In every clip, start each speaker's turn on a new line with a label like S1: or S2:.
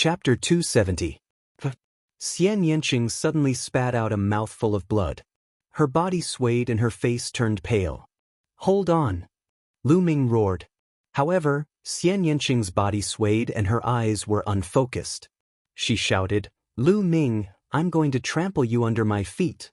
S1: Chapter 270. Xian Yanqing suddenly spat out a mouthful of blood. Her body swayed and her face turned pale. "Hold on!" Lu Ming roared. However, Xian Yanqing's body swayed and her eyes were unfocused. She shouted, "Lu Ming, I'm going to trample you under my feet."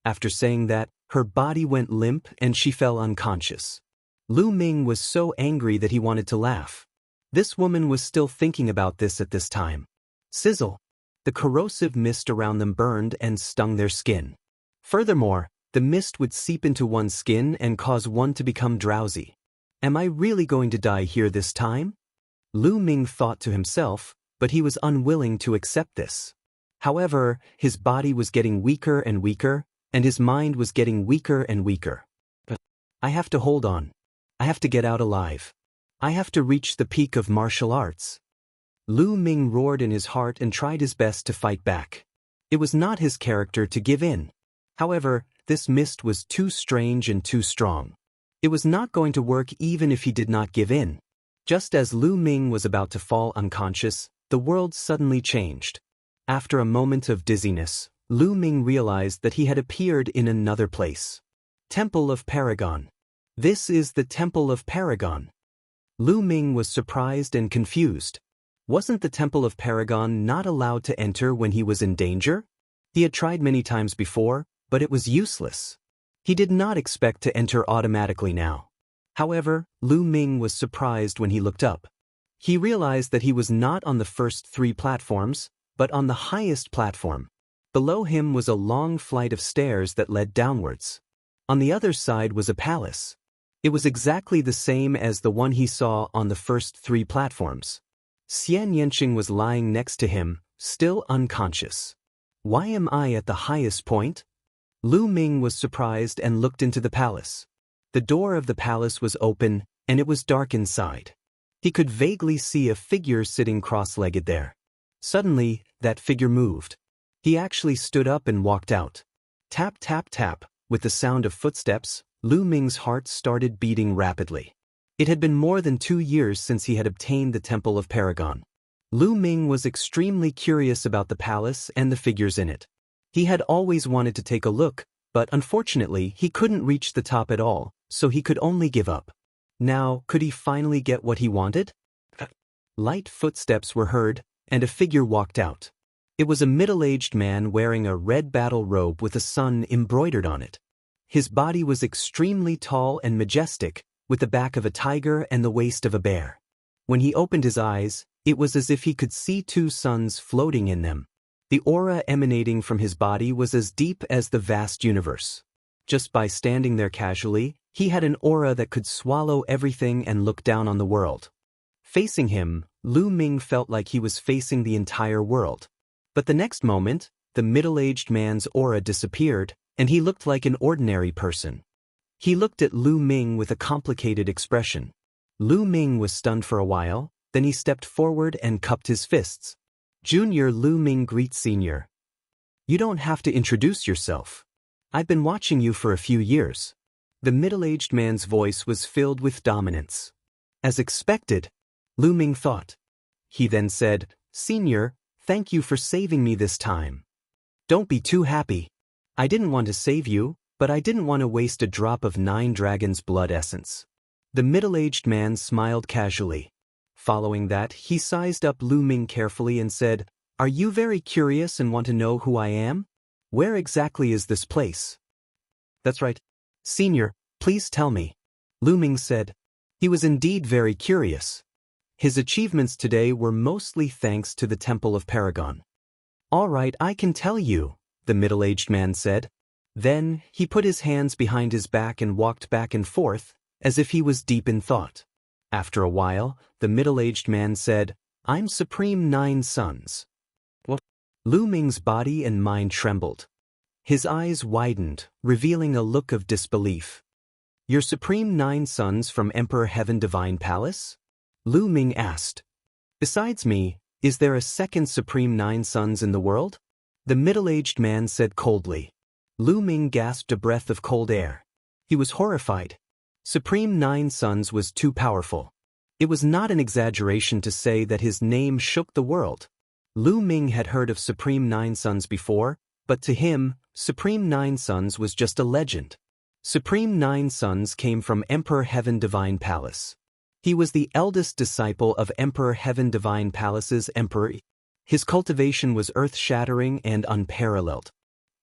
S1: After saying that, her body went limp and she fell unconscious. Lu Ming was so angry that he wanted to laugh. This woman was still thinking about this at this time. Sizzle! The corrosive mist around them burned and stung their skin. Furthermore, the mist would seep into one's skin and cause one to become drowsy. Am I really going to die here this time? Lu Ming thought to himself, but he was unwilling to accept this. However, his body was getting weaker and weaker, and his mind was getting weaker and weaker. I have to hold on. I have to get out alive. I have to reach the peak of martial arts. Lu Ming roared in his heart and tried his best to fight back. It was not his character to give in. However, this mist was too strange and too strong. It was not going to work even if he did not give in. Just as Lu Ming was about to fall unconscious, the world suddenly changed. After a moment of dizziness, Lu Ming realized that he had appeared in another place. Temple of Paragon. This is the Temple of Paragon. Lu Ming was surprised and confused. Wasn't the Temple of Paragon not allowed to enter when he was in danger? He had tried many times before, but it was useless. He did not expect to enter automatically now. However, Lu Ming was surprised when he looked up. He realized that he was not on the first 3 platforms, but on the highest platform. Below him was a long flight of stairs that led downwards. On the other side was a palace. It was exactly the same as the one he saw on the first 3 platforms. Xian Yanqing was lying next to him, still unconscious. Why am I at the highest point? Lu Ming was surprised and looked into the palace. The door of the palace was open, and it was dark inside. He could vaguely see a figure sitting cross-legged there. Suddenly, that figure moved. He actually stood up and walked out. Tap, tap, tap, with the sound of footsteps, Lu Ming's heart started beating rapidly. It had been more than 2 years since he had obtained the Temple of Paragon. Lu Ming was extremely curious about the palace and the figures in it. He had always wanted to take a look, but unfortunately he couldn't reach the top at all, so he could only give up. Now, could he finally get what he wanted? Light footsteps were heard, and a figure walked out. It was a middle-aged man wearing a red battle robe with a sun embroidered on it. His body was extremely tall and majestic, with the back of a tiger and the waist of a bear. When he opened his eyes, it was as if he could see 2 suns floating in them. The aura emanating from his body was as deep as the vast universe. Just by standing there casually, he had an aura that could swallow everything and look down on the world. Facing him, Lu Ming felt like he was facing the entire world. But the next moment, the middle-aged man's aura disappeared, and he looked like an ordinary person. He looked at Lu Ming with a complicated expression. Lu Ming was stunned for a while, then he stepped forward and cupped his fists. Junior Lu Ming greets Senior. You don't have to introduce yourself. I've been watching you for a few years. The middle-aged man's voice was filled with dominance. As expected, Lu Ming thought. He then said, Senior, thank you for saving me this time. Don't be too happy. I didn't want to save you, but I didn't want to waste a drop of 9 dragons' blood essence. The middle-aged man smiled casually. Following that, he sized up Lu Ming carefully and said, Are you very curious and want to know who I am? Where exactly is this place? That's right. Senior, please tell me. Lu Ming said. He was indeed very curious. His achievements today were mostly thanks to the Temple of Paragon. All right, I can tell you, the middle-aged man said. Then, he put his hands behind his back and walked back and forth, as if he was deep in thought. After a while, the middle-aged man said, I'm Supreme 9 Sons. What? Lu Ming's body and mind trembled. His eyes widened, revealing a look of disbelief. Your Supreme 9 Sons from Emperor Heaven Divine Palace? Lu Ming asked. Besides me, is there a second Supreme 9 Sons in the world? The middle-aged man said coldly. Lu Ming gasped a breath of cold air. He was horrified. Supreme 9 Sons was too powerful. It was not an exaggeration to say that his name shook the world. Lu Ming had heard of Supreme Nine Sons before, but to him, Supreme Nine Sons was just a legend. Supreme Nine Sons came from Emperor Heaven Divine Palace. He was the eldest disciple of Emperor Heaven Divine Palace's Emperor. His cultivation was earth-shattering and unparalleled.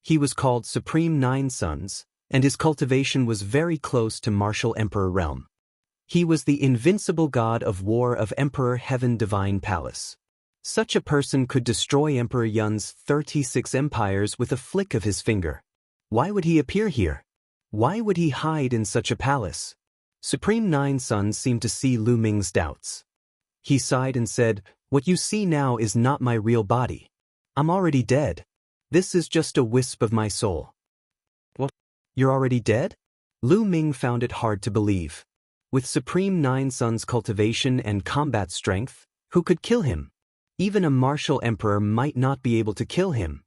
S1: He was called Supreme Nine Sons, and his cultivation was very close to Martial Emperor realm. He was the invincible god of war of Emperor Heaven Divine Palace. Such a person could destroy Emperor Yun's 36 empires with a flick of his finger. Why would he appear here? Why would he hide in such a palace? Supreme Nine Sons seemed to see Lu Ming's doubts. He sighed and said, "What you see now is not my real body. I'm already dead. This is just a wisp of my soul." "What? You're already dead?" Lu Ming found it hard to believe. With Supreme Nine Sons' cultivation and combat strength, who could kill him? Even a martial emperor might not be able to kill him.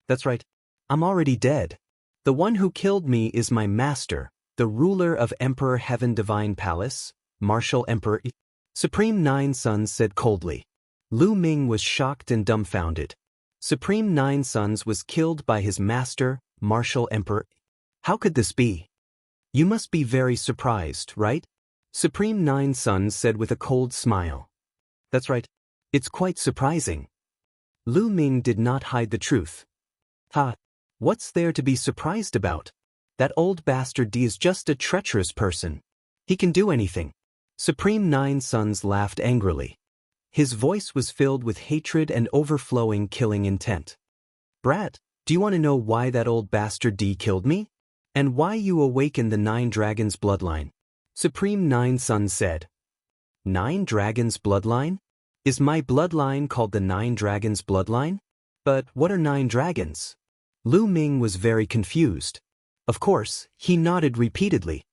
S1: "That's right. I'm already dead. The one who killed me is my master, the ruler of Emperor Heaven Divine Palace, Martial Emperor." Supreme Nine Sons said coldly. Lu Ming was shocked and dumbfounded. Supreme Nine Sons was killed by his master, Martial Emperor. How could this be? You must be very surprised, right? Supreme Nine Sons said with a cold smile. That's right. It's quite surprising. Lu Ming did not hide the truth. Ha! What's there to be surprised about? That old bastard D is just a treacherous person. He can do anything. Supreme Nine Sons laughed angrily. His voice was filled with hatred and overflowing killing intent. "Brat, do you want to know why that old bastard D killed me? And why you awakened the Nine Dragons bloodline?" Supreme Nine Sons said. "Nine Dragons bloodline? Is my bloodline called the Nine Dragons bloodline? But what are Nine Dragons?" Lu Ming was very confused. Of course, he nodded repeatedly.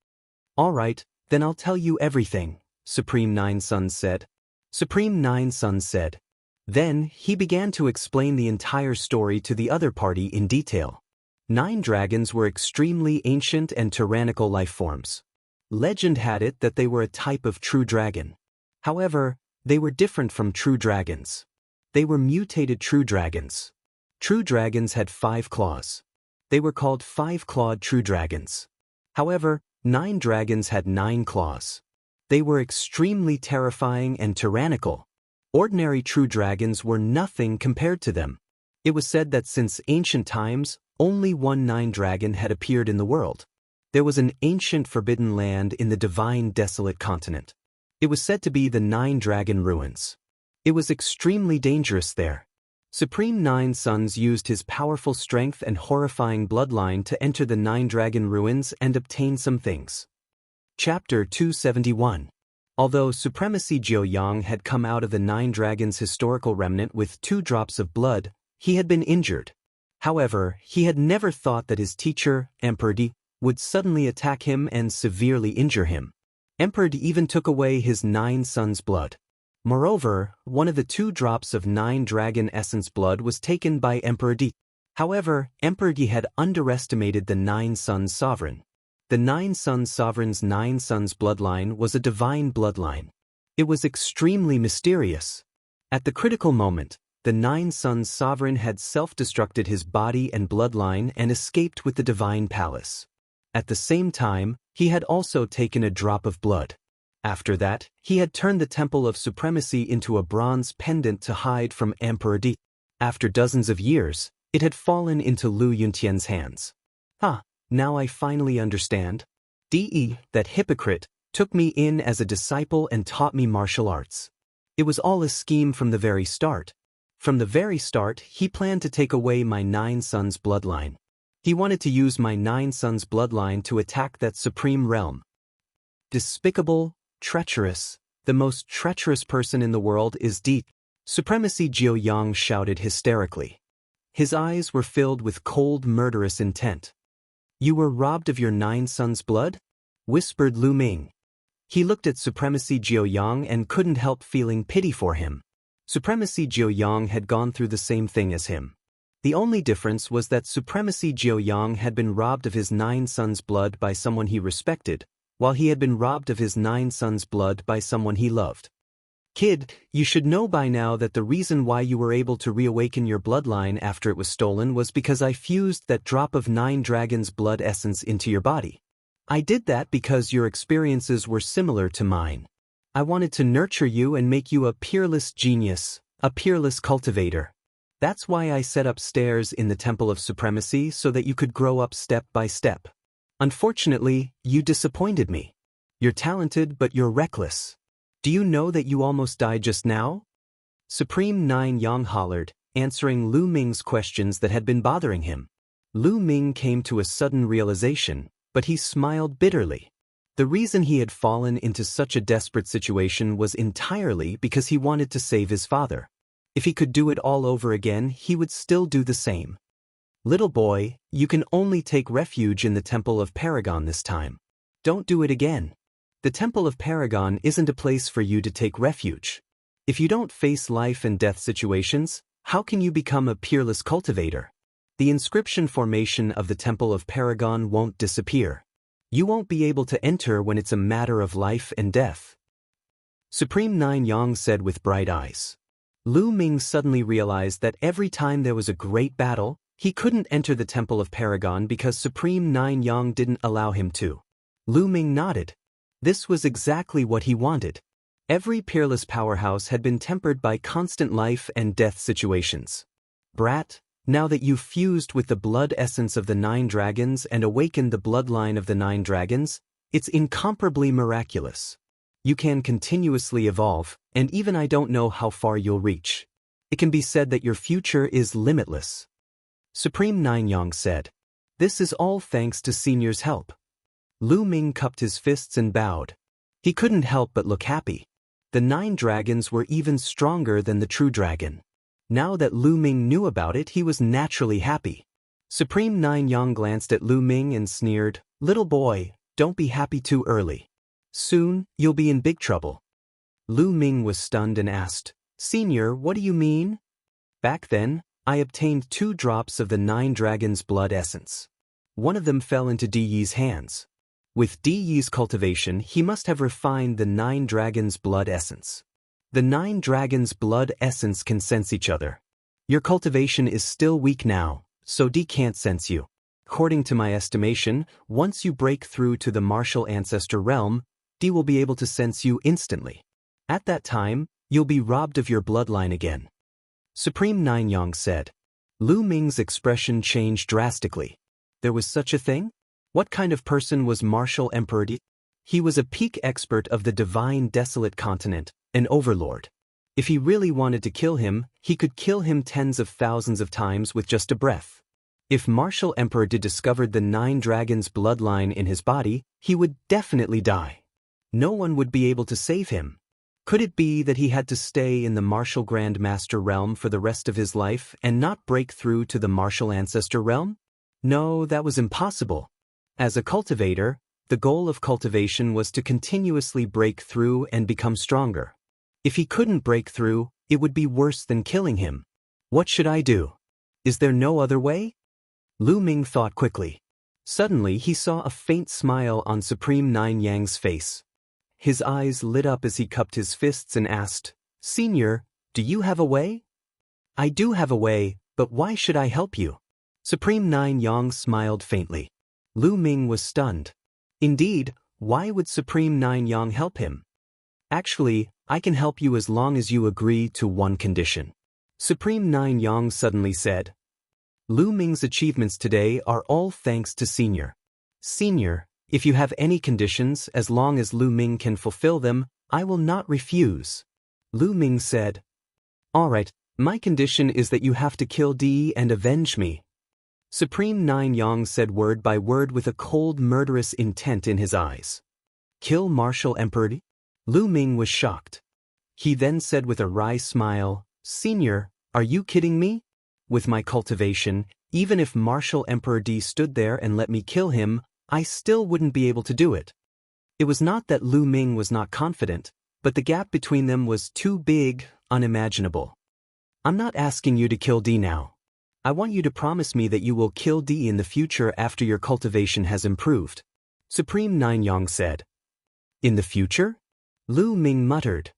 S1: "All right, then I'll tell you everything," Supreme Nine Sons said. Supreme Nine Sons said. Then he began to explain the entire story to the other party in detail. Nine dragons were extremely ancient and tyrannical life forms. Legend had it that they were a type of true dragon. However, they were different from true dragons. They were mutated true dragons. True dragons had 5 claws. They were called 5-clawed true dragons. However, 9 dragons had 9 claws. They were extremely terrifying and tyrannical. Ordinary true dragons were nothing compared to them. It was said that since ancient times, only one Nine Dragon had appeared in the world. There was an ancient forbidden land in the divine desolate continent. It was said to be the Nine Dragon Ruins. It was extremely dangerous there. Supreme Nine Sons used his powerful strength and horrifying bloodline to enter the Nine Dragon Ruins and obtain some things. Chapter 271. Although Supremacy Jiuyang had come out of the Nine Dragons historical remnant with 2 drops of blood, he had been injured. However, he had never thought that his teacher, Emperor Di, would suddenly attack him and severely injure him. Emperor Di even took away his 9 sons' blood. Moreover, one of the 2 drops of 9 dragon essence blood was taken by Emperor Di. However, Emperor Di had underestimated the 9 sons sovereign. The 9 sons sovereign's 9 sons bloodline was a divine bloodline. It was extremely mysterious. At the critical moment, the 9 sons sovereign had self-destructed his body and bloodline and escaped with the divine palace. At the same time, he had also taken a drop of blood. After that, he had turned the Temple of Supremacy into a bronze pendant to hide from Emperor Di. After dozens of years, it had fallen into Lu Yuntian's hands. Now I finally understand. De, that hypocrite, took me in as a disciple and taught me martial arts. It was all a scheme from the very start. From the very start, he planned to take away my 9 sons' bloodline. He wanted to use my 9 sons' bloodline to attack that supreme realm. Despicable, treacherous, the most treacherous person in the world is Di. Supremacy Jiuyang shouted hysterically. His eyes were filled with cold, murderous intent. "You were robbed of your 9 sons' blood?" whispered Lu Ming. He looked at Supremacy Jiuyang and couldn't help feeling pity for him. Supremacy Jiuyang had gone through the same thing as him. The only difference was that Supremacy Jiuyang had been robbed of his 9 sons' blood by someone he respected, while he had been robbed of his 9 sons' blood by someone he loved. Kid, you should know by now that the reason why you were able to reawaken your bloodline after it was stolen was because I fused that drop of 9 dragons' blood essence into your body. I did that because your experiences were similar to mine. I wanted to nurture you and make you a peerless genius, a peerless cultivator. That's why I set up stairs in the Temple of Supremacy so that you could grow up step by step. Unfortunately, you disappointed me. You're talented, but you're reckless. Do you know that you almost died just now? Supreme Nine Yang hollered, answering Lu Ming's questions that had been bothering him. Lu Ming came to a sudden realization, but he smiled bitterly. The reason he had fallen into such a desperate situation was entirely because he wanted to save his father. If he could do it all over again, he would still do the same. Little boy, you can only take refuge in the Temple of Paragon this time. Don't do it again. The Temple of Paragon isn't a place for you to take refuge. If you don't face life and death situations, how can you become a peerless cultivator? The inscription formation of the Temple of Paragon won't disappear. You won't be able to enter when it's a matter of life and death. Supreme Nine Yang said with bright eyes. Lu Ming suddenly realized that every time there was a great battle, he couldn't enter the Temple of Paragon because Supreme Nine Yang didn't allow him to. Lu Ming nodded. This was exactly what he wanted. Every peerless powerhouse had been tempered by constant life and death situations. Brat, now that you've fused with the blood essence of the 9 dragons and awakened the bloodline of the 9 dragons, it's incomparably miraculous. You can continuously evolve, and even I don't know how far you'll reach. It can be said that your future is limitless. Supreme Nine Yang said. This is all thanks to Senior's help. Lu Ming cupped his fists and bowed. He couldn't help but look happy. The 9 dragons were even stronger than the true dragon. Now that Lu Ming knew about it, he was naturally happy. Supreme Nine Yang glanced at Lu Ming and sneered, "Little boy, don't be happy too early. Soon, you'll be in big trouble." Lu Ming was stunned and asked, "Senior, what do you mean?" Back then, I obtained 2 drops of the 9 dragons' blood essence. One of them fell into Di Yi's hands. With Di Yi's cultivation, he must have refined the 9 dragons' blood essence. The 9 dragons' blood essence can sense each other. Your cultivation is still weak now, so Di can't sense you. According to my estimation, once you break through to the martial ancestor realm, Di will be able to sense you instantly. At that time, you'll be robbed of your bloodline again. Supreme Nine Yang said. Lu Ming's expression changed drastically. There was such a thing? What kind of person was Martial Emperor Di? He was a peak expert of the divine desolate continent, an overlord. If he really wanted to kill him, he could kill him tens of thousands of times with just a breath. If Martial Emperor Di discovered the 9 dragons' bloodline in his body, he would definitely die. No one would be able to save him. Could it be that he had to stay in the Martial Grand Master realm for the rest of his life and not break through to the Martial Ancestor realm? No, that was impossible. As a cultivator, the goal of cultivation was to continuously break through and become stronger. If he couldn't break through, it would be worse than killing him. What should I do? Is there no other way? Lu Ming thought quickly. Suddenly he saw a faint smile on Supreme Nine Yang's face. His eyes lit up as he cupped his fists and asked, "Senior, do you have a way?" "I do have a way, but why should I help you?" Supreme Nine Yang smiled faintly. Lu Ming was stunned. Indeed, why would Supreme Nine Yang help him? "Actually, I can help you as long as you agree to one condition." Supreme Nine Yang suddenly said. Lu Ming's achievements today are all thanks to Senior. Senior, if you have any conditions, as long as Lu Ming can fulfill them, I will not refuse. Lu Ming said. All right, my condition is that you have to kill Di and avenge me. Supreme Nine Yang said word by word with a cold, murderous intent in his eyes. Kill Martial Emperor Di? Lu Ming was shocked. He then said with a wry smile, Senior, are you kidding me? With my cultivation, even if Martial Emperor Di stood there and let me kill him, I still wouldn't be able to do it. It was not that Lu Ming was not confident, but the gap between them was too big, unimaginable. I'm not asking you to kill Di now. I want you to promise me that you will kill Di in the future after your cultivation has improved. Supreme Nine Yang said. In the future? Lu Ming muttered.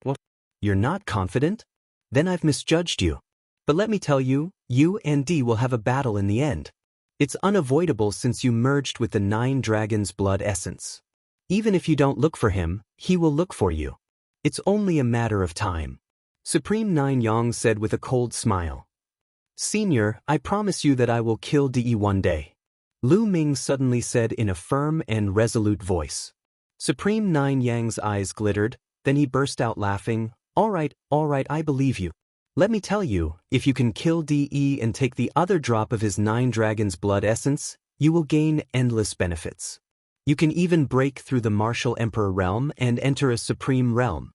S1: What? You're not confident? Then I've misjudged you. But let me tell you, you and D will have a battle in the end. It's unavoidable since you merged with the 9 dragons' blood essence. Even if you don't look for him, he will look for you. It's only a matter of time. Supreme Nine Yang said with a cold smile. Senior, I promise you that I will kill De one day. Lu Ming suddenly said in a firm and resolute voice. Supreme Nine Yang's eyes glittered, then he burst out laughing. All right, I believe you. Let me tell you, if you can kill De and take the other drop of his 9 dragons' blood essence, you will gain endless benefits. You can even break through the Martial Emperor realm and enter a Supreme realm.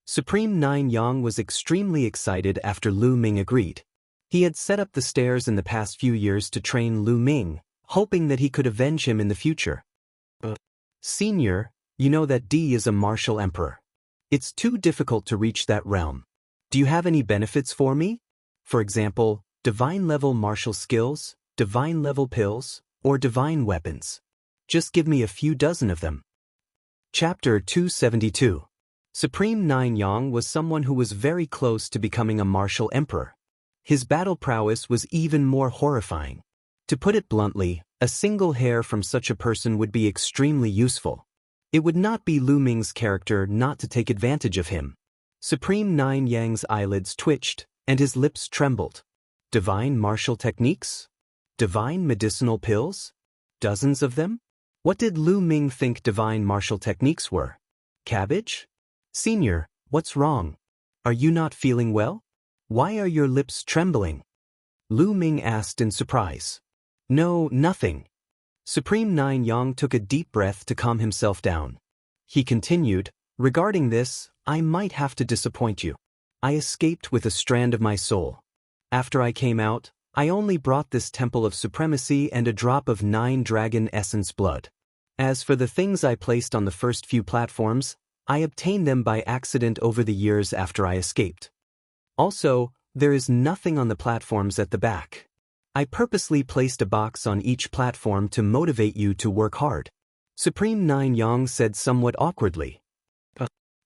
S1: Supreme Nine Yang was extremely excited after Lu Ming agreed. He had set up the stairs in the past few years to train Lu Ming, hoping that he could avenge him in the future. Senior, you know that D is a martial emperor. It's too difficult to reach that realm. Do you have any benefits for me? For example, divine-level martial skills, divine-level pills, or divine weapons. Just give me a few dozen of them. Chapter 272. Supreme Nine Yang was someone who was very close to becoming a martial emperor. His battle prowess was even more horrifying. To put it bluntly, a single hair from such a person would be extremely useful. It would not be Lu Ming's character not to take advantage of him. Supreme Nine Yang's eyelids twitched, and his lips trembled. Divine martial techniques? Divine medicinal pills? Dozens of them? What did Lu Ming think divine martial techniques were? Cabbage? Senior, what's wrong? Are you not feeling well? Why are your lips trembling? Lu Ming asked in surprise. No, nothing. Supreme Nine Yang took a deep breath to calm himself down. He continued, regarding this, I might have to disappoint you. I escaped with a strand of my soul. After I came out, I only brought this temple of supremacy and a drop of 9 dragon essence blood. As for the things I placed on the first few platforms, I obtained them by accident over the years after I escaped. Also, there is nothing on the platforms at the back. I purposely placed a box on each platform to motivate you to work hard. Supreme Nine Yang said somewhat awkwardly.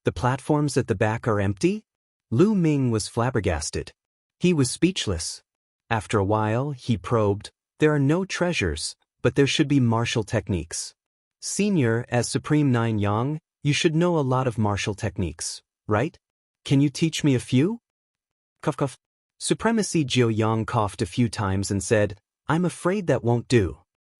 S1: The platforms at the back are empty? Lu Ming was flabbergasted. He was speechless. After a while, he probed, there are no treasures, but there should be martial techniques. Senior, as Supreme Nine Yang, you should know a lot of martial techniques, right? Can you teach me a few? Cough cough. Supremacy Jiu Yang coughed a few times and said, I'm afraid that won't do.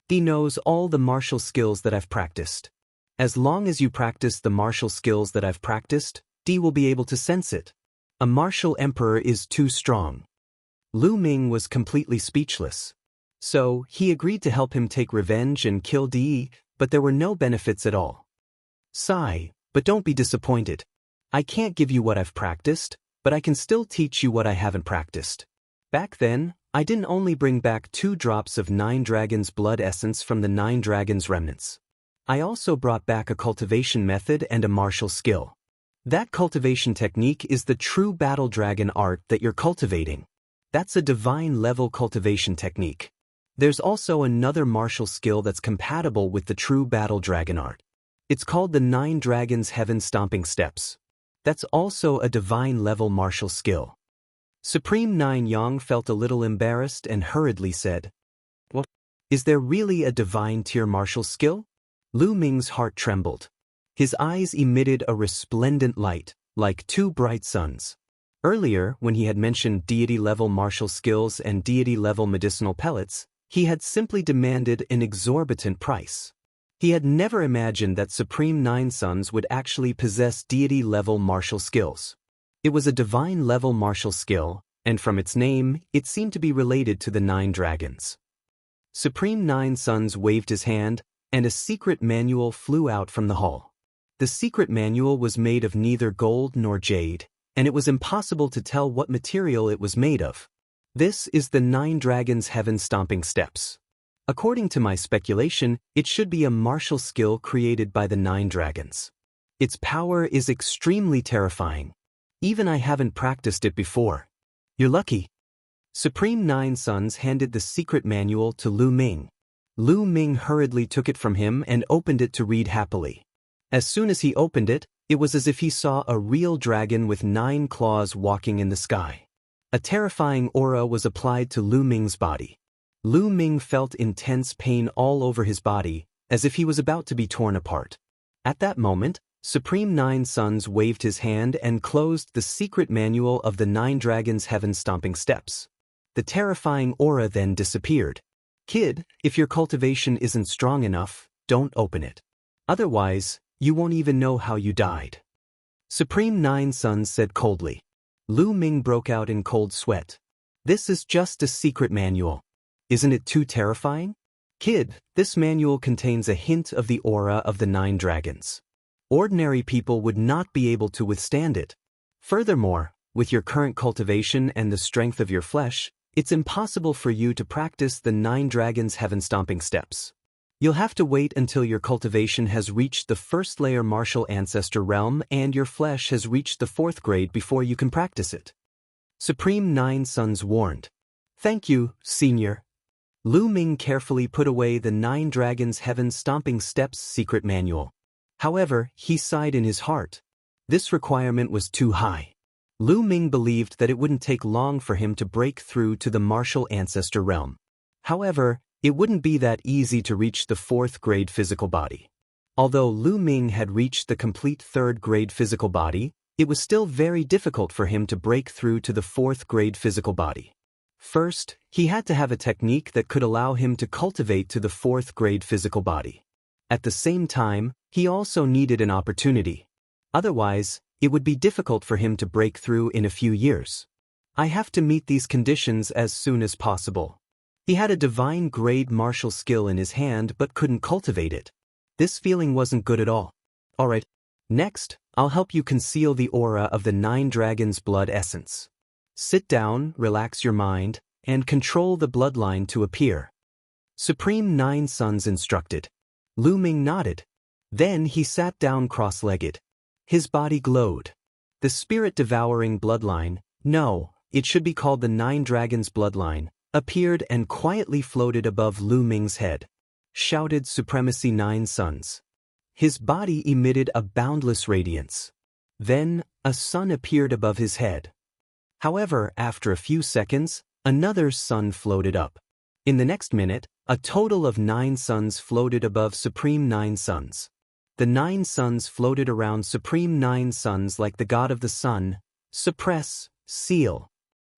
S1: He knows all the martial skills that I've practiced. As long as you practice the martial skills that I've practiced, D will be able to sense it. A martial emperor is too strong. Lu Ming was completely speechless. So, he agreed to help him take revenge and kill D, but there were no benefits at all. Sigh, but don't be disappointed. I can't give you what I've practiced, but I can still teach you what I haven't practiced. Back then, I didn't only bring back 2 drops of 9 dragons' blood essence from the 9 dragons' remnants. I also brought back a cultivation method and a martial skill. That cultivation technique is the true battle dragon art that you're cultivating. That's a divine-level cultivation technique. There's also another martial skill that's compatible with the true battle dragon art. It's called the 9 Dragons Heaven Stomping Steps. That's also a divine-level martial skill. Supreme Nine Yang felt a little embarrassed and hurriedly said, What? Is there really a divine-tier martial skill? Lu Ming's heart trembled. His eyes emitted a resplendent light, like 2 bright suns. Earlier, when he had mentioned deity-level martial skills and deity-level medicinal pellets, he had simply demanded an exorbitant price. He had never imagined that Supreme Nine Sons would actually possess deity-level martial skills. It was a divine-level martial skill, and from its name, it seemed to be related to the 9 dragons. Supreme Nine Sons waved his hand, and a secret manual flew out from the hall. The secret manual was made of neither gold nor jade, and it was impossible to tell what material it was made of. This is the 9 Dragons Heaven Stomping Steps. According to my speculation, it should be a martial skill created by the 9 dragons. Its power is extremely terrifying. Even I haven't practiced it before. You're lucky. Supreme Nine Sons handed the secret manual to Lu Ming. Lu Ming hurriedly took it from him and opened it to read happily. As soon as he opened it, It was as if he saw a real dragon with 9 claws walking in the sky. A terrifying aura was applied to Lu Ming's body. Lu Ming felt intense pain all over his body, as if he was about to be torn apart. At that moment, Supreme Nine Suns waved his hand and closed the secret manual of the 9 Dragons' heaven-stomping steps. The terrifying aura then disappeared. Kid, if your cultivation isn't strong enough, don't open it. Otherwise, you won't even know how you died. Supreme Nine Suns said coldly. Lu Ming broke out in cold sweat. This is just a secret manual. Isn't it too terrifying? Kid, this manual contains a hint of the aura of the 9 dragons. Ordinary people would not be able to withstand it. Furthermore, with your current cultivation and the strength of your flesh, it's impossible for you to practice the 9 dragons' heaven-stomping steps. You'll have to wait until your cultivation has reached the first layer martial ancestor realm and your flesh has reached the 4th grade before you can practice it. Supreme Nine Suns warned. Thank you, Senior. Lu Ming carefully put away the 9 dragons' heaven-stomping steps secret manual. However, he sighed in his heart. This requirement was too high. Lu Ming believed that it wouldn't take long for him to break through to the martial ancestor realm. However, it wouldn't be that easy to reach the 4th grade physical body. Although Lu Ming had reached the complete 3rd grade physical body, it was still very difficult for him to break through to the 4th grade physical body. First, he had to have a technique that could allow him to cultivate to the 4th grade physical body. At the same time, he also needed an opportunity. Otherwise, it would be difficult for him to break through in a few years. I have to meet these conditions as soon as possible. He had a divine grade martial skill in his hand but couldn't cultivate it. This feeling wasn't good at all. Alright, next, I'll help you conceal the aura of the 9 dragons' blood essence. Sit down, relax your mind, and control the bloodline to appear. Supreme Nine Suns instructed. Lu Ming nodded. Then he sat down cross-legged. His body glowed. The spirit-devouring bloodline, no, it should be called the 9 dragons' bloodline, appeared and quietly floated above Lu Ming's head. Shouted Supremacy Nine Suns. His body emitted a boundless radiance. Then, a sun appeared above his head. However, after a few seconds, another sun floated up. In the next minute, a total of 9 suns floated above Supreme Nine Suns. The 9 suns floated around Supreme Nine Suns like the god of the sun. Suppress, seal.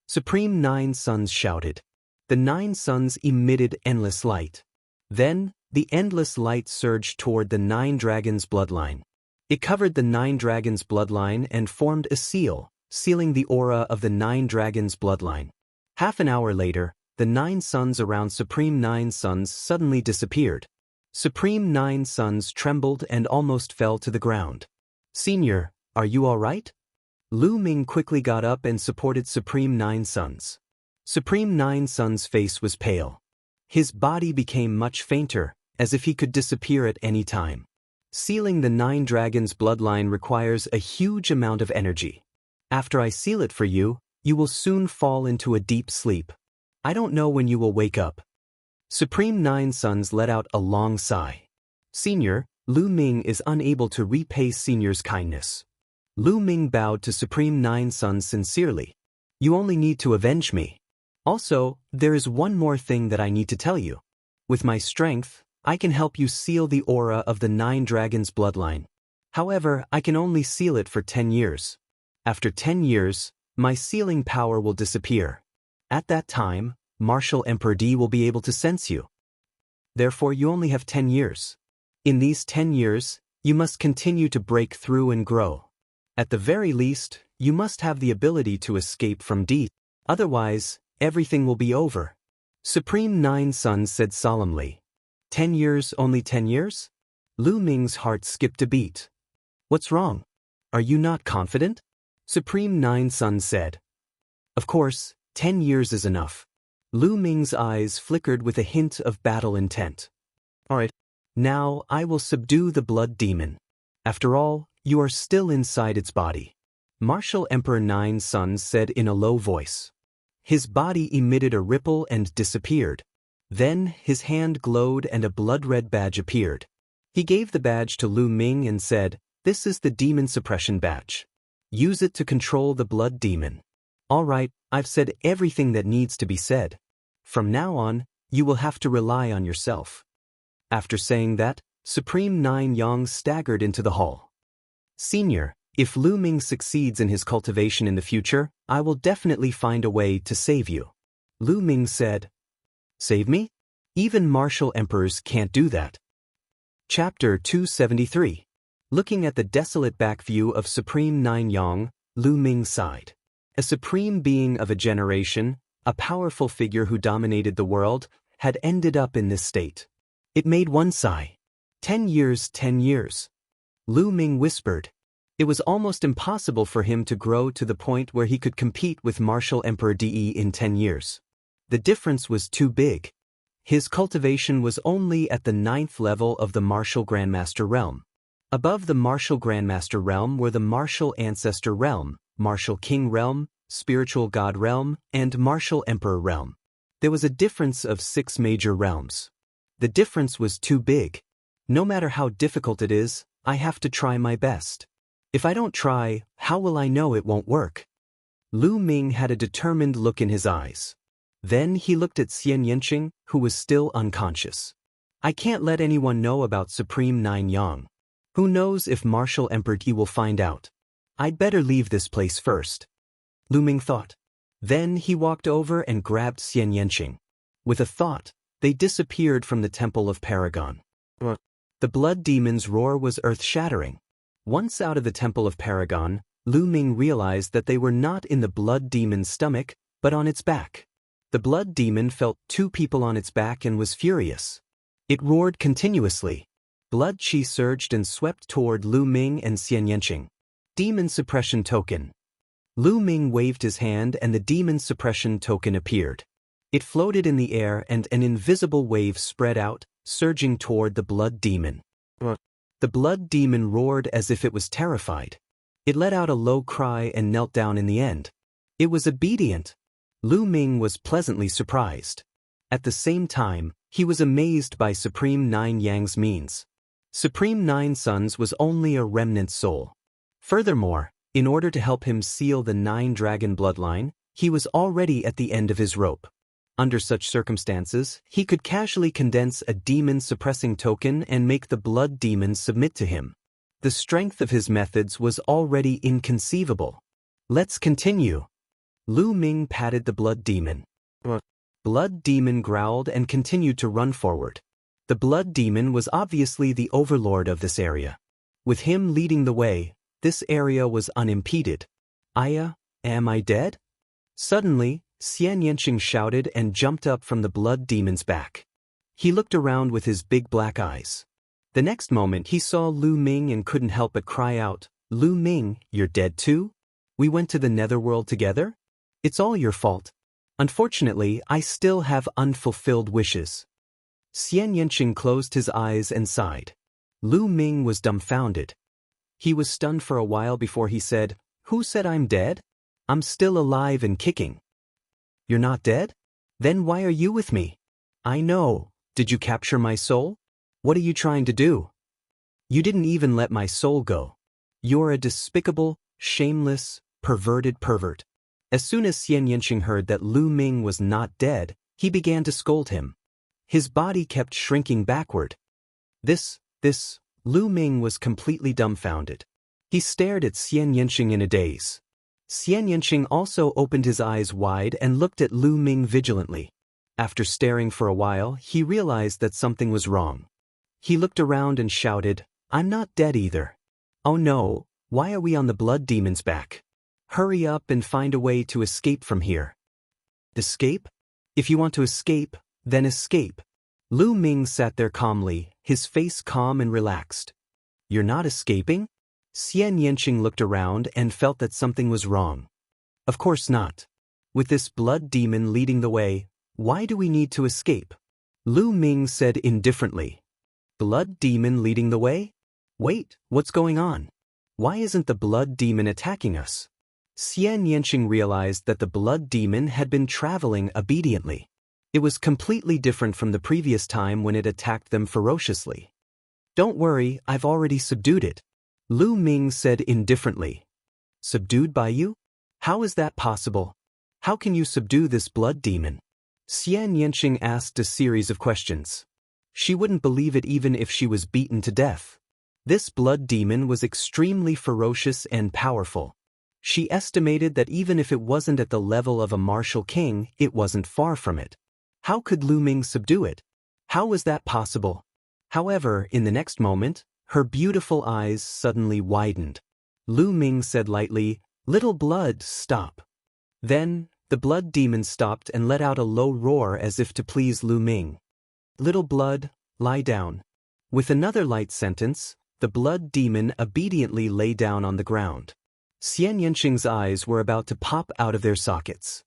S1: Supreme Nine Suns shouted. The 9 suns emitted endless light. Then, the endless light surged toward the 9 dragons' bloodline. It covered the 9 dragons' bloodline and formed a seal, sealing the aura of the 9 dragons' bloodline. Half an hour later, the 9 suns around Supreme Nine Suns suddenly disappeared. Supreme Nine Suns trembled and almost fell to the ground. Senior, are you all right? Lu Ming quickly got up and supported Supreme Nine Suns. Supreme Nine Suns' face was pale. His body became much fainter, as if he could disappear at any time. Sealing the 9 dragons' bloodline requires a huge amount of energy. After I seal it for you, you will soon fall into a deep sleep. I don't know when you will wake up. Supreme Nine Suns let out a long sigh. Senior, Lu Ming is unable to repay Senior's kindness. Lu Ming bowed to Supreme Nine Suns sincerely. You only need to avenge me. Also, there is one more thing that I need to tell you. With my strength, I can help you seal the aura of the 9 dragons' bloodline. However, I can only seal it for 10 years. After 10 years, my sealing power will disappear. At that time, Martial Emperor D will be able to sense you. Therefore, you only have 10 years. In these 10 years, you must continue to break through and grow. At the very least, you must have the ability to escape from D. Otherwise, everything will be over. Supreme Nine Suns said solemnly. 10 years, only 10 years? Lu Ming's heart skipped a beat. What's wrong? Are you not confident? Supreme Nine Suns said. Of course, 10 years is enough. Lu Ming's eyes flickered with a hint of battle intent. Alright, now I will subdue the blood demon. After all, you are still inside its body. Martial Emperor Nine Suns said in a low voice. His body emitted a ripple and disappeared. Then his hand glowed and a blood-red badge appeared. He gave the badge to Lu Ming and said, This is the demon suppression badge. Use it to control the blood demon. Alright, I've said everything that needs to be said. From now on, you will have to rely on yourself. After saying that, Supreme Nine Yang staggered into the hall. Senior, if Lu Ming succeeds in his cultivation in the future, I will definitely find a way to save you. Lu Ming said. Save me? Even martial emperors can't do that. Chapter 273. Looking at the desolate back view of Supreme Nine Yang, Lu Ming sighed. A supreme being of a generation, a powerful figure who dominated the world, had ended up in this state. It made one sigh. 10 years, 10 years. Lu Ming whispered. It was almost impossible for him to grow to the point where he could compete with Martial Emperor De in 10 years. The difference was too big. His cultivation was only at the 9th level of the Martial Grandmaster realm. Above the Martial Grandmaster realm were the Martial Ancestor realm, Martial King realm, Spiritual God realm, and Martial Emperor realm. There was a difference of 6 major realms. The difference was too big. No matter how difficult it is, I have to try my best. If I don't try, how will I know it won't work? Lu Ming had a determined look in his eyes. Then he looked at Xian Yanqing, who was still unconscious. I can't let anyone know about Supreme Nine Yang. Who knows if Martial Emperor Yi will find out? I'd better leave this place first. Lu Ming thought. Then he walked over and grabbed Xian Yanqing. With a thought, they disappeared from the Temple of Paragon. The blood demon's roar was earth-shattering. Once out of the Temple of Paragon, Lu Ming realized that they were not in the blood demon's stomach, but on its back. The blood demon felt 2 people on its back and was furious. It roared continuously. Blood chi surged and swept toward Lu Ming and Xian Yanqing. Demon Suppression Token. Lu Ming waved his hand and the Demon Suppression Token appeared. It floated in the air and an invisible wave spread out, surging toward the blood demon. The blood demon roared as if it was terrified. It let out a low cry and knelt down in the end. It was obedient. Lu Ming was pleasantly surprised. At the same time, he was amazed by Supreme Nine Yang's means. Supreme Nine Suns was only a remnant soul. Furthermore, in order to help him seal the 9 dragon bloodline, he was already at the end of his rope. Under such circumstances, he could casually condense a demon-suppressing token and make the blood demon submit to him. The strength of his methods was already inconceivable. Let's continue. Lu Ming patted the blood demon. Blood demon growled and continued to run forward. The blood demon was obviously the overlord of this area. With him leading the way, this area was unimpeded. Aya, am I dead? Suddenly, Xian Yanqing shouted and jumped up from the blood demon's back. He looked around with his big black eyes. The next moment he saw Lu Ming and couldn't help but cry out, Lu Ming, you're dead too? We went to the netherworld together? It's all your fault. Unfortunately, I still have unfulfilled wishes. Xian Yanqing closed his eyes and sighed. Lu Ming was dumbfounded. He was stunned for a while before he said, Who said I'm dead? I'm still alive and kicking. You're not dead? Then why are you with me? I know. Did you capture my soul? What are you trying to do? You didn't even let my soul go. You're a despicable, shameless, perverted pervert. As soon as Xian Yanqing heard that Lu Ming was not dead, he began to scold him. His body kept shrinking backward. Lu Ming was completely dumbfounded. He stared at Xian Yanqing in a daze. Xian Yanqing also opened his eyes wide and looked at Lu Ming vigilantly. After staring for a while, he realized that something was wrong. He looked around and shouted, I'm not dead either. Oh no, why are we on the blood demon's back? Hurry up and find a way to escape from here. Escape? If you want to escape, then escape. Lu Ming sat there calmly, his face calm and relaxed. You're not escaping? Xian Yanqing looked around and felt that something was wrong. Of course not. With this blood demon leading the way, why do we need to escape? Lu Ming said indifferently. Blood demon leading the way? Wait, what's going on? Why isn't the blood demon attacking us? Xian Yanqing realized that the blood demon had been traveling obediently. It was completely different from the previous time when it attacked them ferociously. Don't worry, I've already subdued it. Lu Ming said indifferently. Subdued by you? How is that possible? How can you subdue this blood demon? Xian Yanqing asked a series of questions. She wouldn't believe it even if she was beaten to death. This blood demon was extremely ferocious and powerful. She estimated that even if it wasn't at the level of a martial king, it wasn't far from it. How could Lu Ming subdue it? How was that possible? However, in the next moment, her beautiful eyes suddenly widened. Lu Ming said lightly, "Little blood, stop." Then, the blood demon stopped and let out a low roar as if to please Lu Ming. "Little blood, lie down." With another light sentence, the blood demon obediently lay down on the ground. Xian Yanqing's eyes were about to pop out of their sockets.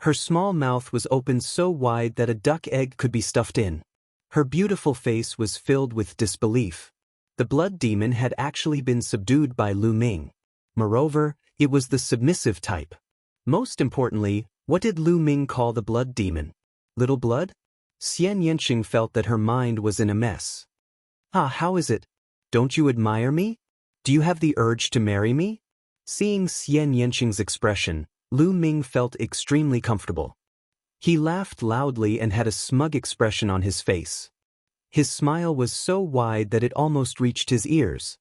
S1: Her small mouth was opened so wide that a duck egg could be stuffed in. Her beautiful face was filled with disbelief. The blood demon had actually been subdued by Lu Ming. Moreover, it was the submissive type. Most importantly, what did Lu Ming call the blood demon? Little blood? Xian Yanqing felt that her mind was in a mess. How is it? Don't you admire me? Do you have the urge to marry me? Seeing Xian Yanqing's expression, Lu Ming felt extremely comfortable. He laughed loudly and had a smug expression on his face. His smile was so wide that it almost reached his ears.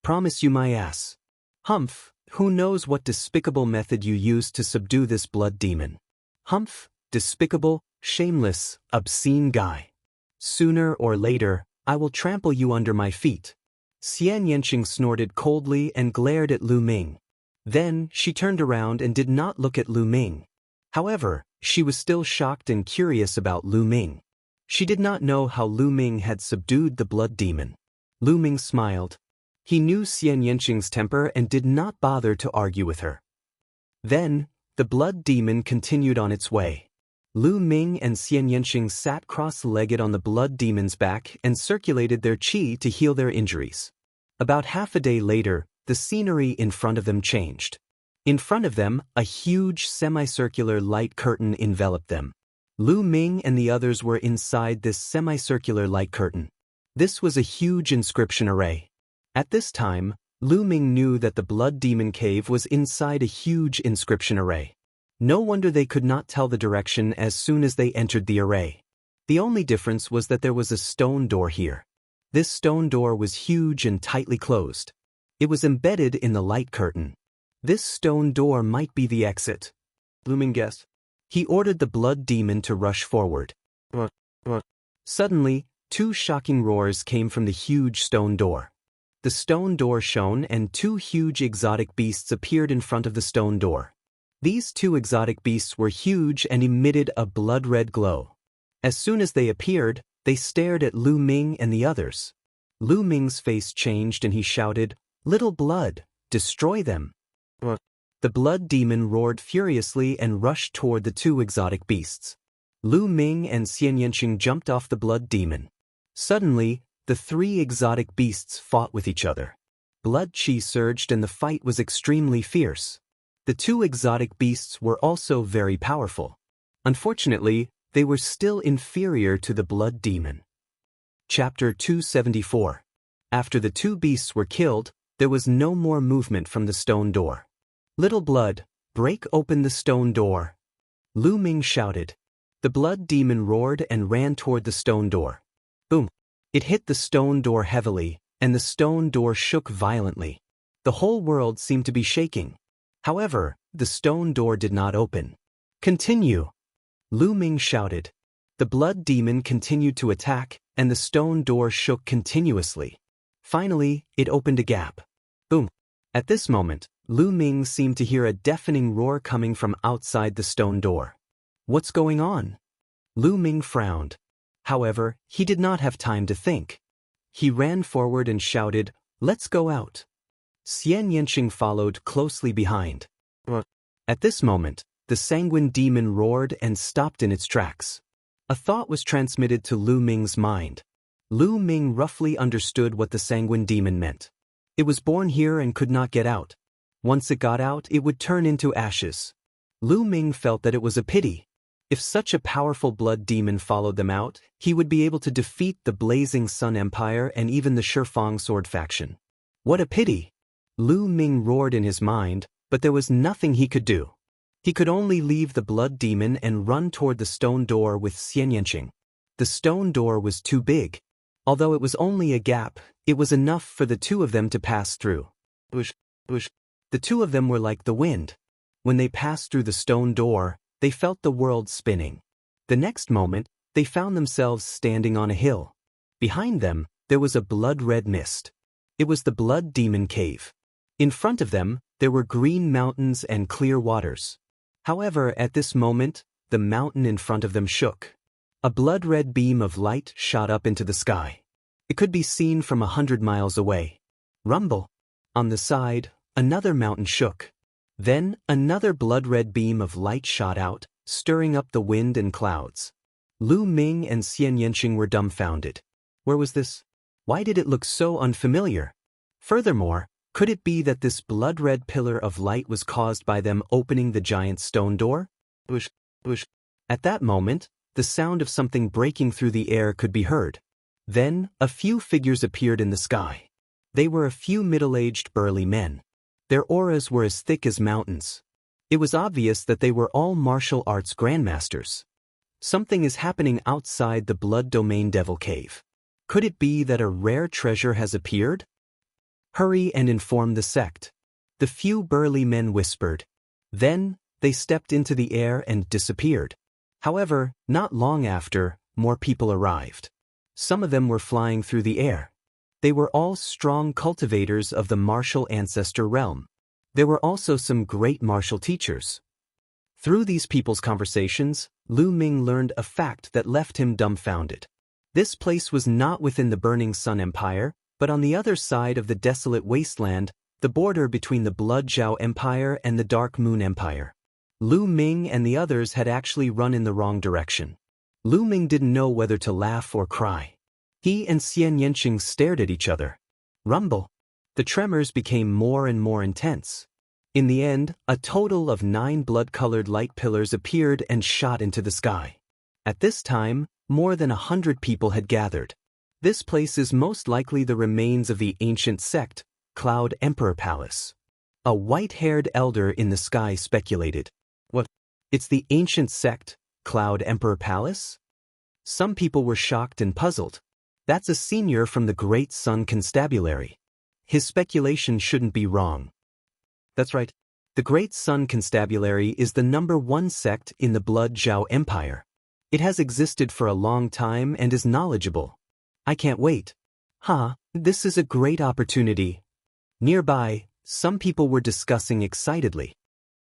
S1: "Promise you my ass." "Humph, who knows what despicable method you used to subdue this blood demon?" "Humph, despicable, shameless, obscene guy. Sooner or later, I will trample you under my feet." Xian Yanqing snorted coldly and glared at Lu Ming. Then, she turned around and did not look at Lu Ming. However, she was still shocked and curious about Lu Ming. She did not know how Lu Ming had subdued the blood demon. Lu Ming smiled. He knew Xian Yanqing's temper and did not bother to argue with her. Then, the blood demon continued on its way. Lu Ming and Xian Yanqing sat cross-legged on the blood demon's back and circulated their qi to heal their injuries. About half a day later, the scenery in front of them changed. In front of them, a huge semicircular light curtain enveloped them. Lu Ming and the others were inside this semicircular light curtain. This was a huge inscription array. At this time, Lu Ming knew that the blood demon cave was inside a huge inscription array. No wonder they could not tell the direction as soon as they entered the array. The only difference was that there was a stone door here. This stone door was huge and tightly closed. It was embedded in the light curtain. This stone door might be the exit. Lu Ming guessed. He ordered the blood demon to rush forward. Suddenly, two shocking roars came from the huge stone door. The stone door shone and two huge exotic beasts appeared in front of the stone door. These two exotic beasts were huge and emitted a blood-red glow. As soon as they appeared, they stared at Lu Ming and the others. Lu Ming's face changed and he shouted, "Little blood, destroy them." The blood demon roared furiously and rushed toward the two exotic beasts. Lu Ming and Xian Yanqing jumped off the blood demon. Suddenly, the three exotic beasts fought with each other. Blood qi surged and the fight was extremely fierce. The two exotic beasts were also very powerful. Unfortunately, they were still inferior to the blood demon. Chapter 274. After the two beasts were killed, there was no more movement from the stone door. "Little blood, break open the stone door." Lu Ming shouted. The blood demon roared and ran toward the stone door. Boom! It hit the stone door heavily, and the stone door shook violently. The whole world seemed to be shaking. However, the stone door did not open. "Continue!" Lu Ming shouted. The blood demon continued to attack, and the stone door shook continuously. Finally, it opened a gap. Boom! At this moment, Lu Ming seemed to hear a deafening roar coming from outside the stone door. "What's going on?" Lu Ming frowned. However, he did not have time to think. He ran forward and shouted, "Let's go out." Xian Yanqing followed closely behind. At this moment, the sanguine demon roared and stopped in its tracks. A thought was transmitted to Lu Ming's mind. Lu Ming roughly understood what the sanguine demon meant. It was born here and could not get out. Once it got out, it would turn into ashes. Lu Ming felt that it was a pity. If such a powerful blood demon followed them out, he would be able to defeat the Blazing Sun Empire and even the Shifang Sword faction. What a pity! Lu Ming roared in his mind, but there was nothing he could do. He could only leave the blood demon and run toward the stone door with Xian Yanqing. The stone door was too big. Although it was only a gap, it was enough for the two of them to pass through. Whoosh, whoosh. The two of them were like the wind. When they passed through the stone door, they felt the world spinning. The next moment, they found themselves standing on a hill. Behind them, there was a blood-red mist. It was the Blood Demon Cave. In front of them, there were green mountains and clear waters. However, at this moment, the mountain in front of them shook. A blood-red beam of light shot up into the sky. It could be seen from 100 miles away. Rumble. On the side, another mountain shook. Then, another blood-red beam of light shot out, stirring up the wind and clouds. Lu Ming and Xian Yanqing were dumbfounded. Where was this? Why did it look so unfamiliar? Furthermore, could it be that this blood-red pillar of light was caused by them opening the giant stone door? Whoosh, whoosh. At that moment, the sound of something breaking through the air could be heard. Then, a few figures appeared in the sky. They were a few middle-aged burly men. Their auras were as thick as mountains. It was obvious that they were all martial arts grandmasters. Something is happening outside the Blood Domain Devil Cave. Could it be that a rare treasure has appeared? Hurry and inform the sect. The few burly men whispered. Then, they stepped into the air and disappeared. However, not long after, more people arrived. Some of them were flying through the air. They were all strong cultivators of the martial ancestor realm. There were also some great martial teachers. Through these people's conversations, Lu Ming learned a fact that left him dumbfounded. This place was not within the Burning Sun Empire, but on the other side of the desolate wasteland, the border between the Blood Zhao Empire and the Dark Moon Empire. Lu Ming and the others had actually run in the wrong direction. Lu Ming didn't know whether to laugh or cry. He and Xian Yanqing stared at each other. Rumble. The tremors became more and more intense. In the end, a total of 9 blood-colored light pillars appeared and shot into the sky. At this time, more than 100 people had gathered. This place is most likely the remains of the ancient sect, Cloud Emperor Palace. A white-haired elder in the sky speculated. What? It's the ancient sect, Cloud Emperor Palace? Some people were shocked and puzzled. That's a senior from the Great Sun Constabulary. His speculation shouldn't be wrong. That's right. The Great Sun Constabulary is the #1 sect in the Blood Zhao Empire. It has existed for a long time and is knowledgeable. I can't wait. This is a great opportunity. Nearby, some people were discussing excitedly.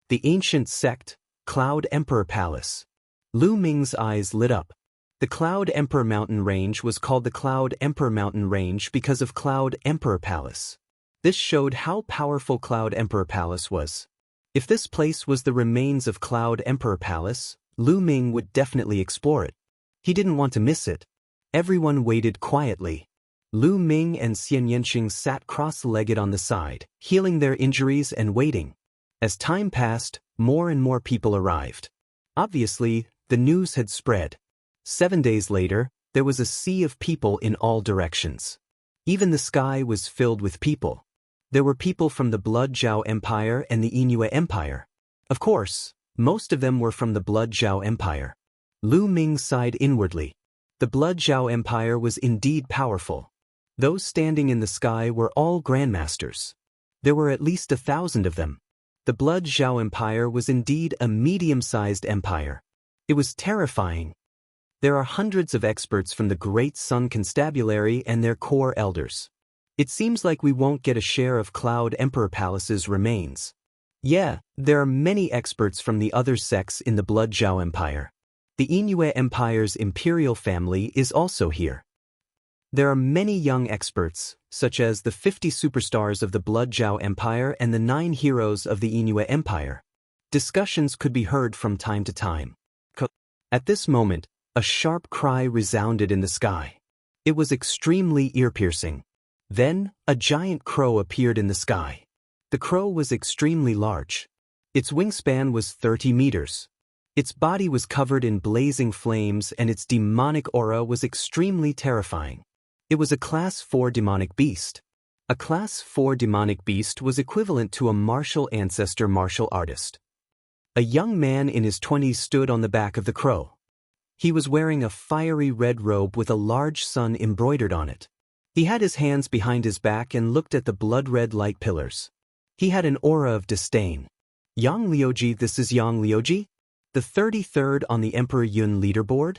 S1: The ancient sect, Cloud Emperor Palace. Lu Ming's eyes lit up. The Cloud Emperor Mountain Range was called the Cloud Emperor Mountain Range because of Cloud Emperor Palace. This showed how powerful Cloud Emperor Palace was. If this place was the remains of Cloud Emperor Palace, Lu Ming would definitely explore it. He didn't want to miss it. Everyone waited quietly. Lu Ming and Xian Yanqing sat cross-legged on the side, healing their injuries and waiting. As time passed, more and more people arrived. Obviously, the news had spread. 7 days later, there was a sea of people in all directions. Even the sky was filled with people. There were people from the Blood Zhao Empire and the Inuit Empire. Of course, most of them were from the Blood Zhao Empire. Lu Ming sighed inwardly. The Blood Zhao Empire was indeed powerful. Those standing in the sky were all grandmasters. There were at least 1,000 of them. The Blood Zhao Empire was indeed a medium-sized empire. It was terrifying. There are hundreds of experts from the Great Sun Constabulary and their core elders. It seems like we won't get a share of Cloud Emperor Palace's remains. Yeah, there are many experts from the other sects in the Blood Zhao Empire. The Inuit Empire's imperial family is also here. There are many young experts, such as the 50 superstars of the Blood Zhao Empire and the 9 heroes of the Inuit Empire. Discussions could be heard from time to time. At this moment, a sharp cry resounded in the sky. It was extremely ear-piercing. Then, a giant crow appeared in the sky. The crow was extremely large. Its wingspan was 30 meters. Its body was covered in blazing flames and its demonic aura was extremely terrifying. It was a Class 4 demonic beast. A Class 4 demonic beast was equivalent to a martial ancestor martial artist. A young man in his 20s stood on the back of the crow. He was wearing a fiery red robe with a large sun embroidered on it. He had his hands behind his back and looked at the blood-red light pillars. He had an aura of disdain. Yang Liuji, this is Yang Liuji? The 33rd on the Emperor Yun leaderboard?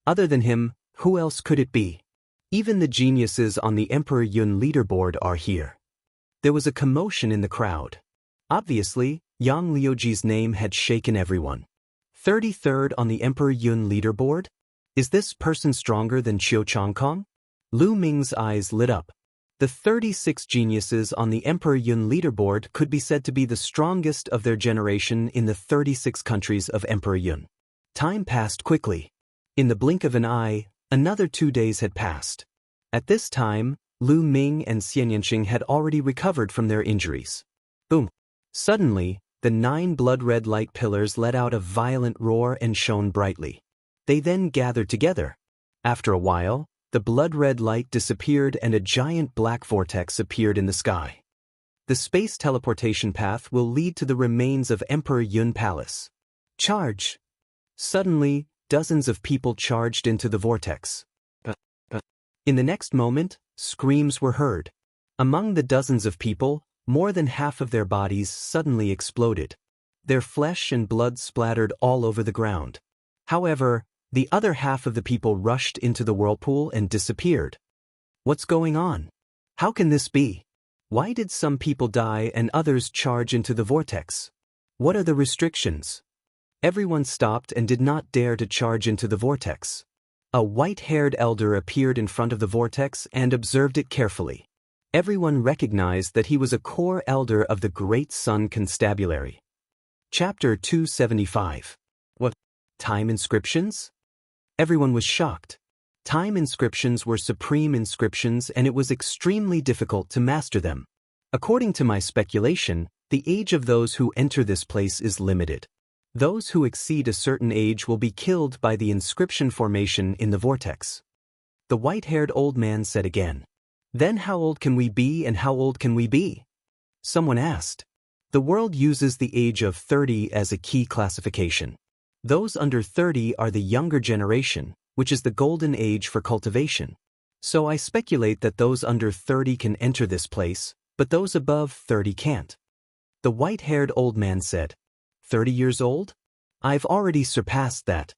S1: Other than him, who else could it be? Even the geniuses on the Emperor Yun leaderboard are here. There was a commotion in the crowd. Obviously, Yang Liuji's name had shaken everyone. 33rd on the Emperor Yun leaderboard? Is this person stronger than Qiu Changkong? Lu Ming's eyes lit up. The 36 geniuses on the Emperor Yun leaderboard could be said to be the strongest of their generation in the 36 countries of Emperor Yun. Time passed quickly. In the blink of an eye, another 2 days had passed. At this time, Lu Ming and Xian Yanqing had already recovered from their injuries. Boom! Suddenly, the 9 blood-red light pillars let out a violent roar and shone brightly. They then gathered together. After a while, the blood-red light disappeared and a giant black vortex appeared in the sky. The space teleportation path will lead to the remains of Emperor Yun Palace. Charge! Suddenly, dozens of people charged into the vortex. In the next moment, screams were heard. Among the dozens of people, more than half of their bodies suddenly exploded. Their flesh and blood splattered all over the ground. However, the other half of the people rushed into the whirlpool and disappeared. What's going on? How can this be? Why did some people die and others charge into the vortex? What are the restrictions? Everyone stopped and did not dare to charge into the vortex. A white-haired elder appeared in front of the vortex and observed it carefully. Everyone recognized that he was a core elder of the Great Sun Constabulary. Chapter 275. What? Time inscriptions? Everyone was shocked. Time inscriptions were supreme inscriptions and it was extremely difficult to master them. According to my speculation, the age of those who enter this place is limited. Those who exceed a certain age will be killed by the inscription formation in the vortex. The white-haired old man said again. Then how old can we be and how old can we be? Someone asked. The world uses the age of 30 as a key classification. Those under 30 are the younger generation, which is the golden age for cultivation. So I speculate that those under 30 can enter this place, but those above 30 can't. The white-haired old man said. 30 years old? I've already surpassed that.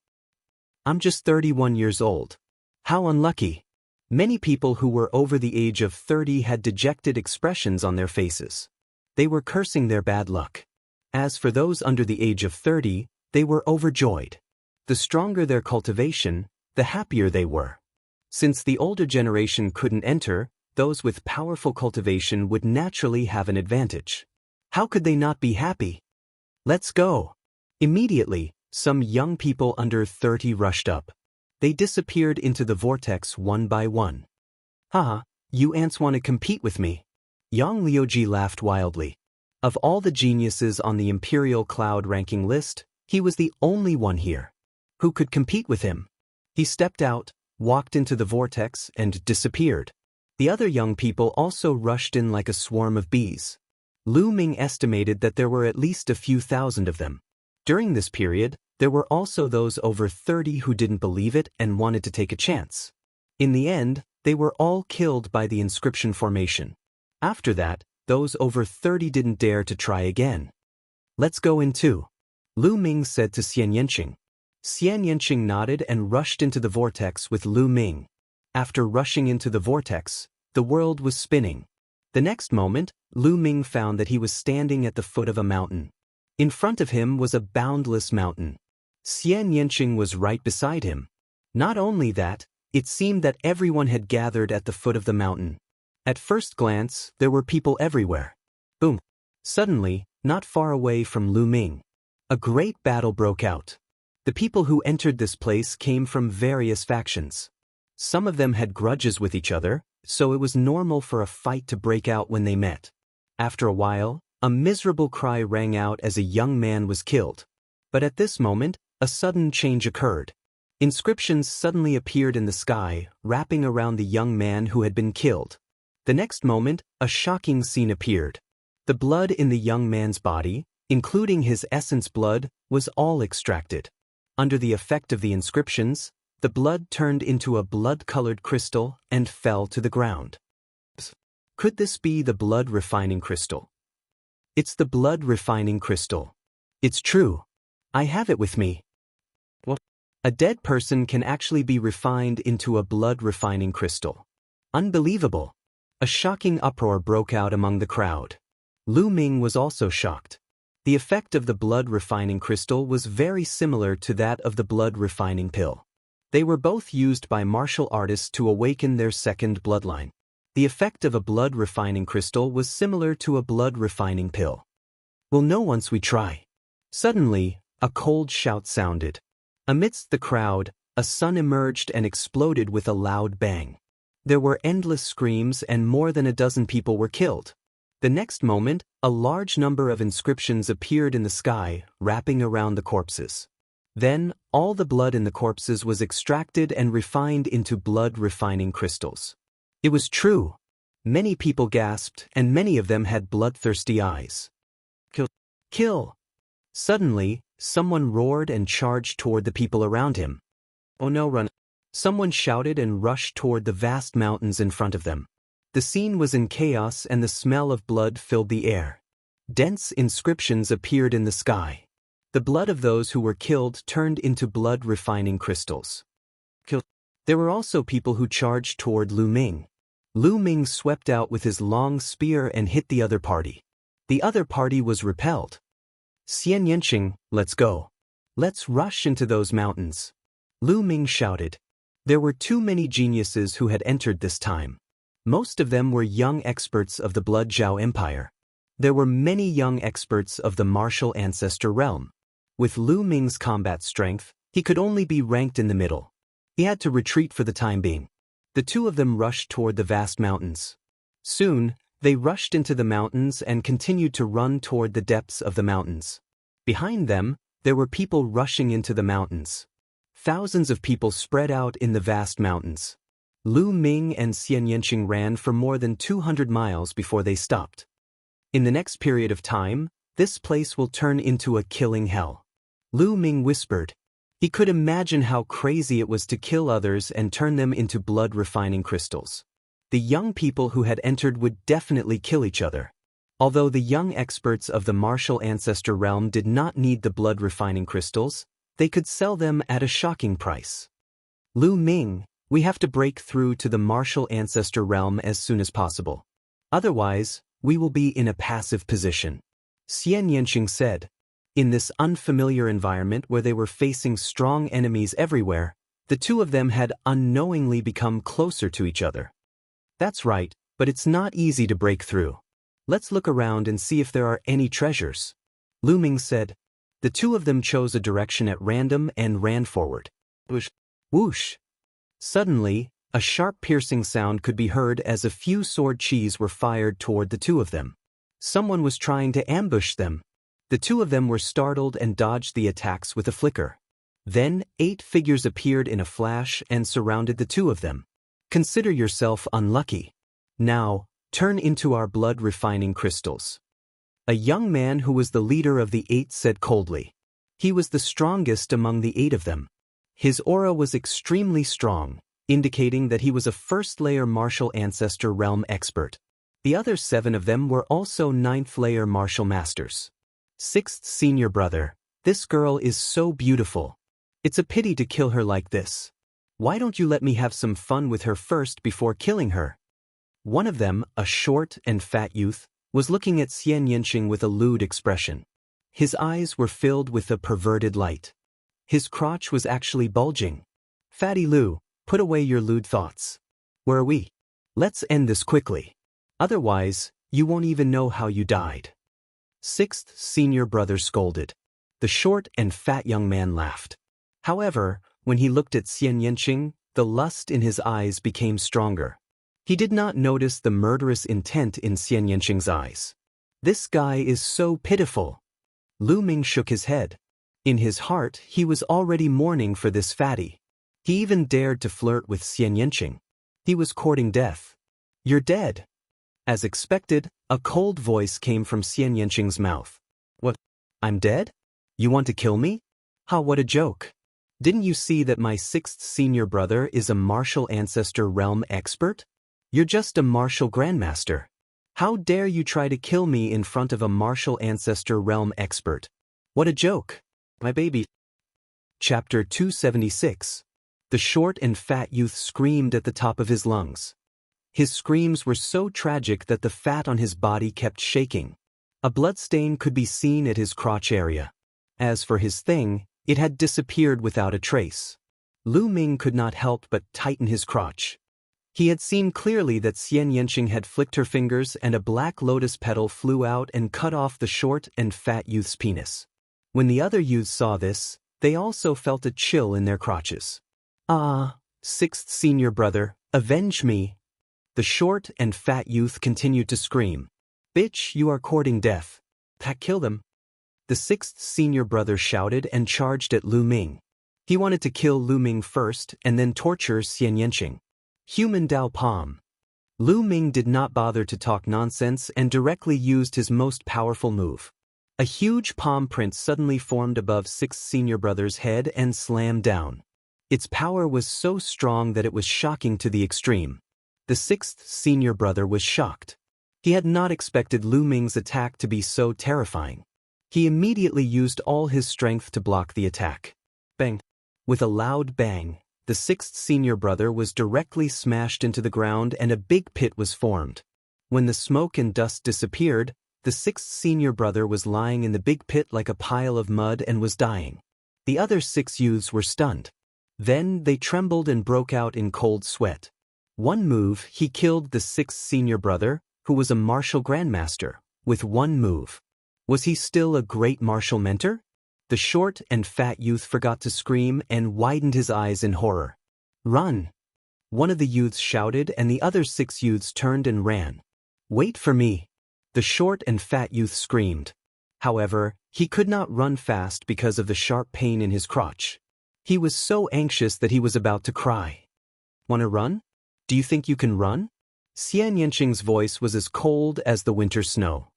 S1: I'm just 31 years old. How unlucky. Many people who were over the age of 30 had dejected expressions on their faces. They were cursing their bad luck. As for those under the age of 30, they were overjoyed. The stronger their cultivation, the happier they were. Since the older generation couldn't enter, those with powerful cultivation would naturally have an advantage. How could they not be happy? Let's go. Immediately, some young people under 30 rushed up. They disappeared into the vortex one by one. Haha, you ants want to compete with me. Yang Liuji laughed wildly. Of all the geniuses on the Imperial Cloud ranking list, he was the only one here. Who could compete with him? He stepped out, walked into the vortex, and disappeared. The other young people also rushed in like a swarm of bees. Lu Ming estimated that there were at least a few thousand of them. During this period, there were also those over 30 who didn't believe it and wanted to take a chance. In the end, they were all killed by the inscription formation. After that, those over 30 didn't dare to try again. Let's go in too. Lu Ming said to Xian Yanqing. Xian Yanqing nodded and rushed into the vortex with Lu Ming. After rushing into the vortex, the world was spinning. The next moment, Lu Ming found that he was standing at the foot of a mountain. In front of him was a boundless mountain. Xian Yanqing was right beside him. Not only that, it seemed that everyone had gathered at the foot of the mountain. At first glance, there were people everywhere. Boom! Suddenly, not far away from Lu Ming, a great battle broke out. The people who entered this place came from various factions. Some of them had grudges with each other, so it was normal for a fight to break out when they met. After a while, a miserable cry rang out as a young man was killed. But at this moment, a sudden change occurred. Inscriptions suddenly appeared in the sky, wrapping around the young man who had been killed. The next moment, a shocking scene appeared. The blood in the young man's body, including his essence blood, was all extracted. Under the effect of the inscriptions, the blood turned into a blood-colored crystal and fell to the ground. Could this be the blood refining crystal? It's the blood refining crystal. It's true. I have it with me. What? A dead person can actually be refined into a blood refining crystal. Unbelievable. A shocking uproar broke out among the crowd. Lu Ming was also shocked. The effect of the blood refining crystal was very similar to that of the blood refining pill. They were both used by martial artists to awaken their second bloodline. The effect of a blood refining crystal was similar to a blood refining pill. We'll know once we try. Suddenly, a cold shout sounded. Amidst the crowd, a sun emerged and exploded with a loud bang. There were endless screams and more than a dozen people were killed. The next moment, a large number of inscriptions appeared in the sky, wrapping around the corpses. Then, all the blood in the corpses was extracted and refined into blood-refining crystals. It was true. Many people gasped, and many of them had bloodthirsty eyes. Kill! Kill! Suddenly, someone roared and charged toward the people around him. Oh no, run! Someone shouted and rushed toward the vast mountains in front of them. The scene was in chaos and the smell of blood filled the air. Dense inscriptions appeared in the sky. The blood of those who were killed turned into blood-refining crystals. There were also people who charged toward Lu Ming. Lu Ming swept out with his long spear and hit the other party. The other party was repelled. Xian Yanqing, let's go. Let's rush into those mountains. Lu Ming shouted. There were too many geniuses who had entered this time. Most of them were young experts of the Blood Zhao Empire. There were many young experts of the martial ancestor realm. With Lu Ming's combat strength, he could only be ranked in the middle. He had to retreat for the time being. The two of them rushed toward the vast mountains. Soon, they rushed into the mountains and continued to run toward the depths of the mountains. Behind them, there were people rushing into the mountains. Thousands of people spread out in the vast mountains. Lu Ming and Xian Yanqing ran for more than 200 miles before they stopped. In the next period of time, this place will turn into a killing hell. Lu Ming whispered. He could imagine how crazy it was to kill others and turn them into blood-refining crystals. The young people who had entered would definitely kill each other. Although the young experts of the martial ancestor realm did not need the blood-refining crystals, they could sell them at a shocking price. Lu Ming, we have to break through to the martial ancestor realm as soon as possible. Otherwise, we will be in a passive position. Xian Yanqing said. In this unfamiliar environment where they were facing strong enemies everywhere, the two of them had unknowingly become closer to each other. That's right, but it's not easy to break through. Let's look around and see if there are any treasures. Lu Ming said. The two of them chose a direction at random and ran forward. Whoosh! Whoosh! Suddenly, a sharp piercing sound could be heard as a few sword qis were fired toward the two of them. Someone was trying to ambush them. The two of them were startled and dodged the attacks with a flicker. Then, 8 figures appeared in a flash and surrounded the two of them. Consider yourself unlucky. Now, turn into our blood-refining crystals. A young man who was the leader of the 8 said coldly. He was the strongest among the 8 of them. His aura was extremely strong, indicating that he was a first-layer martial ancestor realm expert. The other 7 of them were also 9th-layer martial masters. 6th senior brother, this girl is so beautiful. It's a pity to kill her like this. Why don't you let me have some fun with her first before killing her? One of them, a short and fat youth, was looking at Xian Yanqing with a lewd expression. His eyes were filled with a perverted light. His crotch was actually bulging. Fatty Lu, put away your lewd thoughts. Where are we? Let's end this quickly. Otherwise, you won't even know how you died. 6th senior brother scolded. The short and fat young man laughed. However, when he looked at Xian Yanqing, the lust in his eyes became stronger. He did not notice the murderous intent in Xian Yanqing's eyes. This guy is so pitiful. Lu Ming shook his head. In his heart, he was already mourning for this fatty. He even dared to flirt with Xian Yanqing. He was courting death. You're dead. As expected, a cold voice came from Xian Yanqing's mouth. What? I'm dead? You want to kill me? Ha, what a joke. Didn't you see that my sixth senior brother is a martial ancestor realm expert? You're just a martial grandmaster. How dare you try to kill me in front of a martial ancestor realm expert? What a joke. My baby. Chapter 276. The short and fat youth screamed at the top of his lungs. His screams were so tragic that the fat on his body kept shaking. A bloodstain could be seen at his crotch area. As for his thing, it had disappeared without a trace. Lu Ming could not help but tighten his crotch. He had seen clearly that Xian Yanqing had flicked her fingers and a black lotus petal flew out and cut off the short and fat youth's penis. When the other youths saw this, they also felt a chill in their crotches. Ah, sixth senior brother, avenge me. The short and fat youth continued to scream. Bitch, you are courting death. Kill them. The sixth senior brother shouted and charged at Lu Ming. He wanted to kill Lu Ming first and then torture Xian Yanqing. Human Dao Palm. Lu Ming did not bother to talk nonsense and directly used his most powerful move. A huge palm print suddenly formed above sixth senior brother's head and slammed down. Its power was so strong that it was shocking to the extreme. The sixth senior brother was shocked. He had not expected Lu Ming's attack to be so terrifying. He immediately used all his strength to block the attack. Bang! With a loud bang, the sixth senior brother was directly smashed into the ground and a big pit was formed. When the smoke and dust disappeared, the sixth senior brother was lying in the big pit like a pile of mud and was dying. The other 6 youths were stunned. Then they trembled and broke out in cold sweat. One move, he killed the 6th senior brother, who was a martial grandmaster, with one move. Was he still a great martial mentor? The short and fat youth forgot to scream and widened his eyes in horror. Run! One of the youths shouted and the other 6 youths turned and ran. Wait for me! The short and fat youth screamed. However, he could not run fast because of the sharp pain in his crotch. He was so anxious that he was about to cry. Wanna run? Do you think you can run? Xian Yanqing's voice was as cold as the winter snow.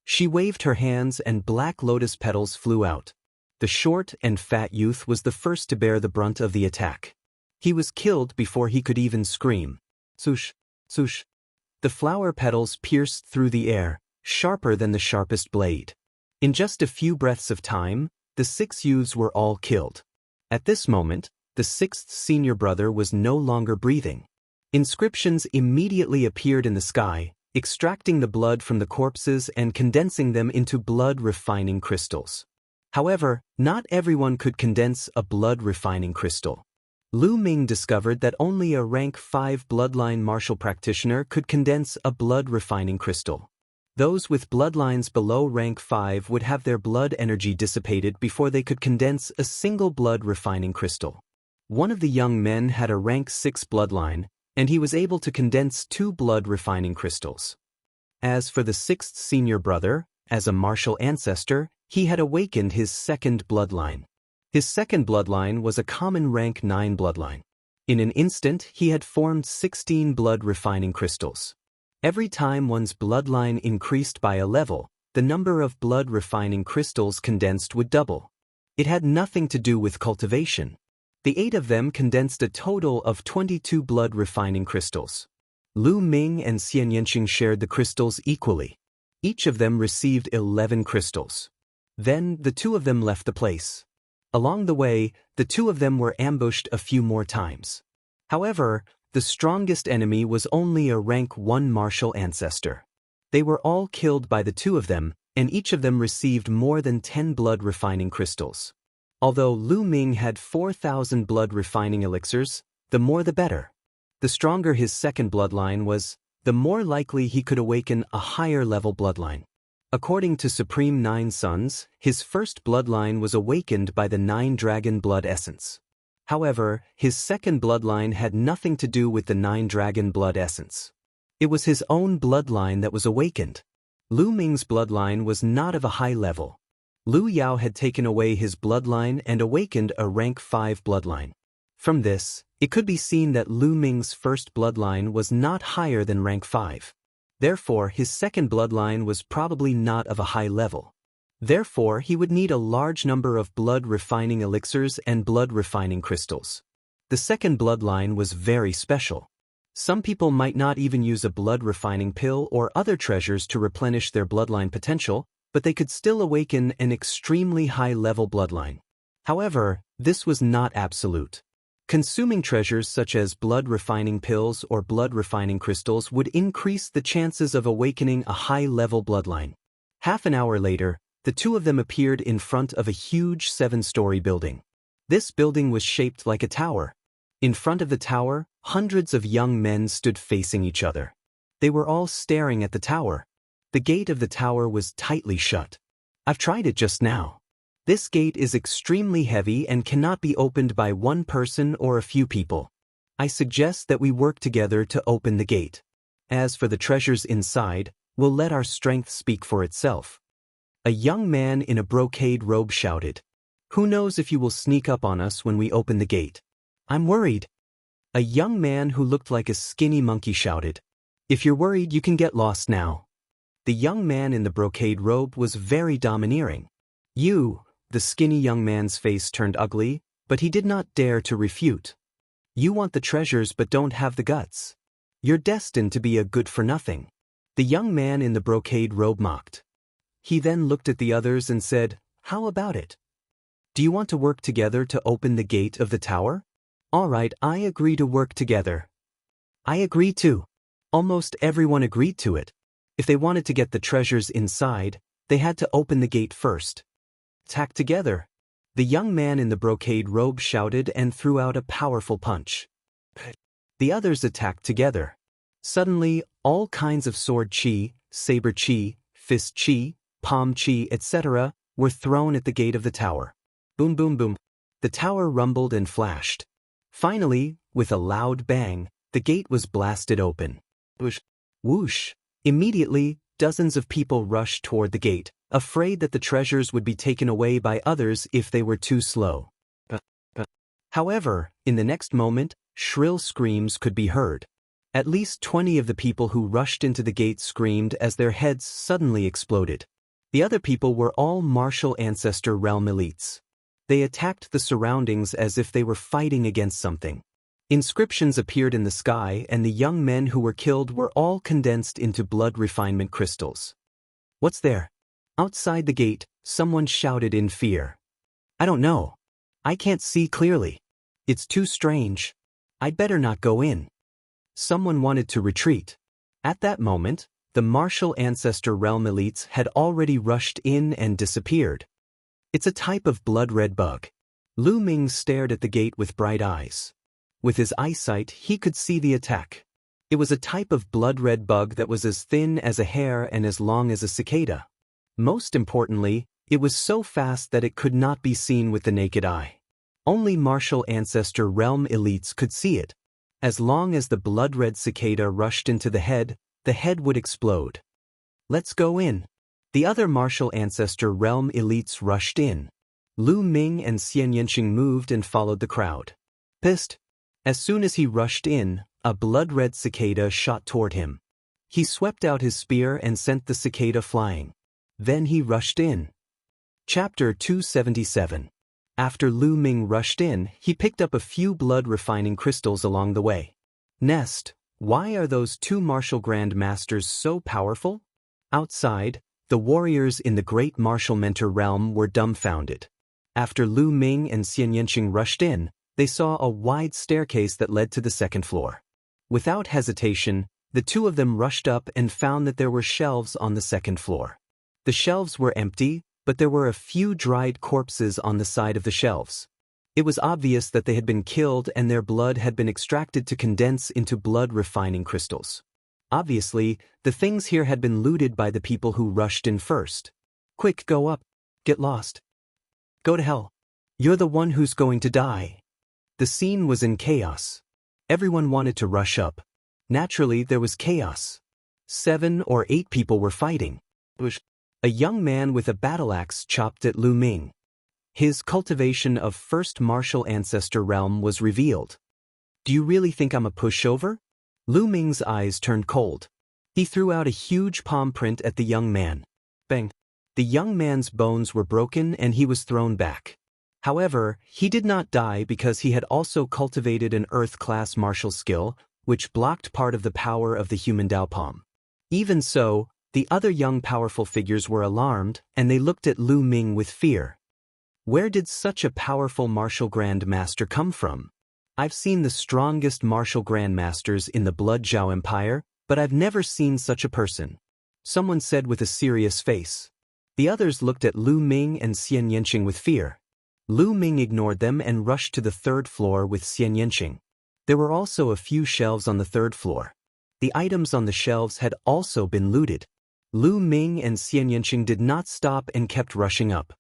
S1: She waved her hands and black lotus petals flew out. The short and fat youth was the first to bear the brunt of the attack. He was killed before he could even scream. Swoosh, swoosh. The flower petals pierced through the air, sharper than the sharpest blade. In just a few breaths of time, the 6 youths were all killed. At this moment, the 6th senior brother was no longer breathing. Inscriptions immediately appeared in the sky, extracting the blood from the corpses and condensing them into blood-refining crystals. However, not everyone could condense a blood-refining crystal. Lu Ming discovered that only a rank 5 bloodline martial practitioner could condense a blood-refining crystal. Those with bloodlines below rank 5 would have their blood energy dissipated before they could condense a single blood-refining crystal. One of the young men had a rank 6 bloodline, and he was able to condense 2 blood-refining crystals. As for the 6th senior brother, as a martial ancestor, he had awakened his 2nd bloodline. His 2nd bloodline was a common rank 9 bloodline. In an instant, he had formed 16 blood-refining crystals. Every time one's bloodline increased by a level, the number of blood-refining crystals condensed would double. It had nothing to do with cultivation. The 8 of them condensed a total of 22 blood-refining crystals. Lu Ming and Xian Yanqing shared the crystals equally. Each of them received 11 crystals. Then, the 2 of them left the place. Along the way, the 2 of them were ambushed a few more times. However, the strongest enemy was only a rank 1 martial ancestor. They were all killed by the 2 of them, and each of them received more than 10 blood-refining crystals. Although Lu Ming had 4,000 blood-refining elixirs, the more the better. The stronger his 2nd bloodline was, the more likely he could awaken a higher-level bloodline. According to Supreme 9 Sons, his 1st bloodline was awakened by the 9 dragon blood essence. However, his 2nd bloodline had nothing to do with the 9 dragon blood essence. It was his own bloodline that was awakened. Lu Ming's bloodline was not of a high level. Lu Yao had taken away his bloodline and awakened a rank 5 bloodline. From this, it could be seen that Lu Ming's 1st bloodline was not higher than rank 5. Therefore, his second bloodline was probably not of a high level. Therefore, he would need a large number of blood-refining elixirs and blood-refining crystals. The second bloodline was very special. Some people might not even use a blood-refining pill or other treasures to replenish their bloodline potential, but they could still awaken an extremely high-level bloodline. However, this was not absolute. Consuming treasures such as blood-refining pills or blood-refining crystals would increase the chances of awakening a high-level bloodline. Half an hour later, the two of them appeared in front of a huge 7-story building. This building was shaped like a tower. In front of the tower, hundreds of young men stood facing each other. They were all staring at the tower. The gate of the tower was tightly shut. I've tried it just now. This gate is extremely heavy and cannot be opened by one person or a few people. I suggest that we work together to open the gate. As for the treasures inside, we'll let our strength speak for itself. A young man in a brocade robe shouted, "Who knows if you will sneak up on us when we open the gate? I'm worried." A young man who looked like a skinny monkey shouted, "If you're worried, you can get lost now." The young man in the brocade robe was very domineering. The skinny young man's face turned ugly, but he did not dare to refute. "You want the treasures but don't have the guts. You're destined to be a good-for-nothing." The young man in the brocade robe mocked. He then looked at the others and said, "How about it? Do you want to work together to open the gate of the tower?" "All right, I agree to work together." "I agree too." Almost everyone agreed to it. If they wanted to get the treasures inside, they had to open the gate first. "Attack together." The young man in the brocade robe shouted and threw out a powerful punch. The others attacked together. Suddenly, all kinds of sword chi, saber chi, fist chi, palm chi, etc., were thrown at the gate of the tower. Boom, boom, boom. The tower rumbled and flashed. Finally, with a loud bang, the gate was blasted open. Whoosh! Whoosh! Immediately, dozens of people rushed toward the gate, afraid that the treasures would be taken away by others if they were too slow. However, in the next moment, shrill screams could be heard. At least 20 of the people who rushed into the gate screamed as their heads suddenly exploded. The other people were all martial ancestor realm elites. They attacked the surroundings as if they were fighting against something. Inscriptions appeared in the sky, and the young men who were killed were all condensed into blood refinement crystals. "What's there?" Outside the gate, someone shouted in fear. "I don't know. I can't see clearly. It's too strange. I'd better not go in." Someone wanted to retreat. At that moment, the martial ancestor realm elites had already rushed in and disappeared. "It's a type of blood-red bug." Lu Ming stared at the gate with bright eyes. With his eyesight, he could see the attack. It was a type of blood-red bug that was as thin as a hair and as long as a cicada. Most importantly, it was so fast that it could not be seen with the naked eye. Only martial ancestor realm elites could see it. As long as the blood-red cicada rushed into the head would explode. "Let's go in." The other martial ancestor realm elites rushed in. Lu Ming and Xian Yanqing moved and followed the crowd. Pissed. As soon as he rushed in, a blood-red cicada shot toward him. He swept out his spear and sent the cicada flying. Then he rushed in. Chapter 277. After Lu Ming rushed in, he picked up a few blood-refining crystals along the way. Nest, why are those two martial grand masters so powerful? Outside, the warriors in the great martial mentor realm were dumbfounded. After Lu Ming and Xian Yanqing rushed in, they saw a wide staircase that led to the second floor. Without hesitation, the two of them rushed up and found that there were shelves on the second floor. The shelves were empty, but there were a few dried corpses on the side of the shelves. It was obvious that they had been killed and their blood had been extracted to condense into blood-refining crystals. Obviously, the things here had been looted by the people who rushed in first. "Quick, go up. Get lost. Go to hell. You're the one who's going to die." The scene was in chaos. Everyone wanted to rush up. Naturally, there was chaos. 7 or 8 people were fighting. A young man with a battle axe chopped at Lu Ming. His cultivation of first martial ancestor realm was revealed. "Do you really think I'm a pushover?" Lu Ming's eyes turned cold. He threw out a huge palm print at the young man. Bang! The young man's bones were broken and he was thrown back. However, he did not die because he had also cultivated an Earth-class martial skill, which blocked part of the power of the human Dao palm. Even so, the other young powerful figures were alarmed, and they looked at Lu Ming with fear. Where did such a powerful martial grandmaster come from? I've seen the strongest martial grandmasters in the Blood Zhao Empire, but I've never seen such a person. Someone said with a serious face. The others looked at Lu Ming and Xian Yanqing with fear. Lu Ming ignored them and rushed to the third floor with Xian Yanqing. There were also a few shelves on the third floor. The items on the shelves had also been looted. Lu Ming and Xian Yanqing did not stop and kept rushing up.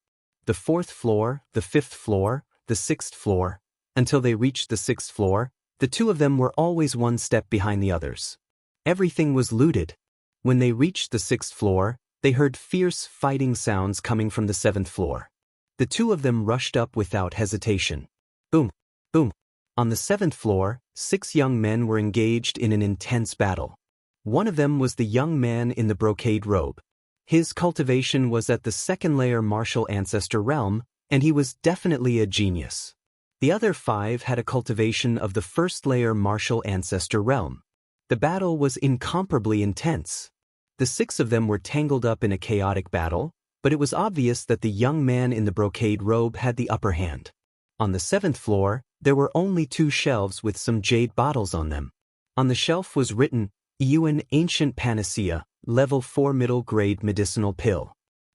S1: The fourth floor, the fifth floor, the sixth floor. Until they reached the sixth floor, the two of them were always one step behind the others. Everything was looted. When they reached the sixth floor, they heard fierce fighting sounds coming from the seventh floor. The two of them rushed up without hesitation. Boom! Boom! On the seventh floor, 6 young men were engaged in an intense battle. One of them was the young man in the brocade robe. His cultivation was at the second-layer martial ancestor realm, and he was definitely a genius. The other 5 had a cultivation of the first-layer martial ancestor realm. The battle was incomparably intense. The 6 of them were tangled up in a chaotic battle, but it was obvious that the young man in the brocade robe had the upper hand. On the 7th floor, there were only 2 shelves with some jade bottles on them. On the shelf was written, Yuan Ancient Panacea, Level 4 Middle Grade Medicinal Pill.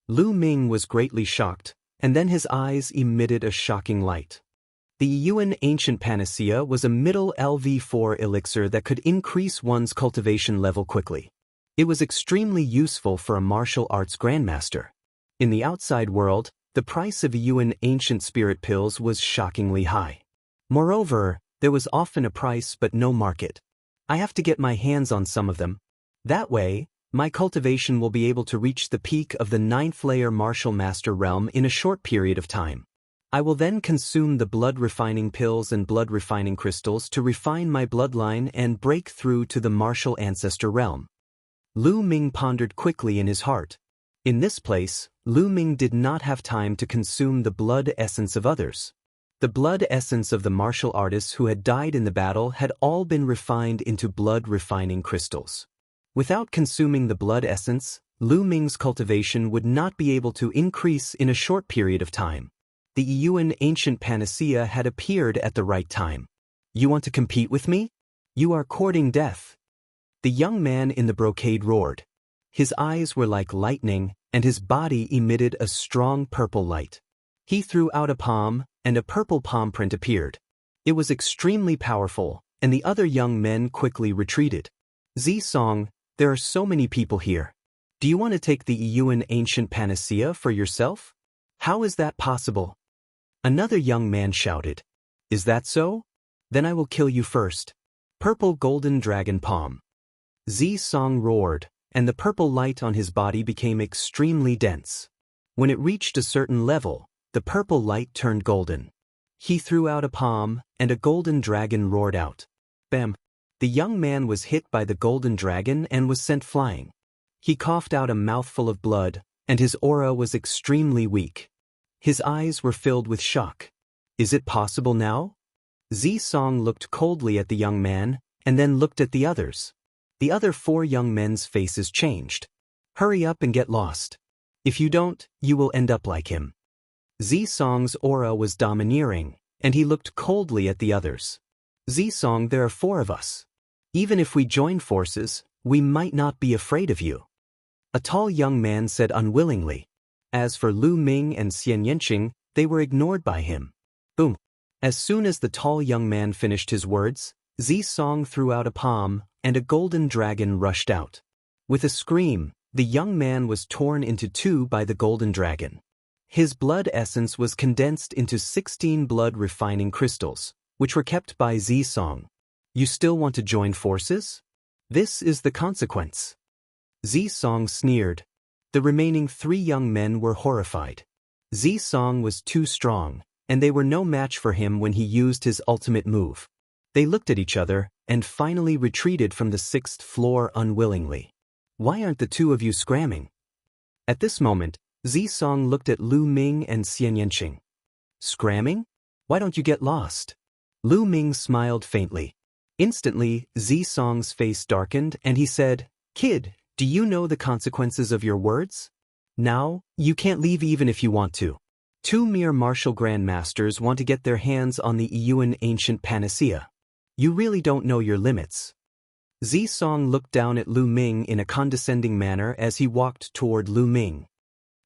S1: Lu Ming was greatly shocked, and then his eyes emitted a shocking light. The Yuan Ancient Panacea was a middle LV4 elixir that could increase one's cultivation level quickly. It was extremely useful for a martial arts grandmaster. In the outside world, the price of Yuan Ancient Spirit Pills was shockingly high. Moreover, there was often a price but no market. I have to get my hands on some of them. That way, my cultivation will be able to reach the peak of the 9th-layer martial master realm in a short period of time. I will then consume the blood-refining pills and blood-refining crystals to refine my bloodline and break through to the martial ancestor realm. Lu Ming pondered quickly in his heart. In this place, Lu Ming did not have time to consume the blood essence of others. The blood essence of the martial artists who had died in the battle had all been refined into blood-refining crystals. Without consuming the blood essence, Lu Ming's cultivation would not be able to increase in a short period of time. The Yuan Ancient Panacea had appeared at the right time. You want to compete with me? You are courting death. The young man in the brocade roared. His eyes were like lightning, and his body emitted a strong purple light. He threw out a palm, and a purple palm print appeared. It was extremely powerful, and the other young men quickly retreated. Zisong, there are so many people here. Do you want to take the Yuan Ancient Panacea for yourself? How is that possible? Another young man shouted. Is that so? Then I will kill you first. Purple Golden Dragon Palm. Zisong roared, and the purple light on his body became extremely dense. When it reached a certain level, the purple light turned golden. He threw out a palm, and a golden dragon roared out. Bam! The young man was hit by the golden dragon and was sent flying. He coughed out a mouthful of blood, and his aura was extremely weak. His eyes were filled with shock. Is it possible now? Zisong looked coldly at the young man, and then looked at the others. The other 4 young men's faces changed. Hurry up and get lost. If you don't, you will end up like him. Zisong's aura was domineering, and he looked coldly at the others. Zisong, there are 4 of us. Even if we join forces, we might not be afraid of you. A tall young man said unwillingly. As for Lu Ming and Xian Yanqing, they were ignored by him. Boom! As soon as the tall young man finished his words, Zisong threw out a palm, and a golden dragon rushed out. With a scream, the young man was torn into 2 by the golden dragon. His blood essence was condensed into 16 blood-refining crystals, which were kept by Zisong. You still want to join forces? This is the consequence. Zisong sneered. The remaining 3 young men were horrified. Zisong was too strong, and they were no match for him when he used his ultimate move. They looked at each other, and finally retreated from the 6th floor unwillingly. Why aren't the two of you scramming? At this moment, Zisong looked at Lu Ming and Xian Yanqing. Scramming? Why don't you get lost? Lu Ming smiled faintly. Instantly, Zisong's face darkened and he said, Kid, do you know the consequences of your words? Now, you can't leave even if you want to. Two mere martial grandmasters want to get their hands on the Yuan ancient panacea. You really don't know your limits. Zisong looked down at Lu Ming in a condescending manner as he walked toward Lu Ming.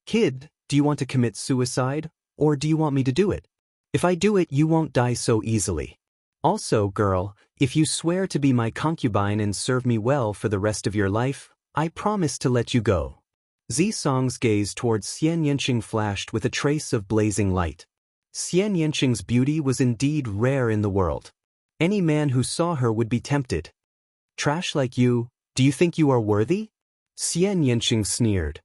S1: Kid, do you want to commit suicide, or do you want me to do it? If I do it, you won't die so easily. Also, girl, if you swear to be my concubine and serve me well for the rest of your life, I promise to let you go. Zisong's gaze towards Xian Yanqing flashed with a trace of blazing light. Xian Yanqing's beauty was indeed rare in the world. Any man who saw her would be tempted. Trash like you, do you think you are worthy? Xian Yanqing sneered.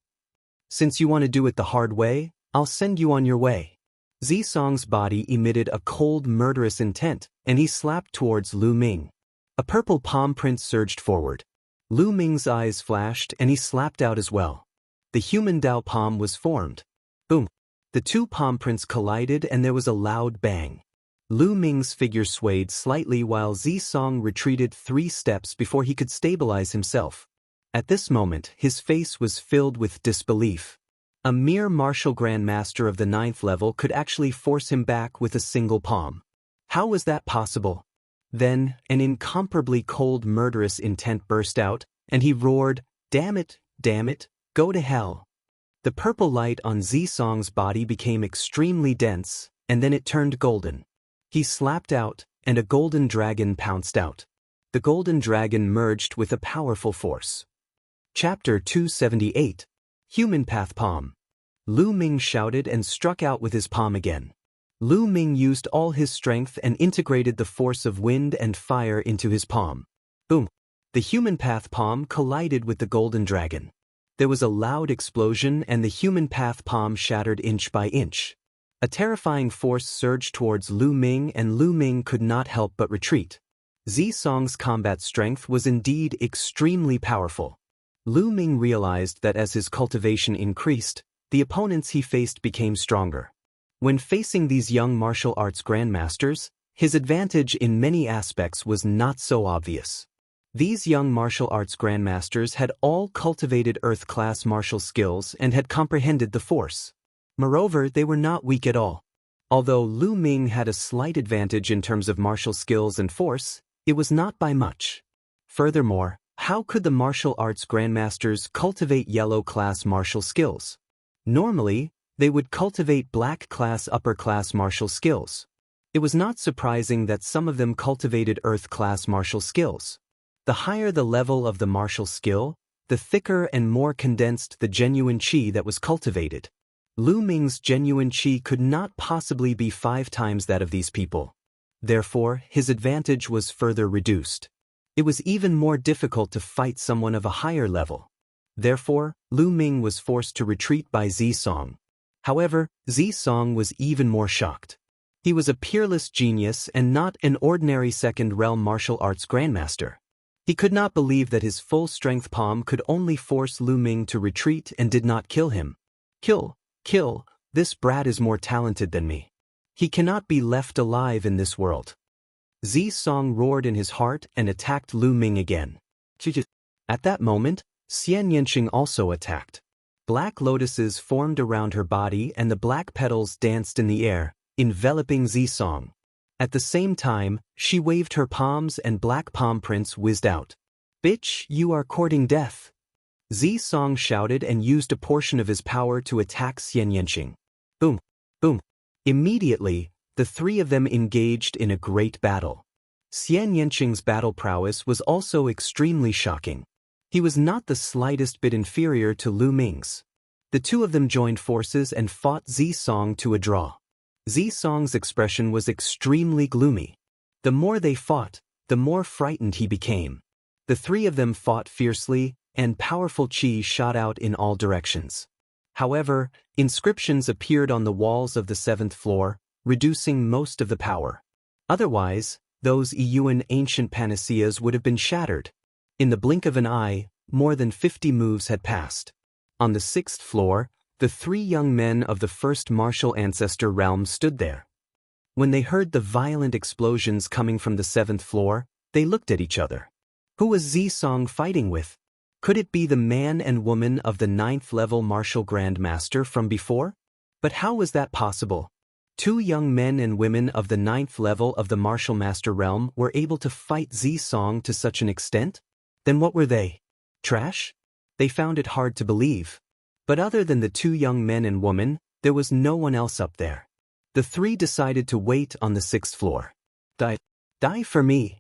S1: Since you want to do it the hard way, I'll send you on your way. Zisong's body emitted a cold, murderous intent, and he slapped towards Lu Ming. A purple palm print surged forward. Lu Ming's eyes flashed and he slapped out as well. The human Dao palm was formed. Boom! The two palm prints collided and there was a loud bang. Lu Ming's figure swayed slightly while Zisong retreated 3 steps before he could stabilize himself. At this moment, his face was filled with disbelief. A mere martial grandmaster of the 9th level could actually force him back with a single palm. How was that possible? Then, an incomparably cold, murderous intent burst out, and he roared, damn it, go to hell. The purple light on Zisong's body became extremely dense, and then it turned golden. He slapped out, and a golden dragon pounced out. The golden dragon merged with a powerful force. Chapter 278. Human Path Palm. Lu Ming shouted and struck out with his palm again. Lu Ming used all his strength and integrated the force of wind and fire into his palm. Boom! The human path palm collided with the golden dragon. There was a loud explosion and the human path palm shattered inch by inch. A terrifying force surged towards Lu Ming and Lu Ming could not help but retreat. Zisong's combat strength was indeed extremely powerful. Lu Ming realized that as his cultivation increased, the opponents he faced became stronger. When facing these young martial arts grandmasters, his advantage in many aspects was not so obvious. These young martial arts grandmasters had all cultivated Earth-class martial skills and had comprehended the force. Moreover, they were not weak at all. Although Lu Ming had a slight advantage in terms of martial skills and force, it was not by much. Furthermore, how could the martial arts grandmasters cultivate yellow-class martial skills? Normally, they would cultivate black-class upper-class martial skills. It was not surprising that some of them cultivated Earth-class martial skills. The higher the level of the martial skill, the thicker and more condensed the genuine qi that was cultivated. Lu Ming's genuine qi could not possibly be 5 times that of these people. Therefore, his advantage was further reduced. It was even more difficult to fight someone of a higher level. Therefore, Lu Ming was forced to retreat by Zisong. However, Zisong was even more shocked. He was a peerless genius and not an ordinary second-realm martial arts grandmaster. He could not believe that his full-strength palm could only force Lu Ming to retreat and did not kill him. Kill, this brat is more talented than me. He cannot be left alive in this world. Zisong roared in his heart and attacked Lu Ming again. At that moment, Xian Yanqing also attacked. Black lotuses formed around her body and the black petals danced in the air, enveloping Zisong. At the same time, she waved her palms and black palm prints whizzed out. Bitch, you are courting death. Zisong shouted and used a portion of his power to attack Xian Yanqing. Boom! Immediately, the 3 of them engaged in a great battle. Xian Yanqing's battle prowess was also extremely shocking. He was not the slightest bit inferior to Lu Ming's. The 2 of them joined forces and fought Zisong to a draw. Zisong's expression was extremely gloomy. The more they fought, the more frightened he became. The 3 of them fought fiercely, and powerful qi shot out in all directions. However, inscriptions appeared on the walls of the 7th floor, reducing most of the power. Otherwise, those Yuan ancient panaceas would have been shattered. In the blink of an eye, more than 50 moves had passed. On the 6th floor, the 3 young men of the first martial ancestor realm stood there. When they heard the violent explosions coming from the 7th floor, they looked at each other. Who was Zisong fighting with? Could it be the man and woman of the 9th level martial grandmaster from before? But how was that possible? 2 young men and women of the 9th level of the martial master realm were able to fight Zisong to such an extent? Then what were they? Trash? They found it hard to believe. But other than the 2 young men and woman, there was no one else up there. The 3 decided to wait on the 6th floor. Die for me.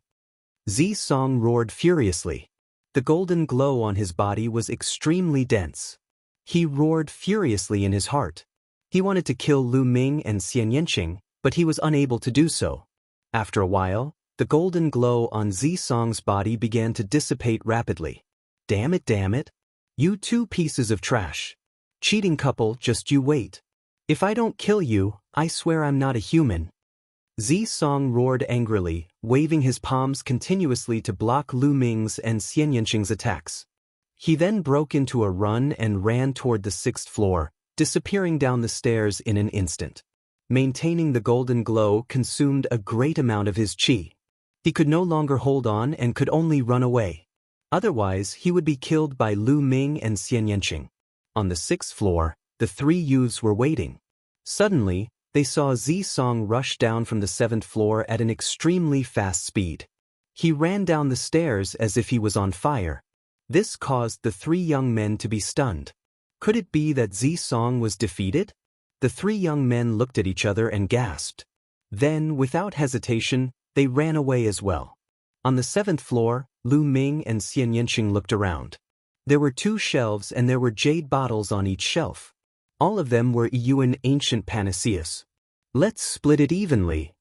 S1: Zisong roared furiously. The golden glow on his body was extremely dense. He roared furiously in his heart. He wanted to kill Lu Ming and Xian Yanqing, but he was unable to do so. After a while, the golden glow on Zisong's body began to dissipate rapidly. Damn it. You 2 pieces of trash. Cheating couple, just you wait. If I don't kill you, I swear I'm not a human. Zisong roared angrily, waving his palms continuously to block Lu Ming's and Xian Yanqing's attacks. He then broke into a run and ran toward the 6th floor, disappearing down the stairs in an instant. Maintaining the golden glow consumed a great amount of his qi. He could no longer hold on and could only run away. Otherwise, he would be killed by Lu Ming and Xian Yanqing. On the 6th floor, the 3 youths were waiting. Suddenly, they saw Zisong rush down from the 7th floor at an extremely fast speed. He ran down the stairs as if he was on fire. This caused the 3 young men to be stunned. Could it be that Zisong was defeated? The 3 young men looked at each other and gasped. Then, without hesitation, they ran away as well. On the 7th floor, Lu Ming and Xian Yanqing looked around. There were 2 shelves and there were jade bottles on each shelf. All of them were Yuan ancient panaceas. Let's split it evenly.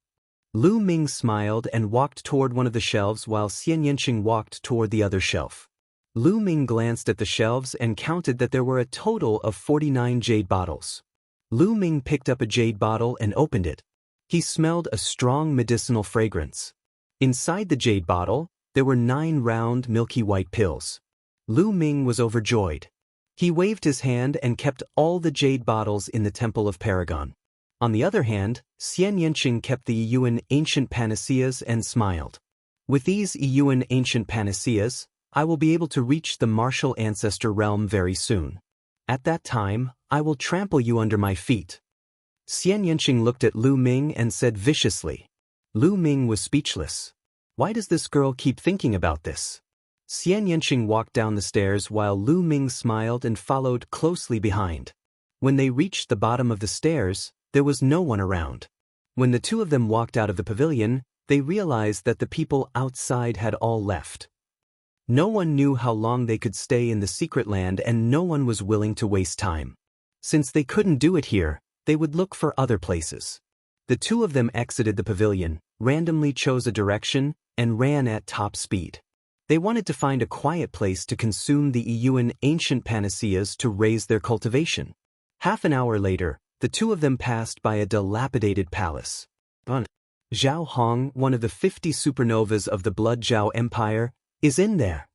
S1: Lu Ming smiled and walked toward one of the shelves while Xian Yanqing walked toward the other shelf. Lu Ming glanced at the shelves and counted that there were a total of 49 jade bottles. Lu Ming picked up a jade bottle and opened it. He smelled a strong medicinal fragrance. Inside the jade bottle, there were 9 round milky white pills. Lu Ming was overjoyed. He waved his hand and kept all the jade bottles in the Temple of Paragon. On the other hand, Xian Yanqing kept the Yuan ancient panaceas and smiled. With these Yuan ancient panaceas, I will be able to reach the martial ancestor realm very soon. At that time, I will trample you under my feet. Xian Yanqing looked at Lu Ming and said viciously. Lu Ming was speechless. Why does this girl keep thinking about this? Xian Yanqing walked down the stairs while Lu Ming smiled and followed closely behind. When they reached the bottom of the stairs, there was no one around. When the 2 of them walked out of the pavilion, they realized that the people outside had all left. No one knew how long they could stay in the secret land and no one was willing to waste time. Since they couldn't do it here, they would look for other places. The 2 of them exited the pavilion, randomly chose a direction, and ran at top speed. They wanted to find a quiet place to consume the Yuan ancient panaceas to raise their cultivation. Half an hour later, the 2 of them passed by a dilapidated palace. Zhao Hong, one of the 50 supernovas of the Blood Zhao Empire, is in there.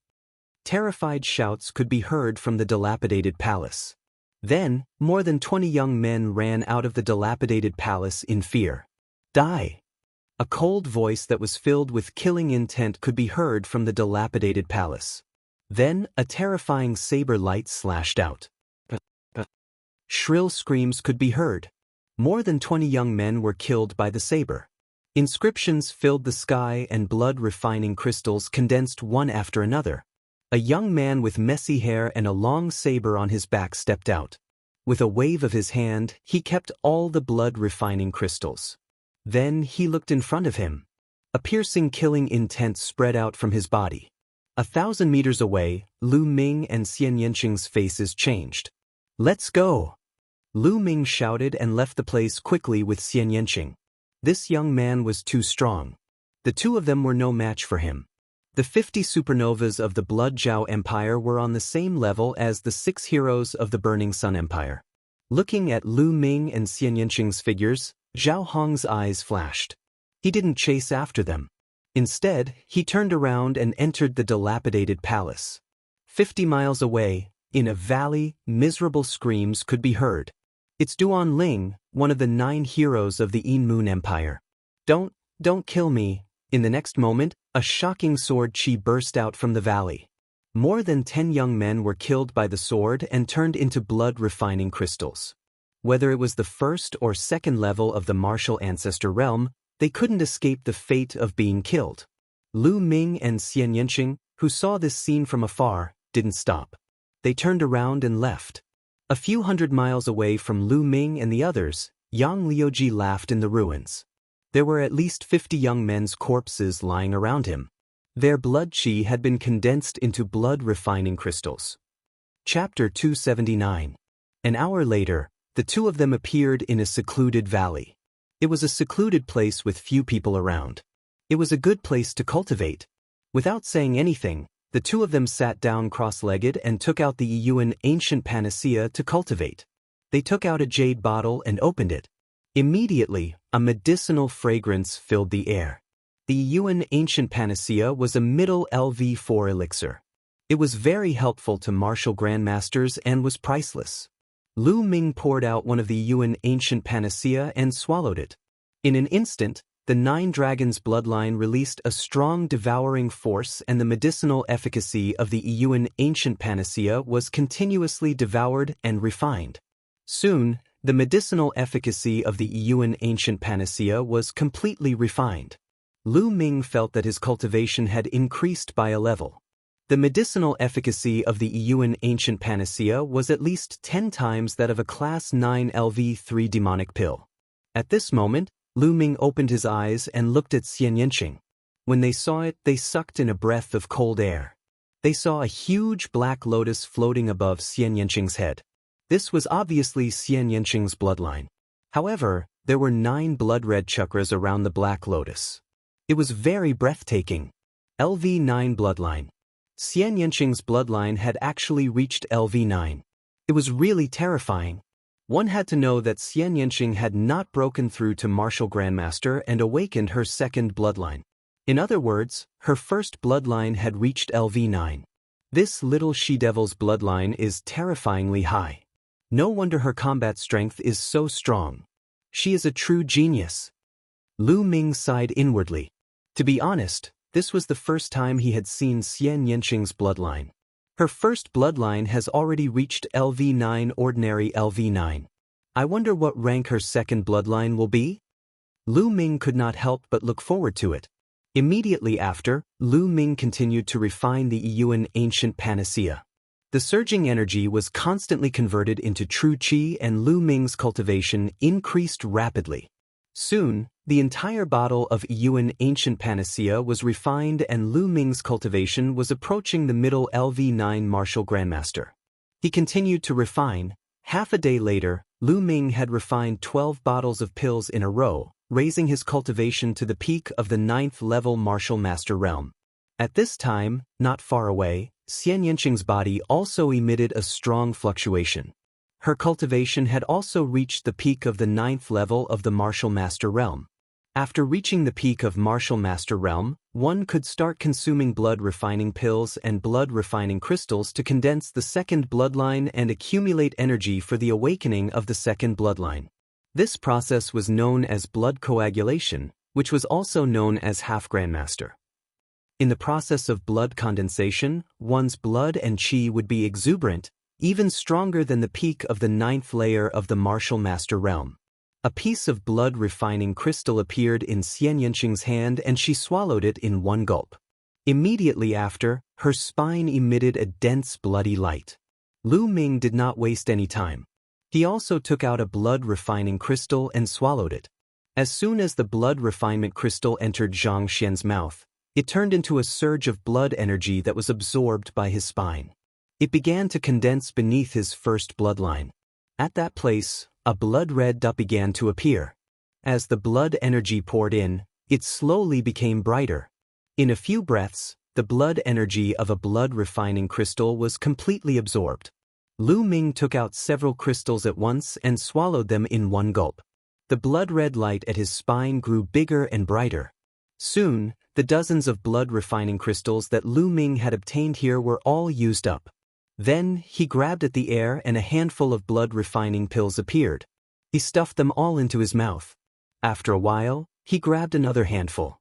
S1: Terrified shouts could be heard from the dilapidated palace. Then, more than 20 young men ran out of the dilapidated palace in fear. Die! A cold voice that was filled with killing intent could be heard from the dilapidated palace. Then, a terrifying saber light slashed out. Shrill screams could be heard. More than 20 young men were killed by the saber. Inscriptions filled the sky and blood-refining crystals condensed one after another. A young man with messy hair and a long saber on his back stepped out. With a wave of his hand, he kept all the blood-refining crystals. Then he looked in front of him. A piercing killing intent spread out from his body. 1,000 meters away, Lu Ming and Xian Yanqing's faces changed. Let's go! Lu Ming shouted and left the place quickly with Xian Yanqing. This young man was too strong. The 2 of them were no match for him. The 50 supernovas of the Blood Zhao Empire were on the same level as the 6 heroes of the Burning Sun Empire. Looking at Lu Ming and Xian Yanqing's figures, Zhao Hong's eyes flashed. He didn't chase after them. Instead, he turned around and entered the dilapidated palace. 50 miles away, in a valley, miserable screams could be heard. It's Duan Ling, one of the 9 heroes of the Yin Moon Empire. Don't kill me. In the next moment, a shocking sword chi burst out from the valley. More than 10 young men were killed by the sword and turned into blood-refining crystals. Whether it was the first or second level of the martial ancestor realm, they couldn't escape the fate of being killed. Lu Ming and Xian Yanqing, who saw this scene from afar, didn't stop. They turned around and left. A few hundred miles away from Lu Ming and the others, Yang Liuji laughed in the ruins. There were at least 50 young men's corpses lying around him. Their blood chi had been condensed into blood-refining crystals. Chapter 279. An hour later, the two of them appeared in a secluded valley. It was a secluded place with few people around. It was a good place to cultivate. Without saying anything, the two of them sat down cross-legged and took out the Yuan ancient panacea to cultivate. They took out a jade bottle and opened it. Immediately, a medicinal fragrance filled the air. The Yuan ancient panacea was a middle LV4 elixir. It was very helpful to martial grandmasters and was priceless. Lu Ming poured out one of the Yuan ancient panacea and swallowed it. In an instant, the 9 dragons' bloodline released a strong devouring force, and the medicinal efficacy of the Yuan ancient panacea was continuously devoured and refined. Soon, the medicinal efficacy of the Yuan ancient panacea was completely refined. Lu Ming felt that his cultivation had increased by a level. The medicinal efficacy of the Yuan ancient panacea was at least 10 times that of a class 9 LV3 demonic pill. At this moment, Lu Ming opened his eyes and looked at Xian Yanqing. When they saw it, they sucked in a breath of cold air. They saw a huge black lotus floating above Xian Yanqing's head. This was obviously Xian Yanqing's bloodline. However, there were 9 blood-red chakras around the black lotus. It was very breathtaking. LV9 bloodline. Xian Yanqing's bloodline had actually reached LV9. It was really terrifying. One had to know that Xian Yanqing had not broken through to martial grandmaster and awakened her second bloodline. In other words, her first bloodline had reached LV9. This little she-devil's bloodline is terrifyingly high. No wonder her combat strength is so strong. She is a true genius. Lu Ming sighed inwardly. To be honest, this was the first time he had seen Xian Yanqing's bloodline. Her first bloodline has already reached LV9, ordinary LV9. I wonder what rank her second bloodline will be? Lu Ming could not help but look forward to it. Immediately after, Lu Ming continued to refine the Yuan ancient panacea. The surging energy was constantly converted into true qi, and Lu Ming's cultivation increased rapidly. Soon, the entire bottle of Yuan ancient panacea was refined, and Lu Ming's cultivation was approaching the middle LV9 martial grandmaster. He continued to refine. Half a day later, Lu Ming had refined 12 bottles of pills in a row, raising his cultivation to the peak of the 9th level martial master realm. At this time, not far away, Xian Yanqing's body also emitted a strong fluctuation. Her cultivation had also reached the peak of the 9th level of the martial master realm. After reaching the peak of martial master realm, one could start consuming blood-refining pills and blood-refining crystals to condense the second bloodline and accumulate energy for the awakening of the second bloodline. This process was known as blood coagulation, which was also known as half-grandmaster. In the process of blood condensation, one's blood and qi would be exuberant, even stronger than the peak of the 9th layer of the martial master realm. A piece of blood-refining crystal appeared in Xian Yanqing's hand, and she swallowed it in one gulp. Immediately after, her spine emitted a dense bloody light. Lu Ming did not waste any time. He also took out a blood-refining crystal and swallowed it. As soon as the blood refinement crystal entered Zhang Xian's mouth, it turned into a surge of blood energy that was absorbed by his spine. It began to condense beneath his first bloodline. At that place, a blood-red dot began to appear. As the blood energy poured in, it slowly became brighter. In a few breaths, the blood energy of a blood-refining crystal was completely absorbed. Lu Ming took out several crystals at once and swallowed them in one gulp. The blood-red light at his spine grew bigger and brighter. Soon, the dozens of blood-refining crystals that Lu Ming had obtained here were all used up. Then, he grabbed at the air and a handful of blood-refining pills appeared. He stuffed them all into his mouth. After a while, he grabbed another handful.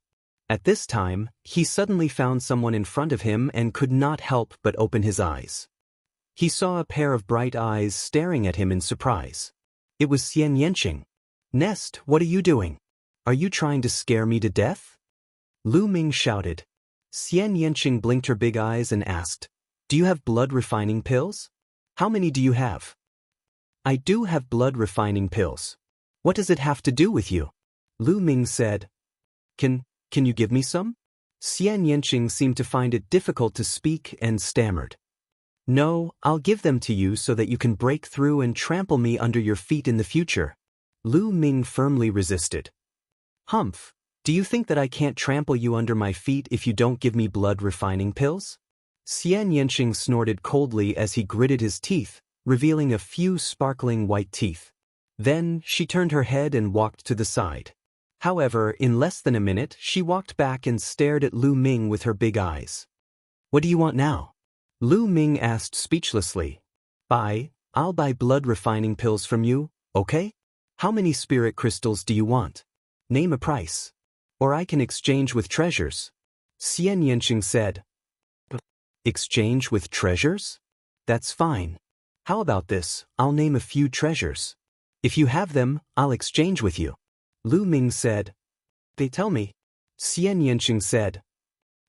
S1: At this time, he suddenly found someone in front of him and could not help but open his eyes. He saw a pair of bright eyes staring at him in surprise. It was Xian Yanqing. "Nest, what are you doing? Are you trying to scare me to death?" Lu Ming shouted. Xian Yanqing blinked her big eyes and asked, "Do you have blood-refining pills? How many do you have?" "I do have blood-refining pills. What does it have to do with you?" Lu Ming said. Can you give me some?" Xian Yanqing seemed to find it difficult to speak and stammered. "No, I'll give them to you so that you can break through and trample me under your feet in the future." Lu Ming firmly resisted. "Humph, do you think that I can't trample you under my feet if you don't give me blood-refining pills?" Xian Yanqing snorted coldly as he gritted his teeth, revealing a few sparkling white teeth. Then, she turned her head and walked to the side. However, in less than a minute, she walked back and stared at Lu Ming with her big eyes. "What do you want now?" Lu Ming asked speechlessly. I'll buy blood-refining pills from you, okay? How many spirit crystals do you want? Name a price. Or I can exchange with treasures." Xian Yanqing said. "Exchange with treasures? That's fine. How about this, I'll name a few treasures. If you have them, I'll exchange with you." Lu Ming said. "They tell me." Xian Yanqing said.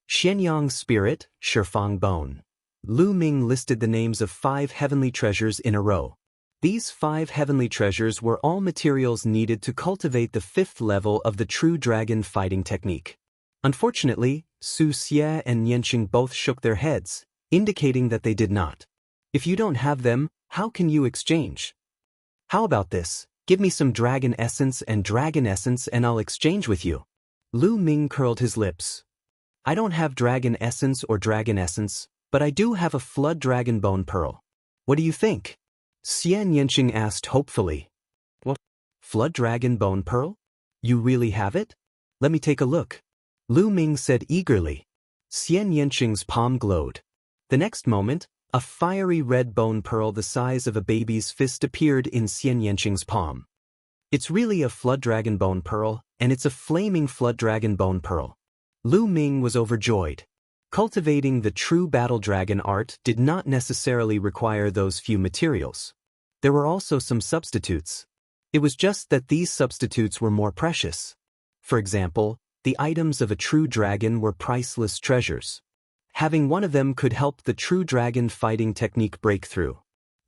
S1: "Xianyang Spirit, Shifang Bone." Lu Ming listed the names of 5 heavenly treasures in a row. These 5 heavenly treasures were all materials needed to cultivate the 5th level of the true dragon fighting technique. Unfortunately, Su Xie and Yanqing both shook their heads, indicating that they did not. "If you don't have them, how can you exchange?" "How about this? Give me some dragon essence and I'll exchange with you." Lu Ming curled his lips. "I don't have dragon essence, but I do have a flood dragon bone pearl. What do you think?" Xian Yanqing asked hopefully. "What? Flood dragon bone pearl? You really have it? Let me take a look." Lu Ming said eagerly. Xian Yanqing's palm glowed. The next moment, a fiery red bone pearl the size of a baby's fist appeared in Xian Yanqing's palm. "It's really a flood dragon bone pearl, and it's a flaming flood dragon bone pearl." Lu Ming was overjoyed. Cultivating the true battle dragon art did not necessarily require those few materials. There were also some substitutes. It was just that these substitutes were more precious. For example, the items of a true dragon were priceless treasures. Having one of them could help the true dragon fighting technique break through.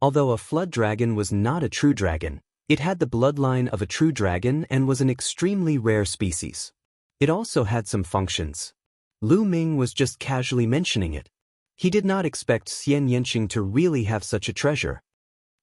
S1: Although a flood dragon was not a true dragon, it had the bloodline of a true dragon and was an extremely rare species. It also had some functions. Lu Ming was just casually mentioning it. He did not expect Xian Yanqing to really have such a treasure.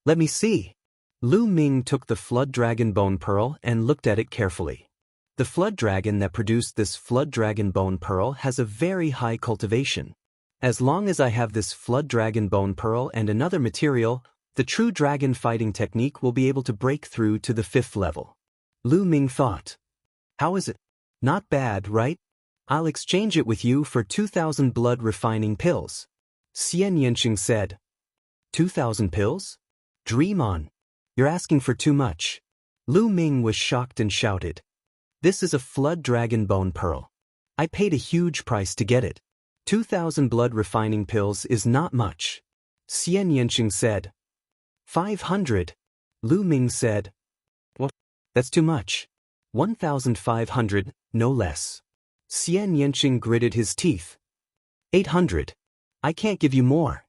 S1: "Let me see." Lu Ming took the flood dragon bone pearl and looked at it carefully. The flood dragon that produced this flood dragon bone pearl has a very high cultivation. As long as I have this flood dragon bone pearl and another material, the true dragon fighting technique will be able to break through to the 5th level. Lu Ming thought. "How is it? Not bad, right? I'll exchange it with you for 2,000 blood refining pills." Xian Yanqing said. 2,000 pills? Dream on. You're asking for too much." Lu Ming was shocked and shouted. "This is a flood dragon bone pearl. I paid a huge price to get it. 2,000 blood refining pills is not much." Xian Yanqing said. 500. Lu Ming said. "What? That's too much. 1,500, no less." Xian Yanqing gritted his teeth. 800. "I can't give you more."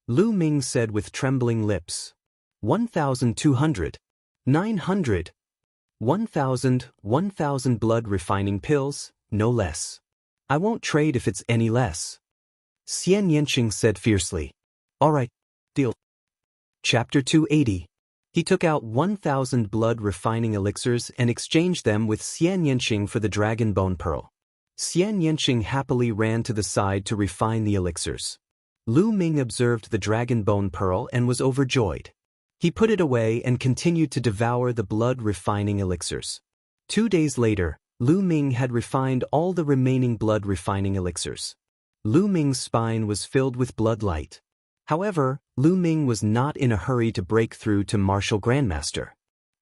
S1: Lu Ming said with trembling lips. 1,200. 900. 1,000 blood refining pills, no less. "I won't trade if it's any less." Xian Yanqing said fiercely. "All right, deal." Chapter 280. He took out 1,000 blood refining elixirs and exchanged them with Xian Yanqing for the dragon bone pearl. Xian Yanqing happily ran to the side to refine the elixirs. Lu Ming observed the dragon bone pearl and was overjoyed. He put it away and continued to devour the blood refining elixirs. 2 days later, Lu Ming had refined all the remaining blood-refining elixirs. Lu Ming's spine was filled with blood light. However, Lu Ming was not in a hurry to break through to Martial Grandmaster.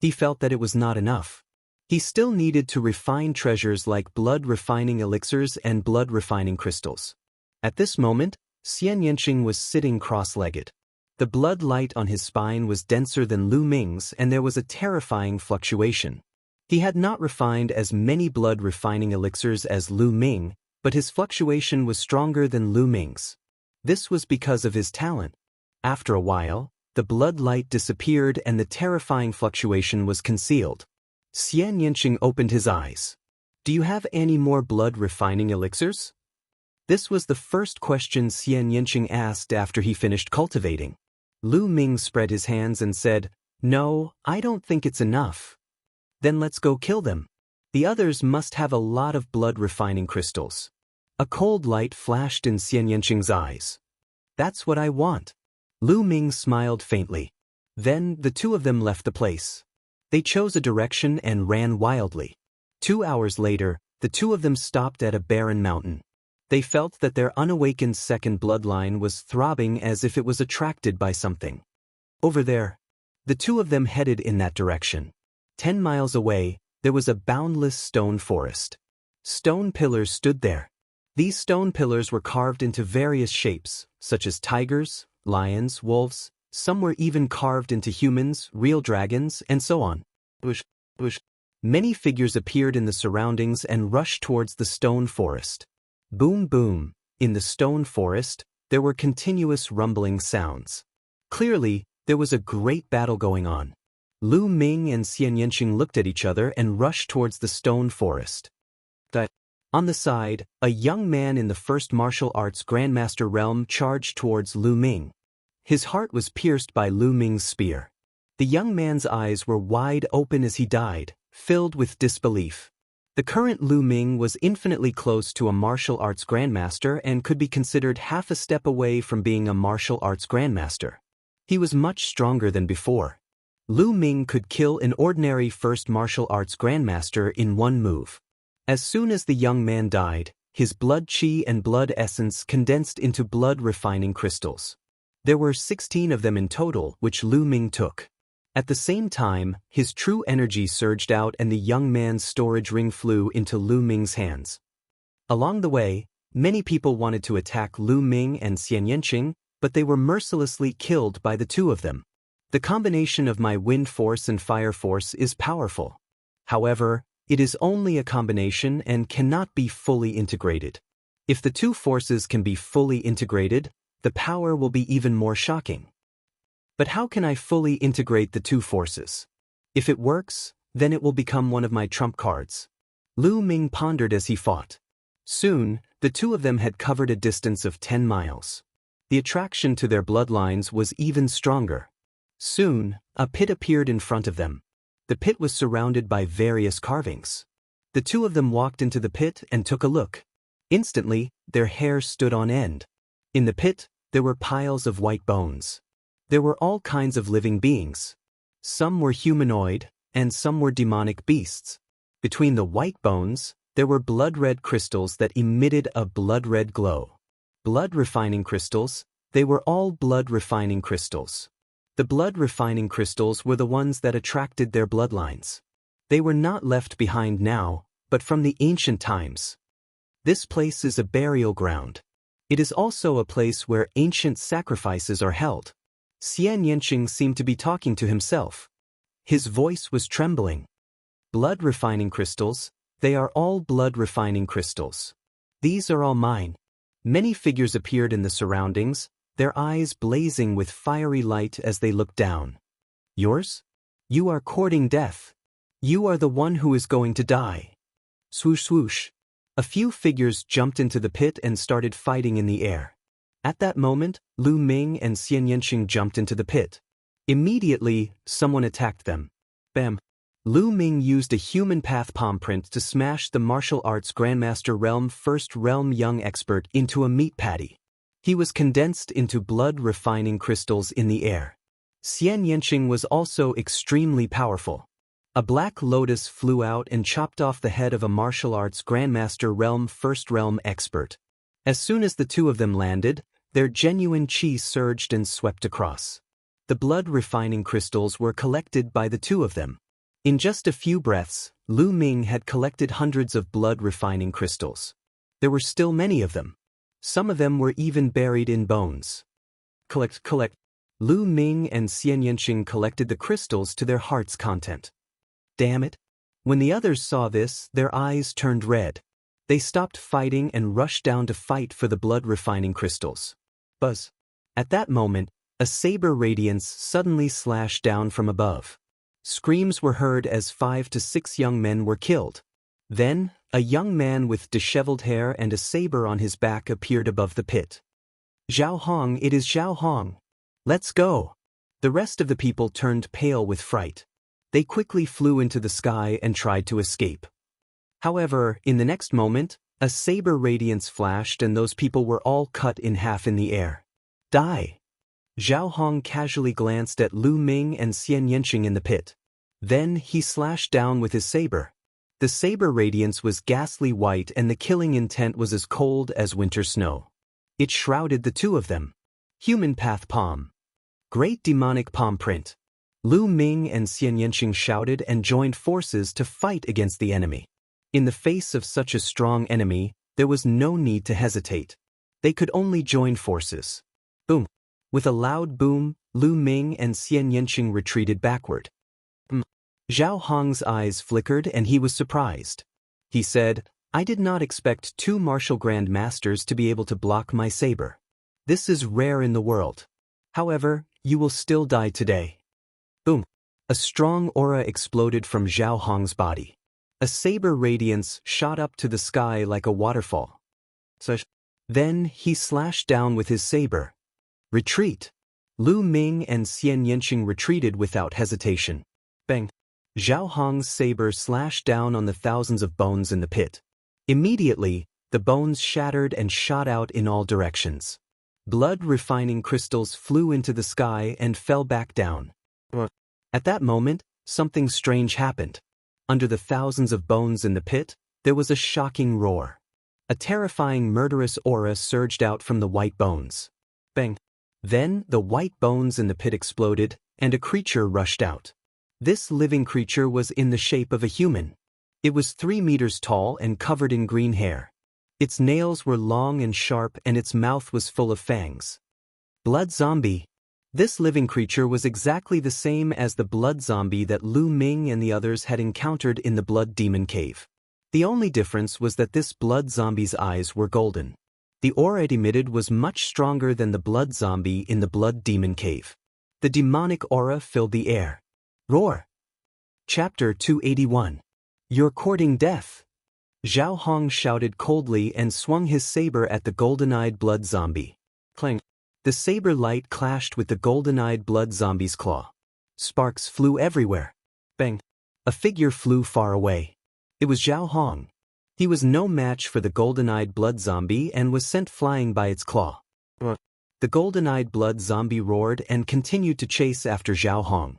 S1: He felt that it was not enough. He still needed to refine treasures like blood-refining elixirs and blood-refining crystals. At this moment, Xian Yanqing was sitting cross-legged. The blood light on his spine was denser than Lu Ming's, and there was a terrifying fluctuation. He had not refined as many blood-refining elixirs as Lu Ming, but his fluctuation was stronger than Lu Ming's. This was because of his talent. After a while, the blood light disappeared and the terrifying fluctuation was concealed. Xian Yanqing opened his eyes. "Do you have any more blood-refining elixirs?" This was the first question Xian Yanqing asked after he finished cultivating. Lu Ming spread his hands and said, "No, I don't think it's enough." "Then let's go kill them. The others must have a lot of blood-refining crystals." A cold light flashed in Xian Yanqing's eyes. "That's what I want." Lu Ming smiled faintly. Then the two of them left the place. They chose a direction and ran wildly. 2 hours later, the two of them stopped at a barren mountain. They felt that their unawakened second bloodline was throbbing as if it was attracted by something. Over there. The two of them headed in that direction. 10 miles away, there was a boundless stone forest. Stone pillars stood there. These stone pillars were carved into various shapes, such as tigers, lions, wolves. Some were even carved into humans, real dragons, and so on. Many figures appeared in the surroundings and rushed towards the stone forest. Boom boom. In the stone forest, there were continuous rumbling sounds. Clearly, there was a great battle going on. Lu Ming and Xian Yanqing looked at each other and rushed towards the stone forest. On the side, a young man in the first martial arts Grandmaster realm charged towards Lu Ming. His heart was pierced by Lu Ming's spear. The young man's eyes were wide open as he died, filled with disbelief. The current Lu Ming was infinitely close to a martial arts grandmaster and could be considered half a step away from being a martial arts grandmaster. He was much stronger than before. Lu Ming could kill an ordinary first martial arts grandmaster in one move. As soon as the young man died, his blood chi and blood essence condensed into blood-refining crystals. There were 16 of them in total, which Lu Ming took. At the same time, his true energy surged out and the young man's storage ring flew into Lu Ming's hands. Along the way, many people wanted to attack Lu Ming and Xian Yanqing, but they were mercilessly killed by the two of them. The combination of my wind force and fire force is powerful. However, it is only a combination and cannot be fully integrated. If the two forces can be fully integrated, the power will be even more shocking. But how can I fully integrate the two forces? If it works, then it will become one of my trump cards. Lu Ming pondered as he fought. Soon, the two of them had covered a distance of 10 miles. The attraction to their bloodlines was even stronger. Soon, a pit appeared in front of them. The pit was surrounded by various carvings. The two of them walked into the pit and took a look. Instantly, their hair stood on end. In the pit, there were piles of white bones. There were all kinds of living beings. Some were humanoid, and some were demonic beasts. Between the white bones, there were blood-red crystals that emitted a blood-red glow. Blood-refining crystals, they were all blood-refining crystals. The blood-refining crystals were the ones that attracted their bloodlines. They were not left behind now, but from the ancient times. This place is a burial ground. It is also a place where ancient sacrifices are held. Xian Yanqing seemed to be talking to himself. His voice was trembling. Blood-refining crystals, they are all blood-refining crystals. These are all mine. Many figures appeared in the surroundings, their eyes blazing with fiery light as they looked down. Yours? You are courting death. You are the one who is going to die. Swoosh swoosh. A few figures jumped into the pit and started fighting in the air. At that moment, Lu Ming and Xian Yanqing jumped into the pit. Immediately, someone attacked them. Bam! Lu Ming used a human path palm print to smash the martial arts Grandmaster Realm First Realm Young Expert into a meat patty. He was condensed into blood-refining crystals in the air. Xian Yanqing was also extremely powerful. A black lotus flew out and chopped off the head of a martial arts grandmaster realm first realm expert. As soon as the two of them landed, their genuine chi surged and swept across. The blood refining crystals were collected by the two of them. In just a few breaths, Lu Ming had collected hundreds of blood refining crystals. There were still many of them. Some of them were even buried in bones. Collect. Lu Ming and Xian Yanqing collected the crystals to their heart's content. Damn it. When the others saw this, their eyes turned red. They stopped fighting and rushed down to fight for the blood refining crystals. Buzz. At that moment, a saber radiance suddenly slashed down from above. Screams were heard as 5 to 6 young men were killed. Then, a young man with disheveled hair and a saber on his back appeared above the pit. Zhao Hong, it is Zhao Hong. Let's go. The rest of the people turned pale with fright. They quickly flew into the sky and tried to escape. However, in the next moment, a saber radiance flashed and those people were all cut in half in the air. Die! Zhao Hong casually glanced at Lu Ming and Xian Yanqing in the pit. Then he slashed down with his saber. The saber radiance was ghastly white and the killing intent was as cold as winter snow. It shrouded the two of them. Human path palm. Great demonic palm print. Lu Ming and Xian Yanqing shouted and joined forces to fight against the enemy. In the face of such a strong enemy, there was no need to hesitate. They could only join forces. Boom. With a loud boom, Lu Ming and Xian Yanqing retreated backward. Zhao Hong's eyes flickered and he was surprised. He said, I did not expect 2 martial grand masters to be able to block my saber. This is rare in the world. However, you will still die today. Boom. A strong aura exploded from Zhao Hong's body. A saber radiance shot up to the sky like a waterfall. Then he slashed down with his saber. Retreat. Lu Ming and Xian Yanqing retreated without hesitation. Bang. Zhao Hong's saber slashed down on the thousands of bones in the pit. Immediately, the bones shattered and shot out in all directions. Blood refining crystals flew into the sky and fell back down. At that moment, something strange happened. Under the thousands of bones in the pit, there was a shocking roar. A terrifying murderous aura surged out from the white bones. Bang! Then the white bones in the pit exploded, and a creature rushed out. This living creature was in the shape of a human. It was 3 meters tall and covered in green hair. Its nails were long and sharp and its mouth was full of fangs. Blood zombie. This living creature was exactly the same as the blood zombie that Lu Ming and the others had encountered in the blood demon cave. The only difference was that this blood zombie's eyes were golden. The aura it emitted was much stronger than the blood zombie in the blood demon cave. The demonic aura filled the air. Roar! Chapter 281. You're courting death. Zhao Hong shouted coldly and swung his saber at the golden-eyed blood zombie. Clang! The saber light clashed with the golden-eyed blood zombie's claw. Sparks flew everywhere. Bang! A figure flew far away. It was Zhao Hong. He was no match for the golden-eyed blood zombie and was sent flying by its claw. The golden-eyed blood zombie roared and continued to chase after Zhao Hong.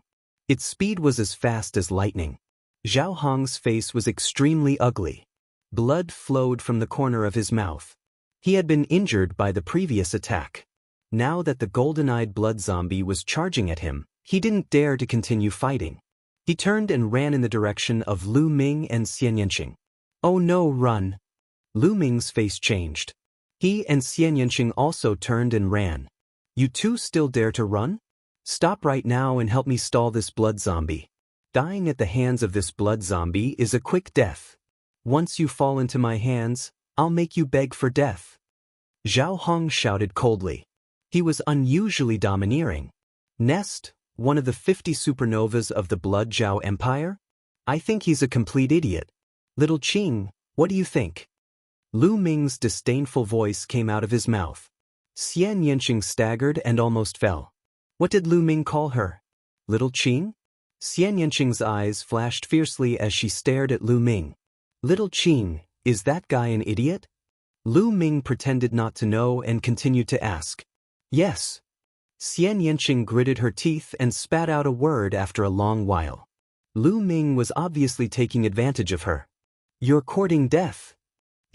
S1: Its speed was as fast as lightning. Zhao Hong's face was extremely ugly. Blood flowed from the corner of his mouth. He had been injured by the previous attack. Now that the golden-eyed blood zombie was charging at him, he didn't dare to continue fighting. He turned and ran in the direction of Lu Ming and Xian Yanqing. Oh no, run! Lu Ming's face changed. He and Xian Yanqing also turned and ran. You two still dare to run? Stop right now and help me stall this blood zombie. Dying at the hands of this blood zombie is a quick death. Once you fall into my hands, I'll make you beg for death. Zhao Hong shouted coldly. He was unusually domineering. Nest, one of the 50 supernovas of the Blood Zhao Empire? I think he's a complete idiot. Little Qing, what do you think? Lu Ming's disdainful voice came out of his mouth. Xian Yanqing staggered and almost fell. What did Lu Ming call her? Little Qing? Xian Yanqing's eyes flashed fiercely as she stared at Lu Ming. Little Qing, is that guy an idiot? Lu Ming pretended not to know and continued to ask. Yes. Xian Yanqing gritted her teeth and spat out a word after a long while. Lu Ming was obviously taking advantage of her. "You're courting death,"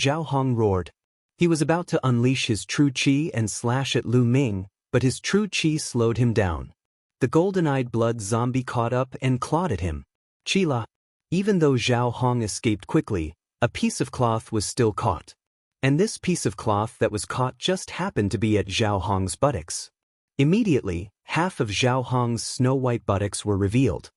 S1: Zhao Hong roared. He was about to unleash his true qi and slash at Lu Ming, but his true qi slowed him down. The golden-eyed blood zombie caught up and clawed at him. Chila. Even though Zhao Hong escaped quickly, a piece of cloth was still caught. And this piece of cloth that was caught just happened to be at Zhao Hong's buttocks. Immediately, half of Zhao Hong's snow-white buttocks were revealed.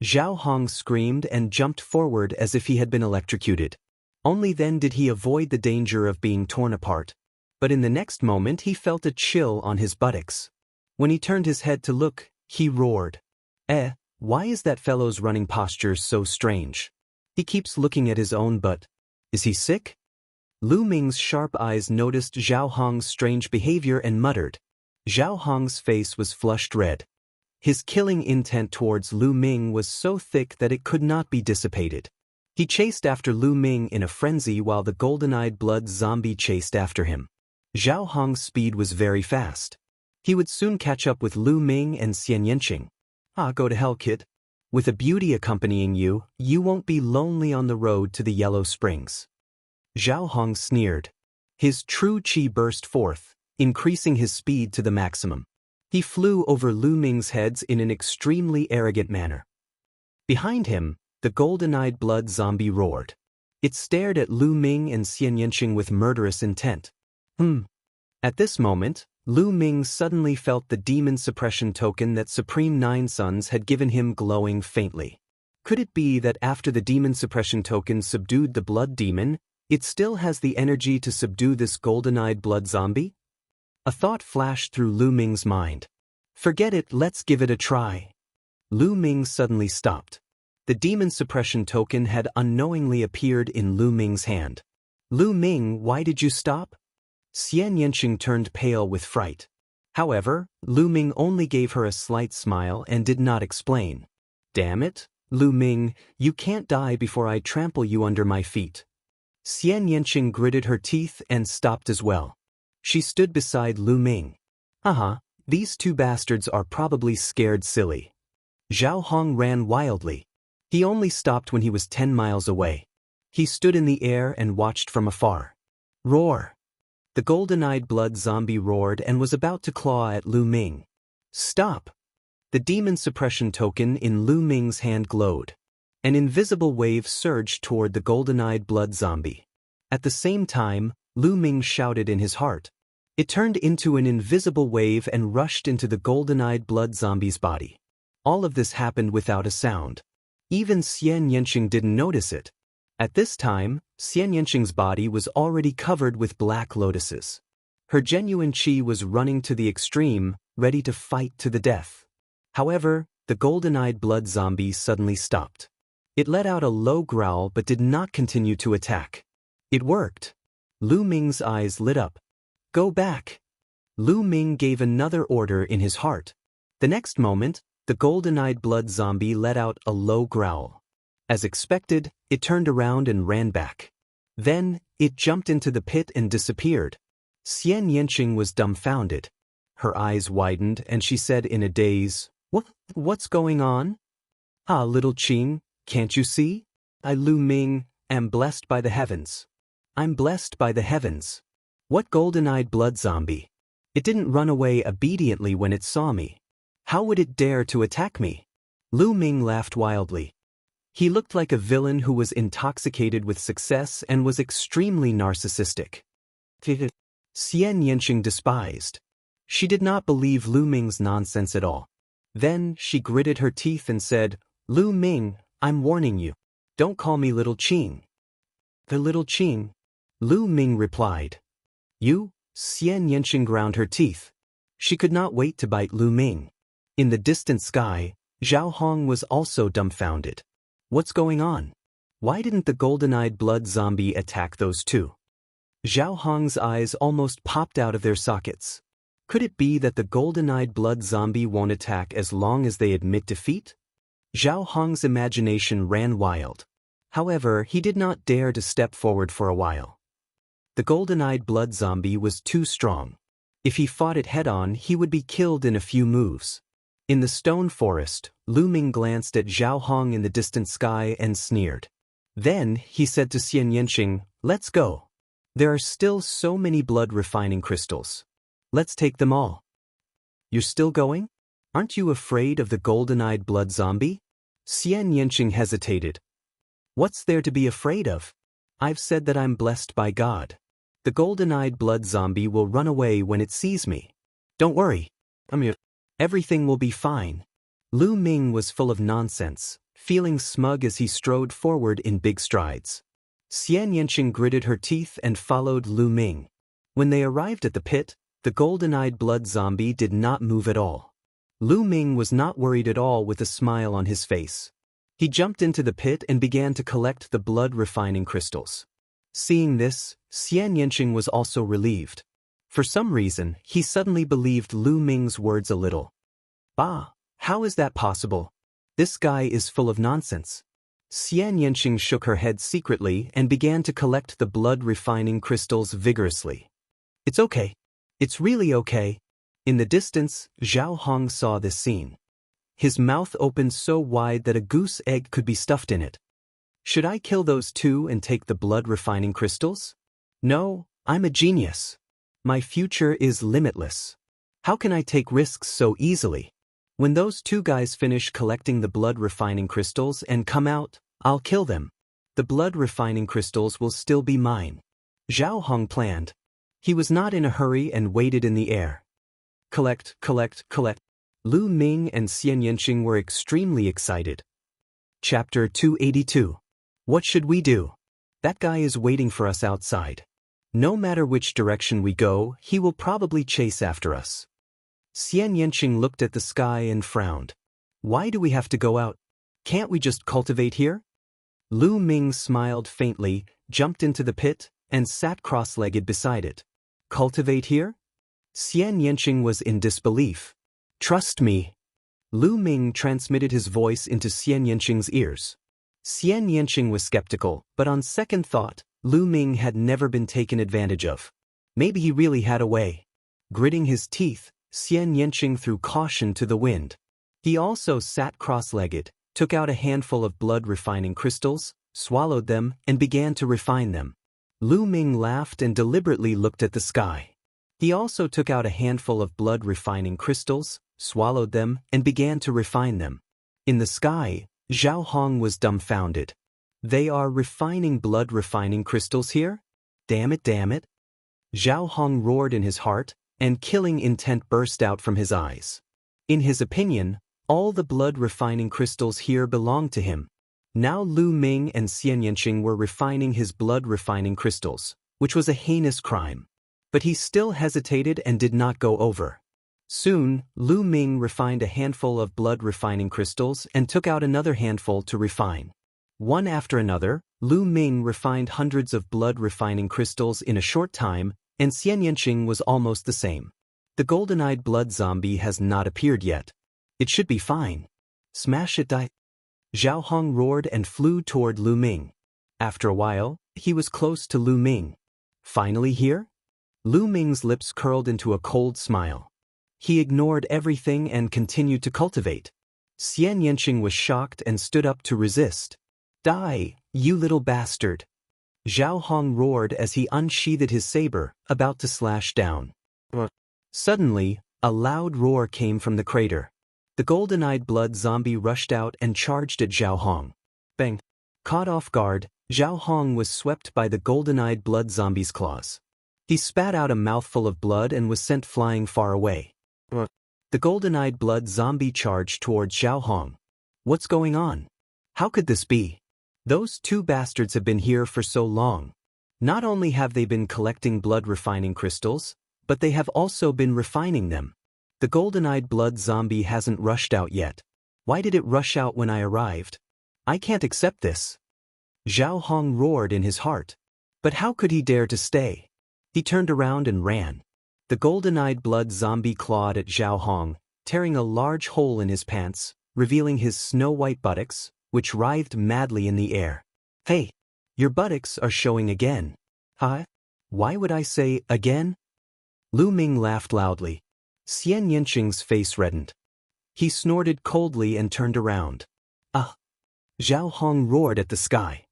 S1: Zhao Hong screamed and jumped forward as if he had been electrocuted. Only then did he avoid the danger of being torn apart. But in the next moment he felt a chill on his buttocks. When he turned his head to look, he roared. Why is that fellow's running posture so strange? He keeps looking at his own butt. Is he sick? Lu Ming's sharp eyes noticed Zhao Hong's strange behavior and muttered. Zhao Hong's face was flushed red. His killing intent towards Lu Ming was so thick that it could not be dissipated. He chased after Lu Ming in a frenzy while the golden-eyed blood zombie chased after him. Zhao Hong's speed was very fast. He would soon catch up with Lu Ming and Xian Yanqing. Go to hell, kid. With a beauty accompanying you, you won't be lonely on the road to the Yellow Springs. Zhao Hong sneered. His true qi burst forth, increasing his speed to the maximum. He flew over Lu Ming's heads in an extremely arrogant manner. Behind him, the golden-eyed blood zombie roared. It stared at Lu Ming and Xian Yanqing with murderous intent. At this moment, Lu Ming suddenly felt the demon suppression token that Supreme Nine Suns had given him glowing faintly. Could it be that after the demon suppression token subdued the blood demon, it still has the energy to subdue this golden-eyed blood zombie? A thought flashed through Lu Ming's mind. Forget it, let's give it a try. Lu Ming suddenly stopped. The demon suppression token had unknowingly appeared in Lu Ming's hand. Lu Ming, why did you stop? Xian Yanqing turned pale with fright. However, Lu Ming only gave her a slight smile and did not explain. Damn it, Lu Ming, you can't die before I trample you under my feet. Xian Yanqing gritted her teeth and stopped as well. She stood beside Lu Ming. These two bastards are probably scared silly. Zhao Hong ran wildly. He only stopped when he was 10 miles away. He stood in the air and watched from afar. Roar! The golden-eyed blood zombie roared and was about to claw at Lu Ming. Stop! The demon suppression token in Lu Ming's hand glowed. An invisible wave surged toward the golden-eyed blood zombie. At the same time, Lu Ming shouted in his heart. It turned into an invisible wave and rushed into the golden-eyed blood zombie's body. All of this happened without a sound. Even Xian Yanqing didn't notice it. At this time, Xian Yanqing's body was already covered with black lotuses. Her genuine qi was running to the extreme, ready to fight to the death. However, the golden-eyed blood zombie suddenly stopped. It let out a low growl but did not continue to attack. It worked. Lu Ming's eyes lit up. Go back. Lu Ming gave another order in his heart. The next moment, the golden-eyed blood zombie let out a low growl. As expected, it turned around and ran back. Then, it jumped into the pit and disappeared. Xian Yanqing was dumbfounded. Her eyes widened and she said in a daze, What's going on? Little Qing, can't you see? I, Lu Ming, am blessed by the heavens. I'm blessed by the heavens. What golden-eyed blood zombie? It didn't run away obediently when it saw me. How would it dare to attack me? Lu Ming laughed wildly. He looked like a villain who was intoxicated with success and was extremely narcissistic. Xian Yanqing despised. She did not believe Lu Ming's nonsense at all. Then she gritted her teeth and said, Lu Ming, I'm warning you. Don't call me Little Qing. The Little Qing? Lu Ming replied. You? Xian Yanqing ground her teeth. She could not wait to bite Lu Ming. In the distant sky, Zhao Hong was also dumbfounded. What's going on? Why didn't the golden-eyed blood zombie attack those two? Zhao Hong's eyes almost popped out of their sockets. Could it be that the golden-eyed blood zombie won't attack as long as they admit defeat? Zhao Hong's imagination ran wild. However, he did not dare to step forward for a while. The golden-eyed blood zombie was too strong. If he fought it head-on, he would be killed in a few moves. In the stone forest, Lu Ming glanced at Zhao Hong in the distant sky and sneered. Then, he said to Xian Yanqing, "Let's go. There are still so many blood-refining crystals. Let's take them all." "You're still going? Aren't you afraid of the golden-eyed blood zombie?" Xian Yanqing hesitated. "What's there to be afraid of? I've said that I'm blessed by God. The golden-eyed blood zombie will run away when it sees me. Don't worry. Everything will be fine." Lu Ming was full of nonsense, feeling smug as he strode forward in big strides. Xian Yanqing gritted her teeth and followed Lu Ming. When they arrived at the pit, the golden-eyed blood zombie did not move at all. Lu Ming was not worried at all with a smile on his face. He jumped into the pit and began to collect the blood-refining crystals. Seeing this, Xian Yanqing was also relieved. For some reason, he suddenly believed Lu Ming's words a little. "Ah, how is that possible? This guy is full of nonsense." Xian Yanqing shook her head secretly and began to collect the blood-refining crystals vigorously. "It's okay. It's really okay." In the distance, Zhao Hong saw this scene. His mouth opened so wide that a goose egg could be stuffed in it. "Should I kill those two and take the blood-refining crystals? No, I'm a genius. My future is limitless. How can I take risks so easily? When those two guys finish collecting the blood-refining crystals and come out, I'll kill them. The blood-refining crystals will still be mine." Zhao Hong planned. He was not in a hurry and waited in the air. Collect, collect, collect. Lu Ming and Xian Yanqing were extremely excited. Chapter 282. What should we do? That guy is waiting for us outside. No matter which direction we go, he will probably chase after us. Xian Yanqing looked at the sky and frowned. "Why do we have to go out? Can't we just cultivate here?" Lu Ming smiled faintly, jumped into the pit, and sat cross-legged beside it. "Cultivate here?" Xian Yanqing was in disbelief. "Trust me." Lu Ming transmitted his voice into Xian Yanqing's ears. Xian Yanqing was skeptical, but on second thought, Lu Ming had never been taken advantage of. Maybe he really had a way. Gritting his teeth, Xian Yanqing threw caution to the wind. He also sat cross-legged, took out a handful of blood-refining crystals, swallowed them, and began to refine them. Lu Ming laughed and deliberately looked at the sky. He also took out a handful of blood-refining crystals, swallowed them, and began to refine them. In the sky, Zhao Hong was dumbfounded. "They are refining blood-refining crystals here? Damn it, damn it." Zhao Hong roared in his heart, and killing intent burst out from his eyes. In his opinion, all the blood-refining crystals here belonged to him. Now Lu Ming and Xian Yanqing were refining his blood-refining crystals, which was a heinous crime. But he still hesitated and did not go over. Soon, Lu Ming refined a handful of blood-refining crystals and took out another handful to refine. One after another, Lu Ming refined hundreds of blood-refining crystals in a short time, and Xian Yanqing was almost the same. The golden-eyed blood zombie has not appeared yet. It should be fine. Smash it, die. Zhao Hong roared and flew toward Lu Ming. After a while, he was close to Lu Ming. Finally here? Lu Ming's lips curled into a cold smile. He ignored everything and continued to cultivate. Xian Yanqing was shocked and stood up to resist. "Die, you little bastard!" Zhao Hong roared as he unsheathed his saber, about to slash down. Suddenly, a loud roar came from the crater. The golden-eyed blood zombie rushed out and charged at Zhao Hong. Bang! Caught off guard, Zhao Hong was swept by the golden-eyed blood zombie's claws. He spat out a mouthful of blood and was sent flying far away. The golden-eyed blood zombie charged towards Zhao Hong. What's going on? How could this be? Those two bastards have been here for so long. Not only have they been collecting blood-refining crystals, but they have also been refining them. The golden-eyed blood zombie hasn't rushed out yet. Why did it rush out when I arrived? I can't accept this. Zhao Hong roared in his heart. But how could he dare to stay? He turned around and ran. The golden-eyed blood zombie clawed at Zhao Hong, tearing a large hole in his pants, revealing his snow-white buttocks, which writhed madly in the air. "Hey, your buttocks are showing again." "Huh? Why would I say again?" Lu Ming laughed loudly. Xian Yanqing's face reddened. He snorted coldly and turned around. Ah! Zhao Hong roared at the sky.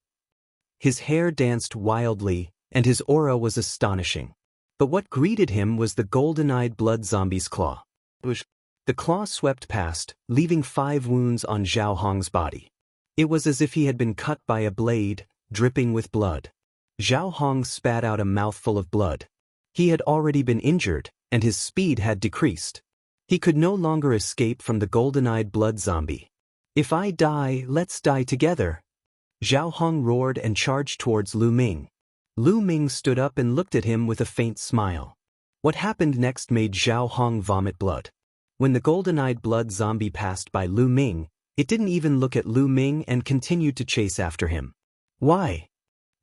S1: His hair danced wildly, and his aura was astonishing. But what greeted him was the golden-eyed blood zombie's claw. The claw swept past, leaving 5 wounds on Zhao Hong's body. It was as if he had been cut by a blade, dripping with blood. Zhao Hong spat out a mouthful of blood. He had already been injured, and his speed had decreased. He could no longer escape from the golden-eyed blood zombie. If I die, let's die together. Zhao Hong roared and charged towards Lu Ming. Lu Ming stood up and looked at him with a faint smile. What happened next made Zhao Hong vomit blood. When the golden-eyed blood zombie passed by Lu Ming, it didn't even look at Lu Ming and continued to chase after him. Why?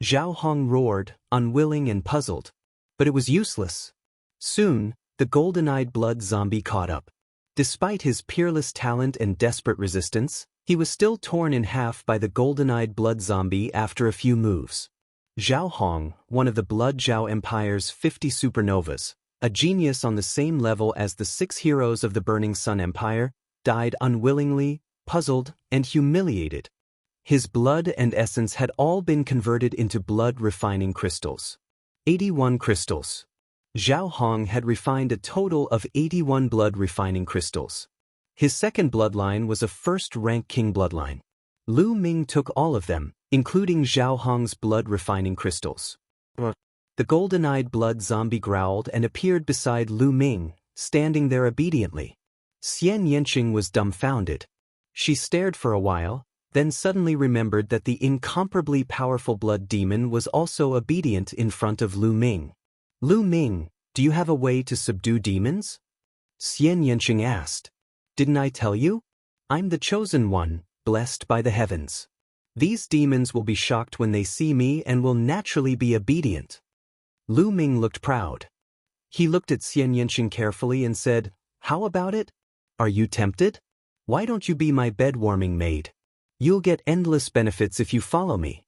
S1: Zhao Hong roared, unwilling and puzzled. But it was useless. Soon, the golden-eyed blood zombie caught up. Despite his peerless talent and desperate resistance, he was still torn in half by the golden-eyed blood zombie after a few moves. Zhao Hong, one of the Blood Zhao Empire's 50 supernovas, a genius on the same level as the 6 heroes of the Burning Sun Empire, died unwillingly, puzzled, and humiliated. His blood and essence had all been converted into blood-refining crystals. 81 crystals. Zhao Hong had refined a total of 81 blood-refining crystals. His second bloodline was a first-rank king bloodline. Lu Ming took all of them, including Zhao Hong's blood-refining crystals. The golden-eyed blood zombie growled and appeared beside Lu Ming, standing there obediently. Xian Yanqing was dumbfounded. She stared for a while, then suddenly remembered that the incomparably powerful blood demon was also obedient in front of Lu Ming. Lu Ming, do you have a way to subdue demons? Xian Yanqing asked. Didn't I tell you? I'm the chosen one, blessed by the heavens. These demons will be shocked when they see me and will naturally be obedient. Lu Ming looked proud. He looked at Xian Yanqing carefully and said, How about it? Are you tempted? Why don't you be my bed-warming maid? You'll get endless benefits if you follow me.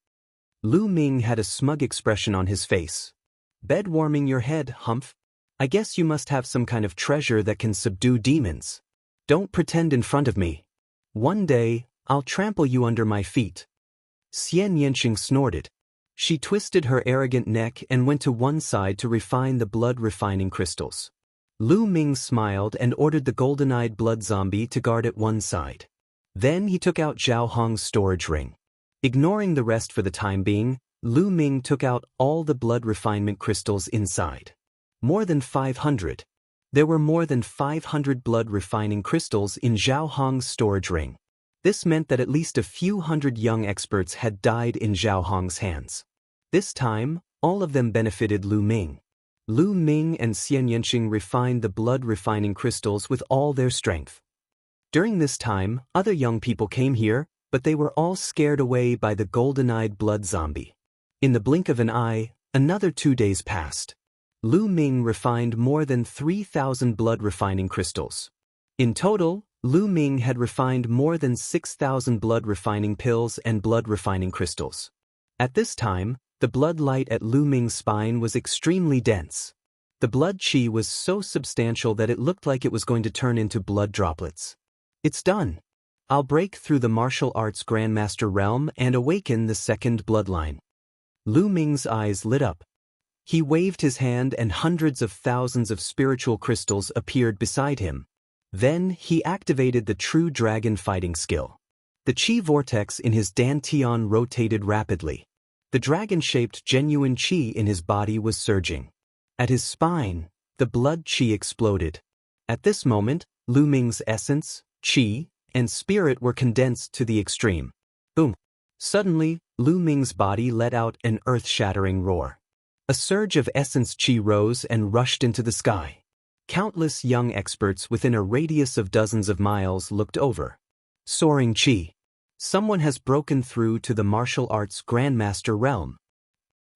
S1: Lu Ming had a smug expression on his face. Bed-warming your head, humph? I guess you must have some kind of treasure that can subdue demons. Don't pretend in front of me. One day, I'll trample you under my feet. Xian Yanqing snorted. She twisted her arrogant neck and went to one side to refine the blood-refining crystals. Lu Ming smiled and ordered the golden-eyed blood zombie to guard at one side. Then he took out Zhao Hong's storage ring. Ignoring the rest for the time being, Lu Ming took out all the blood refinement crystals inside. More than 500. There were more than 500 blood refining crystals in Zhao Hong's storage ring. This meant that at least a few hundred young experts had died in Zhao Hong's hands. This time, all of them benefited Lu Ming. Lu Ming and Xian Yanqing refined the blood refining crystals with all their strength. During this time, other young people came here, but they were all scared away by the golden-eyed blood zombie. In the blink of an eye, another 2 days passed. Lu Ming refined more than 3,000 blood-refining crystals. In total, Lu Ming had refined more than 6,000 blood-refining pills and blood-refining crystals. At this time, the blood light at Lu Ming's spine was extremely dense. The blood qi was so substantial that it looked like it was going to turn into blood droplets. It's done. I'll break through the martial arts Grandmaster realm and awaken the second bloodline. Lu Ming's eyes lit up. He waved his hand and hundreds of thousands of spiritual crystals appeared beside him. Then he activated the true dragon fighting skill. The qi vortex in his dantian rotated rapidly. The dragon-shaped genuine qi in his body was surging. At his spine, the blood qi exploded. At this moment, Lu Ming's essence, qi, and spirit were condensed to the extreme. Boom! Suddenly, Lu Ming's body let out an earth-shattering roar. A surge of essence qi rose and rushed into the sky. Countless young experts within a radius of dozens of miles looked over. Soaring qi. Someone has broken through to the martial arts Grandmaster realm.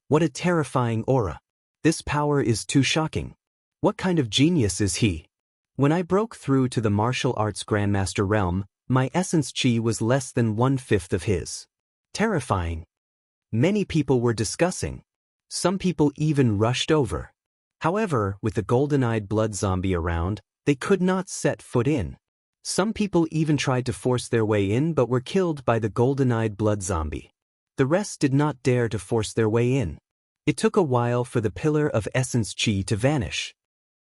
S1: What a terrifying aura. This power is too shocking. What kind of genius is he? When I broke through to the martial arts Grandmaster realm, my essence qi was less than 1/5 of his. Terrifying. Many people were discussing. Some people even rushed over. However, with the golden-eyed blood zombie around, they could not set foot in. Some people even tried to force their way in but were killed by the golden-eyed blood zombie. The rest did not dare to force their way in. It took a while for the pillar of essence chi to vanish.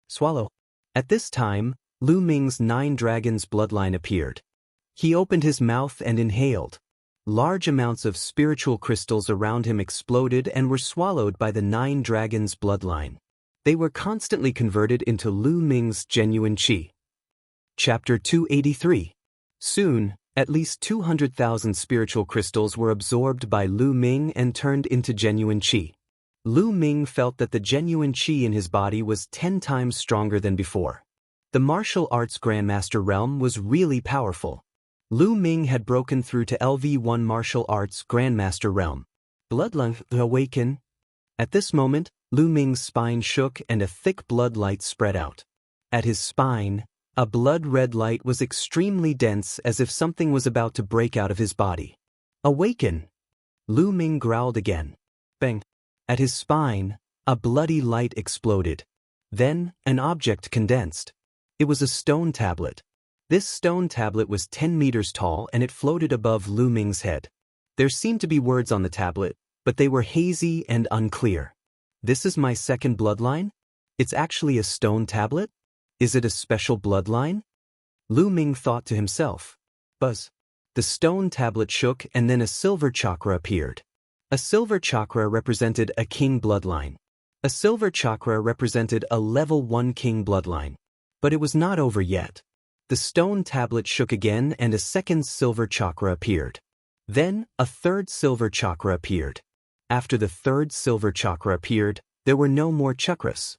S1: Swallow. At this time, Lu Ming's 9 dragons bloodline appeared. He opened his mouth and inhaled. Large amounts of spiritual crystals around him exploded and were swallowed by the 9 dragons bloodline. They were constantly converted into Lu Ming's genuine qi. Chapter 283. Soon, at least 200,000 spiritual crystals were absorbed by Lu Ming and turned into genuine qi. Lu Ming felt that the genuine qi in his body was 10 times stronger than before. The martial arts Grandmaster realm was really powerful. Lu Ming had broken through to LV1 martial arts Grandmaster realm. Bloodline awaken. At this moment, Lu Ming's spine shook and a thick blood light spread out. At his spine, a blood-red light was extremely dense, as if something was about to break out of his body. Awaken! Lu Ming growled again. Bang! At his spine, a bloody light exploded. Then, an object condensed. It was a stone tablet. This stone tablet was 10 meters tall and it floated above Lu Ming's head. There seemed to be words on the tablet, but they were hazy and unclear. This is my second bloodline? It's actually a stone tablet? Is it a special bloodline? Lu Ming thought to himself. Buzz. The stone tablet shook and then a silver chakra appeared. A silver chakra represented a king bloodline. A silver chakra represented a level 1 king bloodline. But it was not over yet. The stone tablet shook again and a second silver chakra appeared. Then, a third silver chakra appeared. After the third silver chakra appeared, there were no more chakras.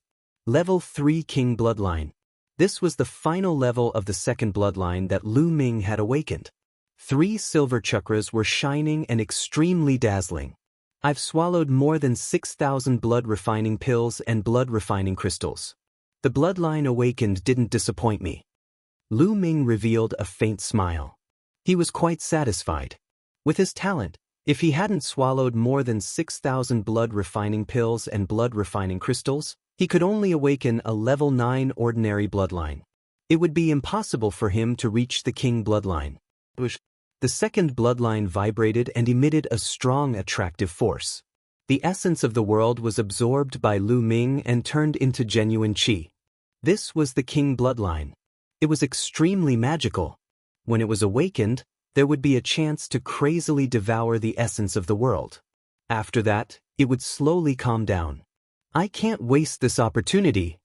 S1: Level 3 king bloodline. This was the final level of the second bloodline that Lu Ming had awakened. 3 silver chakras were shining and extremely dazzling. I've swallowed more than 6,000 blood refining pills and blood refining crystals. The bloodline awakened didn't disappoint me. Lu Ming revealed a faint smile. He was quite satisfied. With his talent, if he hadn't swallowed more than 6,000 blood refining pills and blood refining crystals, he could only awaken a level 9 ordinary bloodline. It would be impossible for him to reach the king bloodline. The second bloodline vibrated and emitted a strong attractive force. The essence of the world was absorbed by Lu Ming and turned into genuine qi. This was the king bloodline. It was extremely magical. When it was awakened, there would be a chance to crazily devour the essence of the world. After that, it would slowly calm down. I can't waste this opportunity.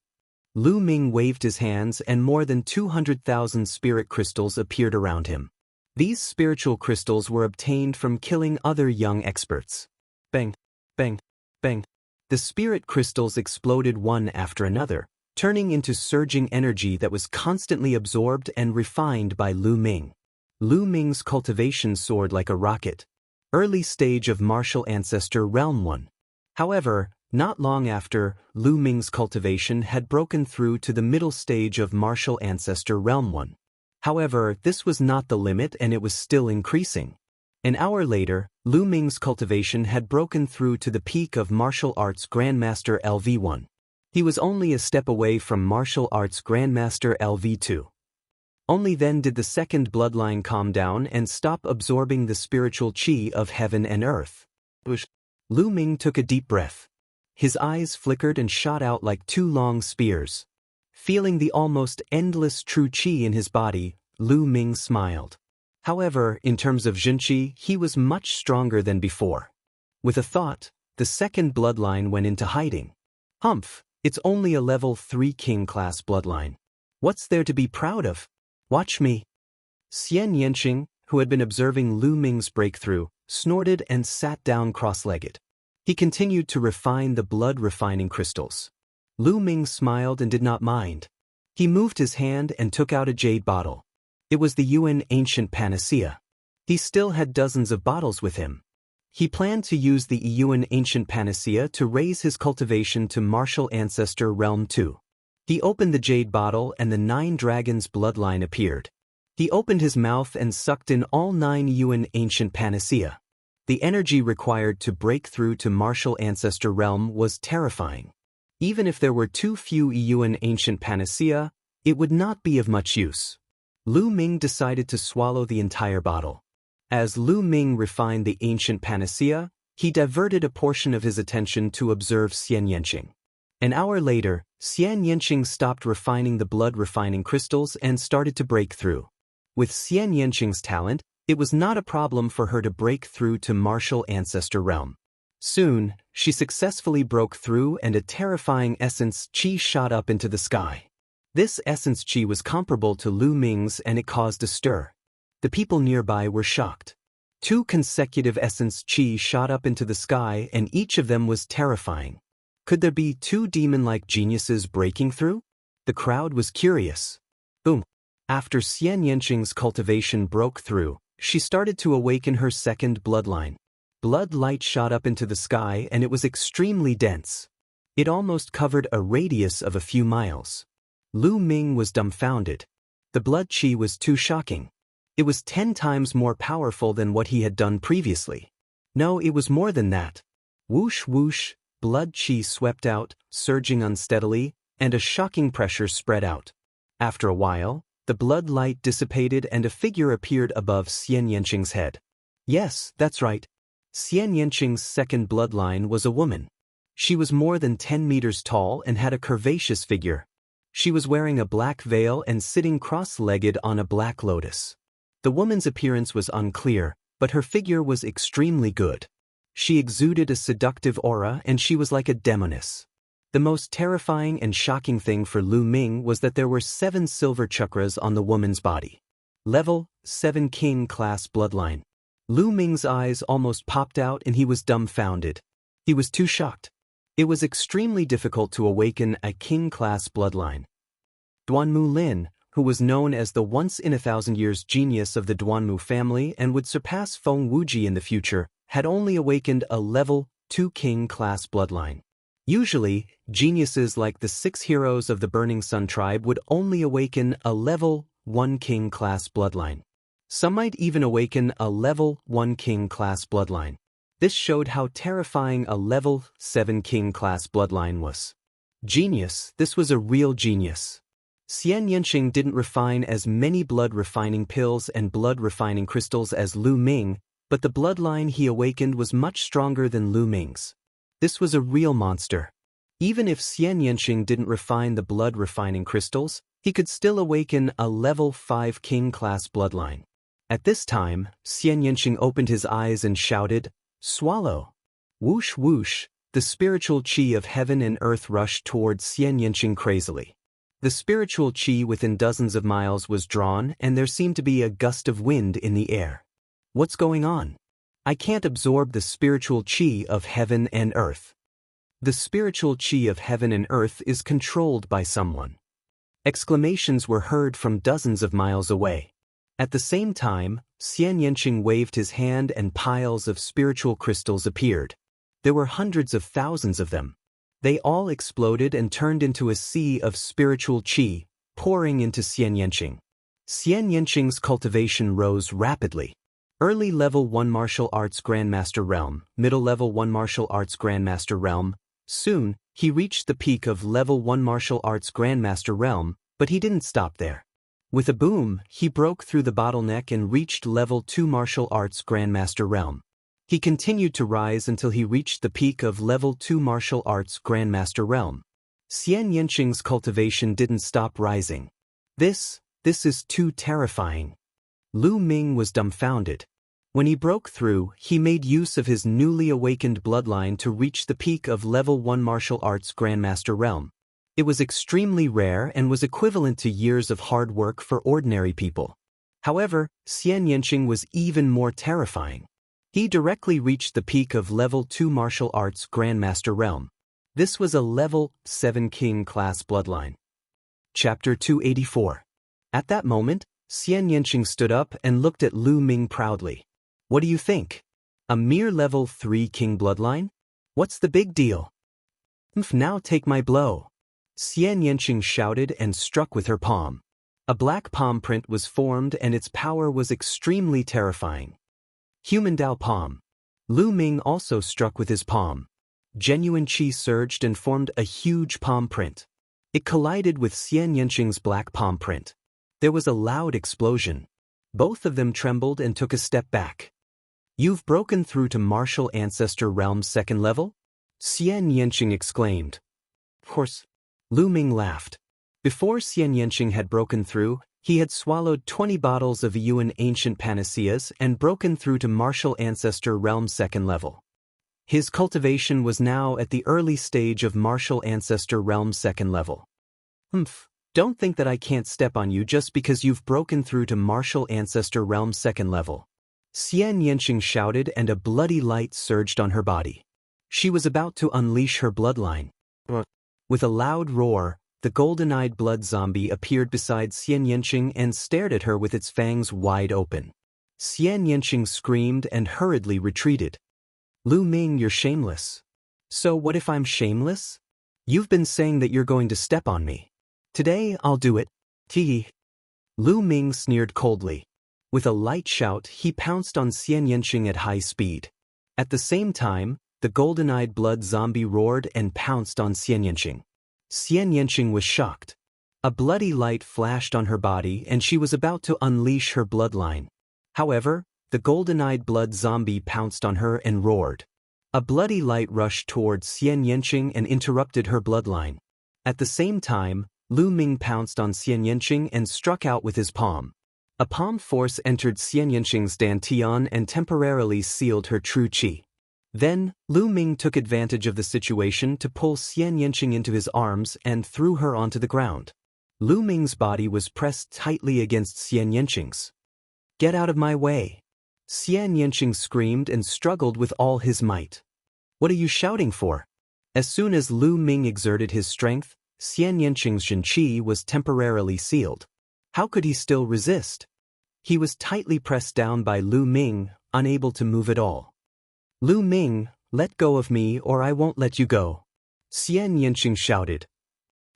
S1: Lu Ming waved his hands and more than 200,000 spirit crystals appeared around him. These spiritual crystals were obtained from killing other young experts. Bang, bang, bang. The spirit crystals exploded one after another, turning into surging energy that was constantly absorbed and refined by Lu Ming. Lu Ming's cultivation soared like a rocket. Early stage of martial ancestor realm 1. However, not long after, Lu Ming's cultivation had broken through to the middle stage of martial ancestor realm 1. However, this was not the limit and it was still increasing. An hour later, Lu Ming's cultivation had broken through to the peak of martial arts Grandmaster LV1. He was only a step away from martial arts Grandmaster LV2. Only then did the second bloodline calm down and stop absorbing the spiritual qi of heaven and earth. Lu Ming took a deep breath. His eyes flickered and shot out like 2 long spears. Feeling the almost endless true qi in his body, Lu Ming smiled. However, in terms of Junqi, he was much stronger than before. With a thought, the second bloodline went into hiding. Humph, it's only a level 3 king class bloodline. What's there to be proud of? Watch me. Xian Yanqing, who had been observing Lu Ming's breakthrough, snorted and sat down cross-legged. He continued to refine the blood-refining crystals. Lu Ming smiled and did not mind. He moved his hand and took out a jade bottle. It was the Yuan ancient panacea. He still had dozens of bottles with him. He planned to use the Yuan ancient panacea to raise his cultivation to martial ancestor realm 2. He opened the jade bottle and the 9 dragons bloodline appeared. He opened his mouth and sucked in all 9 Yuan ancient panacea. The energy required to break through to martial ancestor realm was terrifying. Even if there were too few Yuan ancient panacea, it would not be of much use. Lu Ming decided to swallow the entire bottle. As Lu Ming refined the ancient panacea, he diverted a portion of his attention to observe Xian Yanqing. An hour later, Xian Yanqing stopped refining the blood-refining crystals and started to break through. With Xian Yanqing's talent, it was not a problem for her to break through to martial ancestor realm. Soon, she successfully broke through and a terrifying essence qi shot up into the sky. This essence qi was comparable to Lu Ming's and it caused a stir. The people nearby were shocked. 2 consecutive essence qi shot up into the sky and each of them was terrifying. Could there be 2 demon-like geniuses breaking through? The crowd was curious. Boom. After Xian Yanqing's cultivation broke through, she started to awaken her second bloodline. Blood light shot up into the sky and it was extremely dense. It almost covered a radius of a few miles. Lu Ming was dumbfounded. The blood qi was too shocking. It was 10 times more powerful than what he had done previously. No, it was more than that. Whoosh whoosh, blood qi swept out, surging unsteadily, and a shocking pressure spread out. After a while, the blood light dissipated and a figure appeared above Xian Yanqing's head. Yes, that's right. Xian Yanqing's second bloodline was a woman. She was more than 10 meters tall and had a curvaceous figure. She was wearing a black veil and sitting cross-legged on a black lotus. The woman's appearance was unclear, but her figure was extremely good. She exuded a seductive aura and she was like a demoness. The most terrifying and shocking thing for Lu Ming was that there were 7 silver chakras on the woman's body. Level 7 King Class Bloodline. Lu Ming's eyes almost popped out and he was dumbfounded. He was too shocked. It was extremely difficult to awaken a king-class bloodline. Duanmu Lin, who was known as the once-in-a-thousand-years genius of the Duanmu family and would surpass Feng Wuji in the future, had only awakened a level 2 king-class bloodline. Usually, geniuses like the 6 heroes of the Burning Sun tribe would only awaken a level 1 king-class bloodline. Some might even awaken a level 1 king-class bloodline. This showed how terrifying a level 7 king-class bloodline was. Genius, this was a real genius. Xian Yanqing didn't refine as many blood-refining pills and blood-refining crystals as Lu Ming, but the bloodline he awakened was much stronger than Lu Ming's. This was a real monster. Even if Xian Yanqing didn't refine the blood-refining crystals, he could still awaken a level 5 king-class bloodline. At this time, Xian Yanqing opened his eyes and shouted, "Swallow!" Whoosh whoosh, the spiritual qi of heaven and earth rushed towards Xian Yanqing crazily. The spiritual qi within dozens of miles was drawn and there seemed to be a gust of wind in the air. What's going on? I can't absorb the spiritual qi of heaven and earth. The spiritual qi of heaven and earth is controlled by someone. Exclamations were heard from dozens of miles away. At the same time, Xian Yanqing waved his hand and piles of spiritual crystals appeared. There were hundreds of thousands of them. They all exploded and turned into a sea of spiritual qi, pouring into Xian Yanqing. Xian Yanqing's cultivation rose rapidly. Early Level 1 Martial Arts Grandmaster Realm, Middle Level 1 Martial Arts Grandmaster Realm. Soon, he reached the peak of Level 1 Martial Arts Grandmaster Realm, but he didn't stop there. With a boom, he broke through the bottleneck and reached Level 2 Martial Arts Grandmaster Realm. He continued to rise until he reached the peak of Level 2 Martial Arts Grandmaster Realm. Xian Yanqing's cultivation didn't stop rising. This is too terrifying. Lu Ming was dumbfounded. When he broke through, he made use of his newly awakened bloodline to reach the peak of Level 1 Martial Arts Grandmaster Realm. It was extremely rare and was equivalent to years of hard work for ordinary people. However, Xian Yanqing was even more terrifying. He directly reached the peak of Level 2 Martial Arts Grandmaster Realm. This was a Level 7 King Class bloodline. Chapter 284. At that moment, Xian Yanqing stood up and looked at Lu Ming proudly. What do you think? A mere Level 3 King bloodline? What's the big deal? Now take my blow. Xian Yanqing shouted and struck with her palm. A black palm print was formed and its power was extremely terrifying. Human Dao Palm. Lu Ming also struck with his palm. Genuine qi surged and formed a huge palm print. It collided with Xian Yanqing's black palm print. There was a loud explosion. Both of them trembled and took a step back. "You've broken through to Martial Ancestor Realm's second level?" Xian Yanqing exclaimed. "Of course." Lu Ming laughed. Before Xian Yanqing had broken through, he had swallowed 20 bottles of Yuan ancient panaceas and broken through to Martial Ancestor Realm's second level. His cultivation was now at the early stage of Martial Ancestor Realm's second level. Don't think that I can't step on you just because you've broken through to Martial Ancestor Realm's second level." Xian Yanqing shouted, and a bloody light surged on her body. She was about to unleash her bloodline. With a loud roar, the golden-eyed blood zombie appeared beside Xian Yanqing and stared at her with its fangs wide open. Xian Yanqing screamed and hurriedly retreated. "Lu Ming, you're shameless." "So what if I'm shameless? You've been saying that you're going to step on me. Today I'll do it." Tee. Lu Ming sneered coldly. With a light shout, he pounced on Xian Yanqing at high speed. At the same time, the golden-eyed blood zombie roared and pounced on Xian Yanqing. Xian Yanqing was shocked. A bloody light flashed on her body and she was about to unleash her bloodline. However, the golden-eyed blood zombie pounced on her and roared. A bloody light rushed towards Xian Yanqing and interrupted her bloodline. At the same time, Lu Ming pounced on Xian Yanqing and struck out with his palm. A palm force entered Xian Yanqing's dantian and temporarily sealed her true qi. Then, Lu Ming took advantage of the situation to pull Xian Yanqing into his arms and threw her onto the ground. Lu Ming's body was pressed tightly against Xian Yanqing's. "Get out of my way!" Xian Yanqing screamed and struggled with all his might. "What are you shouting for?" As soon as Lu Ming exerted his strength, Xian Yanqing's qi was temporarily sealed. How could he still resist? He was tightly pressed down by Lu Ming, unable to move at all. "Lu Ming, let go of me or I won't let you go," Xian Yanqing shouted.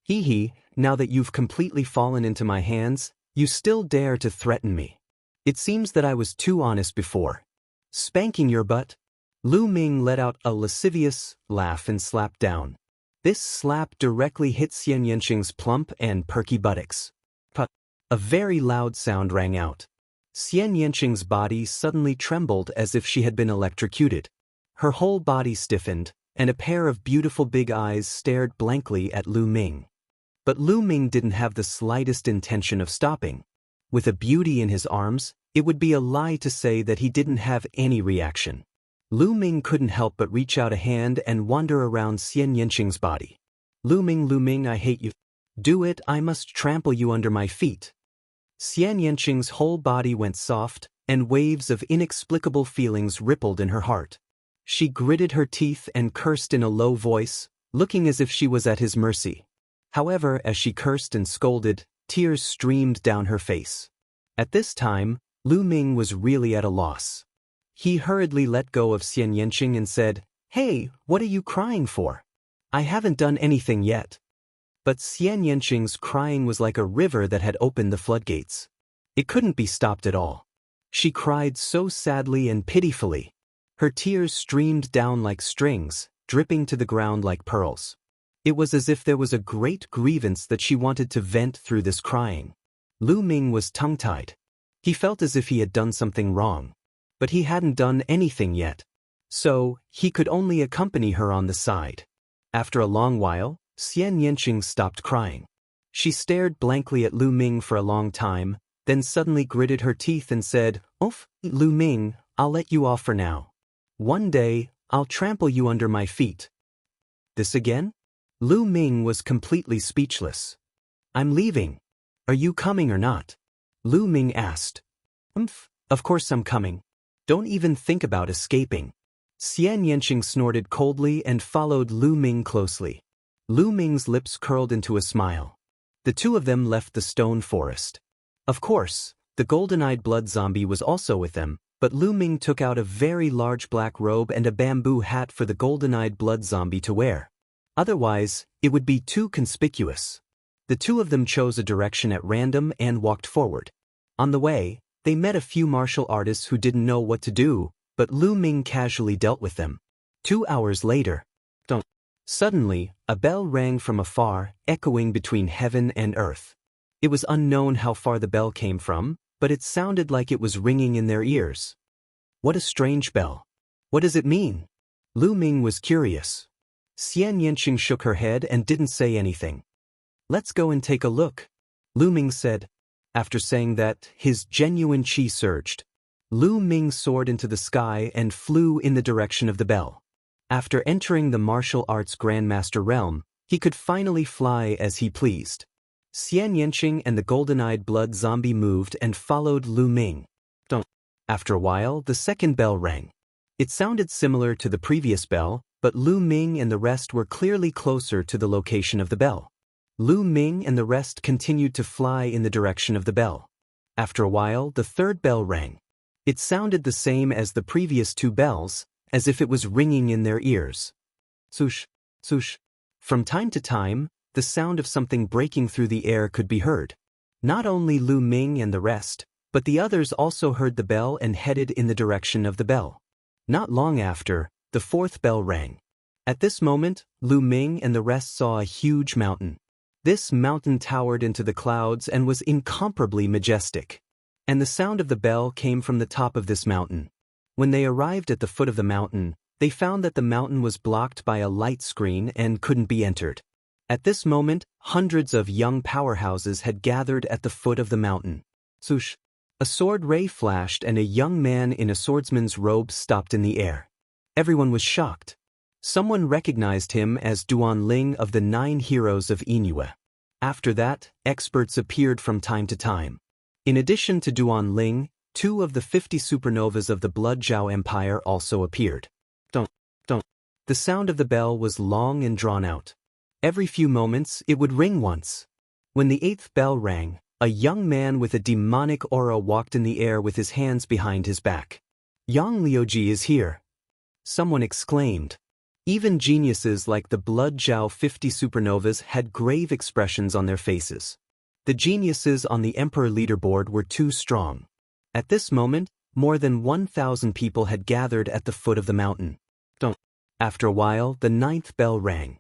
S1: "Hee, now that you've completely fallen into my hands, you still dare to threaten me. It seems that I was too honest before. Spanking your butt?" Lu Ming let out a lascivious laugh and slapped down. This slap directly hit Xian Yanqing's plump and perky buttocks. Put! A very loud sound rang out. Xian Yanqing's body suddenly trembled as if she had been electrocuted. Her whole body stiffened, and a pair of beautiful big eyes stared blankly at Lu Ming. But Lu Ming didn't have the slightest intention of stopping. With a beauty in his arms, it would be a lie to say that he didn't have any reaction. Lu Ming couldn't help but reach out a hand and wander around Xian Yanqing's body. Lu Ming, I hate you. Do it, I must trample you under my feet." Xian Yanqing's whole body went soft, and waves of inexplicable feelings rippled in her heart. She gritted her teeth and cursed in a low voice, looking as if she was at his mercy. However, as she cursed and scolded, tears streamed down her face. At this time, Lu Ming was really at a loss. He hurriedly let go of Xian Yanqing and said, "Hey, what are you crying for? I haven't done anything yet." But Xian Yanqing's crying was like a river that had opened the floodgates. It couldn't be stopped at all. She cried so sadly and pitifully. Her tears streamed down like strings, dripping to the ground like pearls. It was as if there was a great grievance that she wanted to vent through this crying. Lu Ming was tongue-tied. He felt as if he had done something wrong. But he hadn't done anything yet. So, he could only accompany her on the side. After a long while, Xian Yanqing stopped crying. She stared blankly at Lu Ming for a long time, then suddenly gritted her teeth and said, "Oof, Lu Ming, I'll let you off for now. One day, I'll trample you under my feet." "This again?" Lu Ming was completely speechless. "I'm leaving. Are you coming or not?" Lu Ming asked. Of course I'm coming. Don't even think about escaping." Xian Yanqing snorted coldly and followed Lu Ming closely. Lu Ming's lips curled into a smile. The two of them left the stone forest. Of course, the golden-eyed blood zombie was also with them, but Lu Ming took out a very large black robe and a bamboo hat for the golden-eyed blood zombie to wear. Otherwise, it would be too conspicuous. The two of them chose a direction at random and walked forward. On the way, they met a few martial artists who didn't know what to do, but Lu Ming casually dealt with them. 2 hours later, suddenly, a bell rang from afar, echoing between heaven and earth. It was unknown how far the bell came from, but it sounded like it was ringing in their ears. What a strange bell. What does it mean? Lu Ming was curious. Xian Yanqing shook her head and didn't say anything. Let's go and take a look, Lu Ming said. After saying that, his genuine qi surged. Lu Ming soared into the sky and flew in the direction of the bell. After entering the martial arts Grandmaster realm, he could finally fly as he pleased. Xian Yanqing and the golden-eyed blood zombie moved and followed Lu Ming. After a while, the second bell rang. It sounded similar to the previous bell, but Lu Ming and the rest were clearly closer to the location of the bell. Lu Ming and the rest continued to fly in the direction of the bell. After a while, the third bell rang. It sounded the same as the previous two bells, as if it was ringing in their ears. Swoosh, swoosh. From time to time, the sound of something breaking through the air could be heard. Not only Lu Ming and the rest, but the others also heard the bell and headed in the direction of the bell. Not long after, the fourth bell rang. At this moment, Lu Ming and the rest saw a huge mountain. This mountain towered into the clouds and was incomparably majestic. And the sound of the bell came from the top of this mountain. When they arrived at the foot of the mountain, they found that the mountain was blocked by a light screen and couldn't be entered. At this moment, hundreds of young powerhouses had gathered at the foot of the mountain. Swoosh! A sword ray flashed and a young man in a swordsman's robe stopped in the air. Everyone was shocked. Someone recognized him as Duan Ling of the 9 heroes of Inyue. After that, experts appeared from time to time. In addition to Duan Ling, 2 of the 50 supernovas of the Blood Zhao Empire also appeared. Dun, dun. The sound of the bell was long and drawn out. Every few moments, it would ring once. When the 8th bell rang, a young man with a demonic aura walked in the air with his hands behind his back. Yang Liuji is here, someone exclaimed. Even geniuses like the Blood Zhao 50 supernovas had grave expressions on their faces. The geniuses on the Emperor leaderboard were too strong. At this moment, more than 1,000 people had gathered at the foot of the mountain. After a while, the 9th bell rang.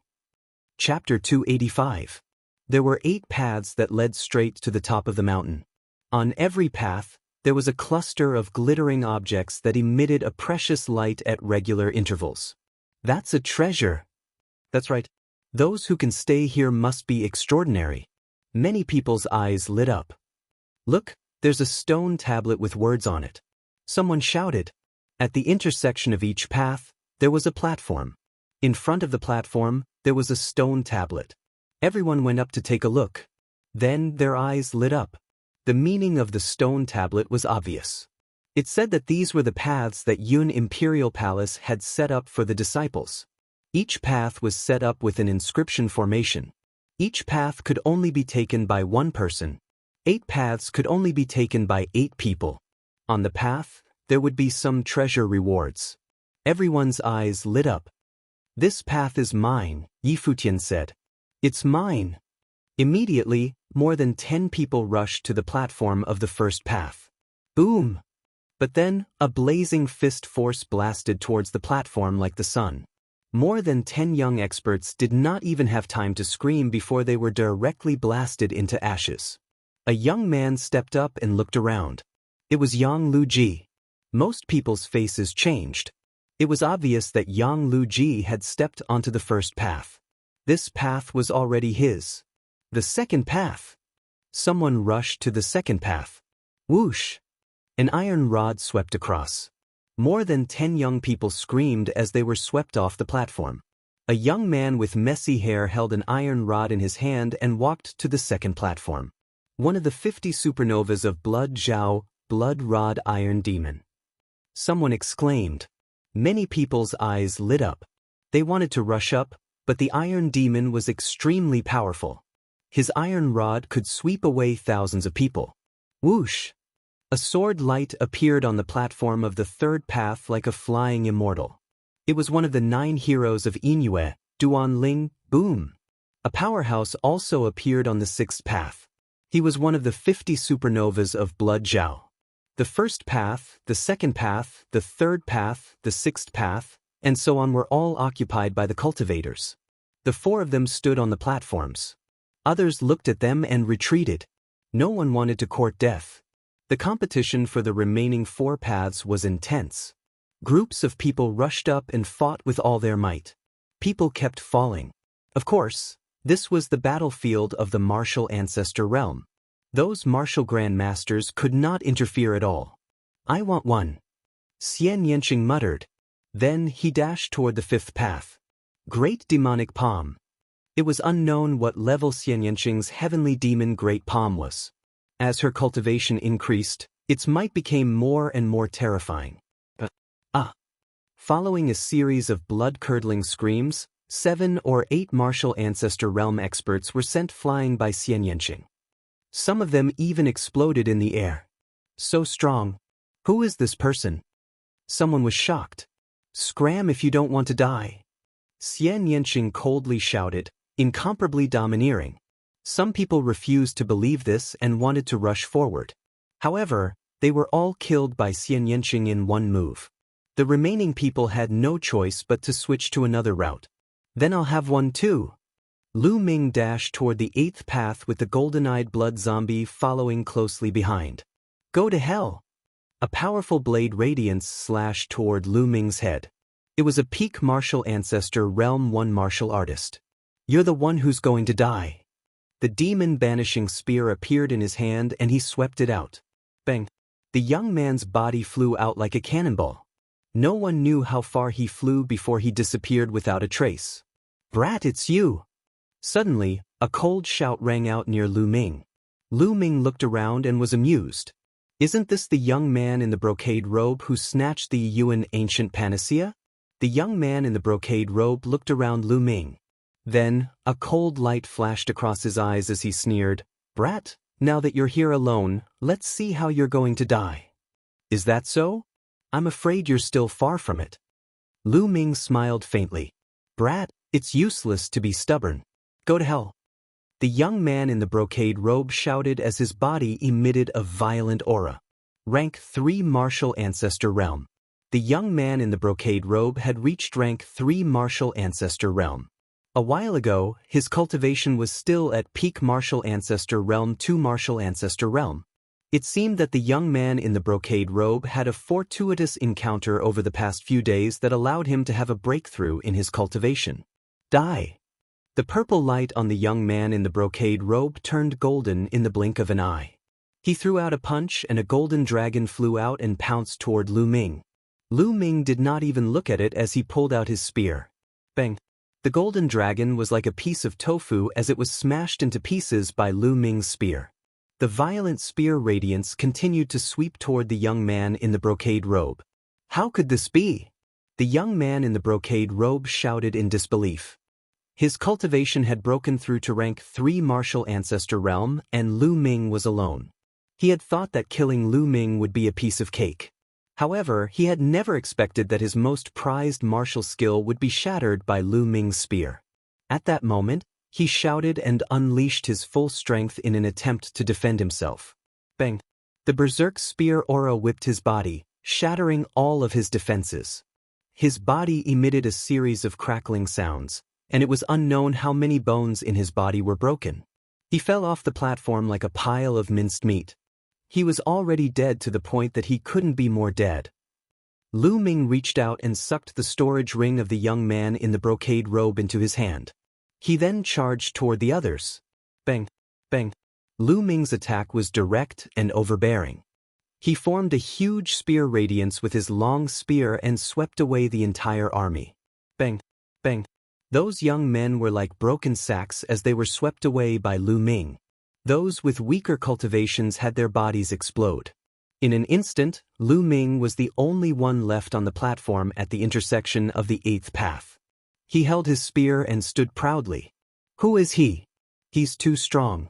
S1: Chapter 285. There were 8 paths that led straight to the top of the mountain. On every path, there was a cluster of glittering objects that emitted a precious light at regular intervals. That's a treasure. That's right. Those who can stay here must be extraordinary. Many people's eyes lit up. Look, there's a stone tablet with words on it. Someone shouted. At the intersection of each path, there was a platform. In front of the platform, there was a stone tablet. Everyone went up to take a look. Then their eyes lit up. The meaning of the stone tablet was obvious. It said that these were the paths that Yun Imperial Palace had set up for the disciples. Each path was set up with an inscription formation. Each path could only be taken by one person. 8 paths could only be taken by 8 people. On the path, there would be some treasure rewards. Everyone's eyes lit up. This path is mine, Yi Futian said. It's mine. Immediately, more than 10 people rushed to the platform of the first path. Boom! But then, a blazing fist force blasted towards the platform like the sun. More than 10 young experts did not even have time to scream before they were directly blasted into ashes. A young man stepped up and looked around. It was Yang Luji. Most people's faces changed. It was obvious that Yang Luji had stepped onto the first path. This path was already his. The second path. Someone rushed to the second path. Whoosh! An iron rod swept across. More than 10 young people screamed as they were swept off the platform. A young man with messy hair held an iron rod in his hand and walked to the second platform. One of the 50 supernovas of Blood Zhao, Blood Rod Iron Demon. Someone exclaimed. Many people's eyes lit up. They wanted to rush up, but the Iron Demon was extremely powerful. His iron rod could sweep away thousands of people. Whoosh! A sword light appeared on the platform of the third path like a flying immortal. It was one of the 9 heroes of Inyue, Duan Ling. Boom! A powerhouse also appeared on the 6th path. He was one of the 50 supernovas of Blood Zhao. The first path, the second path, the third path, the 6th path, and so on were all occupied by the cultivators. The 4 of them stood on the platforms. Others looked at them and retreated. No one wanted to court death. The competition for the remaining 4 paths was intense. Groups of people rushed up and fought with all their might. People kept falling. Of course, this was the battlefield of the martial ancestor realm. Those martial grandmasters could not interfere at all. I want one. Xian Yanqing muttered. Then he dashed toward the 5th path. Great Demonic Palm. It was unknown what level Xian Yanqing's heavenly demon Great Palm was. As her cultivation increased, its might became more and more terrifying. Following a series of blood-curdling screams, 7 or 8 martial ancestor realm experts were sent flying by Xian Yanqing. Some of them even exploded in the air. So strong. Who is this person? Someone was shocked. Scram if you don't want to die. Xian Yanqing coldly shouted, incomparably domineering. Some people refused to believe this and wanted to rush forward. However, they were all killed by Xian Yanqing in one move. The remaining people had no choice but to switch to another route. Then I'll have one too. Lu Ming dashed toward the 8th path with the golden-eyed blood zombie following closely behind. Go to hell! A powerful blade radiance slashed toward Lu Ming's head. It was a peak martial ancestor realm 1 martial artist. You're the one who's going to die. The demon banishing spear appeared in his hand and he swept it out. Bang! The young man's body flew out like a cannonball. No one knew how far he flew before he disappeared without a trace. Brat, it's you! Suddenly, a cold shout rang out near Lu Ming. Lu Ming looked around and was amused. Isn't this the young man in the brocade robe who snatched the Yuan ancient panacea? The young man in the brocade robe looked around Lu Ming. Then, a cold light flashed across his eyes as he sneered, Brat, now that you're here alone, let's see how you're going to die. Is that so? I'm afraid you're still far from it. Lu Ming smiled faintly. Brat, it's useless to be stubborn. Go to hell. The young man in the brocade robe shouted as his body emitted a violent aura. Rank 3 Martial Ancestor Realm. The young man in the brocade robe had reached rank 3 Martial Ancestor Realm. A while ago, his cultivation was still at peak Martial Ancestor Realm 2 Martial Ancestor Realm. It seemed that the young man in the brocade robe had a fortuitous encounter over the past few days that allowed him to have a breakthrough in his cultivation. Die! The purple light on the young man in the brocade robe turned golden in the blink of an eye. He threw out a punch and a golden dragon flew out and pounced toward Lu Ming. Lu Ming did not even look at it as he pulled out his spear. Bang! The golden dragon was like a piece of tofu as it was smashed into pieces by Lu Ming's spear. The violent spear radiance continued to sweep toward the young man in the brocade robe. How could this be? The young man in the brocade robe shouted in disbelief. His cultivation had broken through to rank 3 Martial Ancestor Realm, and Lu Ming was alone. He had thought that killing Lu Ming would be a piece of cake. However, he had never expected that his most prized martial skill would be shattered by Lu Ming's spear. At that moment, he shouted and unleashed his full strength in an attempt to defend himself. Bang! The berserk spear aura whipped his body, shattering all of his defenses. His body emitted a series of crackling sounds, and it was unknown how many bones in his body were broken. He fell off the platform like a pile of minced meat. He was already dead to the point that he couldn't be more dead. Lu Ming reached out and sucked the storage ring of the young man in the brocade robe into his hand. He then charged toward the others. Bang! Bang! Lu Ming's attack was direct and overbearing. He formed a huge spear radiance with his long spear and swept away the entire army. Bang! Bang! Those young men were like broken sacks as they were swept away by Lu Ming. Those with weaker cultivations had their bodies explode. In an instant, Lu Ming was the only one left on the platform at the intersection of the 8th path. He held his spear and stood proudly. Who is he? He's too strong.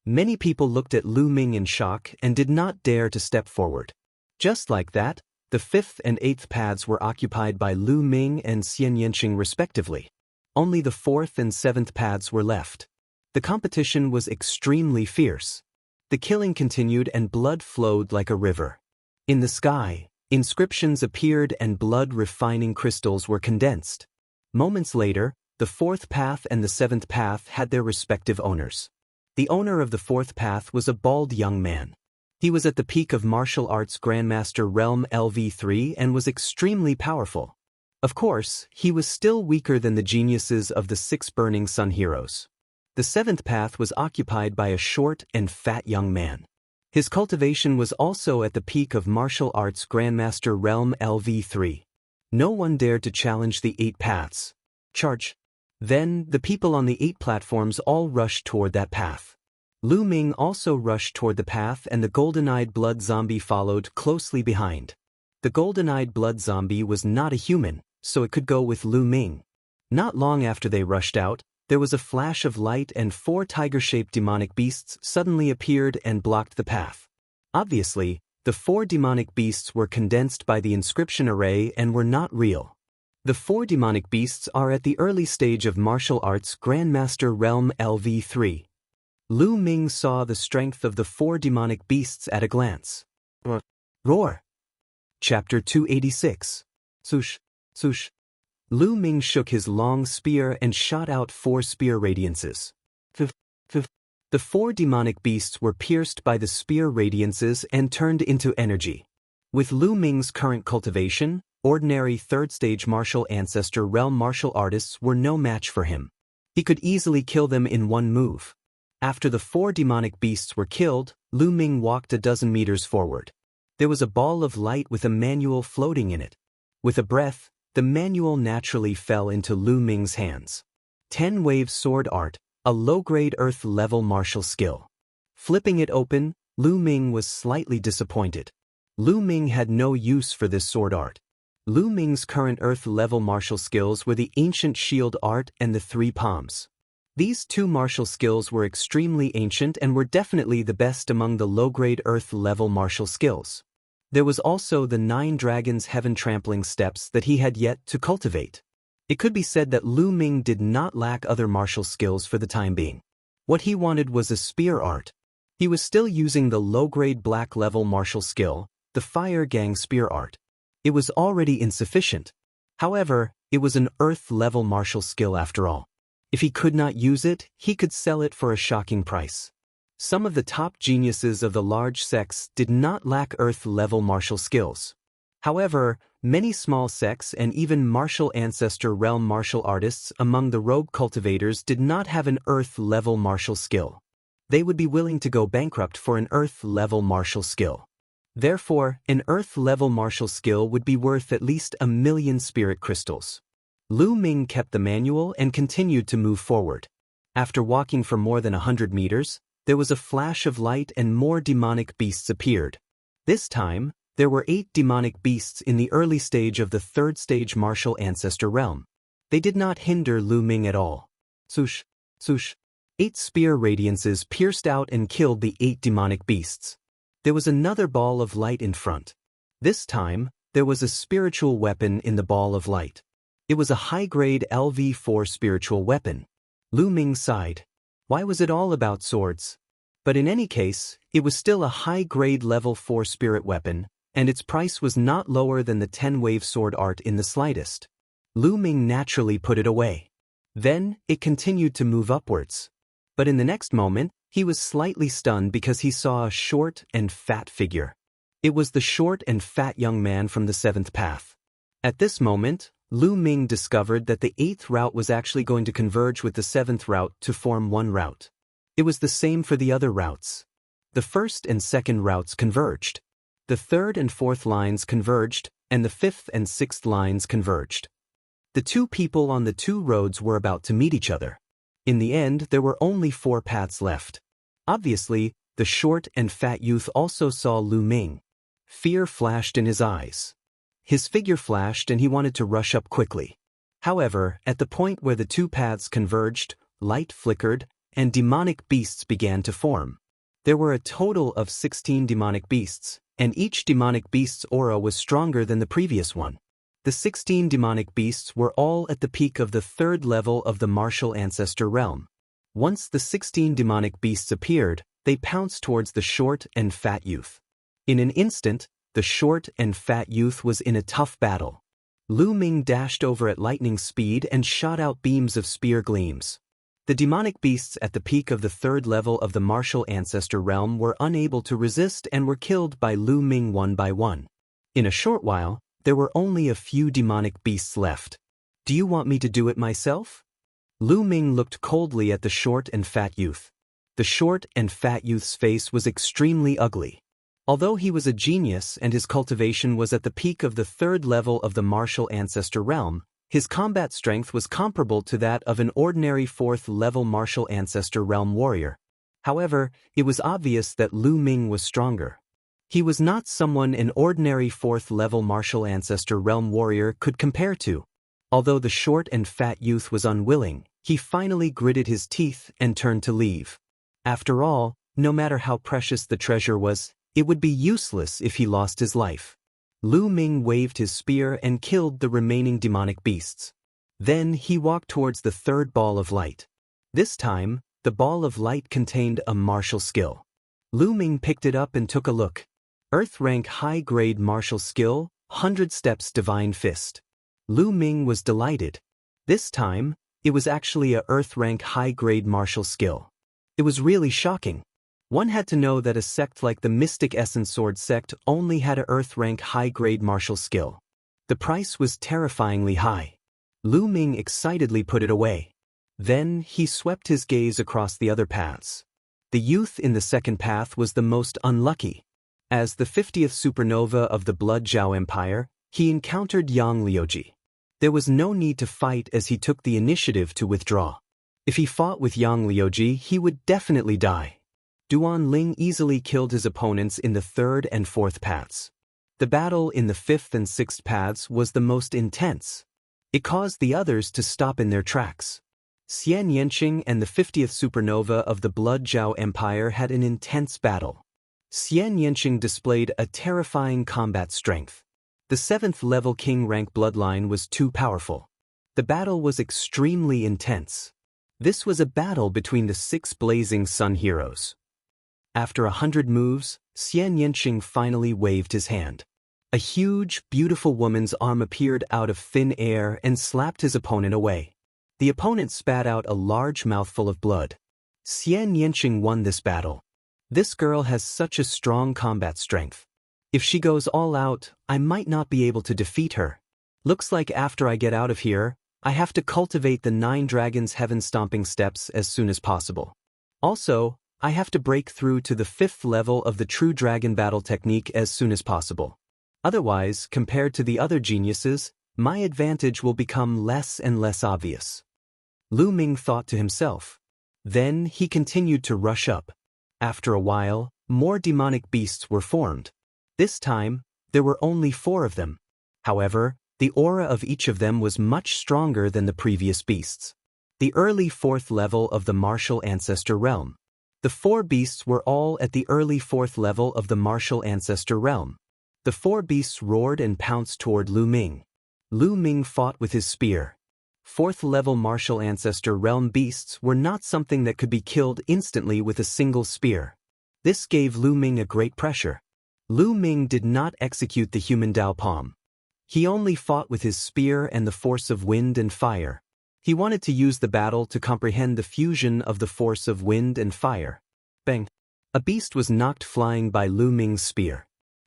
S1: Many people looked at Lu Ming in shock and did not dare to step forward. Just like that, the 5th and 8th paths were occupied by Lu Ming and Xian Yanqing respectively. Only the 4th and 7th paths were left. The competition was extremely fierce. The killing continued and blood flowed like a river. In the sky, inscriptions appeared and blood-refining crystals were condensed. Moments later, the 4th path and the 7th path had their respective owners. The owner of the fourth path was a bald young man. He was at the peak of martial arts Grandmaster Realm LV3 and was extremely powerful. Of course, he was still weaker than the geniuses of the 6 Burning Sun heroes. The seventh path was occupied by a short and fat young man. His cultivation was also at the peak of martial arts Grandmaster Realm LV3. No one dared to challenge the 8 paths. Charge. Then, the people on the 8 platforms all rushed toward that path. Lu Ming also rushed toward the path and the golden-eyed blood zombie followed closely behind. The golden-eyed blood zombie was not a human, so it could go with Lu Ming. Not long after they rushed out, there was a flash of light and 4 tiger-shaped demonic beasts suddenly appeared and blocked the path. Obviously, the 4 demonic beasts were condensed by the inscription array and were not real. The 4 demonic beasts are at the early stage of martial arts Grandmaster Realm LV3. Lu Ming saw the strength of the 4 demonic beasts at a glance. Roar! Chapter 286. Swoosh, swoosh. Lu Ming shook his long spear and shot out 4 spear radiances. The 4 demonic beasts were pierced by the spear radiances and turned into energy. With Lu Ming's current cultivation, ordinary 3rd stage martial ancestor realm martial artists were no match for him. He could easily kill them in one move. After the 4 demonic beasts were killed, Lu Ming walked a dozen meters forward. There was a ball of light with a manual floating in it. With a breath, the manual naturally fell into Lu Ming's hands. 10-wave sword art, a low-grade earth-level martial skill. Flipping it open, Lu Ming was slightly disappointed. Lu Ming had no use for this sword art. Lu Ming's current earth-level martial skills were the ancient shield art and the 3 palms. These 2 martial skills were extremely ancient and were definitely the best among the low-grade earth-level martial skills. There was also the 9 dragons heaven trampling steps that he had yet to cultivate. It could be said that Lu Ming did not lack other martial skills for the time being. What he wanted was a spear art. He was still using the low-grade black-level martial skill, the Fire Gang spear art. It was already insufficient. However, it was an earth-level martial skill after all. If he could not use it, he could sell it for a shocking price. Some of the top geniuses of the large sects did not lack earth-level martial skills. However, many small sects and even martial ancestor realm martial artists among the rogue cultivators did not have an earth-level martial skill. They would be willing to go bankrupt for an earth-level martial skill. Therefore, an earth-level martial skill would be worth at least 1,000,000 spirit crystals. Lu Ming kept the manual and continued to move forward. After walking for more than 100 meters, there was a flash of light and more demonic beasts appeared. This time, there were 8 demonic beasts in the early stage of the 3rd stage martial ancestor realm. They did not hinder Lu Ming at all. Swoosh, swoosh. 8 spear radiances pierced out and killed the 8 demonic beasts. There was another ball of light in front. This time, there was a spiritual weapon in the ball of light. It was a high-grade LV4 spiritual weapon. Lu Ming sighed. Why was it all about swords? But in any case, it was still a high-grade level 4 spirit weapon, and its price was not lower than the 10-wave sword art in the slightest. Lu Ming naturally put it away. Then, it continued to move upwards. But in the next moment, he was slightly stunned because he saw a short and fat figure. It was the short and fat young man from the 7th path. At this moment, Lu Ming discovered that the 8th route was actually going to converge with the 7th route to form one route. It was the same for the other routes. The 1st and 2nd routes converged. The 3rd and 4th lines converged, and the 5th and 6th lines converged. The 2 people on the 2 roads were about to meet each other. In the end, there were only 4 paths left. Obviously, the short and fat youth also saw Lu Ming. Fear flashed in his eyes. His figure flashed and he wanted to rush up quickly. However, at the point where the 2 paths converged, light flickered, and demonic beasts began to form. There were a total of 16 demonic beasts, and each demonic beast's aura was stronger than the previous one. The 16 demonic beasts were all at the peak of the 3rd level of the martial ancestor realm. Once the 16 demonic beasts appeared, they pounced towards the short and fat youth. In an instant, the short and fat youth was in a tough battle. Lu Ming dashed over at lightning speed and shot out beams of spear gleams. The demonic beasts at the peak of the third level of the martial ancestor realm were unable to resist and were killed by Lu Ming one by one. In a short while, there were only a few demonic beasts left. Do you want me to do it myself? Lu Ming looked coldly at the short and fat youth. The short and fat youth's face was extremely ugly. Although he was a genius and his cultivation was at the peak of the third level of the martial ancestor realm, his combat strength was comparable to that of an ordinary fourth-level martial ancestor realm warrior. However, it was obvious that Lu Ming was stronger. He was not someone an ordinary fourth-level martial ancestor realm warrior could compare to. Although the short and fat youth was unwilling, he finally gritted his teeth and turned to leave. After all, no matter how precious the treasure was, it would be useless if he lost his life. Lu Ming waved his spear and killed the remaining demonic beasts. Then he walked towards the third ball of light. This time, the ball of light contained a martial skill. Lu Ming picked it up and took a look. Earth rank high-grade martial skill, 100 steps divine fist. Lu Ming was delighted. This time, it was actually a Earth rank high-grade martial skill. It was really shocking. One had to know that a sect like the Mystic Essence Sword sect only had a Earth rank high-grade martial skill. The price was terrifyingly high. Lu Ming excitedly put it away. Then he swept his gaze across the other paths. The youth in the second path was the most unlucky. As the 50th supernova of the Blood Zhao Empire, he encountered Yang Liuji. There was no need to fight as he took the initiative to withdraw. If he fought with Yang Liuji, he would definitely die. Duan Ling easily killed his opponents in the third and fourth paths. The battle in the fifth and sixth paths was the most intense. It caused the others to stop in their tracks. Xian Yanqing and the 50th supernova of the Blood Zhao Empire had an intense battle. Xian Yanqing displayed a terrifying combat strength. The 7th level king rank bloodline was too powerful. The battle was extremely intense. This was a battle between the 6 blazing sun heroes. After 100 moves, Xian Yanqing finally waved his hand. A huge, beautiful woman's arm appeared out of thin air and slapped his opponent away. The opponent spat out a large mouthful of blood. Xian Yanqing won this battle. This girl has such a strong combat strength. If she goes all out, I might not be able to defeat her. Looks like after I get out of here, I have to cultivate the 9 dragons heaven-stomping steps as soon as possible. Also, I have to break through to the 5th level of the true dragon battle technique as soon as possible. Otherwise, compared to the other geniuses, my advantage will become less and less obvious. Lu Ming thought to himself. Then he continued to rush up. After a while, more demonic beasts were formed. This time, there were only 4 of them. However, the aura of each of them was much stronger than the previous beasts. The early 4th level of the martial ancestor realm. The 4 beasts were all at the early 4th level of the martial ancestor realm. The 4 beasts roared and pounced toward Lu Ming. Lu Ming fought with his spear. 4th level martial ancestor realm beasts were not something that could be killed instantly with a single spear. This gave Lu Ming a great pressure. Lu Ming did not execute the human Dao Palm. He only fought with his spear and the force of wind and fire. He wanted to use the battle to comprehend the fusion of the force of wind and fire. Bang! A beast was knocked flying by Lu Ming's spear.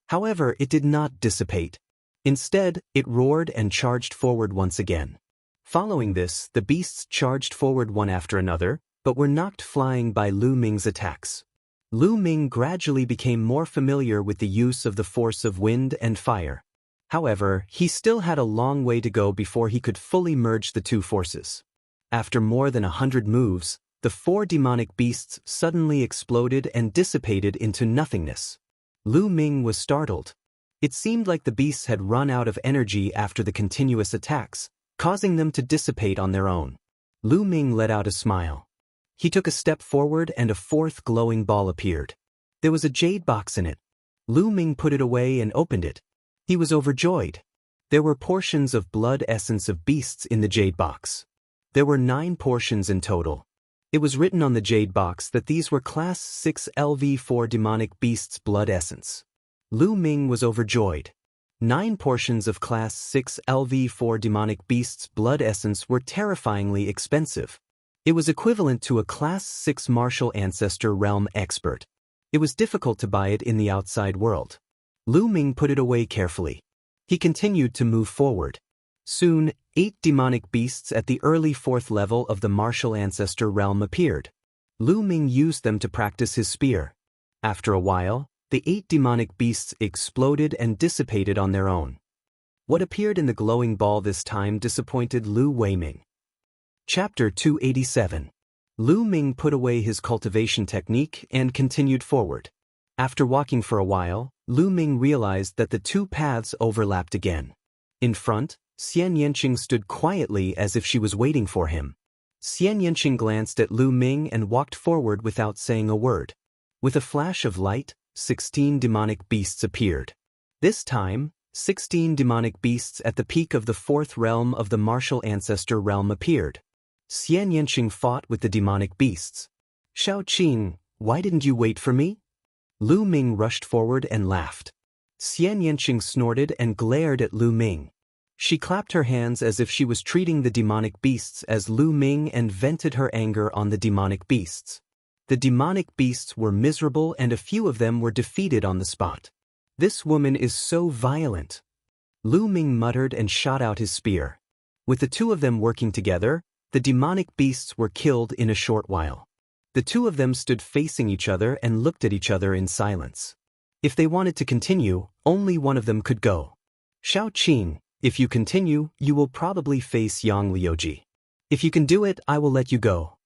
S1: However, it did not dissipate. Instead, it roared and charged forward once again. Following this, the beasts charged forward one after another, but were knocked flying by Lu Ming's attacks. Lu Ming gradually became more familiar with the use of the force of wind and fire. However, he still had a long way to go before he could fully merge the 2 forces. After more than 100 moves, the 4 demonic beasts suddenly exploded and dissipated into nothingness. Lu Ming was startled. It seemed like the beasts had run out of energy after the continuous attacks, causing them to dissipate on their own. Lu Ming let out a smile. He took a step forward and a 4th glowing ball appeared. There was a jade box in it. Lu Ming put it away and opened it. He was overjoyed. There were portions of blood essence of beasts in the jade box. There were 9 portions in total. It was written on the jade box that these were Class 6 LV4 demonic beasts blood essence. Lu Ming was overjoyed. 9 portions of Class 6 LV4 demonic beasts blood essence were terrifyingly expensive. It was equivalent to a Class 6 martial ancestor realm expert. It was difficult to buy it in the outside world. Lu Ming put it away carefully. He continued to move forward. Soon, 8 demonic beasts at the early 4th level of the martial ancestor realm appeared. Lu Ming used them to practice his spear. After a while, the 8 demonic beasts exploded and dissipated on their own. What appeared in the glowing ball this time disappointed Lu Weiming. Chapter 287. Lu Ming put away his cultivation technique and continued forward. After walking for a while, Lu Ming realized that the 2 paths overlapped again. In front, Xian Yanqing stood quietly as if she was waiting for him. Xian Yanqing glanced at Lu Ming and walked forward without saying a word. With a flash of light, 16 demonic beasts appeared. This time, 16 demonic beasts at the peak of the 4th realm of the martial ancestor realm appeared. Xian Yanqing fought with the demonic beasts. "Shao Qing, why didn't you wait for me?" Lu Ming rushed forward and laughed. Xian Yanqing snorted and glared at Lu Ming. She clapped her hands as if she was treating the demonic beasts as Lu Ming and vented her anger on the demonic beasts. The demonic beasts were miserable and a few of them were defeated on the spot. "This woman is so violent." Lu Ming muttered and shot out his spear. With the 2 of them working together, the demonic beasts were killed in a short while. The 2 of them stood facing each other and looked at each other in silence. If they wanted to continue, only one of them could go. "Shao Qing, if you continue, you will probably face Yang Liuji. If you can do it, I will let you go."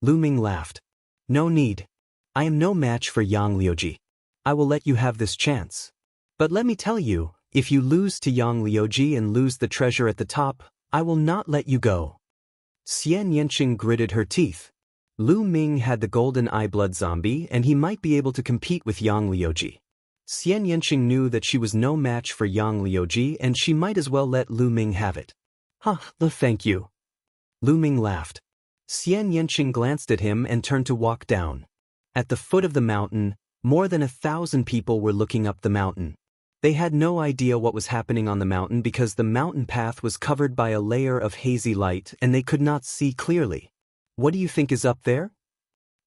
S1: Lu Ming laughed. "No need. I am no match for Yang Liuji. I will let you have this chance. But let me tell you, if you lose to Yang Liuji and lose the treasure at the top, I will not let you go." Xian Yanqing gritted her teeth. Lu Ming had the golden eye blood zombie and he might be able to compete with Yang Liuji. Xian Yanqing knew that she was no match for Yang Liuji and she might as well let Lu Ming have it. Thank you." Lu Ming laughed. Xian Yanqing glanced at him and turned to walk down. At the foot of the mountain, more than 1,000 people were looking up the mountain. They had no idea what was happening on the mountain because the mountain path was covered by a layer of hazy light and they could not see clearly. "What do you think is up there?"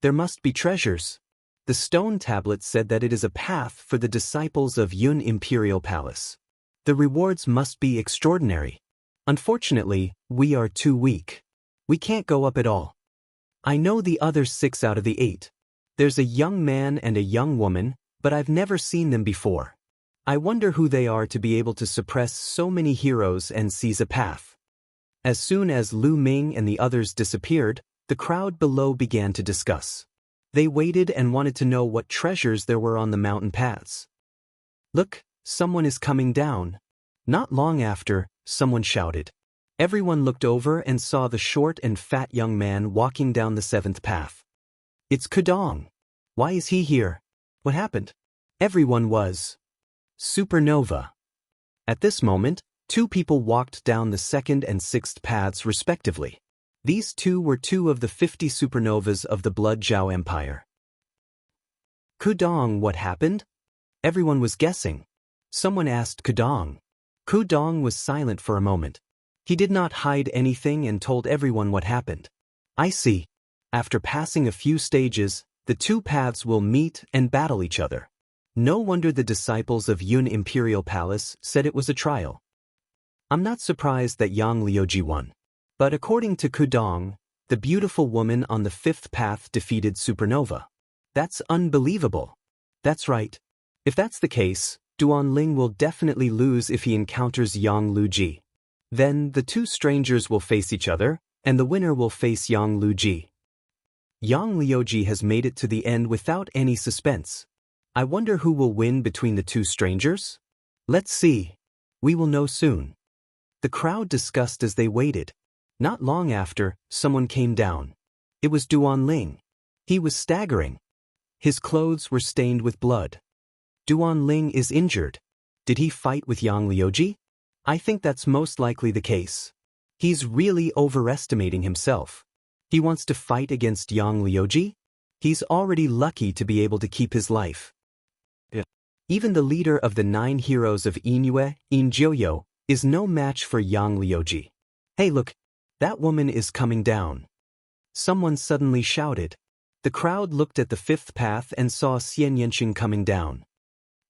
S1: "There must be treasures. The stone tablet said that it is a path for the disciples of Yun Imperial Palace. The rewards must be extraordinary. Unfortunately, we are too weak. We can't go up at all. I know the other 6 out of the 8. There's a young man and a young woman, but I've never seen them before. I wonder who they are to be able to suppress so many heroes and seize a path." As soon as Lu Ming and the others disappeared, the crowd below began to discuss. They waited and wanted to know what treasures there were on the mountain paths. "Look, someone is coming down." Not long after, someone shouted. Everyone looked over and saw the short and fat young man walking down the 7th path. "It's Kudong. Why is he here? What happened?" Everyone was supernova. At this moment, 2 people walked down the 2nd and 6th paths respectively. These 2 were 2 of the 50 supernovas of the Blood Zhao Empire. "Kudong, what happened?" Everyone was guessing. Someone asked Kudong. Kudong was silent for a moment. He did not hide anything and told everyone what happened. "I see. After passing a few stages, the 2 paths will meet and battle each other. No wonder the disciples of Yun Imperial Palace said it was a trial. I'm not surprised that Yang Liuji won. But according to Kudong, the beautiful woman on the 5th path defeated Supernova. That's unbelievable." "That's right. If that's the case, Duanling will definitely lose if he encounters Yang Liuji. Then the 2 strangers will face each other, and the winner will face Yang Liuji. Yang Liuji has made it to the end without any suspense. I wonder who will win between the 2 strangers? Let's see. We will know soon." The crowd discussed as they waited. Not long after, someone came down. It was Duanling. He was staggering. His clothes were stained with blood. "Duanling is injured. Did he fight with Yang Liuji? I think that's most likely the case. He's really overestimating himself. He wants to fight against Yang Liuji? He's already lucky to be able to keep his life." Yeah. Even the leader of the 9 heroes of Inyue, Injoyo, is no match for Yang Liuji. "Hey look, that woman is coming down." Someone suddenly shouted. The crowd looked at the fifth path and saw Xian Yanqing coming down.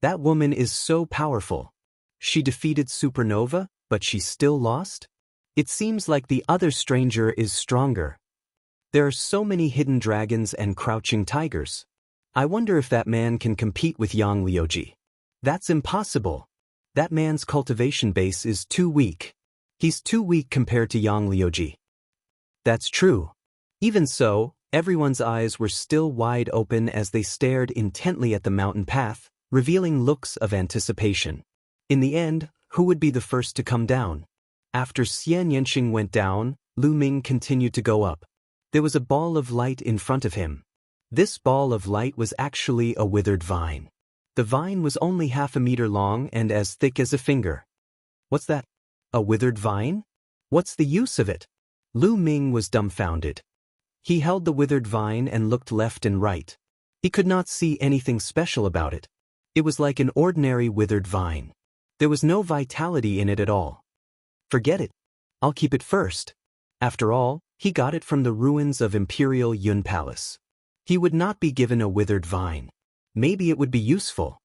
S1: That woman is so powerful. She defeated Supernova, but she still lost? It seems like the other stranger is stronger. There are so many hidden dragons and crouching tigers. I wonder if that man can compete with Yang Liuji. That's impossible. That man's cultivation base is too weak. He's too weak compared to Yang Liuji. That's true. Even so, everyone's eyes were still wide open as they stared intently at the mountain path, revealing looks of anticipation. In the end, who would be the first to come down? After Xian Yanqing went down, Lu Ming continued to go up. There was a ball of light in front of him. This ball of light was actually a withered vine. The vine was only 1/2 meter long and as thick as a finger. What's that? A withered vine? What's the use of it? Lu Ming was dumbfounded. He held the withered vine and looked left and right. He could not see anything special about it. It was like an ordinary withered vine. There was no vitality in it at all. Forget it. I'll keep it first. After all, he got it from the ruins of Imperial Yun Palace. He would not be given a withered vine. Maybe it would be useful.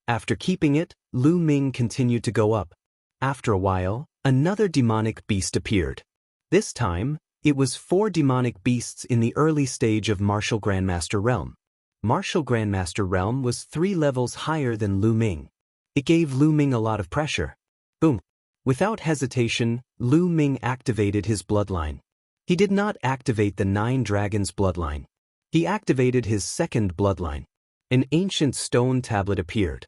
S1: After keeping it, Lu Ming continued to go up. After a while, another demonic beast appeared. This time, it was 4 demonic beasts in the early stage of Martial Grandmaster Realm. Martial Grandmaster Realm was 3 levels higher than Lu Ming. It gave Lu Ming a lot of pressure. Boom. Without hesitation, Lu Ming activated his bloodline. He did not activate the 9 dragons bloodline. He activated his second bloodline. An ancient stone tablet appeared.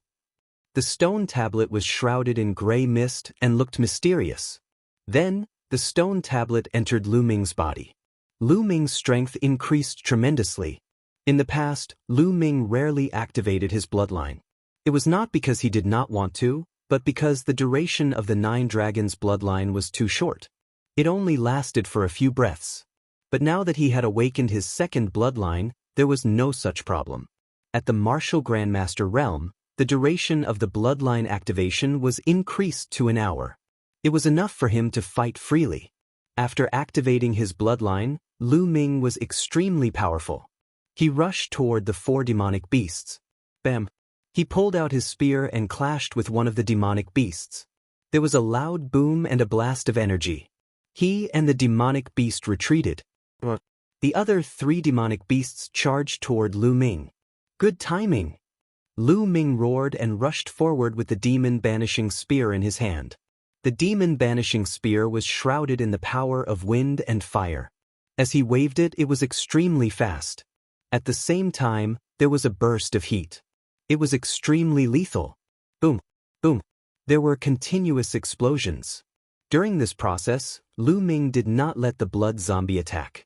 S1: The stone tablet was shrouded in gray mist and looked mysterious. Then, the stone tablet entered Lu Ming's body. Lu Ming's strength increased tremendously. In the past, Lu Ming rarely activated his bloodline. It was not because he did not want to, but because the duration of the 9 dragons bloodline was too short. It only lasted for a few breaths. But now that he had awakened his second bloodline, there was no such problem. At the Martial Grandmaster Realm, the duration of the bloodline activation was increased to an hour. It was enough for him to fight freely. After activating his bloodline, Lu Ming was extremely powerful. He rushed toward the 4 demonic beasts. Bam! He pulled out his spear and clashed with one of the demonic beasts. There was a loud boom and a blast of energy. He and the demonic beast retreated. The other 3 demonic beasts charged toward Lu Ming. Good timing! Lu Ming roared and rushed forward with the demon-banishing spear in his hand. The demon-banishing spear was shrouded in the power of wind and fire. As he waved it, it was extremely fast. At the same time, there was a burst of heat. It was extremely lethal. Boom! Boom! There were continuous explosions. During this process, Lu Ming did not let the blood zombie attack.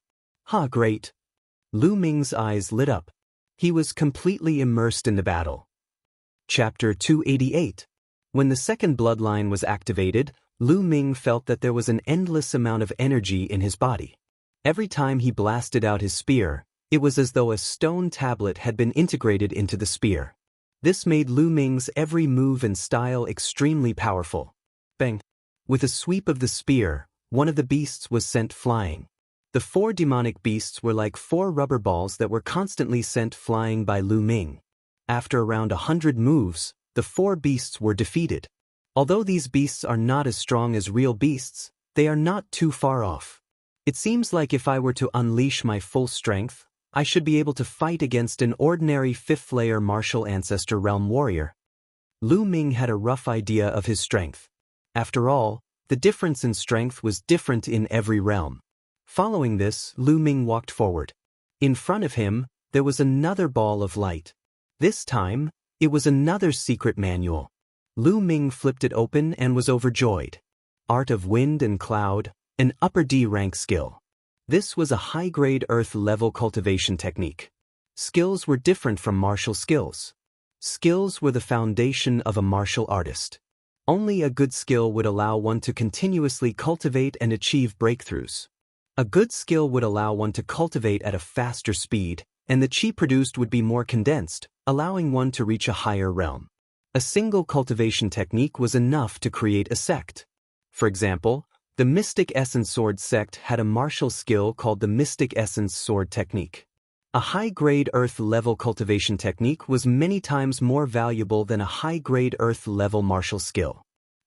S1: Ha, great! Lu Ming's eyes lit up. He was completely immersed in the battle. Chapter 288. When the second bloodline was activated, Lu Ming felt that there was an endless amount of energy in his body. Every time he blasted out his spear, it was as though a stone tablet had been integrated into the spear. This made Lu Ming's every move and style extremely powerful. Bang! With a sweep of the spear, one of the beasts was sent flying. The 4 demonic beasts were like 4 rubber balls that were constantly sent flying by Lu Ming. After around 100 moves, the 4 beasts were defeated. Although these beasts are not as strong as real beasts, they are not too far off. It seems like if I were to unleash my full strength, I should be able to fight against an ordinary 5th-layer Martial Ancestor Realm warrior. Lu Ming had a rough idea of his strength. After all, the difference in strength was different in every realm. Following this, Lu Ming walked forward. In front of him, there was another ball of light. This time, it was another secret manual. Lu Ming flipped it open and was overjoyed. Art of Wind and Cloud, an upper D rank skill. This was a high-grade Earth-level cultivation technique. Skills were different from martial skills. Skills were the foundation of a martial artist. Only a good skill would allow one to continuously cultivate and achieve breakthroughs. A good skill would allow one to cultivate at a faster speed, and the chi produced would be more condensed, allowing one to reach a higher realm. A single cultivation technique was enough to create a sect. For example, The Mystic Essence Sword sect had a martial skill called the Mystic Essence Sword Technique. A high-grade Earth-level cultivation technique was many times more valuable than a high-grade Earth-level martial skill.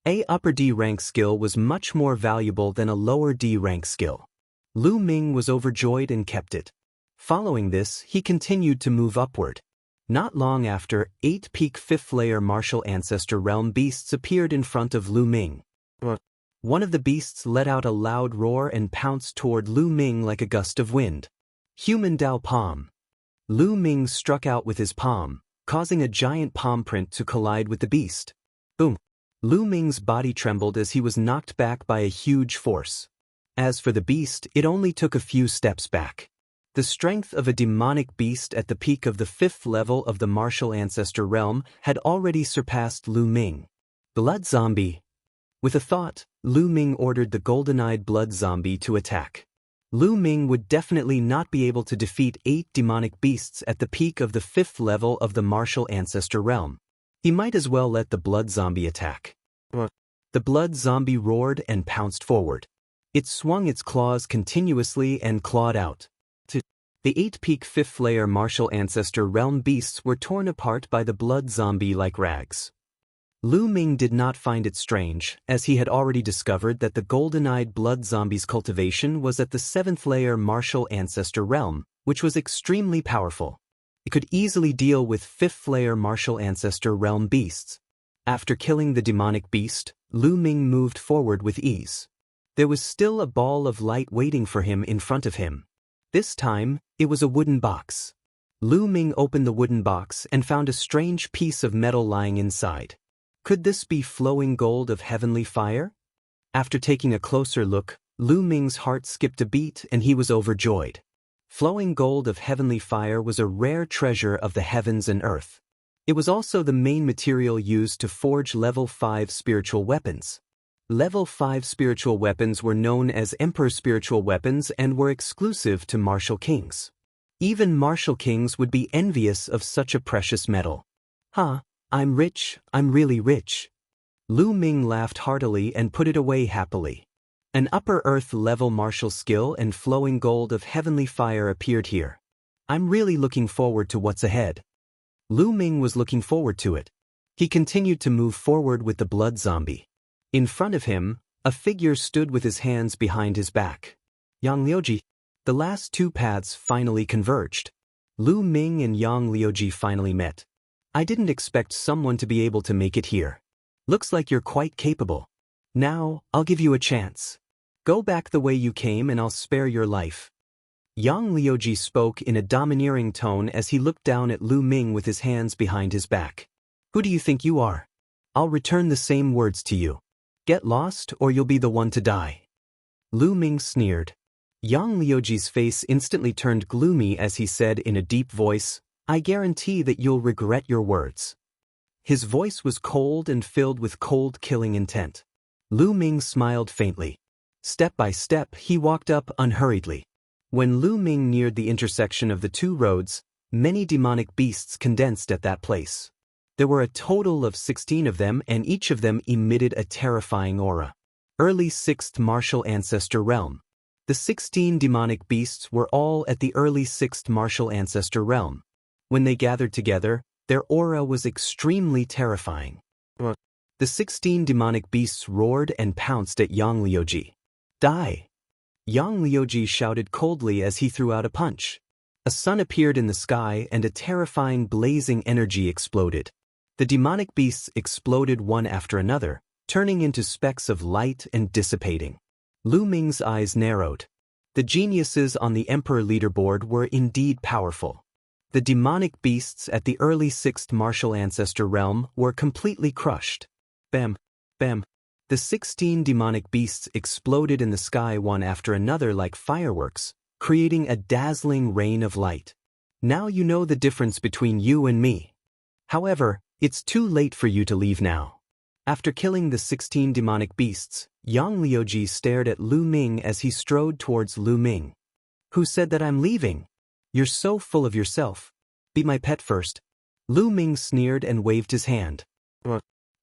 S1: A upper D rank skill was much more valuable than a lower D rank skill. Lu Ming was overjoyed and kept it. Following this, he continued to move upward. Not long after, 8 peak 5th layer martial ancestor realm beasts appeared in front of Lu Ming. One of the beasts let out a loud roar and pounced toward Lu Ming like a gust of wind. Human Dao Palm. Lu Ming struck out with his palm, causing a giant palm print to collide with the beast. Boom! Lu Ming's body trembled as he was knocked back by a huge force. As for the beast, it only took a few steps back. The strength of a demonic beast at the peak of the 5th level of the martial ancestor realm had already surpassed Lu Ming. Blood Zombie. With a thought, Lu Ming ordered the golden-eyed blood zombie to attack. Lu Ming would definitely not be able to defeat 8 demonic beasts at the peak of the 5th level of the martial ancestor realm. He might as well let the blood zombie attack. The blood zombie roared and pounced forward. It swung its claws continuously and clawed out. The 8 peak 5th layer martial ancestor realm beasts were torn apart by the blood zombie like rags. Lu Ming did not find it strange, as he had already discovered that the golden-eyed blood zombie's cultivation was at the 7th layer martial ancestor realm, which was extremely powerful. It could easily deal with 5th layer martial ancestor realm beasts. After killing the demonic beast, Lu Ming moved forward with ease. There was still a ball of light waiting for him in front of him. This time, it was a wooden box. Lu Ming opened the wooden box and found a strange piece of metal lying inside. Could this be flowing gold of heavenly fire? After taking a closer look, Lu Ming's heart skipped a beat and he was overjoyed. Flowing gold of heavenly fire was a rare treasure of the heavens and earth. It was also the main material used to forge level 5 spiritual weapons. Level 5 spiritual weapons were known as Emperor spiritual weapons and were exclusive to martial kings. Even martial kings would be envious of such a precious metal. I'm rich, I'm really rich. Lu Ming laughed heartily and put it away happily. An upper earth level martial skill and flowing gold of heavenly fire appeared here. I'm really looking forward to what's ahead. Lu Ming was looking forward to it. He continued to move forward with the blood zombie. In front of him, a figure stood with his hands behind his back. Yang Liuji. The last 2 paths finally converged. Lu Ming and Yang Liuji finally met. I didn't expect someone to be able to make it here. Looks like you're quite capable. Now, I'll give you a chance. Go back the way you came and I'll spare your life. Yang Liuji spoke in a domineering tone as he looked down at Lu Ming with his hands behind his back. Who do you think you are? I'll return the same words to you. Get lost or you'll be the one to die. Lu Ming sneered. Yang Liuji's face instantly turned gloomy as he said in a deep voice, I guarantee that you'll regret your words. His voice was cold and filled with cold killing intent. Lu Ming smiled faintly. Step by step, he walked up unhurriedly. When Lu Ming neared the intersection of the 2 roads, many demonic beasts condensed at that place. There were a total of 16 of them and each of them emitted a terrifying aura. Early 6th martial ancestor realm. The 16 demonic beasts were all at the early 6th martial ancestor realm. When they gathered together, their aura was extremely terrifying. The 16 demonic beasts roared and pounced at Yang Liuji. Die! Yang Liuji shouted coldly as he threw out a punch. A sun appeared in the sky and a terrifying blazing energy exploded. The demonic beasts exploded one after another, turning into specks of light and dissipating. Lu Ming's eyes narrowed. The geniuses on the Emperor leaderboard were indeed powerful. The demonic beasts at the early 6th martial ancestor realm were completely crushed. Bam! Bam! The 16 demonic beasts exploded in the sky one after another like fireworks, creating a dazzling rain of light. Now you know the difference between you and me. However, it's too late for you to leave now. After killing the 16 demonic beasts, Yang Liuji stared at Lu Ming as he strode towards Lu Ming. Who said that I'm leaving? You're so full of yourself. Be my pet first. Lu Ming sneered and waved his hand.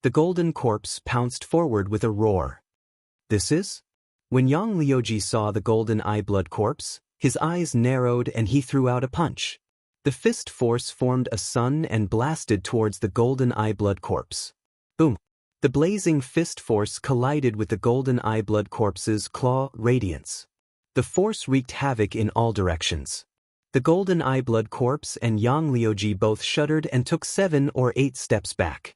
S1: The golden corpse pounced forward with a roar. This is? When Yang Liuji saw the golden eye blood corpse, his eyes narrowed and he threw out a punch. The fist force formed a sun and blasted towards the golden eye blood corpse. Boom! The blazing fist force collided with the golden eye blood corpse's claw radiance. The force wreaked havoc in all directions. The golden eye blood corpse and Yang Liuji both shuddered and took 7 or 8 steps back.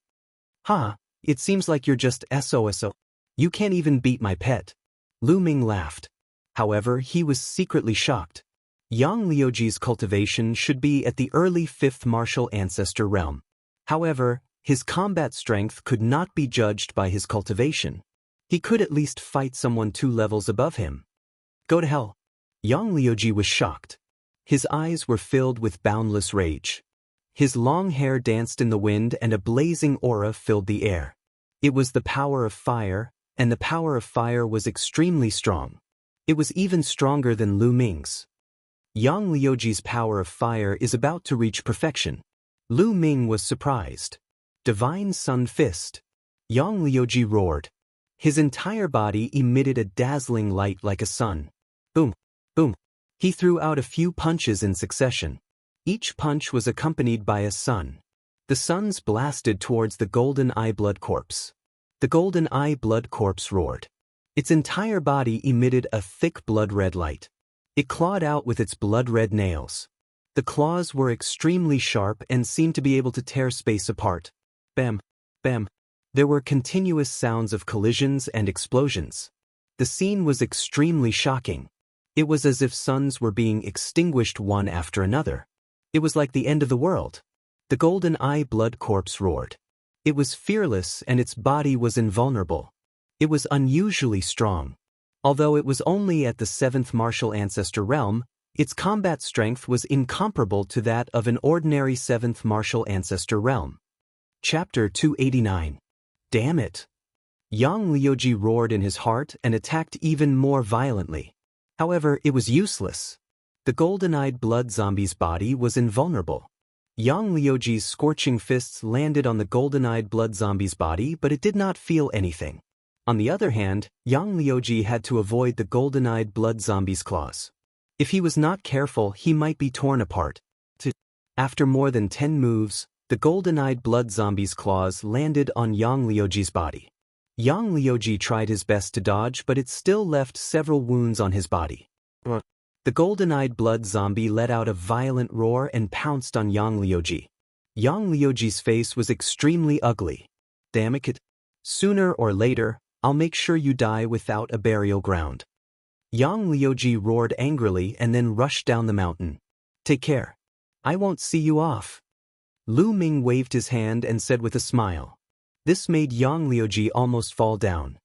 S1: Ha! It seems like you're just SOSO. You can't even beat my pet. Lu Ming laughed. However, he was secretly shocked. Yang Liuji's cultivation should be at the early 5th martial ancestor realm. However, his combat strength could not be judged by his cultivation. He could at least fight someone 2 levels above him. Go to hell. Yang Liuji was shocked. His eyes were filled with boundless rage. His long hair danced in the wind and a blazing aura filled the air. It was the power of fire, and the power of fire was extremely strong. It was even stronger than Lu Ming's. Yang Liuji's power of fire is about to reach perfection. Lu Ming was surprised. Divine Sun Fist. Yang Liuji roared. His entire body emitted a dazzling light like a sun. Boom, boom. He threw out a few punches in succession. Each punch was accompanied by a sun. The suns blasted towards the golden eye blood corpse. The golden eye blood corpse roared. Its entire body emitted a thick blood-red light. It clawed out with its blood-red nails. The claws were extremely sharp and seemed to be able to tear space apart. Bam, bam. There were continuous sounds of collisions and explosions. The scene was extremely shocking. It was as if suns were being extinguished one after another. It was like the end of the world. The golden eye blood corpse roared. It was fearless and its body was invulnerable. It was unusually strong. Although it was only at the 7th martial ancestor realm, its combat strength was incomparable to that of an ordinary 7th martial ancestor realm. Chapter 289. Damn it! Yang Liuji roared in his heart and attacked even more violently. However, it was useless. The golden-eyed blood zombie's body was invulnerable. Yang Liuji's scorching fists landed on the golden-eyed blood zombie's body, but it did not feel anything. On the other hand, Yang Liuji had to avoid the golden-eyed blood zombie's claws. If he was not careful, he might be torn apart. After more than 10 moves, the golden-eyed blood zombie's claws landed on Yang Liuji's body. Yang Liuji tried his best to dodge, but it still left several wounds on his body. The golden-eyed blood zombie let out a violent roar and pounced on Yang Liuji. Yang Liuji's face was extremely ugly. Damn it! Sooner or later, I'll make sure you die without a burial ground. Yang Liuji roared angrily and then rushed down the mountain. Take care. I won't see you off. Lu Ming waved his hand and said with a smile. This made Yang Liuji almost fall down.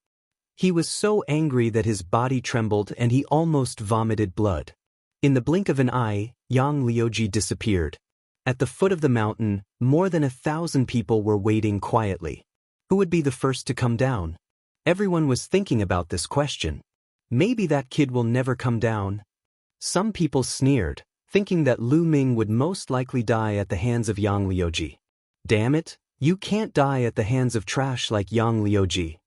S1: He was so angry that his body trembled and he almost vomited blood. In the blink of an eye, Yang Liuji disappeared. At the foot of the mountain, more than 1,000 people were waiting quietly. Who would be the first to come down? Everyone was thinking about this question. Maybe that kid will never come down. Some people sneered, thinking that Lu Ming would most likely die at the hands of Yang Liuji. Damn it, you can't die at the hands of trash like Yang Liuji.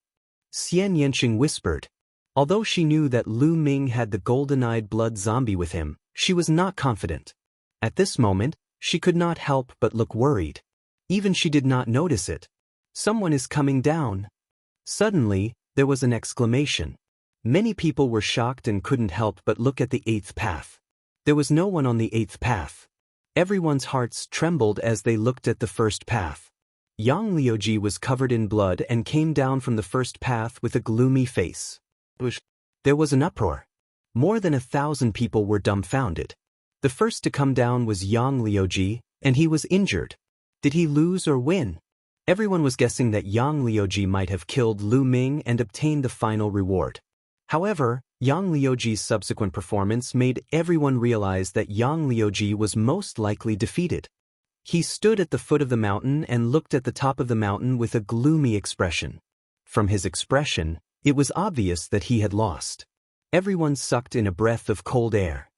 S1: Xian Yanqing whispered. Although she knew that Lu Ming had the golden-eyed blood zombie with him, she was not confident. At this moment, she could not help but look worried. Even she did not notice it. Someone is coming down. Suddenly, there was an exclamation. Many people were shocked and couldn't help but look at the 8th path. There was no one on the 8th path. Everyone's hearts trembled as they looked at the 1st path. Yang Liuji was covered in blood and came down from the 1st path with a gloomy face. There was an uproar. More than 1,000 people were dumbfounded. The first to come down was Yang Liuji, and he was injured. Did he lose or win? Everyone was guessing that Yang Liuji might have killed Lu Ming and obtained the final reward. However, Yang Liuji's subsequent performance made everyone realize that Yang Liuji was most likely defeated. He stood at the foot of the mountain and looked at the top of the mountain with a gloomy expression. From his expression, it was obvious that he had lost. Everyone sucked in a breath of cold air.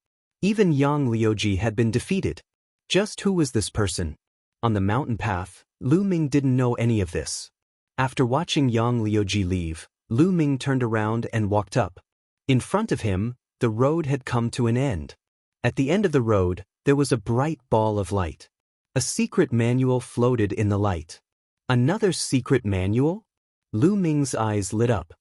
S1: Even Yang Liuji had been defeated. Just who was this person? On the mountain path, Lu Ming didn't know any of this. After watching Yang Liuji leave, Lu Ming turned around and walked up. In front of him, the road had come to an end. At the end of the road, there was a bright ball of light. A secret manual floated in the light. Another secret manual? Lu Ming's eyes lit up.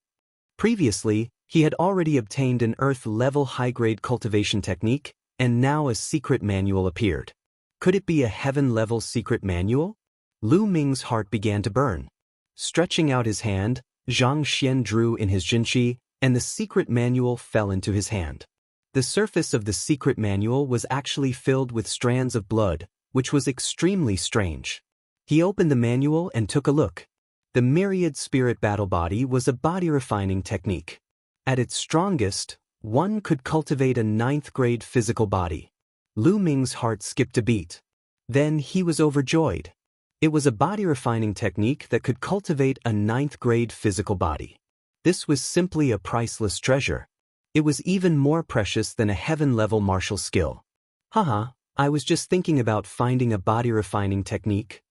S1: Previously, he had already obtained an Earth-level high-grade cultivation technique, and now a secret manual appeared. Could it be a heaven-level secret manual? Lu Ming's heart began to burn. Stretching out his hand, Zhang Xian drew in his jinqi, and the secret manual fell into his hand. The surface of the secret manual was actually filled with strands of blood, which was extremely strange. He opened the manual and took a look. The myriad spirit battle body was a body-refining technique. At its strongest, one could cultivate a 9th-grade physical body. Lu Ming's heart skipped a beat. Then he was overjoyed. It was a body-refining technique that could cultivate a 9th-grade physical body. This was simply a priceless treasure. It was even more precious than a heaven-level martial skill. Haha, I was just thinking about finding a body-refining technique.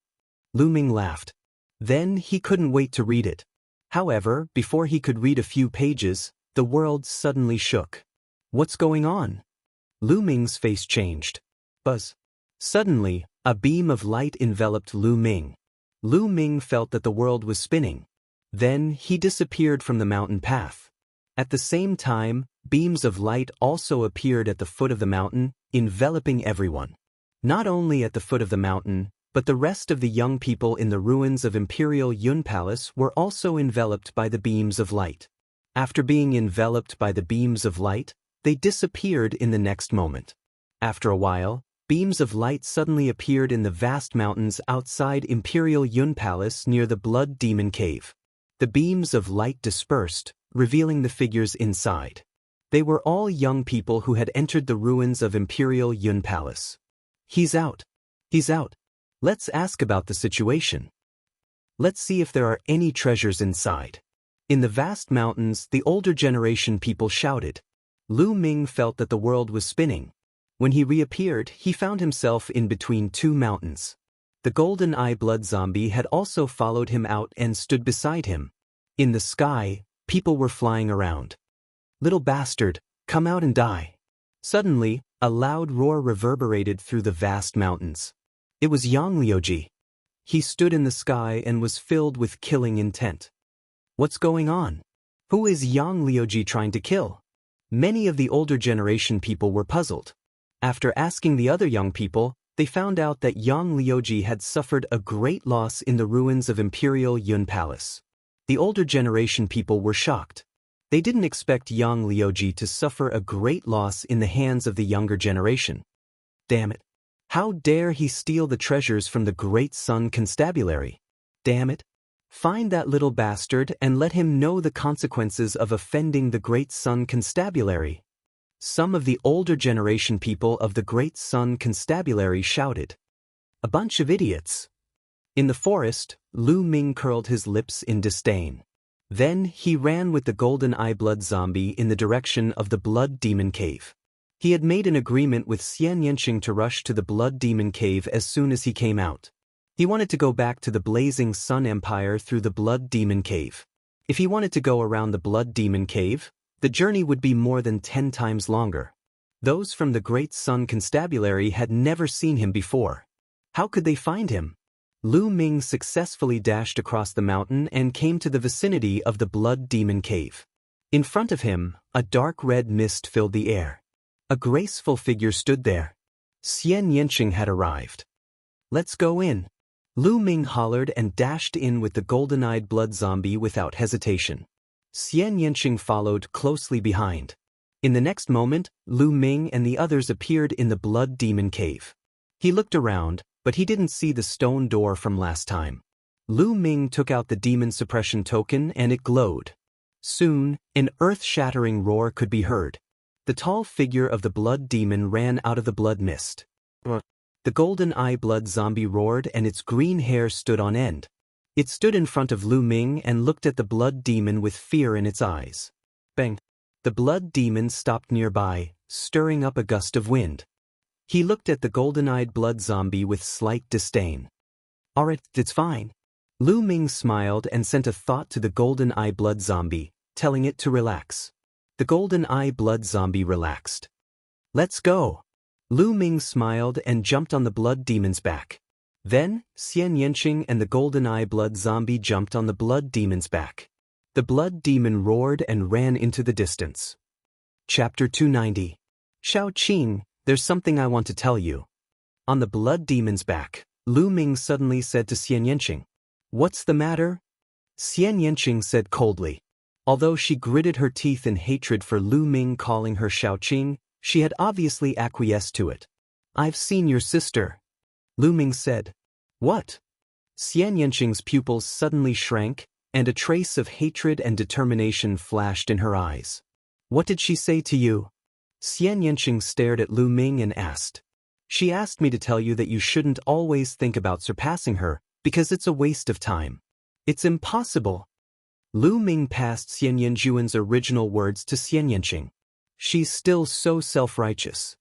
S1: Lu Ming laughed. Then he couldn't wait to read it. However, before he could read a few pages, the world suddenly shook. What's going on? Lu Ming's face changed. Buzz. Suddenly, a beam of light enveloped Lu Ming. Lu Ming felt that the world was spinning. Then he disappeared from the mountain path. At the same time, beams of light also appeared at the foot of the mountain, enveloping everyone. Not only at the foot of the mountain, but the rest of the young people in the ruins of Imperial Yun Palace were also enveloped by the beams of light. After being enveloped by the beams of light, they disappeared in the next moment. After a while, beams of light suddenly appeared in the vast mountains outside Imperial Yun Palace near the Blood Demon Cave. The beams of light dispersed, revealing the figures inside. They were all young people who had entered the ruins of Imperial Yun Palace. He's out. He's out. Let's ask about the situation. Let's see if there are any treasures inside. In the vast mountains, the older generation people shouted. Lu Ming felt that the world was spinning. When he reappeared, he found himself in between two mountains. The golden eye blood zombie had also followed him out and stood beside him. In the sky, people were flying around. Little bastard, come out and die. Suddenly, a loud roar reverberated through the vast mountains. It was Yang Liuji. He stood in the sky and was filled with killing intent. What's going on? Who is Yang Liuji trying to kill? Many of the older generation people were puzzled. After asking the other young people, they found out that Yang Liuji had suffered a great loss in the ruins of Imperial Yun Palace. The older generation people were shocked. They didn't expect Yang Liuji to suffer a great loss in the hands of the younger generation. Damn it. How dare he steal the treasures from the Great Sun Constabulary? Damn it. Find that little bastard and let him know the consequences of offending the Great Sun Constabulary. Some of the older generation people of the Great Sun Constabulary shouted. A bunch of idiots. In the forest, Lu Ming curled his lips in disdain. Then he ran with the golden eye blood zombie in the direction of the Blood Demon Cave. He had made an agreement with Xian Yanqing to rush to the Blood Demon Cave as soon as he came out. He wanted to go back to the Blazing Sun Empire through the Blood Demon Cave. If he wanted to go around the Blood Demon Cave, the journey would be more than 10 times longer. Those from the Great Sun Constabulary had never seen him before. How could they find him? Lu Ming successfully dashed across the mountain and came to the vicinity of the Blood Demon Cave. In front of him, a dark red mist filled the air. A graceful figure stood there. Xian Yanqing had arrived. Let's go in. Lu Ming hollered and dashed in with the golden-eyed blood zombie without hesitation. Xian Yanqing followed closely behind. In the next moment, Lu Ming and the others appeared in the Blood Demon Cave. He looked around, but he didn't see the stone door from last time. Lu Ming took out the demon suppression token and it glowed. Soon, an earth-shattering roar could be heard. The tall figure of the blood demon ran out of the blood mist. The golden eye blood zombie roared and its green hair stood on end. It stood in front of Lu Ming and looked at the blood demon with fear in its eyes. Bang! The blood demon stopped nearby, stirring up a gust of wind. He looked at the golden-eyed blood zombie with slight disdain. Alright, it's fine. Lu Ming smiled and sent a thought to the golden eye blood zombie, telling it to relax. The golden eye blood zombie relaxed. Let's go. Lu Ming smiled and jumped on the blood demon's back. Then, Xian Yanqing and the golden eye blood zombie jumped on the blood demon's back. The blood demon roared and ran into the distance. Chapter 290. Shao Qing, there's something I want to tell you. On the blood demon's back, Lu Ming suddenly said to Xian Yanqing. What's the matter? Xian Yanqing said coldly. Although she gritted her teeth in hatred for Lu Ming calling her Shao Qing, she had obviously acquiesced to it. I've seen your sister. Lu Ming said. What? Xian Yanqing's pupils suddenly shrank, and a trace of hatred and determination flashed in her eyes. What did she say to you? Xian Yanqing stared at Lu Ming and asked. She asked me to tell you that you shouldn't always think about surpassing her, because it's a waste of time. It's impossible. Lu Ming passed Xian Yanjuan's original words to Xian Yanqing. She's still so self-righteous.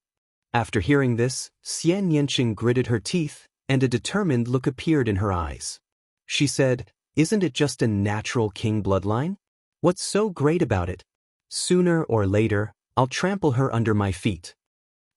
S1: After hearing this, Xian Yanqing gritted her teeth, and a determined look appeared in her eyes. She said, Isn't it just a natural king bloodline? What's so great about it? Sooner or later, I'll trample her under my feet.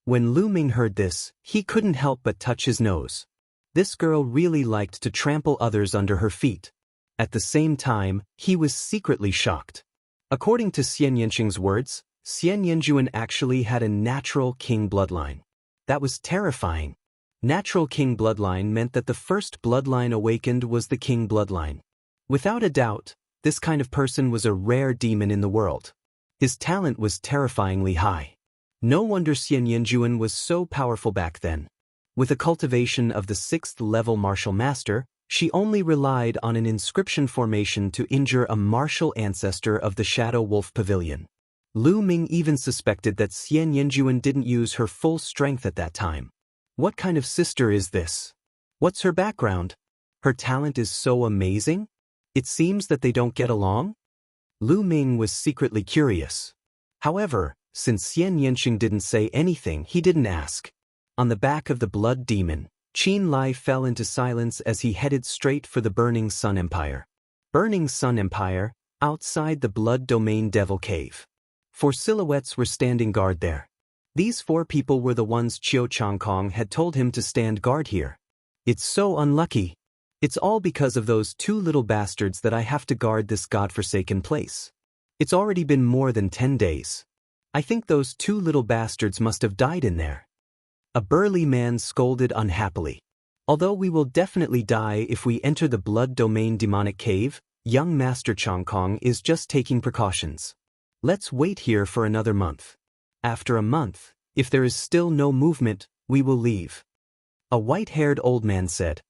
S1: When Lu Ming heard this, he couldn't help but touch his nose. This girl really liked to trample others under her feet. At the same time, he was secretly shocked. According to Xian Yanqing's words, Xian Yanjuan actually had a natural king bloodline. That was terrifying. Natural king bloodline meant that the first bloodline awakened was the king bloodline. Without a doubt, this kind of person was a rare demon in the world. His talent was terrifyingly high. No wonder Xian Yanjuan was so powerful back then. With a cultivation of the 6th level martial master, she only relied on an inscription formation to injure a martial ancestor of the Shadow Wolf Pavilion. Lu Ming even suspected that Xian Yanjuan didn't use her full strength at that time. What kind of sister is this? What's her background? Her talent is so amazing? It seems that they don't get along? Lu Ming was secretly curious. However, since Xian Yanqing didn't say anything, he didn't ask. On the back of the blood demon, Qin Lai fell into silence as he headed straight for the Burning Sun Empire. Burning Sun Empire, outside the Blood Domain Devil Cave. 4 silhouettes were standing guard there. These 4 people were the ones Qiu Changkong had told him to stand guard here. It's so unlucky. It's all because of those 2 little bastards that I have to guard this godforsaken place. It's already been more than 10 days. I think those 2 little bastards must have died in there. A burly man scolded unhappily. Although we will definitely die if we enter the Blood Domain Demonic Cave, young Master Changkong is just taking precautions. Let's wait here for another month. After a month, if there is still no movement, we will leave. A white-haired old man said.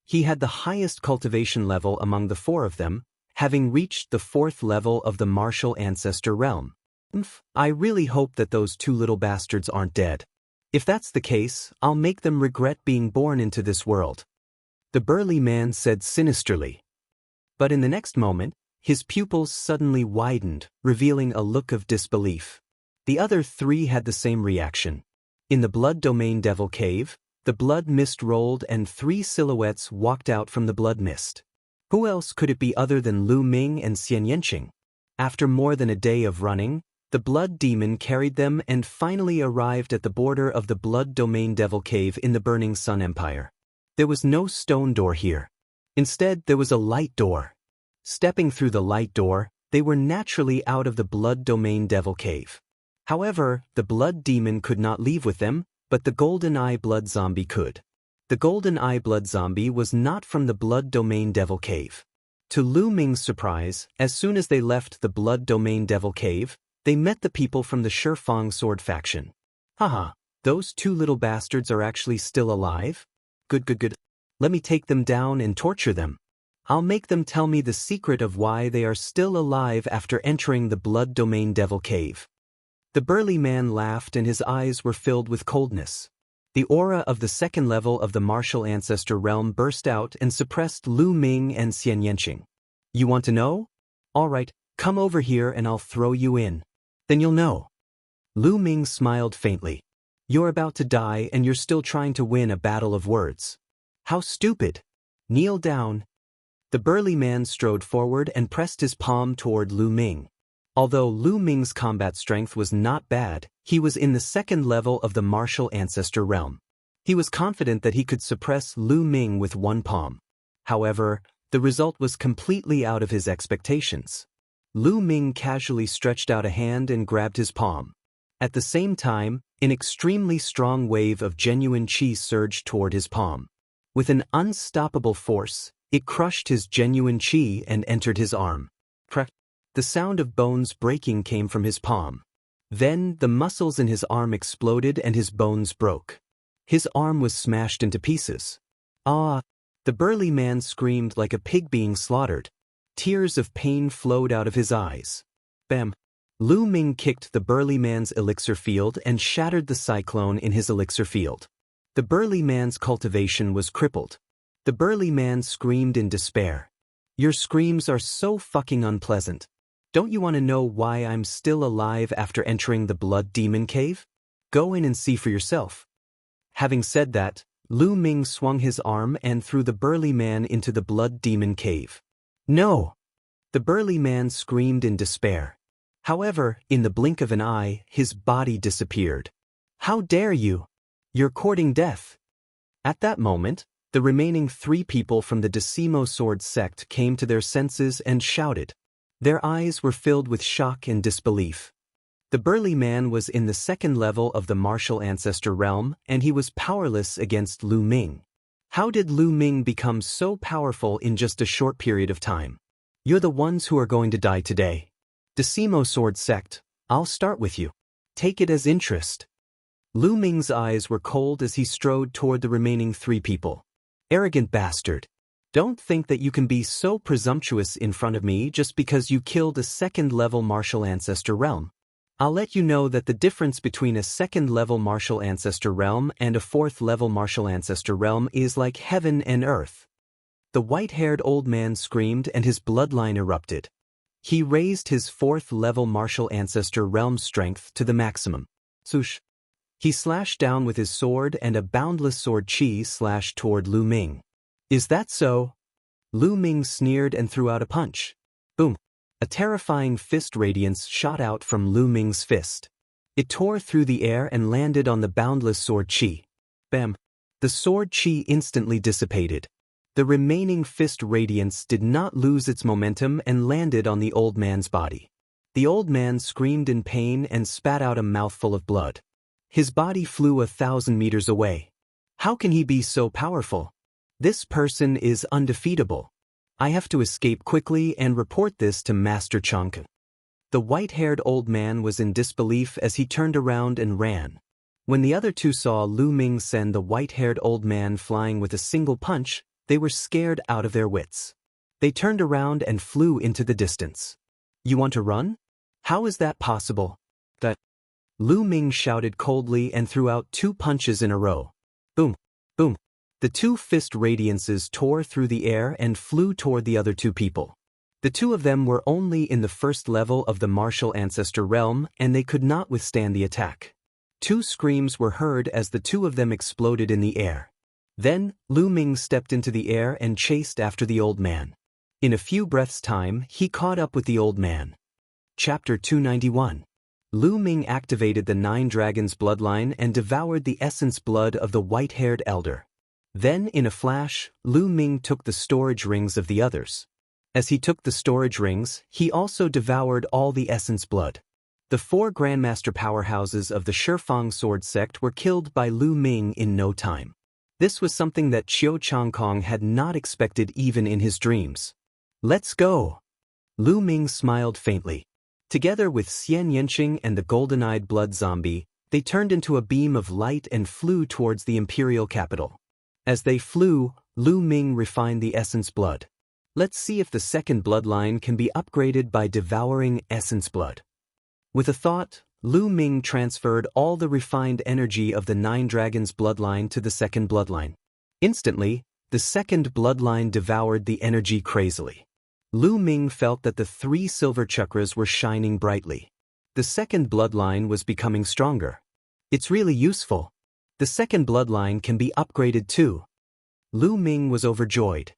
S1: He had the highest cultivation level among the 4 of them, having reached the 4th level of the martial ancestor realm. I really hope that those 2 little bastards aren't dead. If that's the case, I'll make them regret being born into this world. The burly man said sinisterly. But in the next moment, his pupils suddenly widened, revealing a look of disbelief. The other 3 had the same reaction. In the Blood Domain Devil Cave, the blood mist rolled and 3 silhouettes walked out from the blood mist. Who else could it be other than Lu Ming and Xian Yanqing? After more than a day of running, the blood demon carried them and finally arrived at the border of the Blood Domain Devil Cave in the Burning Sun Empire. There was no stone door here. Instead, there was a light door. Stepping through the light door, they were naturally out of the Blood Domain Devil Cave. However, the blood demon could not leave with them, but the golden eye blood zombie could. The golden eye blood zombie was not from the Blood Domain Devil Cave. To Lu Ming's surprise, as soon as they left the Blood Domain Devil Cave, they met the people from the Shifang Sword faction. Haha, those 2 little bastards are actually still alive? Good. Let me take them down and torture them. I'll make them tell me the secret of why they are still alive after entering the Blood Domain Devil Cave. The burly man laughed and his eyes were filled with coldness. The aura of the 2nd level of the martial ancestor realm burst out and suppressed Lu Ming and Xian Yanqing. You want to know? All right, come over here and I'll throw you in. Then you'll know. Lu Ming smiled faintly. You're about to die and you're still trying to win a battle of words. How stupid. Kneel down. The burly man strode forward and pressed his palm toward Lu Ming. Although Lu Ming's combat strength was not bad, he was in the second level of the martial ancestor realm. He was confident that he could suppress Lu Ming with one palm. However, the result was completely out of his expectations. Lu Ming casually stretched out a hand and grabbed his palm. At the same time, an extremely strong wave of genuine qi surged toward his palm. With an unstoppable force, it crushed his genuine qi and entered his arm. Crack! The sound of bones breaking came from his palm. Then, the muscles in his arm exploded and his bones broke. His arm was smashed into pieces. Ah! The burly man screamed like a pig being slaughtered. Tears of pain flowed out of his eyes. Bam! Lu Ming kicked the burly man's elixir field and shattered the cyclone in his elixir field. The burly man's cultivation was crippled. The burly man screamed in despair. Your screams are so fucking unpleasant. Don't you want to know why I'm still alive after entering the blood demon cave? Go in and see for yourself. Having said that, Lu Ming swung his arm and threw the burly man into the blood demon cave. No! The burly man screamed in despair. However, in the blink of an eye, his body disappeared. How dare you! You're courting death. At that moment, the remaining 3 people from the Decimo Sword sect came to their senses and shouted. Their eyes were filled with shock and disbelief. The burly man was in the second level of the martial ancestor realm, and he was powerless against Lu Ming. How did Lu Ming become so powerful in just a short period of time? You're the ones who are going to die today. Decimo Sword sect, I'll start with you. Take it as interest. Lu Ming's eyes were cold as he strode toward the remaining 3 people. Arrogant bastard. Don't think that you can be so presumptuous in front of me just because you killed a second-level martial ancestor realm. I'll let you know that the difference between a second-level martial ancestor realm and a fourth-level martial ancestor realm is like heaven and earth. The white-haired old man screamed and his bloodline erupted. He raised his fourth-level martial ancestor realm strength to the maximum. Swoosh. He slashed down with his sword and a boundless sword qi slashed toward Lu Ming. Is that so? Lu Ming sneered and threw out a punch. Boom! A terrifying fist radiance shot out from Lu Ming's fist. It tore through the air and landed on the boundless sword qi. Bam! The sword qi instantly dissipated. The remaining fist radiance did not lose its momentum and landed on the old man's body. The old man screamed in pain and spat out a mouthful of blood. His body flew 1,000 meters away. How can he be so powerful? This person is undefeatable. I have to escape quickly and report this to Master Changke. The white-haired old man was in disbelief as he turned around and ran. When the other 2 saw Lu Ming send the white-haired old man flying with a single punch, they were scared out of their wits. They turned around and flew into the distance. You want to run? How is that possible? That Lu Ming shouted coldly and threw out 2 punches in a row. Boom! Boom! The 2 fist radiances tore through the air and flew toward the other 2 people. The 2 of them were only in the first level of the martial ancestor realm, and they could not withstand the attack. 2 screams were heard as the 2 of them exploded in the air. Then, Lu Ming stepped into the air and chased after the old man. In a few breaths' time, he caught up with the old man. Chapter 291. Lu Ming activated the 9 dragons bloodline and devoured the essence blood of the white-haired elder. Then, in a flash, Lu Ming took the storage rings of the others. As he took the storage rings, he also devoured all the essence blood. The 4 Grandmaster powerhouses of the Shifang Sword sect were killed by Lu Ming in no time. This was something that Qiu Changkong had not expected even in his dreams. Let's go! Lu Ming smiled faintly. Together with Xian Yanqing and the golden-eyed blood zombie, they turned into a beam of light and flew towards the imperial capital. As they flew, Lu Ming refined the essence blood. Let's see if the second bloodline can be upgraded by devouring essence blood. With a thought, Lu Ming transferred all the refined energy of the 9 dragons bloodline to the second bloodline. Instantly, the second bloodline devoured the energy crazily. Lu Ming felt that the 3 silver chakras were shining brightly. The second bloodline was becoming stronger. It's really useful. The second bloodline can be upgraded too. Lu Ming was overjoyed.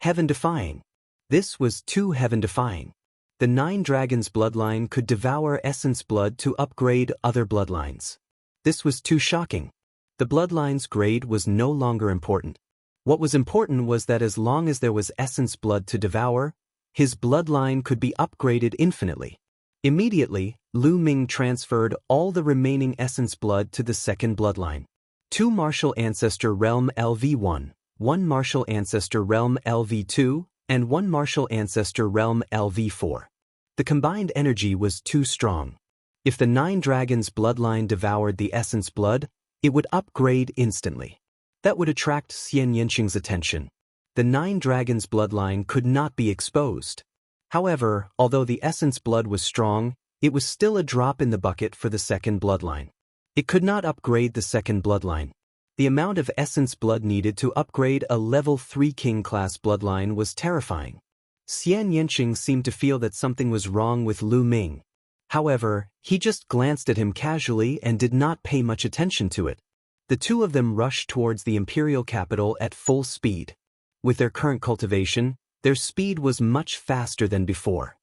S1: Heaven-defying. This was too heaven-defying. The 9 Dragons bloodline could devour essence blood to upgrade other bloodlines. This was too shocking. The bloodline's grade was no longer important. What was important was that as long as there was essence blood to devour, his bloodline could be upgraded infinitely. Immediately, Lu Ming transferred all the remaining essence blood to the second bloodline. 2 Martial Ancestor Realm LV1, 1 Martial Ancestor Realm LV2, and 1 Martial Ancestor Realm LV4. The combined energy was too strong. If the 9 Dragons bloodline devoured the essence blood, it would upgrade instantly. That would attract Xian Yanqing's attention. The 9 Dragons bloodline could not be exposed. However, although the essence blood was strong, it was still a drop in the bucket for the second bloodline. It could not upgrade the second bloodline. The amount of essence blood needed to upgrade a level 3 king-class bloodline was terrifying. Xian Yanqing seemed to feel that something was wrong with Lu Ming. However, he just glanced at him casually and did not pay much attention to it. The two of them rushed towards the imperial capital at full speed. With their current cultivation, their speed was much faster than before.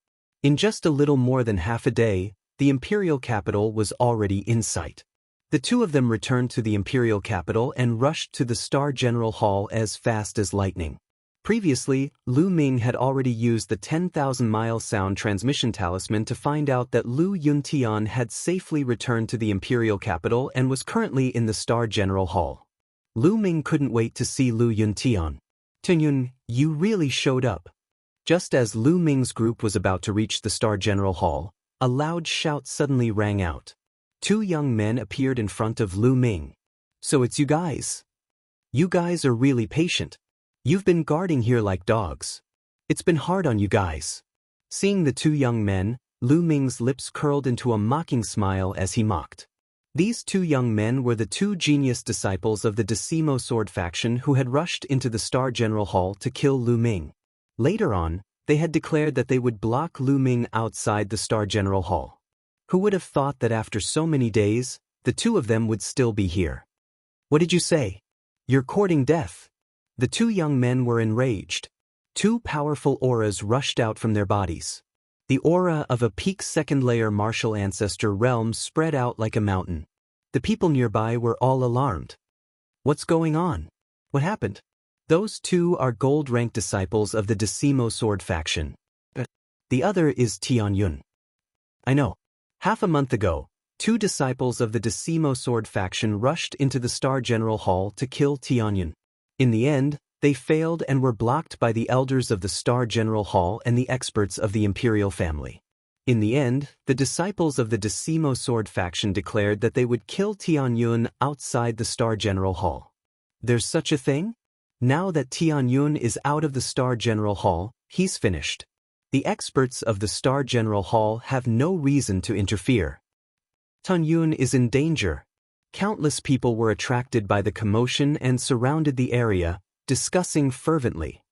S1: In just a little more than half a day, the imperial capital was already in sight. The two of them returned to the imperial capital and rushed to the Star General Hall as fast as lightning. Previously, Lu Ming had already used the 10,000-mile sound transmission talisman to find out that Lu Yuntian had safely returned to the imperial capital and was currently in the Star General Hall. Lu Ming couldn't wait to see Lu Yuntian. "Tianyun, you really showed up." Just as Lu Ming's group was about to reach the Star General Hall, a loud shout suddenly rang out. 2 young men appeared in front of Lu Ming. "So it's you guys. You guys are really patient. You've been guarding here like dogs. It's been hard on you guys." Seeing the 2 young men, Lu Ming's lips curled into a mocking smile as he mocked. These 2 young men were the 2 genius disciples of the Decimo Sword faction who had rushed into the Star General Hall to kill Lu Ming. Later on, they had declared that they would block Lu Ming outside the Star General Hall. Who would have thought that after so many days, the 2 of them would still be here? "What did you say? You're courting death." The 2 young men were enraged. 2 powerful auras rushed out from their bodies. The aura of a peak second-layer martial ancestor realm spread out like a mountain. The people nearby were all alarmed. "What's going on? What happened?" "Those 2 are gold-ranked disciples of the Decimo Sword faction. The other is Tianyun." "I know. Half a month ago, 2 disciples of the Decimo Sword faction rushed into the Star General Hall to kill Tianyun. In the end, they failed and were blocked by the elders of the Star General Hall and the experts of the imperial family. In the end, the disciples of the Decimo Sword faction declared that they would kill Tianyun outside the Star General Hall. There's such a thing? Now that Tianyun is out of the Star General Hall, he's finished. The experts of the Star General Hall have no reason to interfere. Tianyun is in danger. Countless people were attracted by the commotion and surrounded the area, discussing fervently.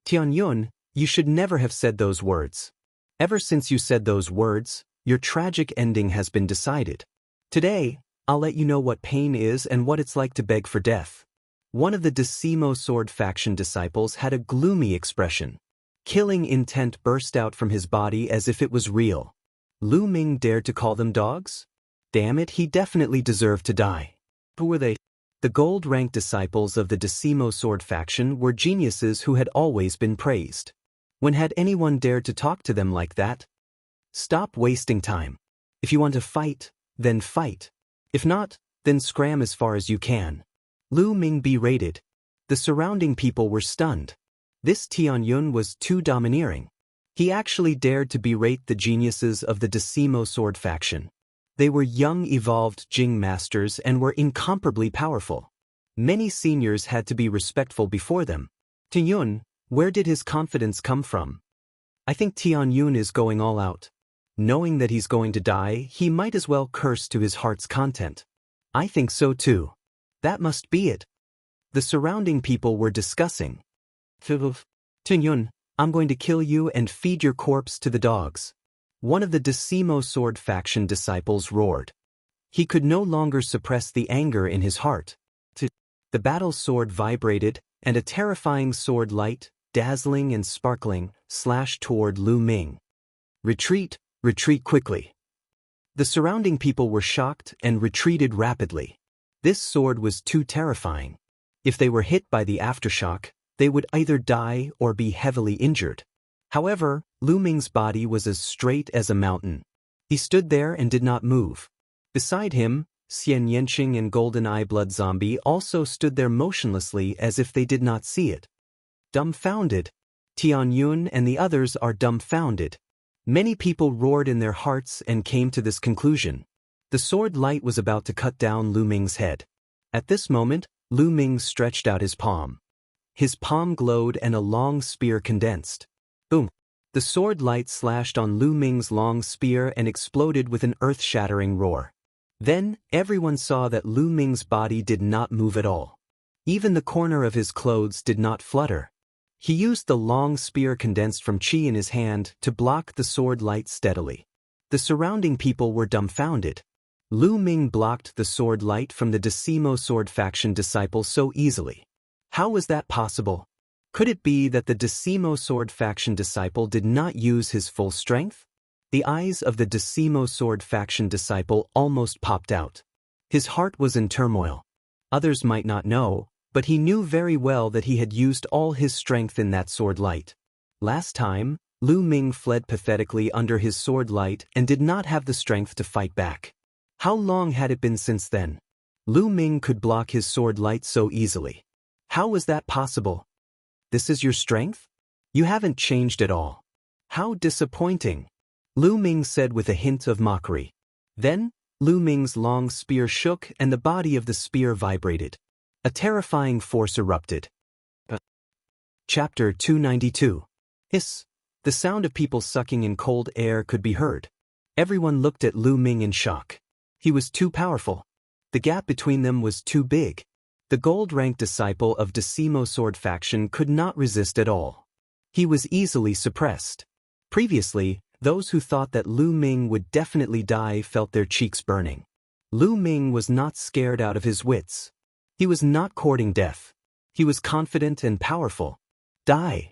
S1: "Tianyun, you should never have said those words. Ever since you said those words, your tragic ending has been decided. Today, I'll let you know what pain is and what it's like to beg for death." One of the Decimo Sword faction disciples had a gloomy expression. Killing intent burst out from his body as if it was real. Lu Ming dared to call them dogs? Damn it, he definitely deserved to die. Who were they? The gold-ranked disciples of the Decimo Sword faction were geniuses who had always been praised. When had anyone dared to talk to them like that? Stop wasting time. If you want to fight, then fight. If not, then scram as far as you can. Lu Ming berated. The surrounding people were stunned. This Tianyun was too domineering. He actually dared to berate the geniuses of the Decimo Sword faction. They were young evolved Jing masters and were incomparably powerful. Many seniors had to be respectful before them. Tianyun, where did his confidence come from? I think Tianyun is going all out. Knowing that he's going to die, he might as well curse to his heart's content. I think so too. That must be it. The surrounding people were discussing. Tianyun, I'm going to kill you and feed your corpse to the dogs. One of the Decimo Sword faction disciples roared. He could no longer suppress the anger in his heart. The battle sword vibrated, and a terrifying sword light, dazzling and sparkling, slashed toward Lu Ming. Retreat, retreat quickly. The surrounding people were shocked and retreated rapidly. This sword was too terrifying. If they were hit by the aftershock, they would either die or be heavily injured. However, Lu Ming's body was as straight as a mountain. He stood there and did not move. Beside him, Xian Yanqing and Golden Eye Blood Zombie also stood there motionlessly as if they did not see it. Dumbfounded. Tian Yun and the others are dumbfounded. Many people roared in their hearts and came to this conclusion. The sword light was about to cut down Lu Ming's head. At this moment, Lu Ming stretched out his palm. His palm glowed and a long spear condensed. Boom! The sword light slashed on Lu Ming's long spear and exploded with an earth-shattering roar. Then, everyone saw that Lu Ming's body did not move at all. Even the corner of his clothes did not flutter. He used the long spear condensed from qi in his hand to block the sword light steadily. The surrounding people were dumbfounded. Lu Ming blocked the sword light from the Decimo sword faction disciple so easily. How was that possible? Could it be that the Decimo sword faction disciple did not use his full strength? The eyes of the Decimo sword faction disciple almost popped out. His heart was in turmoil. Others might not know, but he knew very well that he had used all his strength in that sword light. Last time, Lu Ming fled pathetically under his sword light and did not have the strength to fight back. How long had it been since then? Lu Ming could block his sword light so easily. How was that possible? This is your strength? You haven't changed at all. How disappointing. Lu Ming said with a hint of mockery. Then, Lu Ming's long spear shook and the body of the spear vibrated. A terrifying force erupted. Chapter 292. Hiss. The sound of people sucking in cold air could be heard. Everyone looked at Lu Ming in shock. He was too powerful. The gap between them was too big. The gold-ranked disciple of Decimo sword faction could not resist at all. He was easily suppressed. Previously, those who thought that Lu Ming would definitely die felt their cheeks burning. Lu Ming was not scared out of his wits. He was not courting death. He was confident and powerful. Die!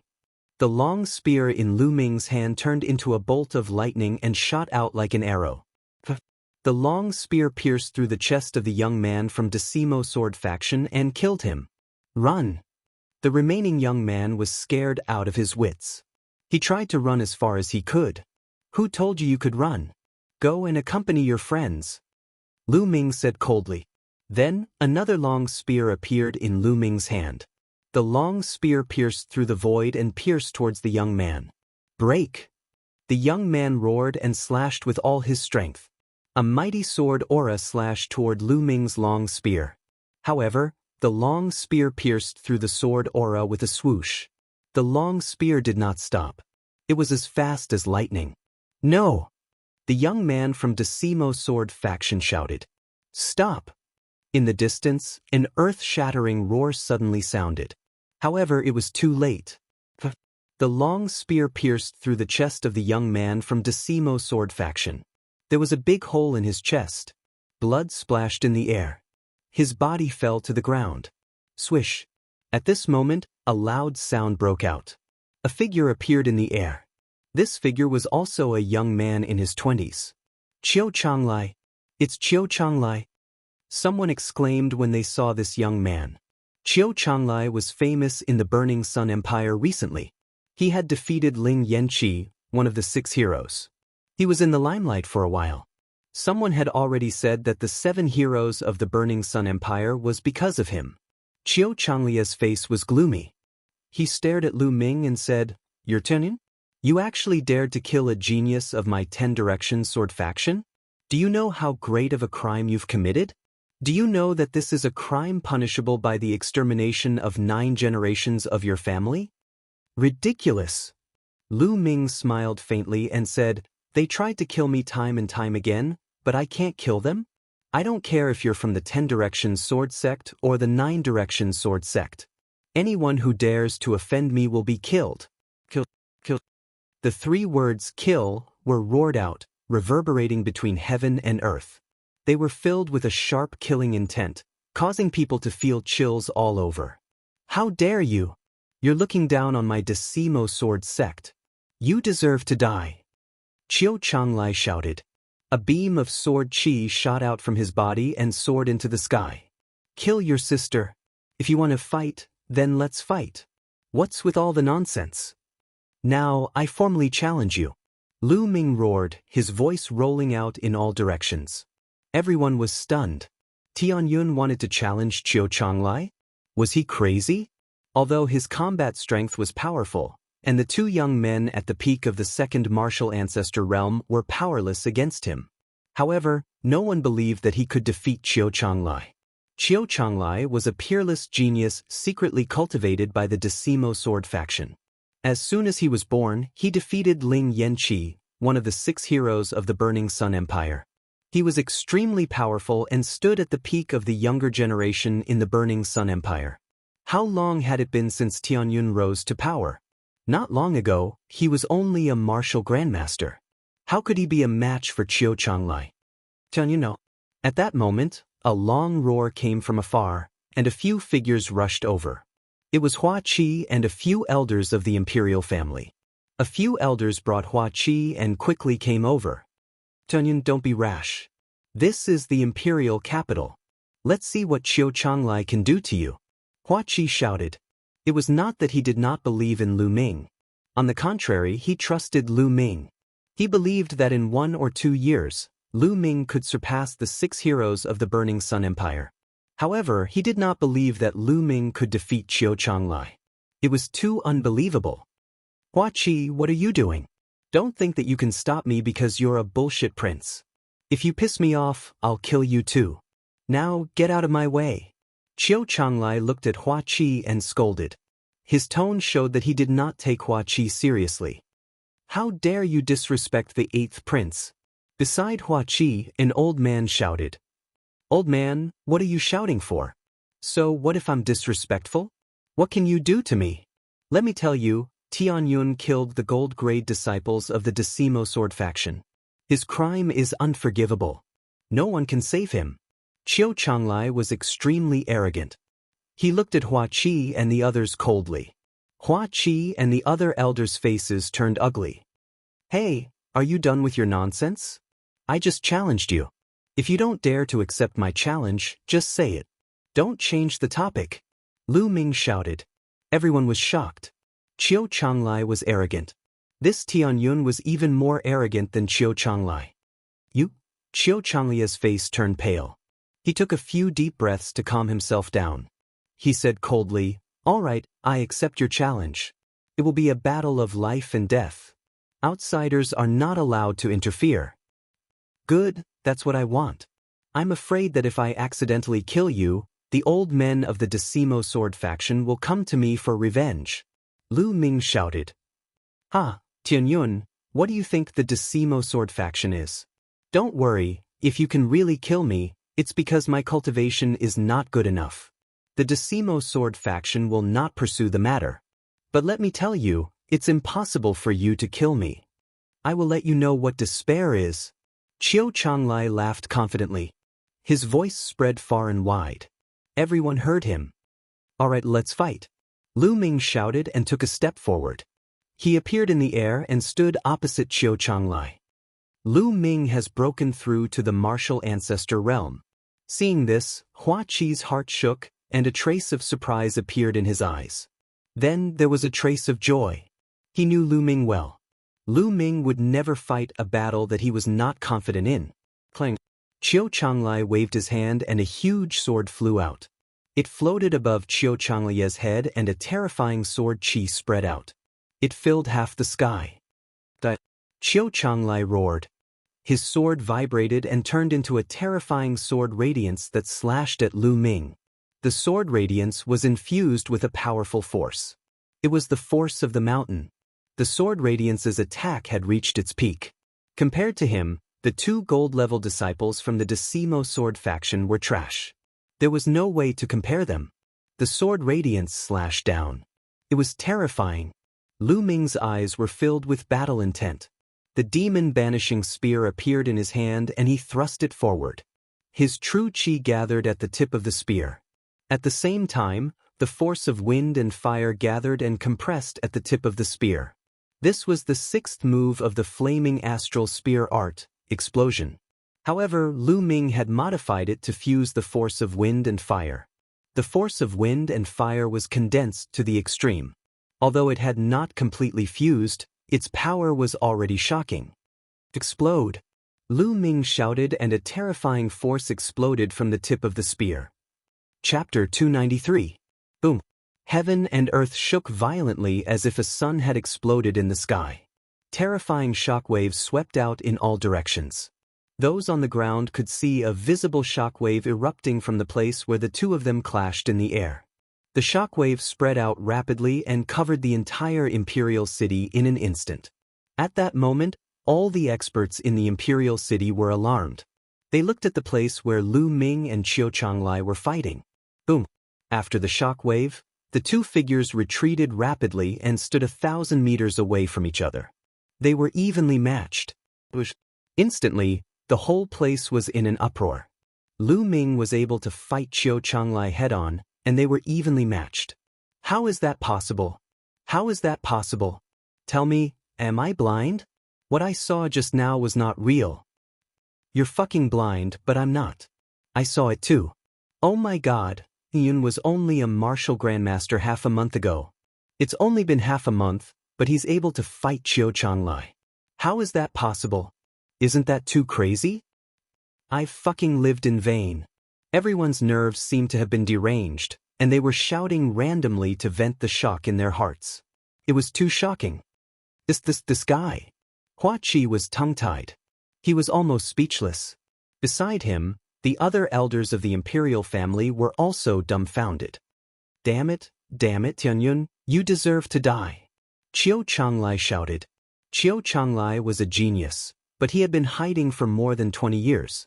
S1: The long spear in Lu Ming's hand turned into a bolt of lightning and shot out like an arrow. The long spear pierced through the chest of the young man from Decimo sword faction and killed him. Run! The remaining young man was scared out of his wits. He tried to run as far as he could. Who told you could run? Go and accompany your friends. Lu Ming said coldly. Then, another long spear appeared in Lu Ming's hand. The long spear pierced through the void and pierced towards the young man. Break! The young man roared and slashed with all his strength. A mighty sword aura slashed toward Lu Ming's long spear. However, the long spear pierced through the sword aura with a swoosh. The long spear did not stop. It was as fast as lightning. No! The young man from Decimo sword faction shouted. Stop! In the distance, an earth-shattering roar suddenly sounded. However, it was too late. The long spear pierced through the chest of the young man from Decimo sword faction. There was a big hole in his chest. Blood splashed in the air. His body fell to the ground. Swish! At this moment, a loud sound broke out. A figure appeared in the air. This figure was also a young man in his 20s. Qiu Changlai! It's Qiu Changlai! Someone exclaimed when they saw this young man. Qiu Changlai was famous in the Burning Sun Empire recently. He had defeated Ling Yanqi, one of the 6 heroes. He was in the limelight for a while. Someone had already said that the 7 heroes of the Burning Sun Empire was because of him. Qiu Changlia's face was gloomy. He stared at Lu Ming and said, You're turning? You actually dared to kill a genius of my 10 Directions sword faction? Do you know how great of a crime you've committed? Do you know that this is a crime punishable by the extermination of 9 generations of your family? Ridiculous! Lu Ming smiled faintly and said, They tried to kill me time and time again, but I can't kill them? I don't care if you're from the 10 Directions sword sect or the 9 Directions sword sect. Anyone who dares to offend me will be killed. Kill, kill. The 3 words kill were roared out, reverberating between heaven and earth. They were filled with a sharp killing intent, causing people to feel chills all over. How dare you? You're looking down on my Decimo sword sect. You deserve to die. Qiu Changlai shouted. A beam of sword qi shot out from his body and soared into the sky. Kill your sister. If you want to fight, then let's fight. What's with all the nonsense? Now, I formally challenge you. Lu Ming roared, his voice rolling out in all directions. Everyone was stunned. Tianyun wanted to challenge Qiu Changlai? Was he crazy? Although his combat strength was powerful, and the two young men at the peak of the second martial ancestor realm were powerless against him. However, no one believed that he could defeat Qiu Changlai. Qiu Changlai was a peerless genius secretly cultivated by the Decimo Sword faction. As soon as he was born, he defeated Ling Yanqi, one of the 6 heroes of the Burning Sun Empire. He was extremely powerful and stood at the peak of the younger generation in the Burning Sun Empire. How long had it been since Tianyun rose to power? Not long ago, he was only a martial grandmaster. How could he be a match for Qiu Changlai? Tianyun no. At that moment, a long roar came from afar, and a few figures rushed over. It was Hua Qi and a few elders of the imperial family. A few elders brought Hua Qi and quickly came over. Tianyun, don't be rash. This is the imperial capital. Let's see what Qiu Changlai can do to you. Hua Qi shouted. It was not that he did not believe in Lu Ming. On the contrary, he trusted Lu Ming. He believed that in 1 or 2 years, Lu Ming could surpass the 6 heroes of the Burning Sun Empire. However, he did not believe that Lu Ming could defeat Qiu Changlai. It was too unbelievable. Hua Qi, what are you doing? Don't think that you can stop me because you're a bullshit prince. If you piss me off, I'll kill you too. Now, get out of my way. Qiu Changlai looked at Hua Qi and scolded. His tone showed that he did not take Hua Qi seriously. How dare you disrespect the 8th prince? Beside Hua Qi, an old man shouted. Old man, what are you shouting for? So what if I'm disrespectful? What can you do to me? Let me tell you, Tianyun killed the gold-grade disciples of the Decimo Sword faction. His crime is unforgivable. No one can save him. Qiu Changlai was extremely arrogant. He looked at Hua Qi and the others coldly. Hua Qi and the other elders' faces turned ugly. Hey, are you done with your nonsense? I just challenged you. If you don't dare to accept my challenge, just say it. Don't change the topic. Lu Ming shouted. Everyone was shocked. Qiu Changlai was arrogant. This Tianyun was even more arrogant than Qiu Changlai. You? Qiu Changlai's face turned pale. He took a few deep breaths to calm himself down. He said coldly, all right, I accept your challenge. It will be a battle of life and death. Outsiders are not allowed to interfere. Good, that's what I want. I'm afraid that if I accidentally kill you, the old men of the Decimo Sword faction will come to me for revenge. Lu Ming shouted. Ha, Tianyun, what do you think the Decimo Sword faction is? Don't worry, if you can really kill me, it's because my cultivation is not good enough. The Decimo Sword faction will not pursue the matter. But let me tell you, it's impossible for you to kill me. I will let you know what despair is. Qiu Changlai laughed confidently. His voice spread far and wide. Everyone heard him. All right, let's fight. Lu Ming shouted and took a step forward. He appeared in the air and stood opposite Qiu Changlai. Lu Ming has broken through to the martial ancestor realm. Seeing this, Hua Qi's heart shook, and a trace of surprise appeared in his eyes. Then there was a trace of joy. He knew Lu Ming well. Lu Ming would never fight a battle that he was not confident in. Clang. Qiu Changlai waved his hand and a huge sword flew out. It floated above Qiu Changlai's head and a terrifying sword qi spread out. It filled half the sky. Qiu Changlai roared. His sword vibrated and turned into a terrifying sword radiance that slashed at Lu Ming. The sword radiance was infused with a powerful force. It was the force of the mountain. The sword radiance's attack had reached its peak. Compared to him, the 2 gold-level disciples from the Decimo Sword faction were trash. There was no way to compare them. The sword radiance slashed down. It was terrifying. Lu Ming's eyes were filled with battle intent. The demon-banishing spear appeared in his hand and he thrust it forward. His true qi gathered at the tip of the spear. At the same time, the force of wind and fire gathered and compressed at the tip of the spear. This was the 6th move of the flaming astral spear art, explosion. However, Lu Ming had modified it to fuse the force of wind and fire. The force of wind and fire was condensed to the extreme. Although it had not completely fused, its power was already shocking. Explode! Lu Ming shouted, and a terrifying force exploded from the tip of the spear. Chapter 293. Boom! Heaven and earth shook violently as if a sun had exploded in the sky. Terrifying shockwaves swept out in all directions. Those on the ground could see a visible shockwave erupting from the place where the two of them clashed in the air. The shockwave spread out rapidly and covered the entire imperial city in an instant. At that moment, all the experts in the imperial city were alarmed. They looked at the place where Lu Ming and Qiu Changlai were fighting. Boom! After the shockwave, the two figures retreated rapidly and stood 1,000 meters away from each other. They were evenly matched. Instantly, the whole place was in an uproar. Lu Ming was able to fight Qiu Changlai head-on, and they were evenly matched. How is that possible? How is that possible? Tell me, am I blind? What I saw just now was not real. You're fucking blind, but I'm not. I saw it too. Oh my god, Yun was only a martial grandmaster half a month ago. It's only been half a month, but he's able to fight Qiu Changlai. How is that possible? Isn't that too crazy? I've fucking lived in vain. Everyone's nerves seemed to have been deranged, and they were shouting randomly to vent the shock in their hearts. It was too shocking. This guy. Hua Qi was tongue-tied. He was almost speechless. Beside him, the other elders of the imperial family were also dumbfounded. Damn it, Tianyun, you deserve to die. Qiu Changlai shouted. Qiu Changlai was a genius, but he had been hiding for more than 20 years.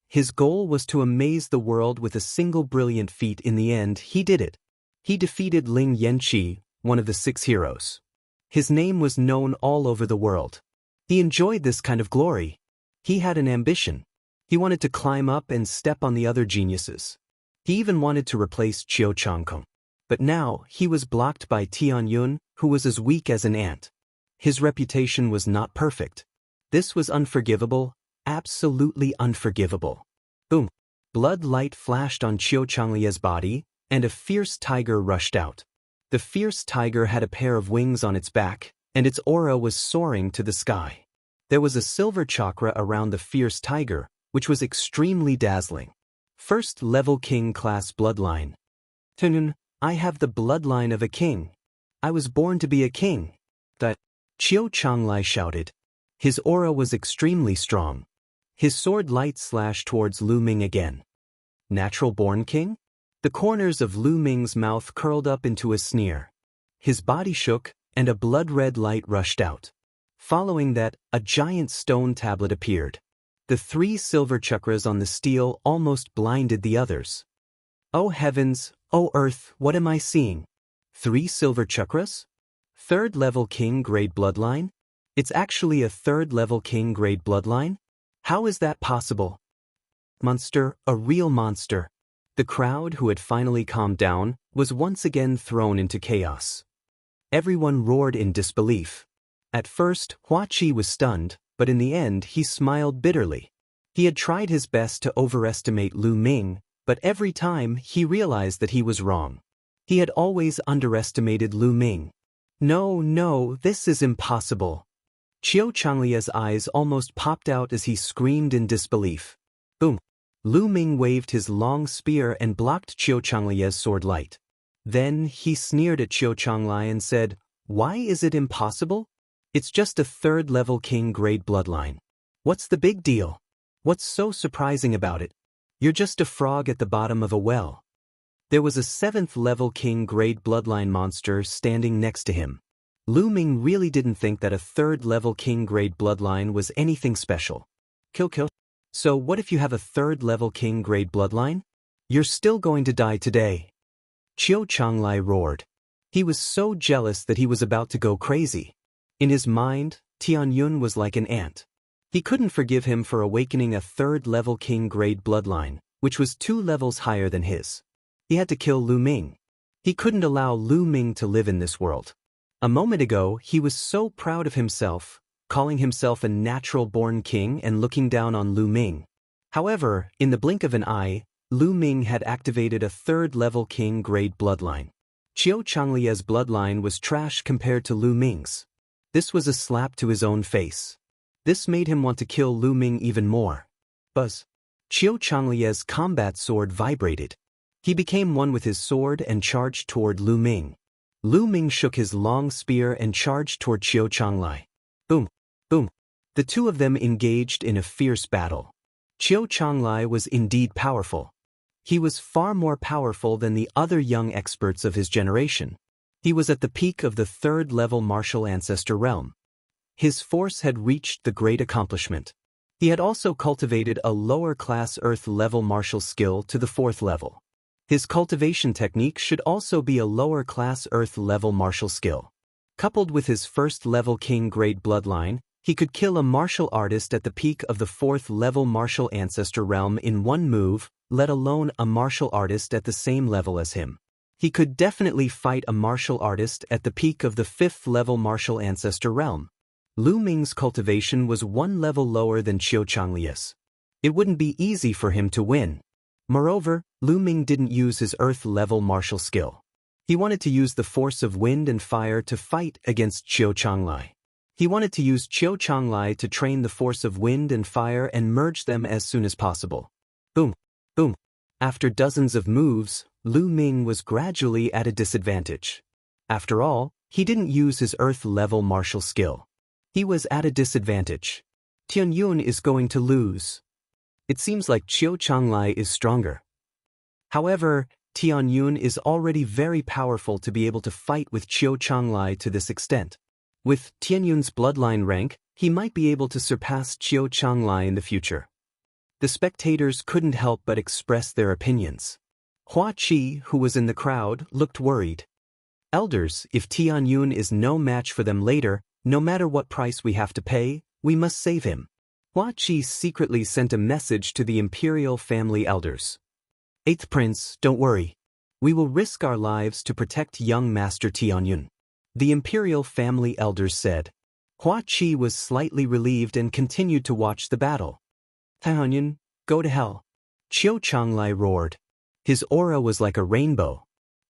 S1: His goal was to amaze the world with a single brilliant feat. In the end, he did it. He defeated Ling Yanqi, one of the 6 heroes. His name was known all over the world. He enjoyed this kind of glory. He had an ambition. He wanted to climb up and step on the other geniuses. He even wanted to replace Qiu Changkong. But now, he was blocked by Tianyun, who was as weak as an ant. His reputation was not perfect. This was unforgivable, absolutely unforgivable. Boom! Blood light flashed on Qiu Changlia's body, and a fierce tiger rushed out. The fierce tiger had a pair of wings on its back, and its aura was soaring to the sky. There was a silver chakra around the fierce tiger, which was extremely dazzling. First level king class bloodline. Tunun, I have the bloodline of a king. I was born to be a king. That Qiu Changlai shouted. His aura was extremely strong. His sword light slashed towards Lu Ming again. Natural-born king? The corners of Lu Ming's mouth curled up into a sneer. His body shook, and a blood-red light rushed out. Following that, a giant stone tablet appeared. The 3 silver chakras on the steel almost blinded the others. Oh heavens, oh earth, what am I seeing? 3 silver chakras? 3rd level king grade bloodline? It's actually a 3rd level king grade bloodline? How is that possible? Monster, a real monster. The crowd, who had finally calmed down, was once again thrown into chaos. Everyone roared in disbelief. At first, Hua Qi was stunned, but in the end he smiled bitterly. He had tried his best to overestimate Lu Ming, but every time he realized that he was wrong. He had always underestimated Lu Ming. No, this is impossible. Qiu Changlia's eyes almost popped out as he screamed in disbelief. Boom! Lu Ming waved his long spear and blocked Qiu Changlia's sword light. Then he sneered at Qiu Changlai and said, "Why is it impossible? It's just a 3rd level king grade bloodline. What's the big deal? What's so surprising about it? You're just a frog at the bottom of a well." There was a 7th level king grade bloodline monster standing next to him. Lu Ming really didn't think that a 3rd level king grade bloodline was anything special. Kill. So what if you have a 3rd level king grade bloodline? You're still going to die today. Qiu Changlai roared. He was so jealous that he was about to go crazy. In his mind, Tianyun was like an ant. He couldn't forgive him for awakening a 3rd level king grade bloodline, which was 2 levels higher than his. He had to kill Lu Ming. He couldn't allow Lu Ming to live in this world. A moment ago, he was so proud of himself, calling himself a natural-born king and looking down on Lu Ming. However, in the blink of an eye, Lu Ming had activated a third-level king-grade bloodline. Qiu Changlie's bloodline was trash compared to Lu Ming's. This was a slap to his own face. This made him want to kill Lu Ming even more. Buzz. Qiu Changlie's combat sword vibrated. He became one with his sword and charged toward Lu Ming. Lu Ming shook his long spear and charged toward Qiu Changlie. Boom, boom. The two of them engaged in a fierce battle. Qiu Changlie was indeed powerful. He was far more powerful than the other young experts of his generation. He was at the peak of the third-level martial ancestor realm. His force had reached the great accomplishment. He had also cultivated a lower-class earth-level martial skill to the fourth level. His cultivation technique should also be a lower-class earth-level martial skill. Coupled with his first-level king-grade bloodline, he could kill a martial artist at the peak of the fourth-level martial ancestor realm in one move, let alone a martial artist at the same level as him. He could definitely fight a martial artist at the peak of the fifth-level martial ancestor realm. Lu Ming's cultivation was one level lower than Qiu Changlie's. It wouldn't be easy for him to win. Moreover, Lu Ming didn't use his earth-level martial skill. He wanted to use the force of wind and fire to fight against Qiu Changlie. He wanted to use Qiu Changlie to train the force of wind and fire and merge them as soon as possible. Boom, boom. After dozens of moves, Lu Ming was gradually at a disadvantage. After all, he didn't use his earth-level martial skill. He was at a disadvantage. Tianyun is going to lose. It seems like Qiu Changlie is stronger. However, Tianyun is already very powerful to be able to fight with Qiu Changlie to this extent. With Tianyun's bloodline rank, he might be able to surpass Qiu Changlie in the future. The spectators couldn't help but express their opinions. Hua Qi, who was in the crowd, looked worried. Elders, if Tianyun is no match for them later, no matter what price we have to pay, we must save him. Hua Qi secretly sent a message to the imperial family elders. Eighth Prince, don't worry. We will risk our lives to protect young Master Tianyun. The imperial family elders said. Hua Qi was slightly relieved and continued to watch the battle. Tianyun, go to hell. Qiu Changlie roared. His aura was like a rainbow.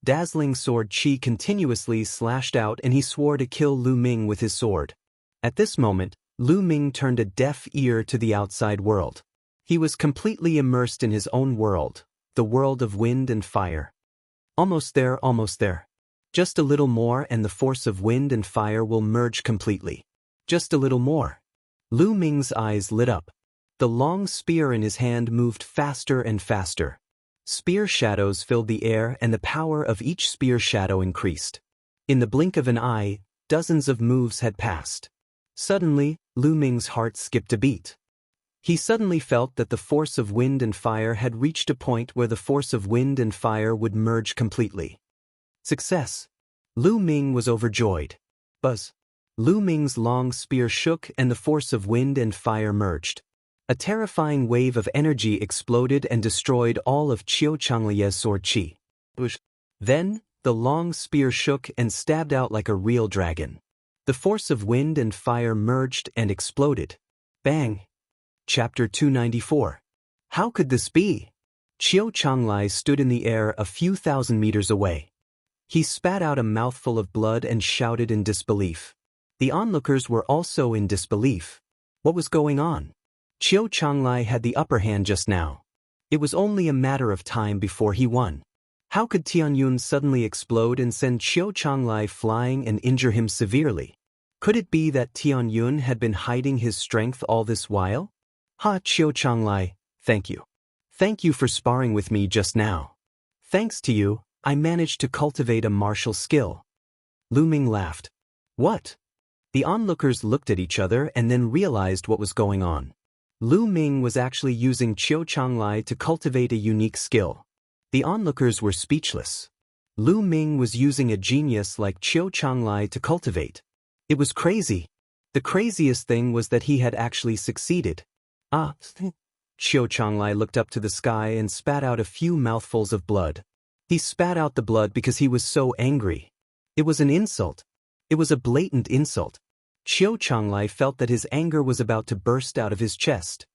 S1: Dazzling sword Qi continuously slashed out and he swore to kill Lu Ming with his sword. At this moment, Lu Ming turned a deaf ear to the outside world. He was completely immersed in his own world, the world of wind and fire. Almost there, almost there. Just a little more and the force of wind and fire will merge completely. Just a little more. Lu Ming's eyes lit up. The long spear in his hand moved faster and faster. Spear shadows filled the air and the power of each spear shadow increased. In the blink of an eye, dozens of moves had passed. Suddenly, Lu Ming's heart skipped a beat. He suddenly felt that the force of wind and fire had reached a point where the force of wind and fire would merge completely. Success! Lu Ming was overjoyed. Buzz! Lu Ming's long spear shook and the force of wind and fire merged. A terrifying wave of energy exploded and destroyed all of Qiu Changlie's sword Qi. Then, the long spear shook and stabbed out like a real dragon. The force of wind and fire merged and exploded. Bang! Chapter 294. How could this be? Qiu Changlie stood in the air a few thousand meters away. He spat out a mouthful of blood and shouted in disbelief. The onlookers were also in disbelief. What was going on? Qiu Changlie had the upper hand just now. It was only a matter of time before he won. How could Tianyun suddenly explode and send Qiu Changlie flying and injure him severely? Could it be that Tianyun had been hiding his strength all this while? Ha, Qiu Changlie, thank you. Thank you for sparring with me just now. Thanks to you, I managed to cultivate a martial skill. Lu Ming laughed. What? The onlookers looked at each other and then realized what was going on. Lu Ming was actually using Qiu Changlie to cultivate a unique skill. The onlookers were speechless. Lu Ming was using a genius like Qiu Changlie to cultivate. It was crazy. The craziest thing was that he had actually succeeded. Qiu Changlie looked up to the sky and spat out a few mouthfuls of blood. He spat out the blood because he was so angry. It was an insult. It was a blatant insult. Qiu Changlai felt that his anger was about to burst out of his chest.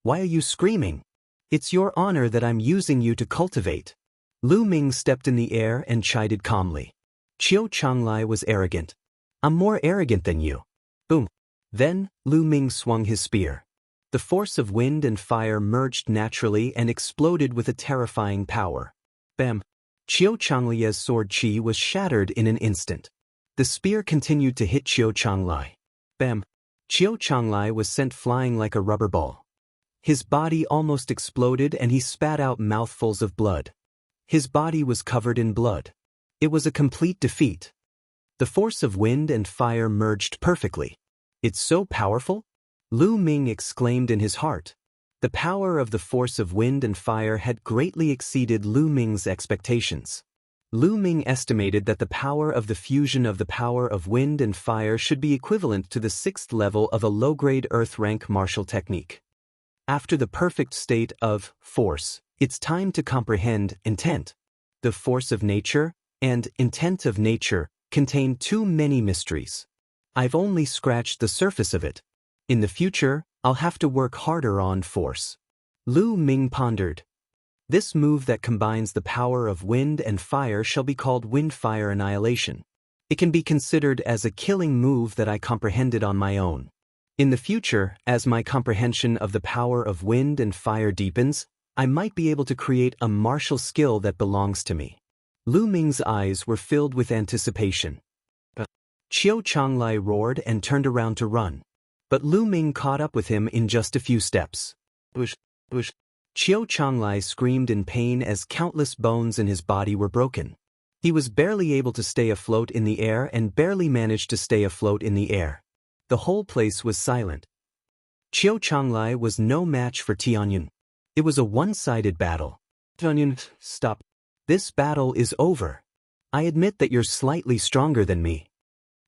S1: Why are you screaming? It's your honor that I'm using you to cultivate. Lu Ming stepped in the air and chided calmly. Qiu Changlai was arrogant. I'm more arrogant than you. Boom. Then, Lu Ming swung his spear. The force of wind and fire merged naturally and exploded with a terrifying power. Bam! Qiu Changlai's sword chi was shattered in an instant. The spear continued to hit Qiu Changlai. Bam! Qiu Changlai was sent flying like a rubber ball. His body almost exploded and he spat out mouthfuls of blood. His body was covered in blood. It was a complete defeat. The force of wind and fire merged perfectly. It's so powerful? Lu Ming exclaimed in his heart. The power of the force of wind and fire had greatly exceeded Lu Ming's expectations. Lu Ming estimated that the power of the fusion of the power of wind and fire should be equivalent to the 6th level of a low-grade Earth rank martial technique. After the perfect state of force, it's time to comprehend intent. The force of nature and intent of nature contain too many mysteries. I've only scratched the surface of it. In the future, I'll have to work harder on force. Lu Ming pondered. This move that combines the power of wind and fire shall be called Wind-Fire Annihilation. It can be considered as a killing move that I comprehended on my own. In the future, as my comprehension of the power of wind and fire deepens, I might be able to create a martial skill that belongs to me. Lu Ming's eyes were filled with anticipation. Qiu Changlai roared and turned around to run. But Lu Ming caught up with him in just a few steps. Bush, bush. Qiu Changlai screamed in pain as countless bones in his body were broken. He was barely able to stay afloat in the air and barely managed to stay afloat in the air. The whole place was silent. Qiu Changlai was no match for Tianyun. It was a one-sided battle. Tianyun, stop. This battle is over. I admit that you're slightly stronger than me.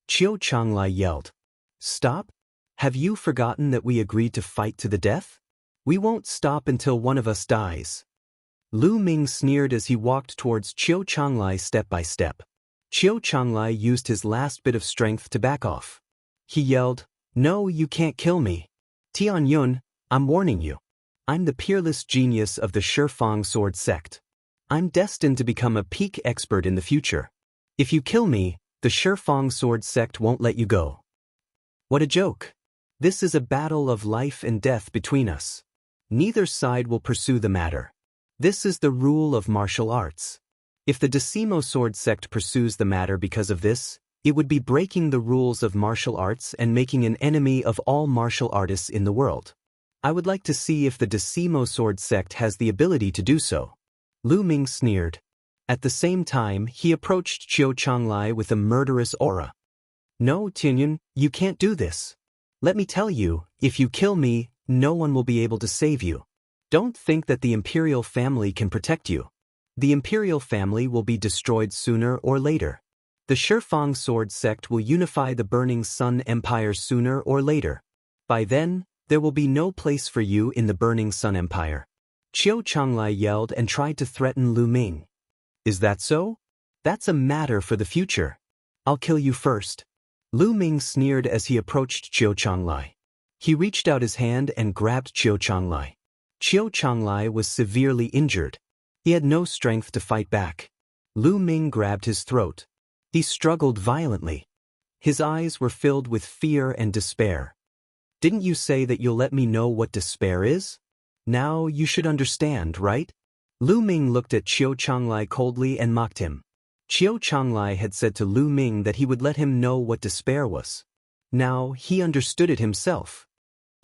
S1: Qiu Changlai yelled. Stop? Have you forgotten that we agreed to fight to the death? We won't stop until one of us dies. Lu Ming sneered as he walked towards Qiu Changlai step by step. Qiu Changlai used his last bit of strength to back off. He yelled, No, you can't kill me. Tianyun, I'm warning you. I'm the peerless genius of the Shifang sword sect. I'm destined to become a peak expert in the future. If you kill me, the Shifang sword sect won't let you go. What a joke. This is a battle of life and death between us. Neither side will pursue the matter. This is the rule of martial arts. If the Decimo sword sect pursues the matter because of this, it would be breaking the rules of martial arts and making an enemy of all martial artists in the world. I would like to see if the Decimo sword sect has the ability to do so. Lu Ming sneered. At the same time, he approached Qiu Changlai with a murderous aura. No, Tianyun, you can't do this. Let me tell you, if you kill me, no one will be able to save you. Don't think that the imperial family can protect you. The imperial family will be destroyed sooner or later. The Shifang sword sect will unify the Burning Sun Empire sooner or later. By then, there will be no place for you in the Burning Sun Empire. Qiu Changlai yelled and tried to threaten Lu Ming. Is that so? That's a matter for the future. I'll kill you first. Lu Ming sneered as he approached Qiu Changlai. He reached out his hand and grabbed Qiu Changlai. Qiu Changlai was severely injured. He had no strength to fight back. Lu Ming grabbed his throat. He struggled violently. His eyes were filled with fear and despair. Didn't you say that you'll let me know what despair is? Now you should understand, right? Lu Ming looked at Qiu Changlai coldly and mocked him. Qiu Changlai had said to Lu Ming that he would let him know what despair was. Now he understood it himself.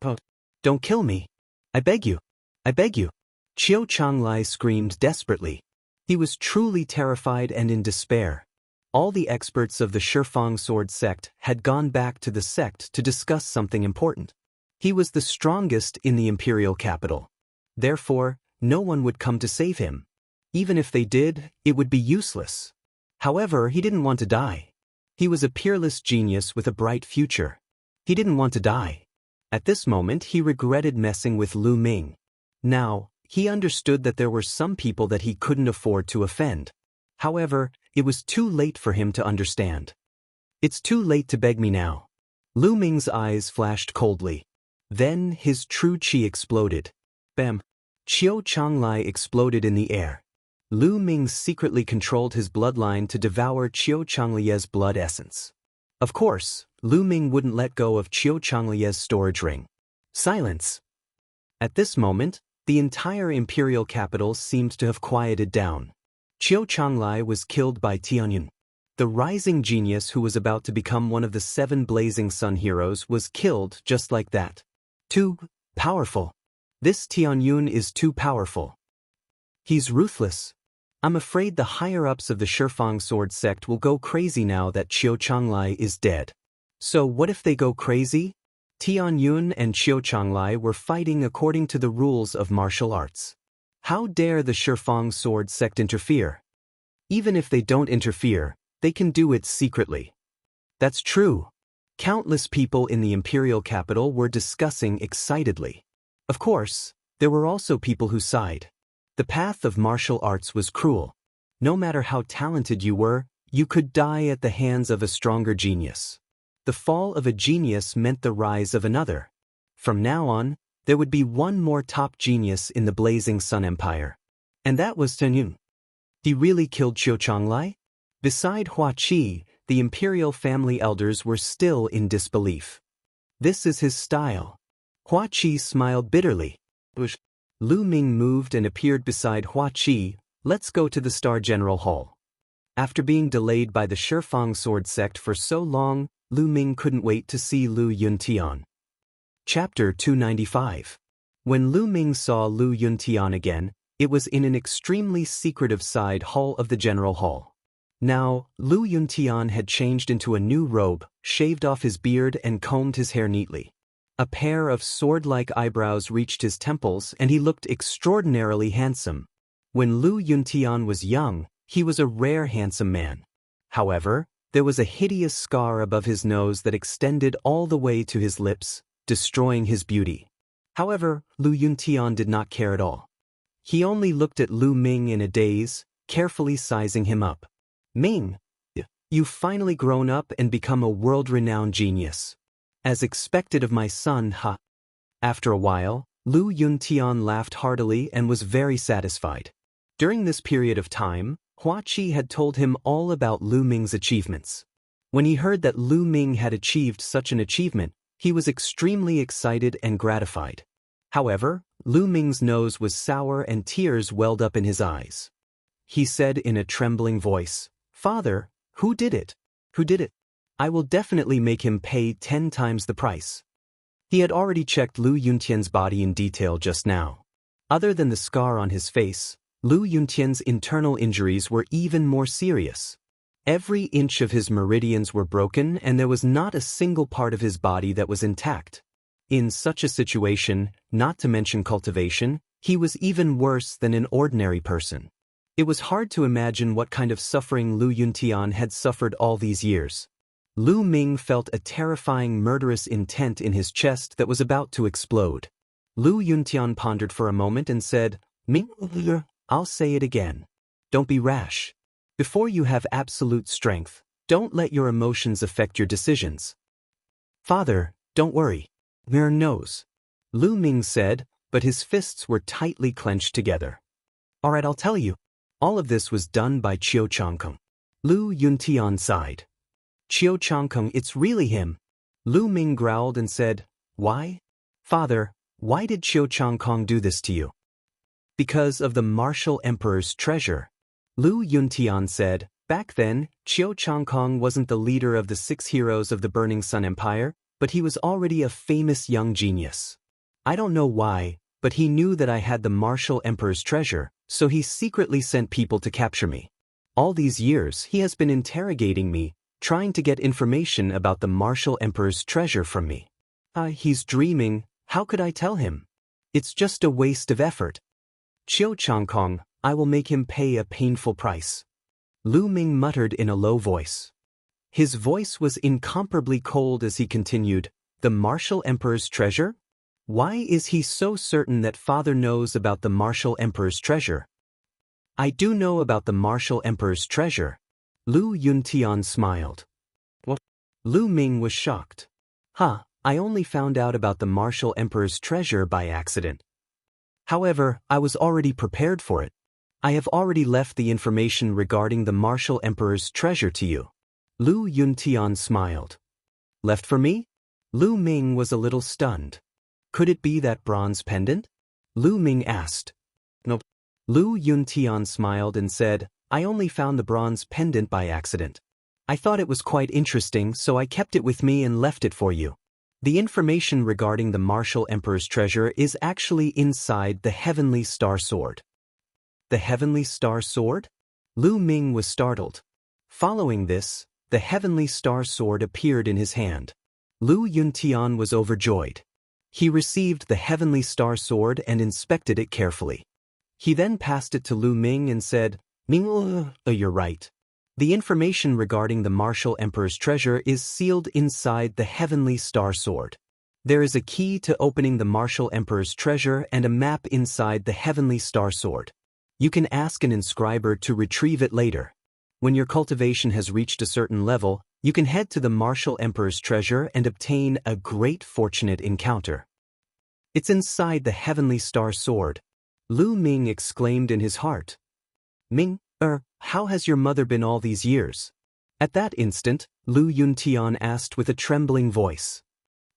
S1: Oh, don't kill me. I beg you. I beg you. Qiu Changlai screamed desperately. He was truly terrified and in despair. All the experts of the Shifang sword sect had gone back to the sect to discuss something important. He was the strongest in the imperial capital. Therefore, no one would come to save him. Even if they did, it would be useless. However, he didn't want to die. He was a peerless genius with a bright future. He didn't want to die. At this moment, he regretted messing with Lu Ming. Now, he understood that there were some people that he couldn't afford to offend. However, it was too late for him to understand. It's too late to beg me now. Lu Ming's eyes flashed coldly. Then his true qi exploded. Bam! Qiu Changlai exploded in the air. Lu Ming secretly controlled his bloodline to devour Qiu Changlai's blood essence. Of course, Lu Ming wouldn't let go of Qiu Changlai's storage ring. Silence! At this moment, the entire imperial capital seemed to have quieted down. Qiu Changlai was killed by Tianyun. The rising genius who was about to become one of the 7 blazing sun heroes was killed just like that. Too powerful. This Tianyun is too powerful. He's ruthless. I'm afraid the higher-ups of the Shifang sword sect will go crazy now that Qiu Changlai is dead. So what if they go crazy? Tianyun and Qiu Changlai were fighting according to the rules of martial arts. How dare the Shifang sword sect interfere? Even if they don't interfere, they can do it secretly. That's true. Countless people in the imperial capital were discussing excitedly. Of course, there were also people who sighed. The path of martial arts was cruel. No matter how talented you were, you could die at the hands of a stronger genius. The fall of a genius meant the rise of another. From now on, there would be one more top genius in the Blazing Sun Empire. And that was Tianyun. He really killed Qiu Changlai? Beside Hua Qi, the imperial family elders were still in disbelief. This is his style. Hua Qi smiled bitterly. Lu Ming moved and appeared beside Hua Qi. Let's go to the Star General Hall. After being delayed by the Shifang sword sect for so long, Lu Ming couldn't wait to see Lu Yuntian. Chapter 295. When Lu Ming saw Lu Yuntian again, it was in an extremely secretive side hall of the General Hall. Now, Lu Yuntian had changed into a new robe, shaved off his beard and combed his hair neatly. A pair of sword-like eyebrows reached his temples and he looked extraordinarily handsome. When Lu Yuntian was young, he was a rare handsome man. However, there was a hideous scar above his nose that extended all the way to his lips, destroying his beauty. However, Lu Yuntian did not care at all. He only looked at Lu Ming in a daze, carefully sizing him up. Ming, you've finally grown up and become a world-renowned genius. As expected of my son, ha. After a while, Lu Yuntian laughed heartily and was very satisfied. During this period of time, Hua Qi had told him all about Lu Ming's achievements. When he heard that Lu Ming had achieved such an achievement, he was extremely excited and gratified. However, Lu Ming's nose was sour and tears welled up in his eyes. He said in a trembling voice, "Father, who did it? Who did it? I will definitely make him pay 10 times the price." He had already checked Lu Yuntian's body in detail just now. Other than the scar on his face, Lu Yuntian's internal injuries were even more serious. Every inch of his meridians were broken and there was not a single part of his body that was intact. In such a situation, not to mention cultivation, he was even worse than an ordinary person. It was hard to imagine what kind of suffering Lu Yuntian had suffered all these years. Lu Ming felt a terrifying murderous intent in his chest that was about to explode. Lu Yuntian pondered for a moment and said, "Ming, I'll say it again. Don't be rash. Before you have absolute strength, don't let your emotions affect your decisions." "Father, don't worry. Mir knows," Lu Ming said, but his fists were tightly clenched together. "All right, I'll tell you. All of this was done by Qiu Changkung." Lu Yuntian sighed. "Qiu Changkung, it's really him." Lu Ming growled and said, "Why? Father, why did Qiu Changkung do this to you?" "Because of the martial emperor's treasure." Lu Yuntian said, "Back then, Qiu Changkung wasn't the leader of the 6 heroes of the Burning Sun Empire, but he was already a famous young genius. I don't know why, but he knew that I had the martial emperor's treasure, so he secretly sent people to capture me. All these years he has been interrogating me, trying to get information about the martial emperor's treasure from me. He's dreaming. How could I tell him? It's just a waste of effort. Qiu Changkong, I will make him pay a painful price." Lu Ming muttered in a low voice. His voice was incomparably cold as he continued, "The martial emperor's treasure? Why is he so certain that father knows about the martial emperor's treasure?" "I do know about the martial emperor's treasure." Lu Yuntian smiled. "What? Lu Ming was shocked. I only found out about the Martial Emperor's treasure by accident. However, I was already prepared for it. I have already left the information regarding the Martial Emperor's treasure to you. Lu Yuntian smiled. Left for me? Lu Ming was a little stunned. Could it be that bronze pendant? Lu Ming asked. Nope. Lu Yuntian smiled and said, I only found the bronze pendant by accident. I thought it was quite interesting, so I kept it with me and left it for you. The information regarding the Martial Emperor's treasure is actually inside the Heavenly Star Sword. The Heavenly Star Sword? Lu Ming was startled. Following this, the Heavenly Star Sword appeared in his hand. Lu Yuntian was overjoyed. He received the Heavenly Star Sword and inspected it carefully. He then passed it to Lu Ming and said, You're right. The information regarding the Martial Emperor's treasure is sealed inside the Heavenly Star Sword. There is a key to opening the Martial Emperor's treasure and a map inside the Heavenly Star Sword. You can ask an inscriber to retrieve it later. When your cultivation has reached a certain level, you can head to the Martial Emperor's treasure and obtain a great fortunate encounter. It's inside the Heavenly Star Sword. Lu Ming exclaimed in his heart. Ming, how has your mother been all these years? At that instant, Lu Yuntian asked with a trembling voice.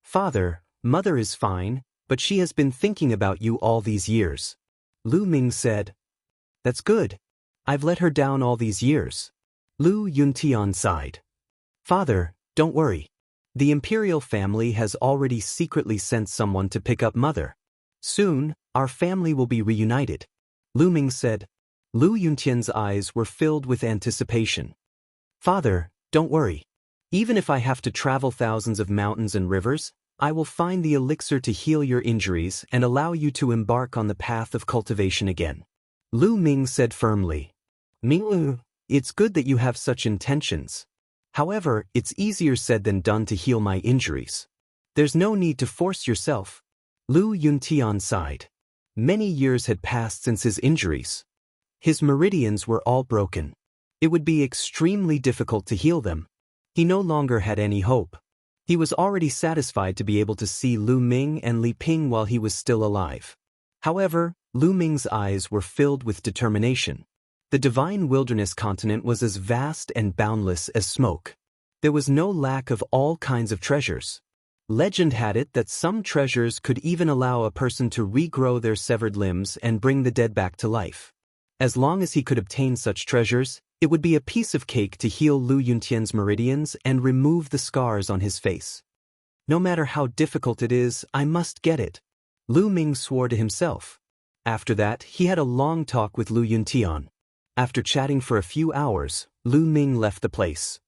S1: Father, mother is fine, but she has been thinking about you all these years. Lu Ming said. That's good. I've let her down all these years. Lu Yuntian sighed. Father, don't worry. The imperial family has already secretly sent someone to pick up mother. Soon, our family will be reunited. Lu Ming said. Lu Yuntian's eyes were filled with anticipation. Father, don't worry. Even if I have to travel thousands of mountains and rivers, I will find the elixir to heal your injuries and allow you to embark on the path of cultivation again. Lu Ming said firmly. Ming, it's good that you have such intentions. However, it's easier said than done to heal my injuries. There's no need to force yourself. Lu Yuntian sighed. Many years had passed since his injuries. His meridians were all broken. It would be extremely difficult to heal them. He no longer had any hope. He was already satisfied to be able to see Lu Ming and Li Ping while he was still alive. However, Lu Ming's eyes were filled with determination. The divine wilderness continent was as vast and boundless as smoke. There was no lack of all kinds of treasures. Legend had it that some treasures could even allow a person to regrow their severed limbs and bring the dead back to life. As long as he could obtain such treasures, it would be a piece of cake to heal Lu Yuntian's meridians and remove the scars on his face. No matter how difficult it is, I must get it. Lu Ming swore to himself. After that, he had a long talk with Lu Yuntian. After chatting for a few hours, Lu Ming left the place.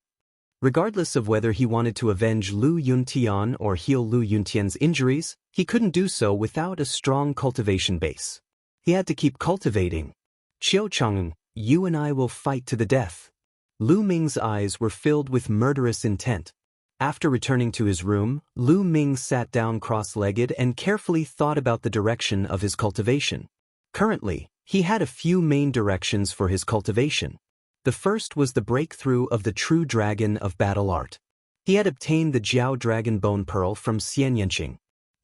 S1: Regardless of whether he wanted to avenge Lu Yuntian or heal Lu Yuntian's injuries, he couldn't do so without a strong cultivation base. He had to keep cultivating. Qiu Chang'en, you and I will fight to the death. Lu Ming's eyes were filled with murderous intent. After returning to his room, Lu Ming sat down cross-legged and carefully thought about the direction of his cultivation. Currently, he had a few main directions for his cultivation. The first was the breakthrough of the true dragon of battle art. He had obtained the Jiao Dragon Bone Pearl from Xian Yanqing.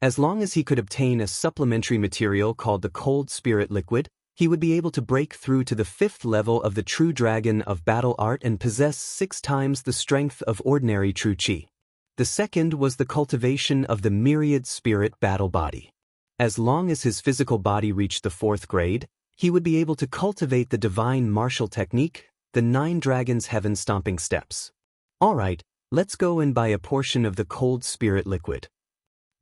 S1: As long as he could obtain a supplementary material called the Cold Spirit Liquid, he would be able to break through to the 5th level of the true dragon of battle art and possess 6 times the strength of ordinary true qi. The second was the cultivation of the myriad spirit battle body. As long as his physical body reached the 4th grade, he would be able to cultivate the divine martial technique, the 9 dragons heaven stomping steps. Alright, let's go and buy a portion of the cold spirit liquid.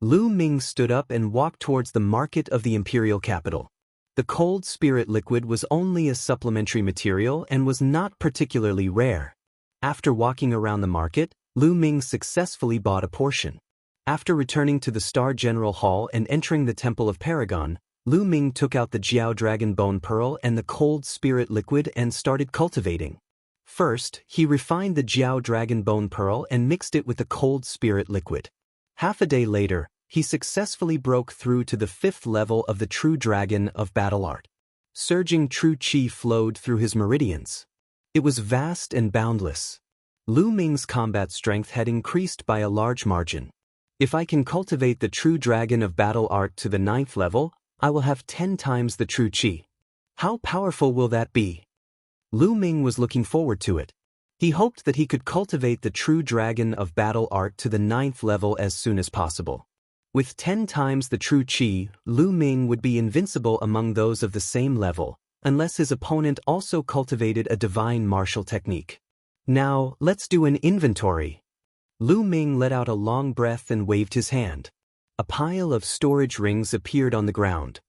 S1: Lu Ming stood up and walked towards the market of the imperial capital. The cold spirit liquid was only a supplementary material and was not particularly rare. After walking around the market, Lu Ming successfully bought a portion. After returning to the Star General Hall and entering the Temple of Paragon, Lu Ming took out the Jiao Dragon Bone Pearl and the cold spirit liquid and started cultivating. First, he refined the Jiao Dragon Bone Pearl and mixed it with the cold spirit liquid. Half a day later, he successfully broke through to the 5th level of the true dragon of battle art. Surging true qi flowed through his meridians. It was vast and boundless. Lu Ming's combat strength had increased by a large margin. If I can cultivate the true dragon of battle art to the 9th level, I will have 10 times the true qi. How powerful will that be? Lu Ming was looking forward to it. He hoped that he could cultivate the true dragon of battle art to the 9th level as soon as possible. With 10 times the true qi, Lu Ming would be invincible among those of the same level, unless his opponent also cultivated a divine martial technique. Now, let's do an inventory. Lu Ming let out a long breath and waved his hand. A pile of storage rings appeared on the ground.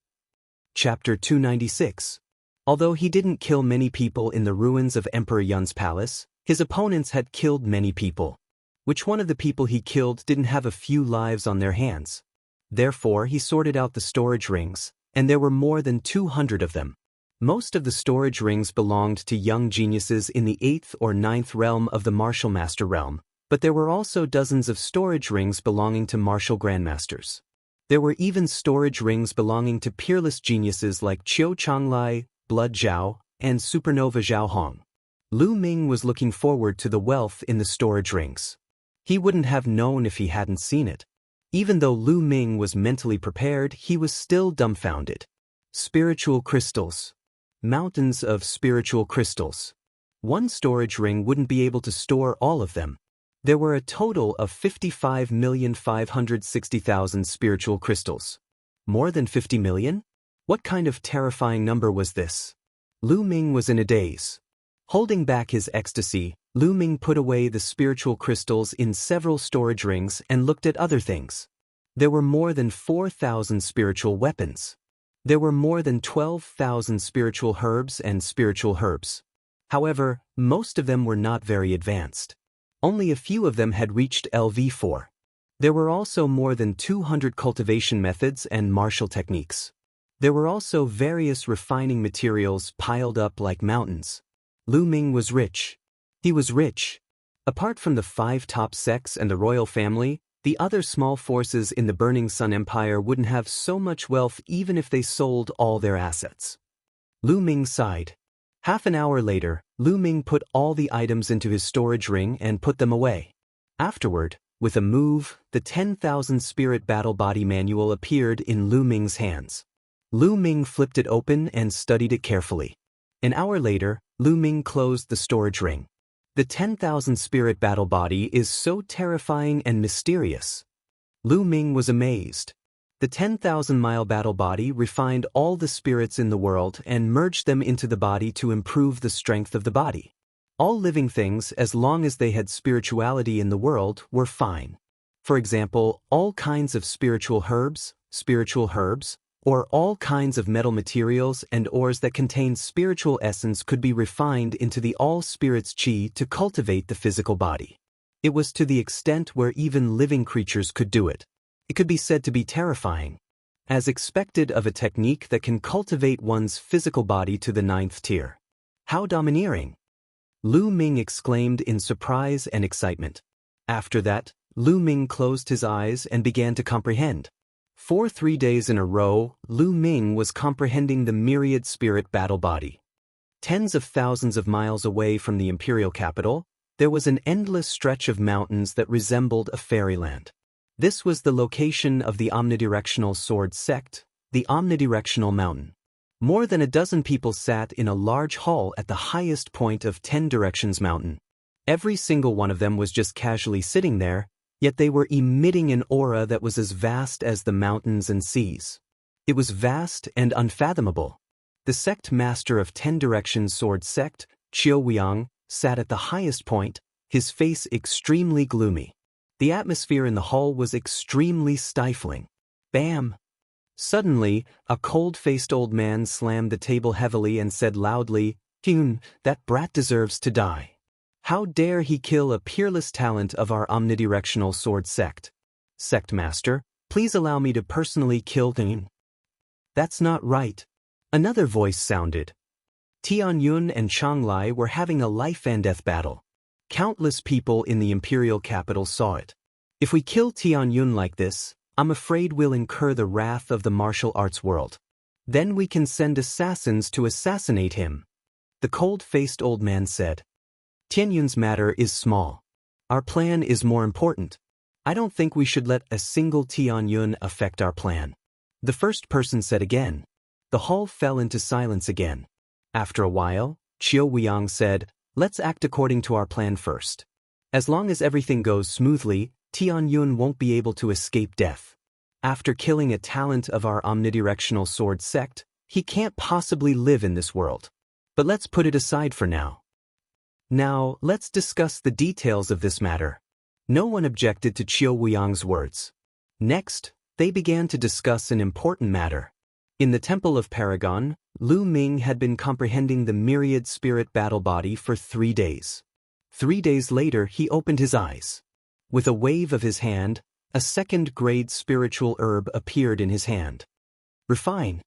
S1: Chapter 296. Although he didn't kill many people in the ruins of Emperor Yun's palace, his opponents had killed many people. Which one of the people he killed didn't have a few lives on their hands? Therefore, he sorted out the storage rings, and there were more than 200 of them. Most of the storage rings belonged to young geniuses in the 8th or 9th realm of the Martial Master realm, but there were also dozens of storage rings belonging to martial grandmasters. There were even storage rings belonging to peerless geniuses like Qiu Changlai, Blood Zhao, and Supernova Zhao Hong. Lu Ming was looking forward to the wealth in the storage rings. He wouldn't have known if he hadn't seen it. Even though Lu Ming was mentally prepared, he was still dumbfounded. Spiritual crystals. Mountains of spiritual crystals. One storage ring wouldn't be able to store all of them. There were a total of 55,560,000 spiritual crystals. More than 50 million? What kind of terrifying number was this? Lu Ming was in a daze. Holding back his ecstasy, Lu Ming put away the spiritual crystals in several storage rings and looked at other things. There were more than 4,000 spiritual weapons. There were more than 12,000 spiritual herbs and spiritual herbs. However, most of them were not very advanced. Only a few of them had reached LV4. There were also more than 200 cultivation methods and martial techniques. There were also various refining materials piled up like mountains. Lu Ming was rich. He was rich. Apart from the 5 top sects and the royal family, the other small forces in the Burning Sun Empire wouldn't have so much wealth even if they sold all their assets. Lu Ming sighed. Half an hour later, Lu Ming put all the items into his storage ring and put them away. Afterward, with a move, the 10,000 Spirit Battle Body Manual appeared in Lu Ming's hands. Lu Ming flipped it open and studied it carefully. An hour later, Lu Ming closed the storage ring. The 10,000 Spirit Battle Body is so terrifying and mysterious. Lu Ming was amazed. The 10,000-mile battle body refined all the spirits in the world and merged them into the body to improve the strength of the body. All living things, as long as they had spirituality in the world, were fine. For example, all kinds of spiritual herbs, or all kinds of metal materials and ores that contained spiritual essence could be refined into the all-spirits qi to cultivate the physical body. It was to the extent where even living creatures could do it. It could be said to be terrifying, as expected of a technique that can cultivate one's physical body to the 9th tier. How domineering! Lu Ming exclaimed in surprise and excitement. After that, Lu Ming closed his eyes and began to comprehend. For 3 days in a row, Lu Ming was comprehending the myriad spirit battle body. Tens of thousands of miles away from the imperial capital, there was an endless stretch of mountains that resembled a fairyland. This was the location of the omnidirectional sword sect, the omnidirectional mountain. More than a dozen people sat in a large hall at the highest point of 10 Directions Mountain. Every single one of them was just casually sitting there, yet they were emitting an aura that was as vast as the mountains and seas. It was vast and unfathomable. The sect master of 10 Directions Sword Sect, Qiu Wiang, sat at the highest point, his face extremely gloomy. The atmosphere in the hall was extremely stifling. Bam! Suddenly, a cold-faced old man slammed the table heavily and said loudly, "Kyun, that brat deserves to die. How dare he kill a peerless talent of our omnidirectional sword sect? Sect master, please allow me to personally kill Kyun." "That's not right." Another voice sounded. Tianyun and Changlai were having a life-and-death battle. Countless people in the imperial capital saw it. "If we kill Tianyun like this, I'm afraid we'll incur the wrath of the martial arts world. Then we can send assassins to assassinate him," the cold-faced old man said. Tianyun's matter is small. Our plan is more important. I don't think we should let a single Tianyun affect our plan. The first person said again. The hall fell into silence again. After a while, Qiu Weiyang said, let's act according to our plan first. As long as everything goes smoothly, Tianyun won't be able to escape death. After killing a talent of our omnidirectional sword sect, he can't possibly live in this world. But let's put it aside for now. Now, let's discuss the details of this matter. No one objected to Qiu Weiyang's words. Next, they began to discuss an important matter. In the Temple of Paragon, Lu Ming had been comprehending the myriad spirit battle body for 3 days. 3 days later, he opened his eyes. With a wave of his hand, a second-grade spiritual herb appeared in his hand. Refine,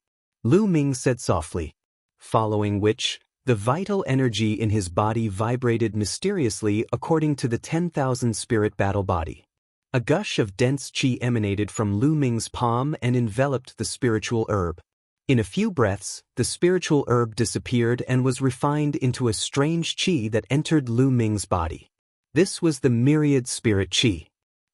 S1: Lu Ming said softly, following which, the vital energy in his body vibrated mysteriously according to the 10,000 spirit battle body. A gush of dense qi emanated from Lu Ming's palm and enveloped the spiritual herb. In a few breaths, the spiritual herb disappeared and was refined into a strange qi that entered Lu Ming's body. This was the myriad spirit qi.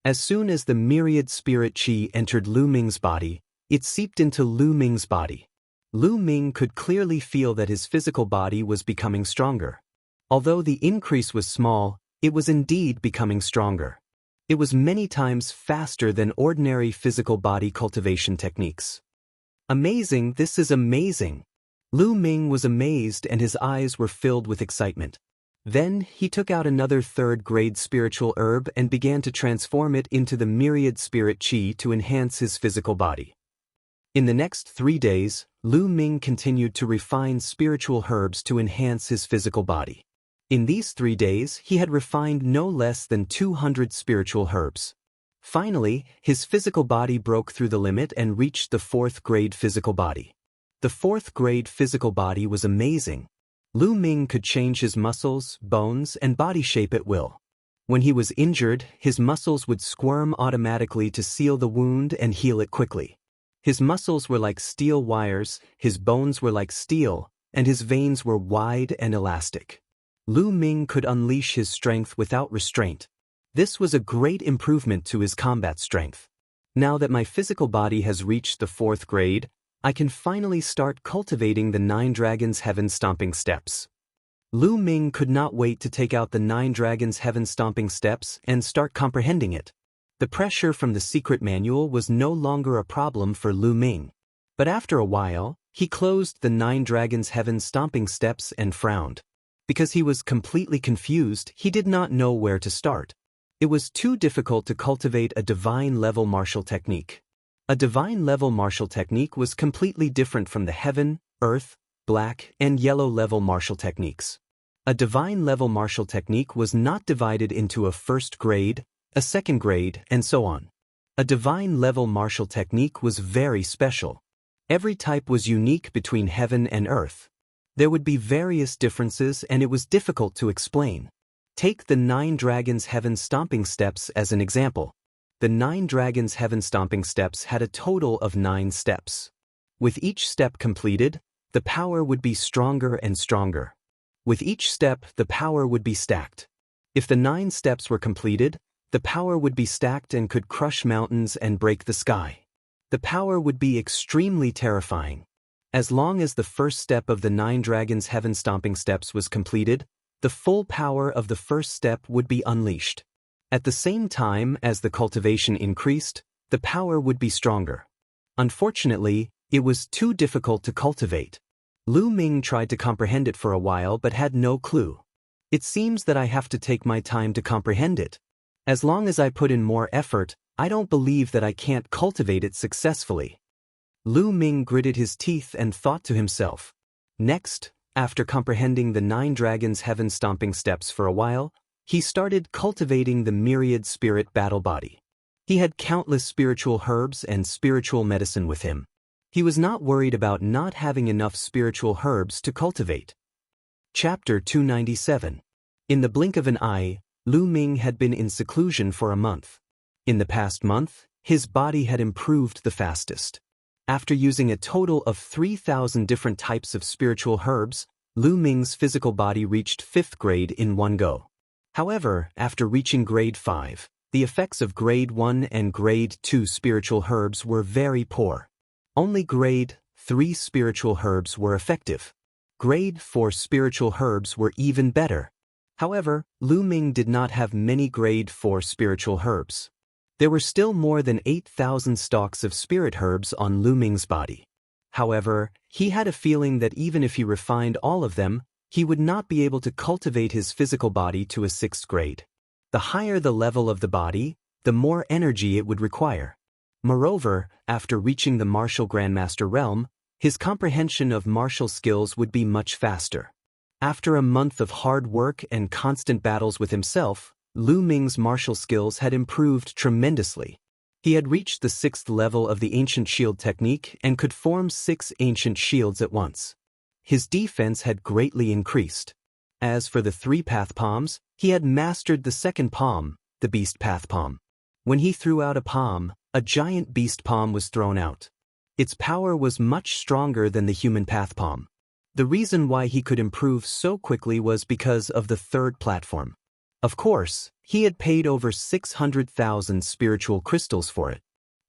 S1: As soon as the myriad spirit qi entered Lu Ming's body, it seeped into Lu Ming's body. Lu Ming could clearly feel that his physical body was becoming stronger. Although the increase was small, it was indeed becoming stronger. It was many times faster than ordinary physical body cultivation techniques. Amazing, this is amazing. Lu Ming was amazed and his eyes were filled with excitement. Then he took out another third-grade spiritual herb and began to transform it into the myriad spirit qi to enhance his physical body. In the next 3 days, Lu Ming continued to refine spiritual herbs to enhance his physical body. In these 3 days, he had refined no less than 200 spiritual herbs. Finally, his physical body broke through the limit and reached the 4th-grade physical body. The 4th-grade physical body was amazing. Lu Ming could change his muscles, bones, and body shape at will. When he was injured, his muscles would squirm automatically to seal the wound and heal it quickly. His muscles were like steel wires, his bones were like steel, and his veins were wide and elastic. Lu Ming could unleash his strength without restraint. This was a great improvement to his combat strength. Now that my physical body has reached the 4th grade, I can finally start cultivating the 9 Dragons Heaven Stomping Steps. Lu Ming could not wait to take out the 9 Dragons Heaven Stomping Steps and start comprehending it. The pressure from the secret manual was no longer a problem for Lu Ming. But after a while, he closed the 9 Dragons Heaven Stomping Steps and frowned. Because he was completely confused, he did not know where to start. It was too difficult to cultivate a divine-level martial technique. A divine-level martial technique was completely different from the heaven, earth, black, and yellow-level martial techniques. A divine-level martial technique was not divided into a 1st grade, a 2nd grade, and so on. A divine-level martial technique was very special. Every type was unique between heaven and earth. There would be various differences and it was difficult to explain. Take the 9 Dragons Heaven Stomping Steps as an example. The 9 Dragons Heaven Stomping Steps had a total of 9 steps. With each step completed, the power would be stronger and stronger. With each step, the power would be stacked. If the 9 steps were completed, the power would be stacked and could crush mountains and break the sky. The power would be extremely terrifying. As long as the first step of the 9 Dragons Heaven Stomping Steps was completed, the full power of the first step would be unleashed. At the same time as the cultivation increased, the power would be stronger. Unfortunately, it was too difficult to cultivate. Lu Ming tried to comprehend it for a while but had no clue. It seems that I have to take my time to comprehend it. As long as I put in more effort, I don't believe that I can't cultivate it successfully. Lu Ming gritted his teeth and thought to himself. Next, after comprehending the 9 Dragons Heaven Stomping Steps for a while, he started cultivating the myriad spirit battle body. He had countless spiritual herbs and spiritual medicine with him. He was not worried about not having enough spiritual herbs to cultivate. Chapter 297. In the blink of an eye, Lu Ming had been in seclusion for a month. In the past month, his body had improved the fastest. After using a total of 3,000 different types of spiritual herbs, Lu Ming's physical body reached 5th grade in one go. However, after reaching grade 5, the effects of grade 1 and grade 2 spiritual herbs were very poor. Only grade 3 spiritual herbs were effective. Grade 4 spiritual herbs were even better. However, Lu Ming did not have many grade 4 spiritual herbs. There were still more than 8,000 stalks of spirit herbs on Lu Ming's body. However, he had a feeling that even if he refined all of them, he would not be able to cultivate his physical body to a 6th grade. The higher the level of the body, the more energy it would require. Moreover, after reaching the martial grandmaster realm, his comprehension of martial skills would be much faster. After a month of hard work and constant battles with himself, Lu Ming's martial skills had improved tremendously. He had reached the 6th level of the ancient shield technique and could form 6 ancient shields at once. His defense had greatly increased. As for the 3 path palms, he had mastered the 2nd palm, the beast path palm. When he threw out a palm, a giant beast palm was thrown out. Its power was much stronger than the human path palm. The reason why he could improve so quickly was because of the 3rd platform. Of course, he had paid over 600,000 spiritual crystals for it.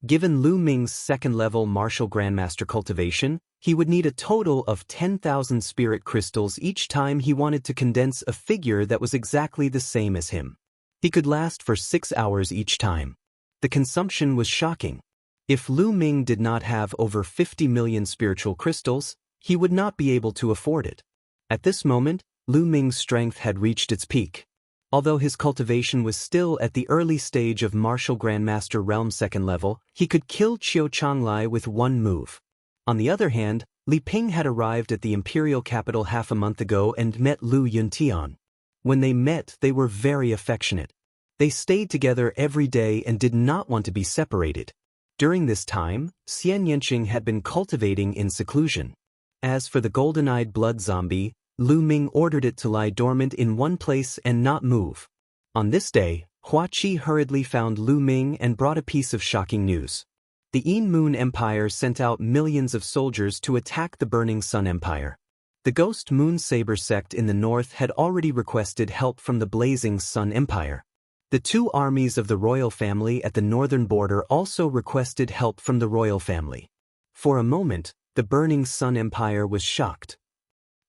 S1: Given Lu Ming's 2nd level martial grandmaster cultivation, he would need a total of 10,000 spirit crystals each time he wanted to condense a figure that was exactly the same as him. He could last for 6 hours each time. The consumption was shocking. If Lu Ming did not have over 50 million spiritual crystals, he would not be able to afford it. At this moment, Lu Ming's strength had reached its peak. Although his cultivation was still at the early stage of Martial Grandmaster Realm 2nd level, he could kill Qiu Changlai with one move. On the other hand, Li Ping had arrived at the imperial capital half a month ago and met Lu Yuntian. When they met, they were very affectionate. They stayed together every day and did not want to be separated. During this time, Xian Yanqing had been cultivating in seclusion. As for the golden-eyed blood zombie, Lu Ming ordered it to lie dormant in one place and not move. On this day, Hua Qi hurriedly found Lu Ming and brought a piece of shocking news. The Yin Moon Empire sent out millions of soldiers to attack the Burning Sun Empire. The Ghost Moon Saber sect in the north had already requested help from the Blazing Sun Empire. The 2 armies of the royal family at the northern border also requested help from the royal family. For a moment, the Burning Sun Empire was shocked.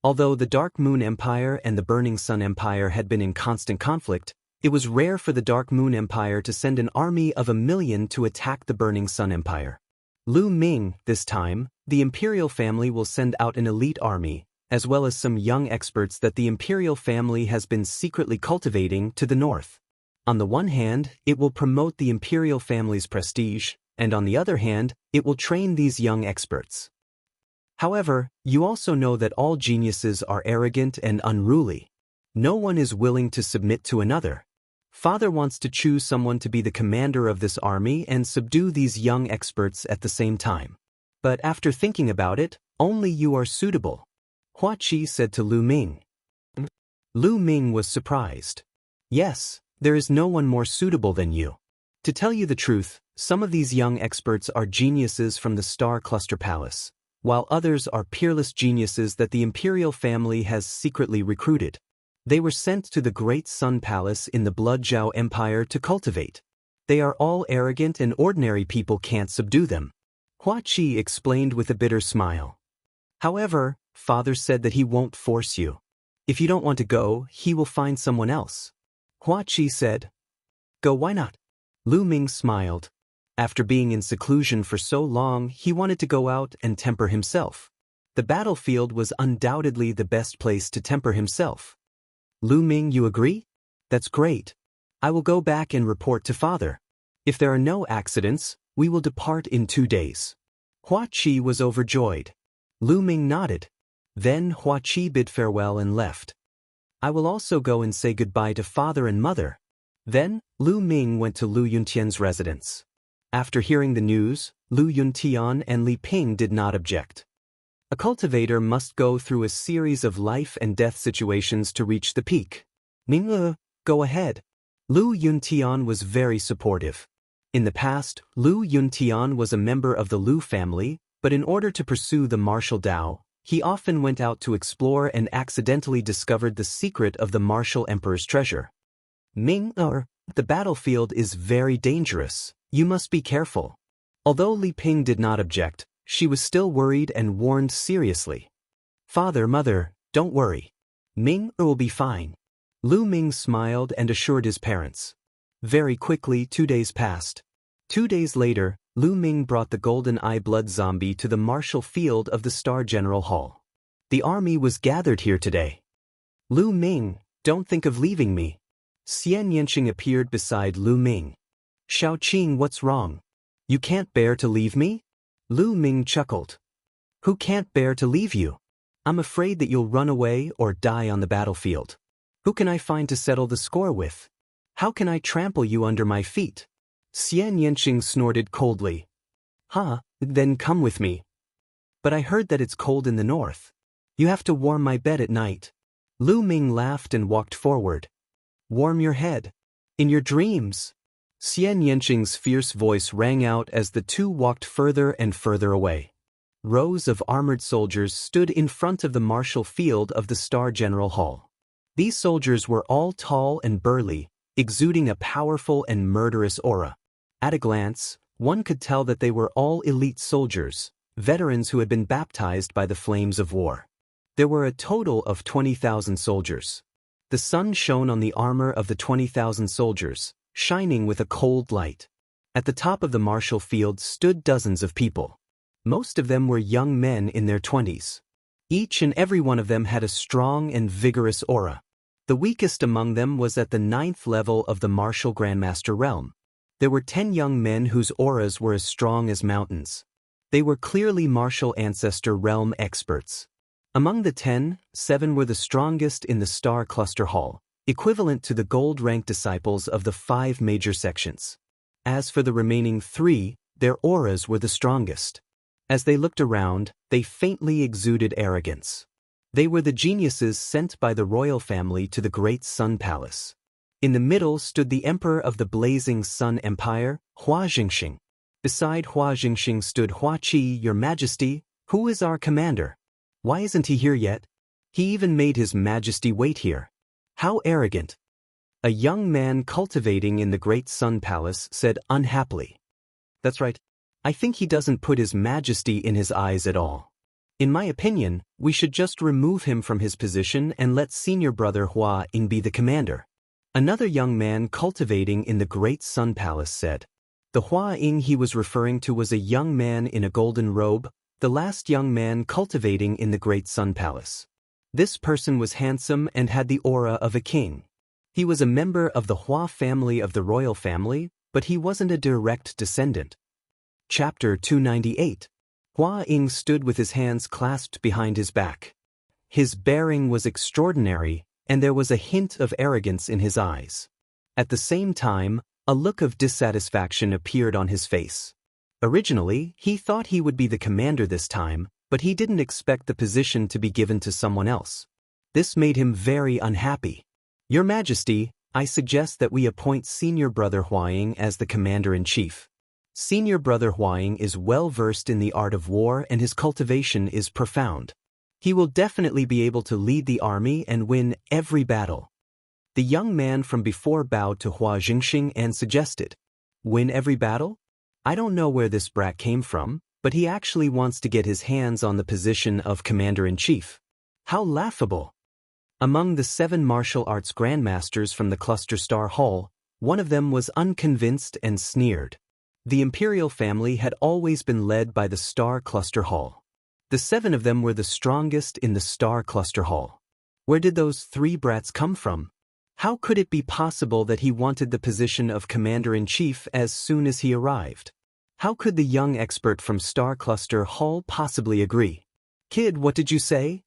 S1: Although the Dark Moon Empire and the Burning Sun Empire had been in constant conflict, it was rare for the Dark Moon Empire to send an army of 1 million to attack the Burning Sun Empire. Lu Ming, this time, the imperial family will send out an elite army, as well as some young experts that the imperial family has been secretly cultivating to the north. On the one hand, it will promote the imperial family's prestige, and on the other hand, it will train these young experts. However, you also know that all geniuses are arrogant and unruly. No one is willing to submit to another. Father wants to choose someone to be the commander of this army and subdue these young experts at the same time. But after thinking about it, only you are suitable, Hua Qi said to Lu Ming. Lu Ming was surprised. Yes, there is no one more suitable than you. To tell you the truth, some of these young experts are geniuses from the Star Cluster Palace, while others are peerless geniuses that the imperial family has secretly recruited. They were sent to the Great Sun Palace in the Blood Zhao Empire to cultivate. They are all arrogant and ordinary people can't subdue them, Hua Qi explained with a bitter smile. However, Father said that he won't force you. If you don't want to go, he will find someone else. Hua Qi said. Go, why not? Lu Ming smiled. After being in seclusion for so long, he wanted to go out and temper himself. The battlefield was undoubtedly the best place to temper himself. Lu Ming, you agree? That's great. I will go back and report to Father. If there are no accidents, we will depart in 2 days. Hua Qi was overjoyed. Lu Ming nodded. Then Hua Qi bid farewell and left. I will also go and say goodbye to Father and Mother. Then, Lu Ming went to Lu Yuntian's residence. After hearing the news, Lu Yuntian and Li Ping did not object. A cultivator must go through a series of life and death situations to reach the peak. Ning, go ahead. Lu Yuntian was very supportive. In the past, Lu Yuntian was a member of the Lu family, but in order to pursue the martial Dao, He often went out to explore and accidentally discovered the secret of the martial emperor's treasure. Ming, the battlefield is very dangerous. You must be careful. Although Li Ping did not object, she was still worried and warned seriously. Father, mother, don't worry. Ming will be fine. Lu Ming smiled and assured his parents. Very quickly, 2 days passed. 2 days later, Lu Ming brought the golden eye blood zombie to the martial field of the Star General Hall. The army was gathered here today. Lu Ming, don't think of leaving me. Xian Yanqing appeared beside Lu Ming. Xiao Qing, what's wrong? You can't bear to leave me? Lu Ming chuckled. Who can't bear to leave you? I'm afraid that you'll run away or die on the battlefield. Who can I find to settle the score with? How can I trample you under my feet? Xian Yanqing snorted coldly. Then come with me. But I heard that it's cold in the north. You have to warm my bed at night. Lu Ming laughed and walked forward. Warm your head. In your dreams. Xian Yanqing's fierce voice rang out as the two walked further and further away. Rows of armored soldiers stood in front of the martial field of the Star General Hall. These soldiers were all tall and burly, exuding a powerful and murderous aura. At a glance, one could tell that they were all elite soldiers, veterans who had been baptized by the flames of war. There were a total of 20,000 soldiers. The sun shone on the armor of the 20,000 soldiers, shining with a cold light. At the top of the martial field stood dozens of people. Most of them were young men in their 20s. Each and every one of them had a strong and vigorous aura. The weakest among them was at the 9th level of the martial Grandmaster realm. There were 10 young men whose auras were as strong as mountains. They were clearly martial ancestor realm experts. Among the 10, 7 were the strongest in the Star Cluster Hall, equivalent to the gold-ranked disciples of the 5 major sections. As for the remaining 3, their auras were the strongest. As they looked around, they faintly exuded arrogance. They were the geniuses sent by the royal family to the Great Sun Palace. In the middle stood the Emperor of the Blazing Sun Empire, Hua Jingxing. Beside Hua Jingxing stood Hua Qi, Your Majesty. Who is our commander? Why isn't he here yet? He even made His Majesty wait here. How arrogant! A young man cultivating in the Great Sun Palace said unhappily. That's right. I think he doesn't put His Majesty in his eyes at all. In my opinion, we should just remove him from his position and let senior brother Hua Ying be the commander. Another young man cultivating in the Great Sun Palace said. The Hua Ying he was referring to was a young man in a golden robe, the last young man cultivating in the Great Sun Palace. This person was handsome and had the aura of a king. He was a member of the Hua family of the royal family, but he wasn't a direct descendant. Chapter 298. Hua Ying stood with his hands clasped behind his back. His bearing was extraordinary, and there was a hint of arrogance in his eyes. At the same time, a look of dissatisfaction appeared on his face. Originally, he thought he would be the commander this time, but he didn't expect the position to be given to someone else. This made him very unhappy. Your Majesty, I suggest that we appoint senior brother Hua Ying as the commander-in-chief. Senior brother Hua Ying is well versed in the art of war and his cultivation is profound. He will definitely be able to lead the army and win every battle. The young man from before bowed to Hua Jingxing and suggested, win every battle? I don't know where this brat came from, but he actually wants to get his hands on the position of commander-in-chief. How laughable! Among the 7 martial arts grandmasters from the Cluster Star Hall, one of them was unconvinced and sneered. The imperial family had always been led by the Star Cluster Hall. The 7 of them were the strongest in the Star Cluster Hall. Where did those 3 brats come from? How could it be possible that he wanted the position of commander-in-chief as soon as he arrived? How could the young expert from Star Cluster Hall possibly agree? Kid, what did you say?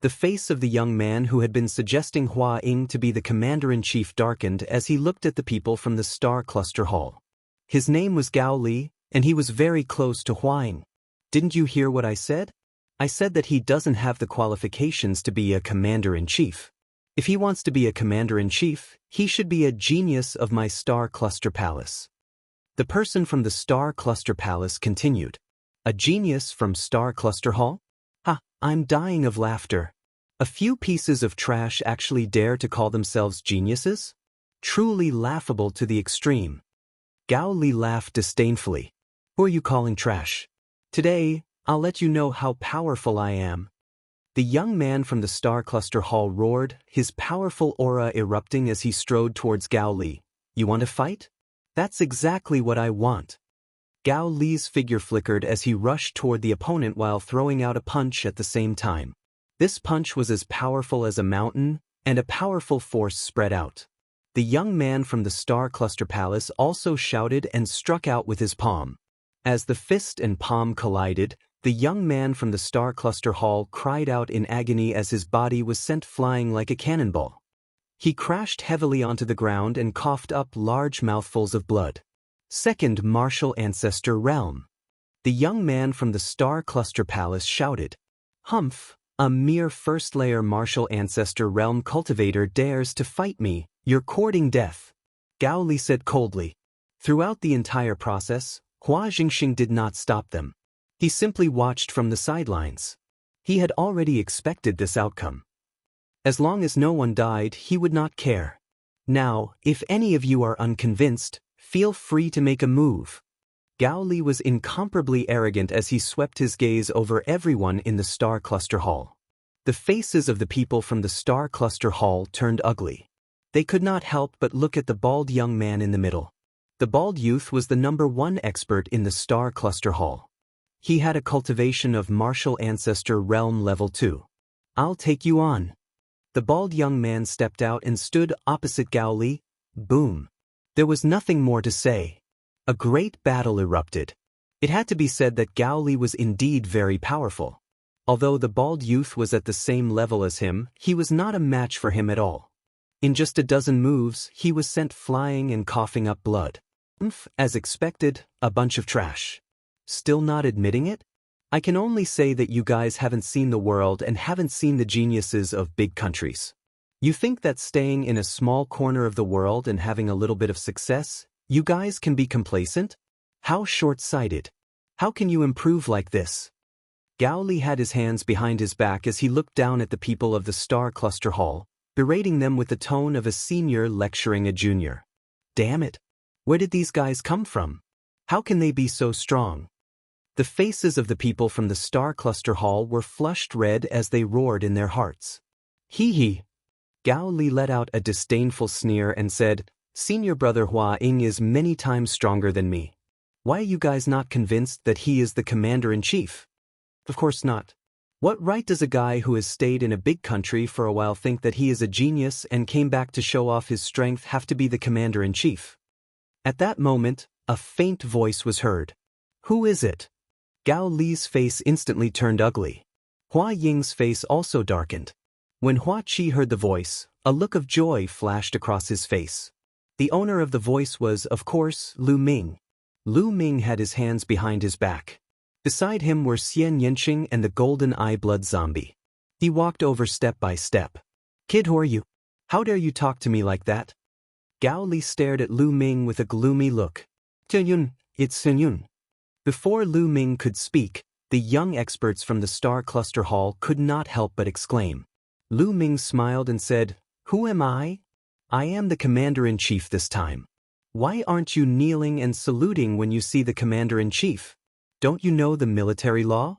S1: The face of the young man who had been suggesting Hua Ying to be the commander-in-chief darkened as he looked at the people from the Star Cluster Hall. His name was Gao Li, and he was very close to Hua Ying. Didn't you hear what I said? I said that he doesn't have the qualifications to be a commander-in-chief. If he wants to be a commander-in-chief, he should be a genius of my Star Cluster Palace. The person from the Star Cluster Palace continued. A genius from Star Cluster Hall? I'm dying of laughter. A few pieces of trash actually dare to call themselves geniuses? Truly laughable to the extreme. Gao Li laughed disdainfully. Who are you calling trash? Today, I'll let you know how powerful I am. The young man from the Star Cluster Hall roared, his powerful aura erupting as he strode towards Gao Li. You want to fight? That's exactly what I want. Gao Li's figure flickered as he rushed toward the opponent while throwing out a punch at the same time. This punch was as powerful as a mountain, and a powerful force spread out. The young man from the Star Cluster Palace also shouted and struck out with his palm. As the fist and palm collided, the young man from the Star Cluster Hall cried out in agony as his body was sent flying like a cannonball. He crashed heavily onto the ground and coughed up large mouthfuls of blood. Second Martial Ancestor Realm. The young man from the Star Cluster Palace shouted. Humph, a mere first-layer Martial Ancestor Realm cultivator dares to fight me, you're courting death. Gao Li said coldly. Throughout the entire process, Hua Jingxing did not stop them. He simply watched from the sidelines. He had already expected this outcome. As long as no one died, he would not care. Now, if any of you are unconvinced, feel free to make a move. Gao Li was incomparably arrogant as he swept his gaze over everyone in the Star Cluster Hall. The faces of the people from the Star Cluster Hall turned ugly. They could not help but look at the bald young man in the middle. The bald youth was the #1 expert in the Star Cluster Hall. He had a cultivation of Martial Ancestor Realm Level 2. I'll take you on. The bald young man stepped out and stood opposite Gao Li. Boom. There was nothing more to say. A great battle erupted. It had to be said that Gao Li was indeed very powerful. Although the bald youth was at the same level as him, he was not a match for him at all. In just a dozen moves, he was sent flying and coughing up blood. As expected, a bunch of trash. Still not admitting it? I can only say that you guys haven't seen the world and haven't seen the geniuses of big countries. You think that staying in a small corner of the world and having a little bit of success, you guys can be complacent? How short-sighted. How can you improve like this? Gao Li had his hands behind his back as he looked down at the people of the Star Cluster Hall, berating them with the tone of a senior lecturing a junior. Damn it. Where did these guys come from? How can they be so strong? The faces of the people from the Star Cluster Hall were flushed red as they roared in their hearts. Hee hee. Gao Li let out a disdainful sneer and said, Senior brother Hua Ying is many times stronger than me. Why are you guys not convinced that he is the commander-in-chief? Of course not. What right does a guy who has stayed in a big country for a while think that he is a genius and came back to show off his strength have to be the commander-in-chief? At that moment, a faint voice was heard. Who is it? Gao Li's face instantly turned ugly. Hua Ying's face also darkened. When Hua Qi heard the voice, a look of joy flashed across his face. The owner of the voice was, of course, Lu Ming. Lu Ming had his hands behind his back. Beside him were Xian Yanqing and the golden eye-blood zombie. He walked over step by step. Kid, who are you? How dare you talk to me like that? Gao Li stared at Lu Ming with a gloomy look. Tianyun, it's Tianyun. Before Lu Ming could speak, the young experts from the Star Cluster Hall could not help but exclaim. Lu Ming smiled and said, Who am I? I am the commander-in-chief this time. Why aren't you kneeling and saluting when you see the commander-in-chief? Don't you know the military law?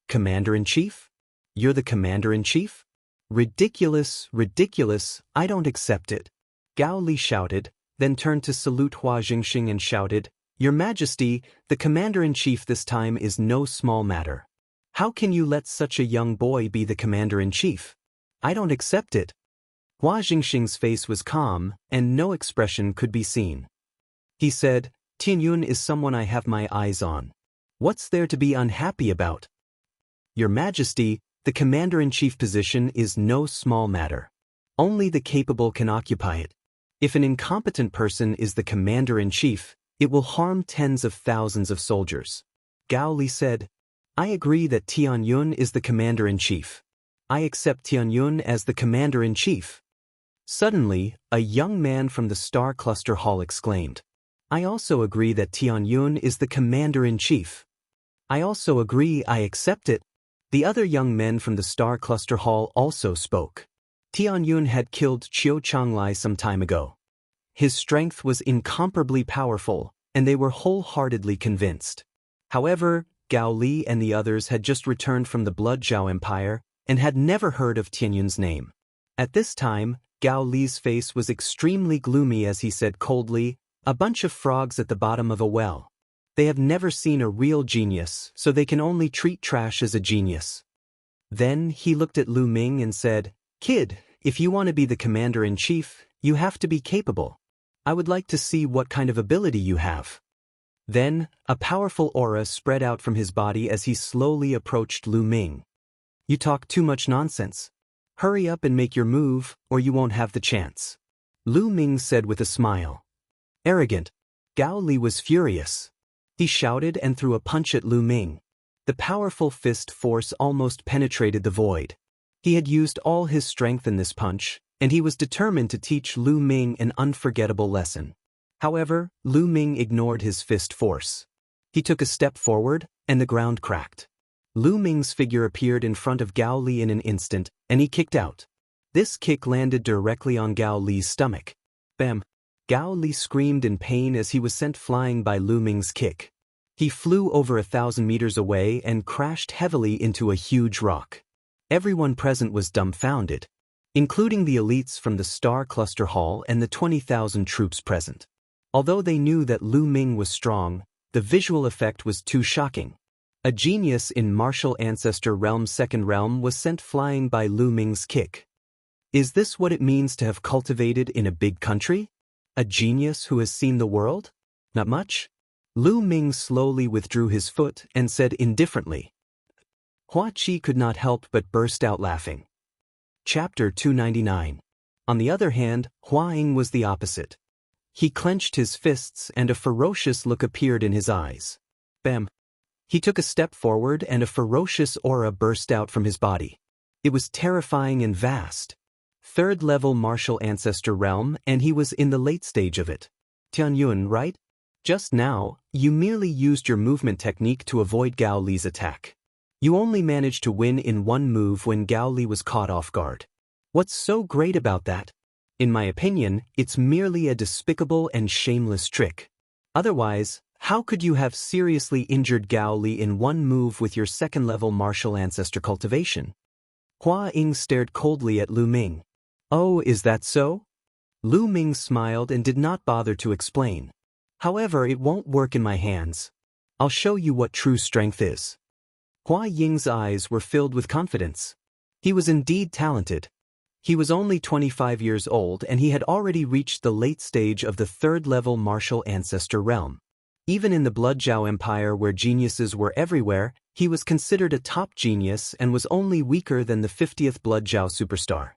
S1: Commander-in-chief? You're the commander-in-chief? Ridiculous, ridiculous, I don't accept it. Gao Li shouted, then turned to salute Hua Jingxing and shouted, Your Majesty, the commander-in-chief this time is no small matter. How can you let such a young boy be the commander-in-chief? I don't accept it. Hua Jingxing's face was calm, and no expression could be seen. He said, Tianyun is someone I have my eyes on. What's there to be unhappy about? Your Majesty, the commander-in-chief position is no small matter. Only the capable can occupy it. If an incompetent person is the commander-in-chief, it will harm tens of thousands of soldiers. Gao Li said, I agree that Tianyun is the commander-in-chief. I accept Tianyun as the commander-in-chief. Suddenly, a young man from the Star Cluster Hall exclaimed, I also agree that Tianyun is the commander-in-chief. I also agree, I accept it. The other young men from the Star Cluster Hall also spoke. Tianyun had killed Qiu Changlai some time ago. His strength was incomparably powerful, and they were wholeheartedly convinced. However, Gao Li and the others had just returned from the Blood Zhao Empire and had never heard of Tianyun's name. At this time, Gao Li's face was extremely gloomy as he said coldly, "A bunch of frogs at the bottom of a well. They have never seen a real genius, so they can only treat trash as a genius." Then he looked at Lu Ming and said, "Kid, if you want to be the commander-in-chief, you have to be capable. I would like to see what kind of ability you have." Then, a powerful aura spread out from his body as he slowly approached Lu Ming. "You talk too much nonsense. Hurry up and make your move, or you won't have the chance," Lu Ming said with a smile. Arrogant. Gao Li was furious. He shouted and threw a punch at Lu Ming. The powerful fist force almost penetrated the void. He had used all his strength in this punch, and he was determined to teach Lu Ming an unforgettable lesson. However, Lu Ming ignored his fist force. He took a step forward, and the ground cracked. Lu Ming's figure appeared in front of Gao Li in an instant, and he kicked out. This kick landed directly on Gao Li's stomach. Bam! Gao Li screamed in pain as he was sent flying by Lu Ming's kick. He flew over 1,000 meters away and crashed heavily into a huge rock. Everyone present was dumbfounded, including the elites from the Star Cluster Hall and the 20,000 troops present. Although they knew that Lu Ming was strong, the visual effect was too shocking. A genius in Martial Ancestor Realm's second realm was sent flying by Lu Ming's kick. Is this what it means to have cultivated in a big country? A genius who has seen the world? Not much. Lu Ming slowly withdrew his foot and said indifferently. Hua Qi could not help but burst out laughing. Chapter 299. On the other hand, Hua Ying was the opposite. He clenched his fists and a ferocious look appeared in his eyes. Bam! He took a step forward and a ferocious aura burst out from his body. It was terrifying and vast. Third-level Martial Ancestor Realm, and he was in the late stage of it. Tianyun, right? Just now, you merely used your movement technique to avoid Gao Li's attack. You only managed to win in one move when Gao Li was caught off guard. What's so great about that? In my opinion, it's merely a despicable and shameless trick. Otherwise, how could you have seriously injured Gao Li in one move with your second-level Martial Ancestor cultivation? Hua Ying stared coldly at Lu Ming. Oh, is that so? Lu Ming smiled and did not bother to explain. However, it won't work in my hands. I'll show you what true strength is. Hua Ying's eyes were filled with confidence. He was indeed talented. He was only 25 years old and he had already reached the late stage of the third-level Martial Ancestor Realm. Even in the Blood Zhao Empire where geniuses were everywhere, he was considered a top genius and was only weaker than the 50th Blood Zhao superstar.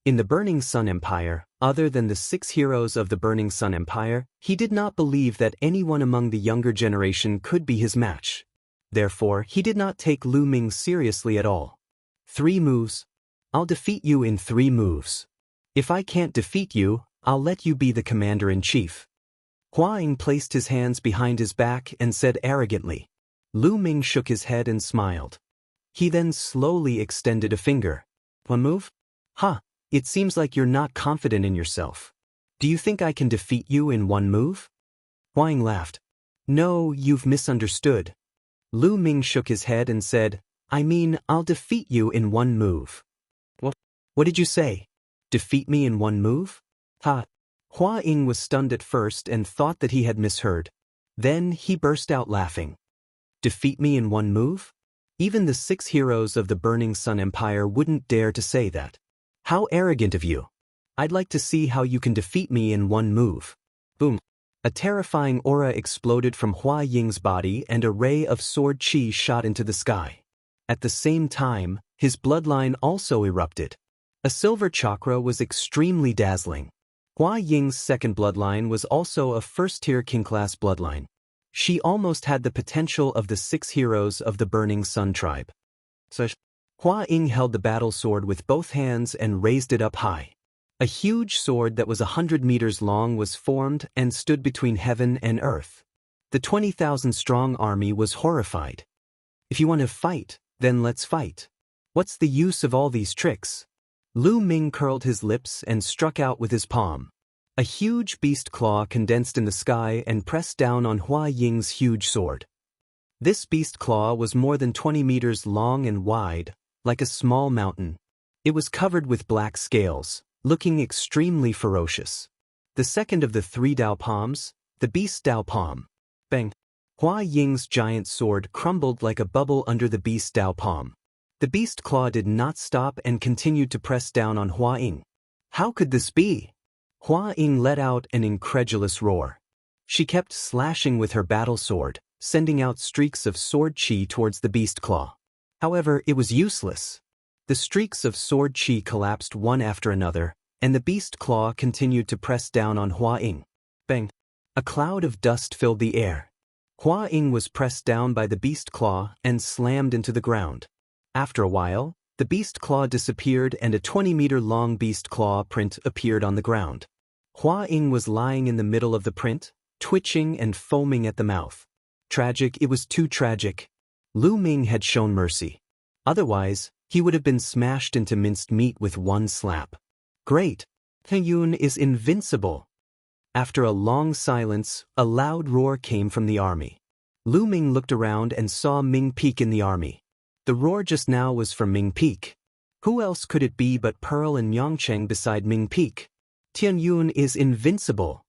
S1: In the Burning Sun Empire, other than the 6 heroes of the Burning Sun Empire, he did not believe that anyone among the younger generation could be his match. Therefore, he did not take Lu Ming seriously at all. 3 moves. I'll defeat you in 3 moves. If I can't defeat you, I'll let you be the commander-in-chief. Hua Ying placed his hands behind his back and said arrogantly. Lu Ming shook his head and smiled. He then slowly extended a finger. 1 move? Huh. It seems like you're not confident in yourself. Do you think I can defeat you in 1 move? Hua Ying laughed. No, you've misunderstood. Lu Ming shook his head and said, I mean, I'll defeat you in 1 move. What did you say? Defeat me in 1 move? Ha! Hua Ying was stunned at first and thought that he had misheard. Then he burst out laughing. Defeat me in 1 move? Even the 6 heroes of the Burning Sun Empire wouldn't dare to say that. How arrogant of you. I'd like to see how you can defeat me in 1 move. Boom. A terrifying aura exploded from Hua Ying's body and a ray of sword qi shot into the sky. At the same time, his bloodline also erupted. A silver chakra was extremely dazzling. Hua Ying's second bloodline was also a first-tier king-class bloodline. She almost had the potential of the 6 heroes of the Burning Sun tribe. Hua Ying held the battle sword with both hands and raised it up high. A huge sword that was 100 meters long was formed and stood between heaven and earth. The 20,000-strong army was horrified. If you want to fight, Then let's fight. What's the use of all these tricks? Lu Ming curled his lips and struck out with his palm. A huge beast claw condensed in the sky and pressed down on Hua Ying's huge sword. This beast claw was more than 20 meters long and wide, like a small mountain. It was covered with black scales, looking extremely ferocious. The second of the 3 Dao palms, the beast Dao palm. Bang! Hua Ying's giant sword crumbled like a bubble under the beast Dao palm. The beast claw did not stop and continued to press down on Hua Ying. How could this be? Hua Ying let out an incredulous roar. She kept slashing with her battle sword, sending out streaks of sword chi towards the beast claw. However, it was useless. The streaks of sword chi collapsed one after another, and the beast claw continued to press down on Hua Ying. Bang! A cloud of dust filled the air. Hua Ying was pressed down by the beast claw and slammed into the ground. After a while, the beast claw disappeared and a 20-meter-long beast claw print appeared on the ground. Hua Ying was lying in the middle of the print, twitching and foaming at the mouth. Tragic, it was too tragic. Lu Ming had shown mercy. Otherwise, he would have been smashed into minced meat with one slap. Great! He Yun is invincible. After a long silence, a loud roar came from the army. Lu Ming looked around and saw Ming Peak in the army. The roar just now was from Ming Peak. Who else could it be but Pearl and Yongcheng beside Ming Peak? Tian Yun is invincible.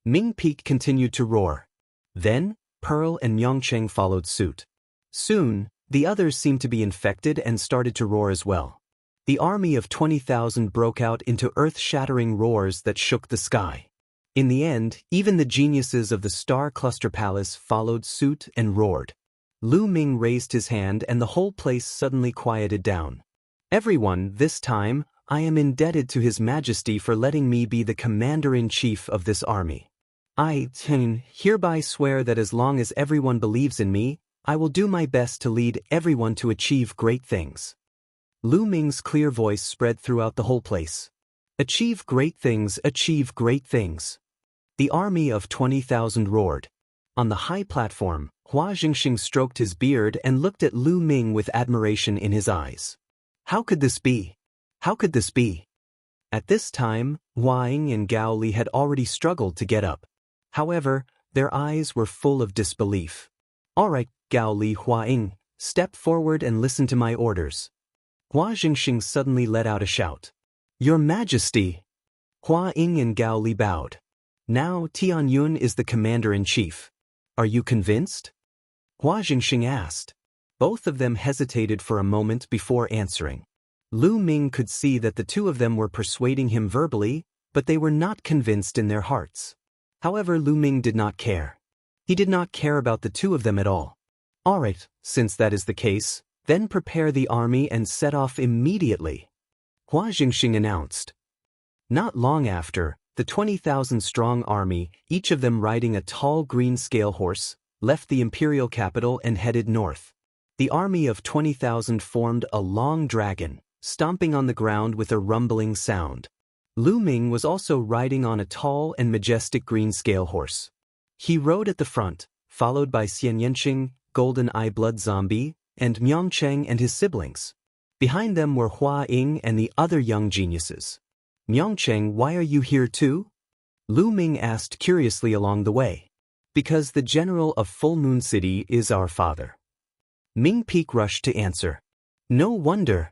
S1: Ming Peak continued to roar. Then, Pearl and Yongcheng followed suit. Soon, the others seemed to be infected and started to roar as well. The army of 20,000 broke out into earth-shattering roars that shook the sky. In the end, even the geniuses of the Star Cluster Palace followed suit and roared. Lu Ming raised his hand and the whole place suddenly quieted down. Everyone, this time, I am indebted to His Majesty for letting me be the commander-in-chief of this army. I, hereby swear that as long as everyone believes in me, I will do my best to lead everyone to achieve great things. Lu Ming's clear voice spread throughout the whole place. Achieve great things, achieve great things. The army of 20,000 roared. On the high platform, Hua Jingxing stroked his beard and looked at Lu Ming with admiration in his eyes. How could this be? How could this be? At this time, Hua Ying and Gao Li had already struggled to get up. However, their eyes were full of disbelief. All right, Gao Li, Hua Ying, step forward and listen to my orders. Hua Jingxing suddenly let out a shout. Your Majesty! Hua Ying and Gao Li bowed. Now Tian Yun is the commander-in-chief. Are you convinced? Hua Jingxing asked. Both of them hesitated for a moment before answering. Lu Ming could see that the two of them were persuading him verbally, but they were not convinced in their hearts. However, Lu Ming did not care. He did not care about the two of them at all. All right, since that is the case, then prepare the army and set off immediately, Hua Jingxing announced. Not long after, the 20,000-strong army, each of them riding a tall green scale horse, left the imperial capital and headed north. The army of 20,000 formed a long dragon, stomping on the ground with a rumbling sound. Lu Ming was also riding on a tall and majestic green scale horse. He rode at the front, followed by Xian Yanqing, Golden Eye Blood Zombie, and Myongcheng and his siblings. Behind them were Hua Ying and the other young geniuses. Myongcheng, why are you here too? Lu Ming asked curiously along the way. Because the general of Full Moon City is our father. Ming Peak rushed to answer. No wonder.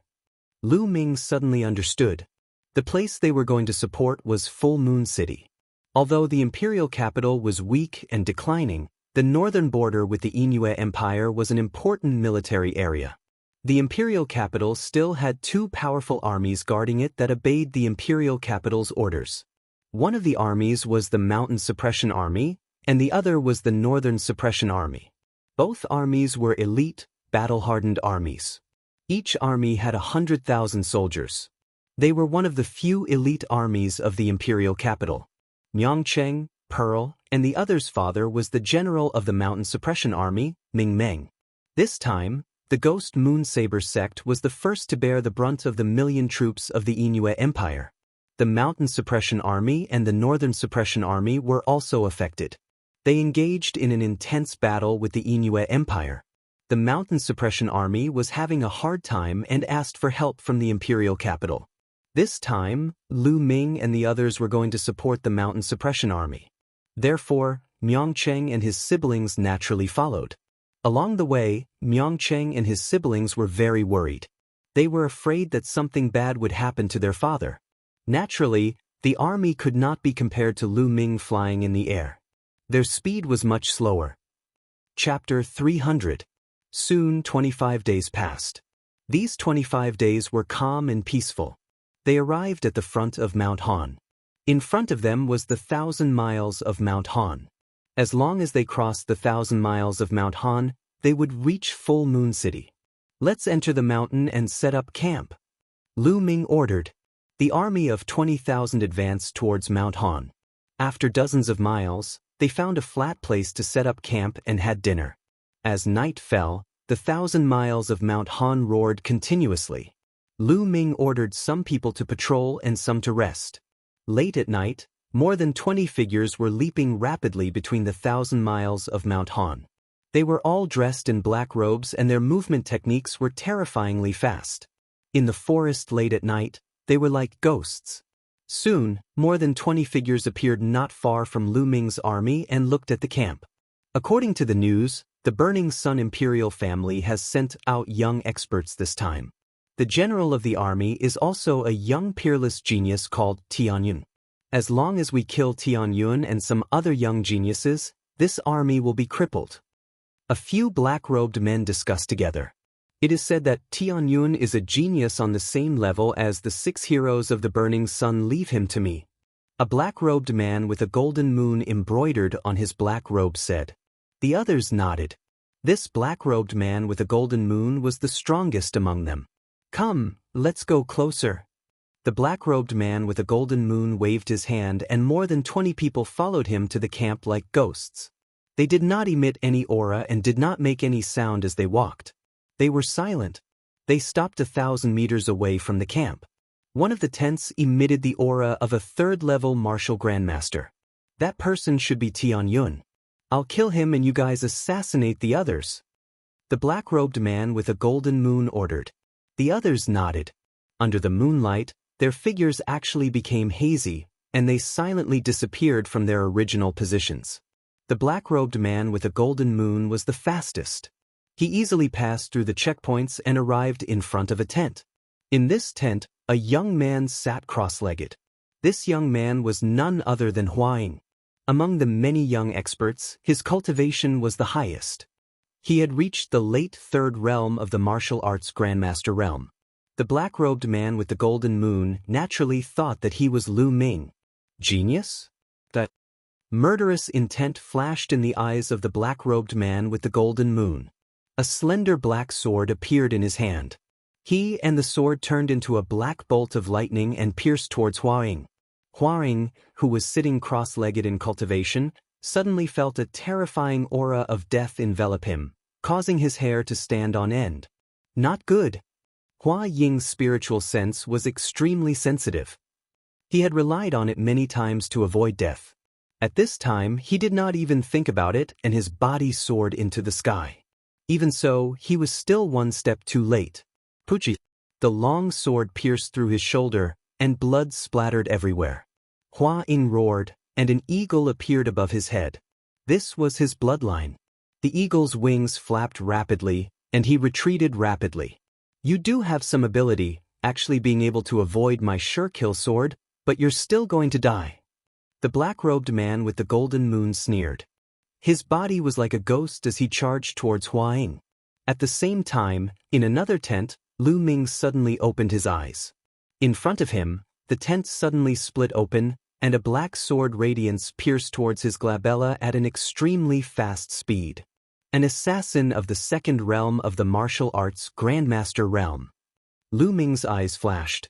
S1: Lu Ming suddenly understood. The place they were going to support was Full Moon City. Although the imperial capital was weak and declining, the northern border with the Inyue Empire was an important military area. The imperial capital still had two powerful armies guarding it that obeyed the imperial capital's orders. One of the armies was the Mountain Suppression Army, and the other was the Northern Suppression Army. Both armies were elite, battle-hardened armies. Each army had 100,000 soldiers. They were one of the few elite armies of the imperial capital. Myongcheng, Pearl, and the other's father was the general of the Mountain Suppression Army, Ming Meng. This time, the Ghost Moon Saber sect was the first to bear the brunt of the million troops of the Inyue Empire. The Mountain Suppression Army and the Northern Suppression Army were also affected. They engaged in an intense battle with the Inyue Empire. the mountain suppression army was having a hard time and asked for help from the imperial capital. This time, Lu Ming and the others were going to support the mountain suppression army. Therefore, Myeongcheng and his siblings naturally followed. Along the way, Myeongcheng and his siblings were very worried. They were afraid that something bad would happen to their father. Naturally, the army could not be compared to Lu Ming flying in the air. Their speed was much slower. Chapter 300. Soon 25 days passed. These 25 days were calm and peaceful. They arrived at the front of Mount Han. In front of them was the 1,000 miles of Mount Han. As long as they crossed the 1,000 miles of Mount Han, they would reach Full Moon City. Let's enter the mountain and set up camp, Lu Ming ordered. The army of 20,000 advanced towards Mount Han. After dozens of miles, they found a flat place to set up camp and had dinner. As night fell, the 1,000 miles of Mount Han roared continuously. Lu Ming ordered some people to patrol and some to rest. Late at night, more than 20 figures were leaping rapidly between the 1,000 miles of Mount Han. They were all dressed in black robes and their movement techniques were terrifyingly fast. In the forest late at night, they were like ghosts. Soon, more than 20 figures appeared not far from Lu Ming's army and looked at the camp. According to the news, the Burning Sun imperial family has sent out young experts this time. The general of the army is also a young peerless genius called Tianyun. As long as we kill Tianyun and some other young geniuses, this army will be crippled. A few black-robed men discuss together. It is said that Tianyun is a genius on the same level as the 6 heroes of the Burning Sun. Leave him to me. A black-robed man with a golden moon embroidered on his black robe said. The others nodded. This black-robed man with a golden moon was the strongest among them. Come, let's go closer. The black-robed man with a golden moon waved his hand and more than 20 people followed him to the camp like ghosts. They did not emit any aura and did not make any sound as they walked. They were silent. They stopped 1,000 meters away from the camp. One of the tents emitted the aura of a 3rd-level martial grandmaster. That person should be Tianyun. I'll kill him and you guys assassinate the others. The black-robed man with a golden moon ordered. The others nodded. Under the moonlight, their figures actually became hazy, and they silently disappeared from their original positions. The black-robed man with a golden moon was the fastest. He easily passed through the checkpoints and arrived in front of a tent. In this tent, a young man sat cross-legged. This young man was none other than Huaying. Among the many young experts, his cultivation was the highest. He had reached the late 3rd realm of the martial arts grandmaster realm. The black-robed man with the golden moon naturally thought that he was Lu Ming. Genius? That murderous intent flashed in the eyes of the black-robed man with the golden moon. A slender black sword appeared in his hand. He and the sword turned into a black bolt of lightning and pierced towards Huaying. Huaying, who was sitting cross-legged in cultivation, suddenly felt a terrifying aura of death envelop him, causing his hair to stand on end. Not good. Huaying's spiritual sense was extremely sensitive. He had relied on it many times to avoid death. At this time, he did not even think about it and his body soared into the sky. Even so, he was still one step too late. Puchi. The long sword pierced through his shoulder, and blood splattered everywhere. Huaying roared, and an eagle appeared above his head. This was his bloodline. The eagle's wings flapped rapidly, and he retreated rapidly. You do have some ability, actually being able to avoid my sure-kill sword, but you're still going to die. The black-robed man with the golden moon sneered. His body was like a ghost as he charged towards Huaying. At the same time, in another tent, Lu Ming suddenly opened his eyes. In front of him, the tent suddenly split open, and a black sword radiance pierced towards his glabella at an extremely fast speed. An assassin of the 2nd realm of the martial arts Grandmaster realm. Lu Ming's eyes flashed.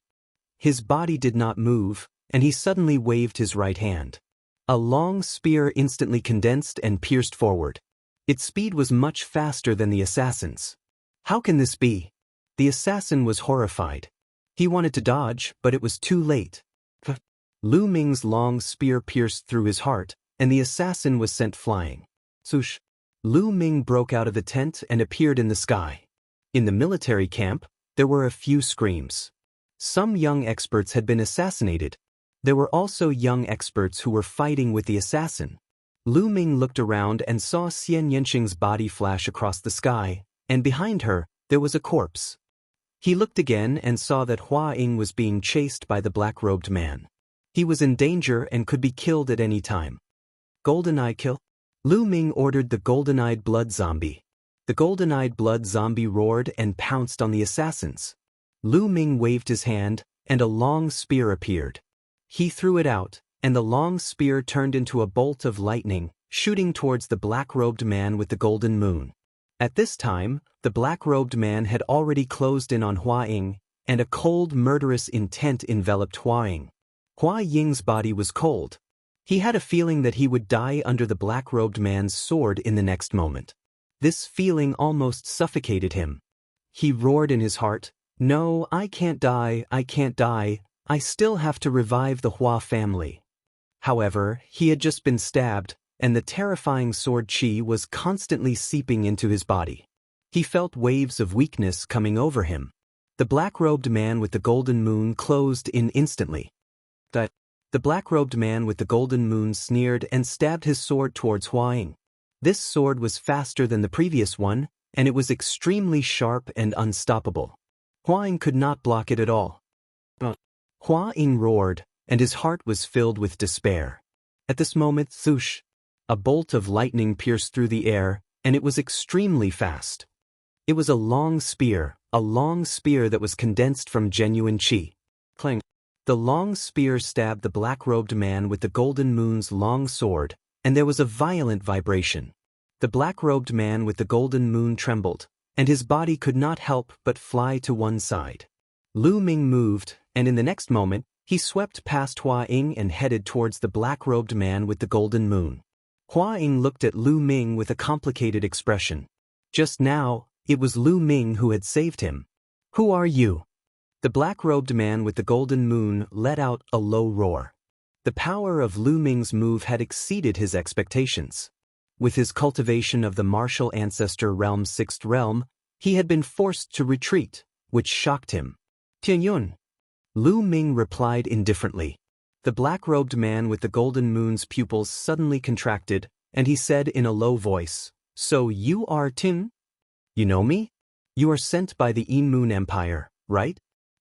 S1: His body did not move, and he suddenly waved his right hand. A long spear instantly condensed and pierced forward. Its speed was much faster than the assassin's. How can this be? The assassin was horrified. He wanted to dodge, but it was too late. Lu Ming's long spear pierced through his heart, and the assassin was sent flying. Swoosh! Lu Ming broke out of the tent and appeared in the sky. In the military camp, there were a few screams. Some young experts had been assassinated. There were also young experts who were fighting with the assassin. Lu Ming looked around and saw Xian Yanqing's body flash across the sky, and behind her, there was a corpse. He looked again and saw that Hua Ying was being chased by the black-robed man. He was in danger and could be killed at any time. Golden-Eye kill? Lu Ming ordered the golden-eyed blood zombie. The golden-eyed blood zombie roared and pounced on the assassins. Lu Ming waved his hand, and a long spear appeared. He threw it out, and the long spear turned into a bolt of lightning, shooting towards the black-robed man with the golden moon. At this time, the black-robed man had already closed in on Hua Ying, and a cold, murderous intent enveloped Hua Ying. Hua Ying's body was cold. He had a feeling that he would die under the black-robed man's sword in the next moment. This feeling almost suffocated him. He roared in his heart, "No, I can't die, I can't die. I still have to revive the Hua family." However, he had just been stabbed, and the terrifying sword qi was constantly seeping into his body. He felt waves of weakness coming over him. The black-robed man with the golden moon closed in instantly. The black-robed man with the golden moon sneered and stabbed his sword towards Hua Ying. This sword was faster than the previous one, and it was extremely sharp and unstoppable. Hua Ying could not block it at all. Hua Ying roared, and his heart was filled with despair. At this moment, swoosh! A bolt of lightning pierced through the air, and it was extremely fast. It was a long spear that was condensed from genuine qi. Clang! The long spear stabbed the black-robed man with the golden moon's long sword, and there was a violent vibration. The black-robed man with the golden moon trembled, and his body could not help but fly to one side. Lu Ming moved, and in the next moment, he swept past Hua Ying and headed towards the black-robed man with the golden moon. Hua Ying looked at Lu Ming with a complicated expression. Just now, it was Lu Ming who had saved him. "Who are you?" The black-robed man with the golden moon let out a low roar. The power of Lu Ming's move had exceeded his expectations. With his cultivation of the martial ancestor realm's sixth realm, he had been forced to retreat, which shocked him. "Tianyun." Lu Ming replied indifferently. The black-robed man with the golden moon's pupils suddenly contracted, and he said in a low voice, "So you are Tin? You know me? You are sent by the Moon Empire, right?"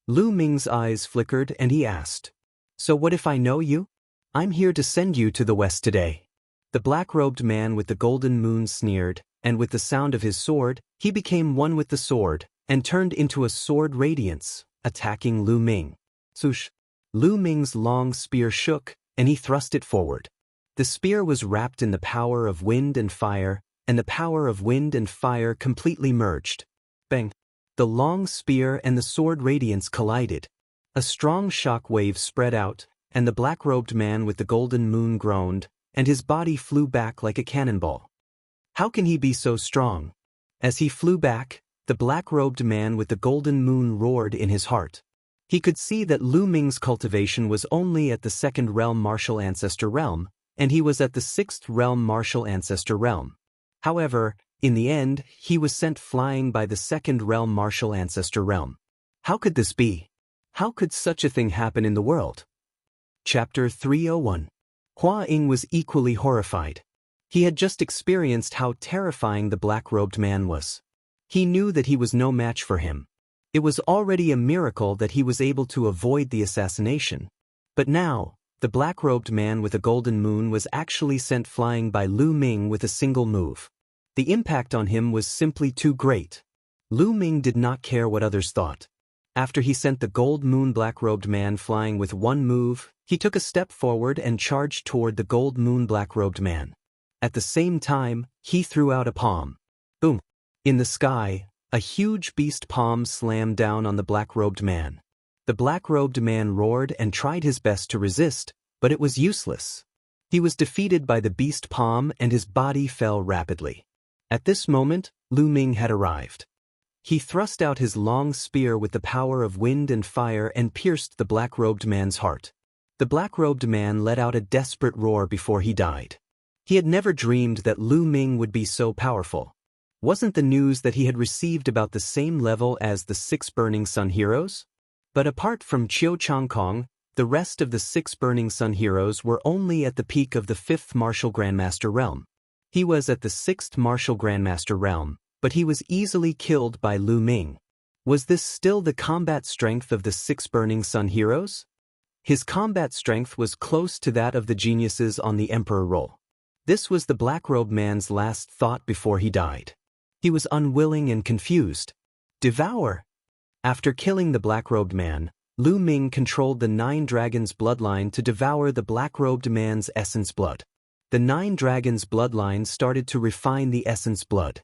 S1: Lu Ming's eyes flickered and he asked, "So what if I know you? I'm here to send you to the west today." The black-robed man with the golden moon sneered, and with the sound of his sword, he became one with the sword, and turned into a sword radiance, attacking Lu Ming. Swoosh! Lu Ming's long spear shook, and he thrust it forward. The spear was wrapped in the power of wind and fire, and the power of wind and fire completely merged. Bang! The long spear and the sword radiance collided. A strong shock wave spread out, and the black-robed man with the golden moon groaned, and his body flew back like a cannonball. How can he be so strong? As he flew back, the black-robed man with the golden moon roared in his heart. He could see that Lu Ming's cultivation was only at the second realm martial ancestor realm, and he was at the sixth realm martial ancestor realm. However, in the end, he was sent flying by the second realm martial ancestor realm. How could this be? How could such a thing happen in the world? Chapter 301. Hua Ying was equally horrified. He had just experienced how terrifying the black-robed man was. He knew that he was no match for him. It was already a miracle that he was able to avoid the assassination. But now, the black-robed man with a golden moon was actually sent flying by Lu Ming with a single move. The impact on him was simply too great. Lu Ming did not care what others thought. After he sent the gold moon black-robed man flying with one move, he took a step forward and charged toward the gold moon black-robed man. At the same time, he threw out a palm. Boom! In the sky, a huge beast palm slammed down on the black-robed man. The black-robed man roared and tried his best to resist, but it was useless. He was defeated by the beast palm and his body fell rapidly. At this moment, Lu Ming had arrived. He thrust out his long spear with the power of wind and fire and pierced the black-robed man's heart. The black-robed man let out a desperate roar before he died. He had never dreamed that Lu Ming would be so powerful. Wasn't the news that he had received about the same level as the 6 Burning Sun heroes? But apart from Qiu Changkong, the rest of the 6 Burning Sun heroes were only at the peak of the 5th Martial Grandmaster realm. He was at the 6th Martial Grandmaster realm, but he was easily killed by Lu Ming. Was this still the combat strength of the 6 Burning Sun heroes? His combat strength was close to that of the geniuses on the Emperor roll. This was the Black-Robed Man's last thought before he died. He was unwilling and confused. Devour! After killing the Black-Robed Man, Lu Ming controlled the 9 Dragons' bloodline to devour the Black-Robed Man's essence blood. The 9 Dragons' bloodline started to refine the essence blood.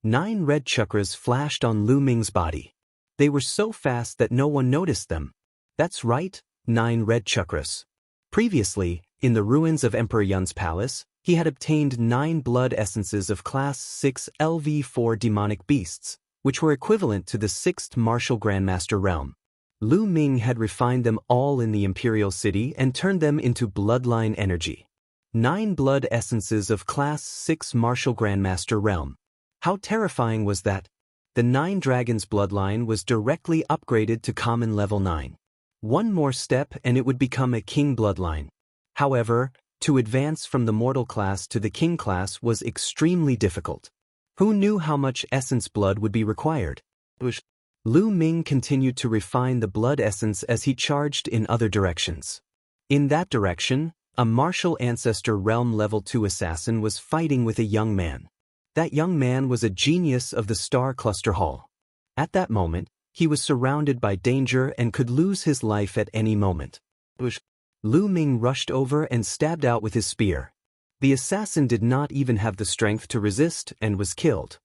S1: 9 red chakras flashed on Lu Ming's body. They were so fast that no one noticed them. That's right, 9 red chakras. Previously, in the ruins of Emperor Yun's palace, he had obtained 9 blood essences of Class 6 LV4 demonic beasts, which were equivalent to the 6th Martial Grandmaster realm. Lu Ming had refined them all in the Imperial City and turned them into bloodline energy. 9 blood essences of Class 6 Martial Grandmaster realm. How terrifying was that? The 9 Dragons bloodline was directly upgraded to common level 9. One more step and it would become a king bloodline. However, to advance from the mortal class to the king class was extremely difficult. Who knew how much essence blood would be required? Lu Ming continued to refine the blood essence as he charged in other directions. In that direction, a martial ancestor realm level 2 assassin was fighting with a young man. That young man was a genius of the Star Cluster Hall. At that moment, he was surrounded by danger and could lose his life at any moment. Lu Ming rushed over and stabbed out with his spear. The assassin did not even have the strength to resist and was killed.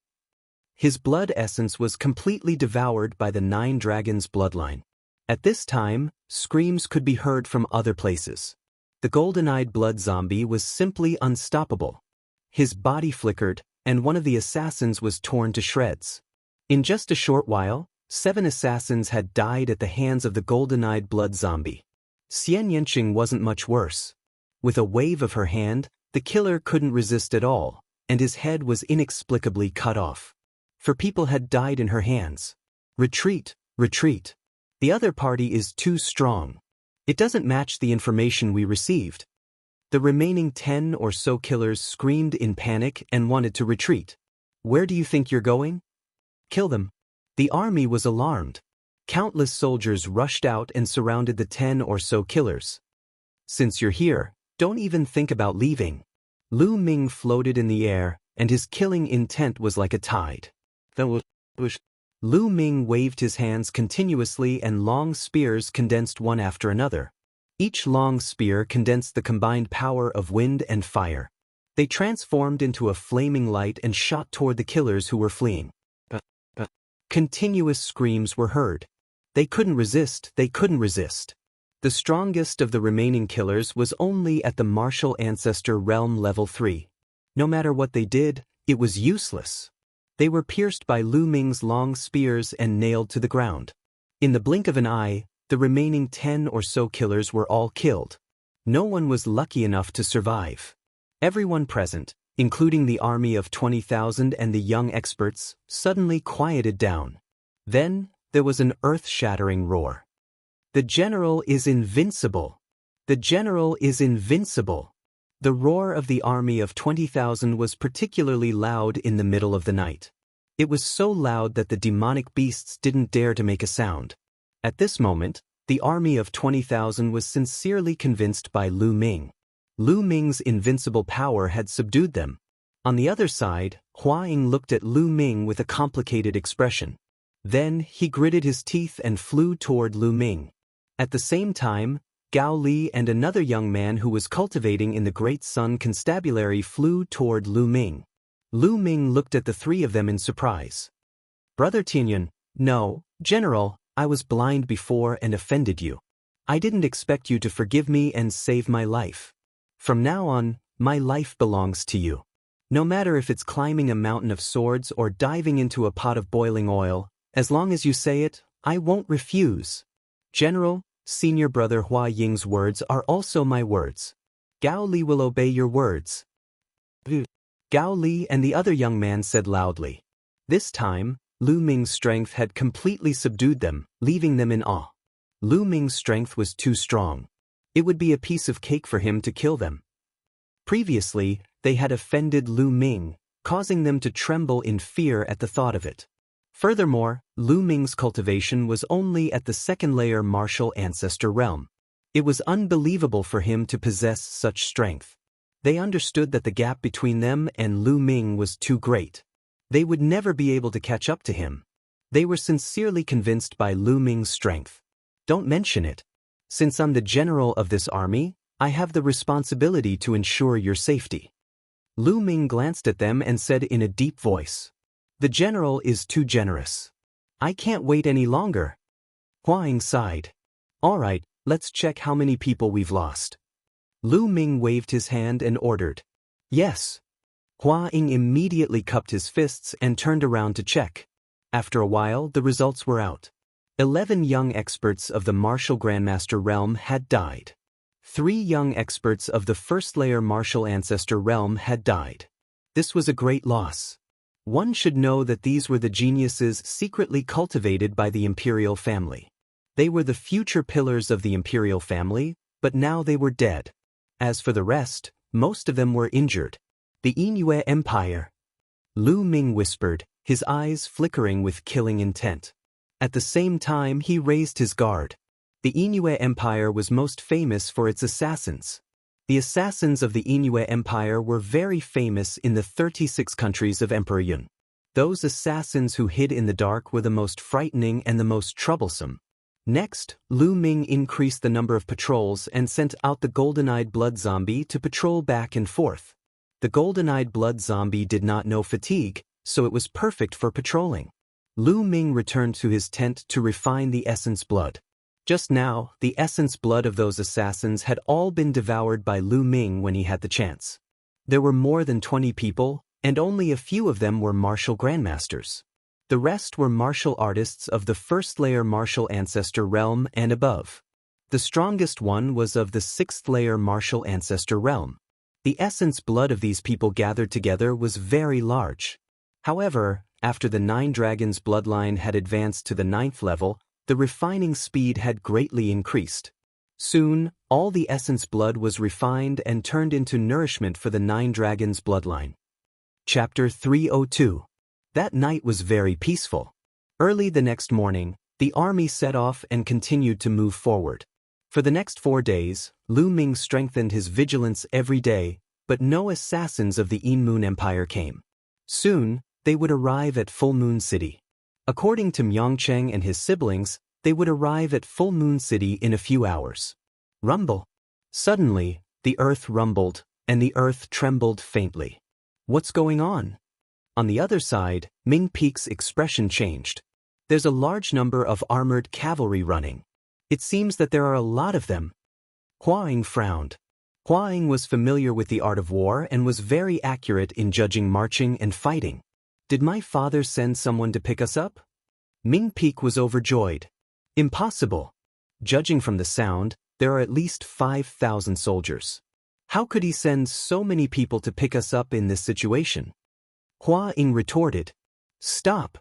S1: His blood essence was completely devoured by the 9 Dragons bloodline. At this time, screams could be heard from other places. The golden-eyed blood zombie was simply unstoppable. His body flickered, and one of the assassins was torn to shreds. In just a short while, 7 assassins had died at the hands of the golden-eyed blood zombie. Xian Yanqing wasn't much worse. With a wave of her hand, the killer couldn't resist at all, and his head was inexplicably cut off. 4 people had died in her hands. Retreat, retreat. The other party is too strong. It doesn't match the information we received. The remaining 10 or so killers screamed in panic and wanted to retreat. Where do you think you're going? Kill them. The army was alarmed. Countless soldiers rushed out and surrounded the 10 or so killers. Since you're here, don't even think about leaving. Lu Ming floated in the air, and his killing intent was like a tide. Lu Ming waved his hands continuously and long spears condensed one after another. Each long spear condensed the combined power of wind and fire. They transformed into a flaming light and shot toward the killers who were fleeing. Continuous screams were heard. They couldn't resist, they couldn't resist. The strongest of the remaining killers was only at the Martial Ancestor Realm Level 3. No matter what they did, it was useless. They were pierced by Lu Ming's long spears and nailed to the ground. In the blink of an eye, the remaining 10 or so killers were all killed. No one was lucky enough to survive. Everyone present, including the army of 20,000 and the young experts, suddenly quieted down. Then, there was an earth-shattering roar. The general is invincible. The general is invincible. The roar of the army of 20,000 was particularly loud in the middle of the night. It was so loud that the demonic beasts didn't dare to make a sound. At this moment, the army of 20,000 was sincerely convinced by Lu Ming. Lu Ming's invincible power had subdued them. On the other side, Hua Ying looked at Lu Ming with a complicated expression. Then, he gritted his teeth and flew toward Lu Ming. At the same time, Gao Li and another young man who was cultivating in the Great Sun Constabulary flew toward Lu Ming. Lu Ming looked at the 3 of them in surprise. Brother Tianyun, no, General, I was blind before and offended you. I didn't expect you to forgive me and save my life. From now on, my life belongs to you. No matter if it's climbing a mountain of swords or diving into a pot of boiling oil, as long as you say it, I won't refuse. General, Senior Brother Hua Ying's words are also my words. Gao Li will obey your words. Gao Li and the other young man said loudly. This time, Lu Ming's strength had completely subdued them, leaving them in awe. Lu Ming's strength was too strong. It would be a piece of cake for him to kill them. Previously, they had offended Lu Ming, causing them to tremble in fear at the thought of it. Furthermore, Lu Ming's cultivation was only at the second-layer martial ancestor realm. It was unbelievable for him to possess such strength. They understood that the gap between them and Lu Ming was too great. They would never be able to catch up to him. They were sincerely convinced by Lu Ming's strength. Don't mention it. Since I'm the general of this army, I have the responsibility to ensure your safety. Lu Ming glanced at them and said in a deep voice, "The general is too generous. I can't wait any longer." Hua Ying sighed. "All right, let's check how many people we've lost." Lu Ming waved his hand and ordered, "Yes." Hua Ying immediately cupped his fists and turned around to check. After a while, the results were out. 11 young experts of the martial grandmaster realm had died. 3 young experts of the first-layer martial ancestor realm had died. This was a great loss. One should know that these were the geniuses secretly cultivated by the imperial family. They were the future pillars of the imperial family, but now they were dead. As for the rest, most of them were injured. The Yingyue Empire. Lu Ming whispered, his eyes flickering with killing intent. At the same time, he raised his guard. The Yingyue Empire was most famous for its assassins. The assassins of the Yingyue Empire were very famous in the 36 countries of Emperor Yun. Those assassins who hid in the dark were the most frightening and the most troublesome. Next, Lu Ming increased the number of patrols and sent out the golden-eyed blood zombie to patrol back and forth. The golden-eyed blood zombie did not know fatigue, so it was perfect for patrolling. Lu Ming returned to his tent to refine the essence blood. Just now, the essence blood of those assassins had all been devoured by Lu Ming when he had the chance. There were more than 20 people, and only a few of them were martial grandmasters. The rest were martial artists of the first-layer martial ancestor realm and above. The strongest one was of the 6th-layer martial ancestor realm. The essence blood of these people gathered together was very large. However, after the 9 Dragons bloodline had advanced to the 9th level, the refining speed had greatly increased. Soon, all the essence blood was refined and turned into nourishment for the 9 Dragons bloodline. Chapter 302. That night was very peaceful. Early the next morning, the army set off and continued to move forward. For the next 4 days, Lu Ming strengthened his vigilance every day, but no assassins of the Yin Moon Empire came. Soon, they would arrive at Full Moon City. According to Myongcheng and his siblings, they would arrive at Full Moon City in a few hours. Rumble. Suddenly, the earth rumbled, and the earth trembled faintly. What's going on? On the other side, Ming Peak's expression changed. There's a large number of armored cavalry running. It seems that there are a lot of them. Hua Ying frowned. Hua Ying was familiar with the art of war and was very accurate in judging marching and fighting. Did my father send someone to pick us up? Ming Peak was overjoyed. Impossible. Judging from the sound, there are at least 5,000 soldiers. How could he send so many people to pick us up in this situation? Hua Ying retorted. Stop.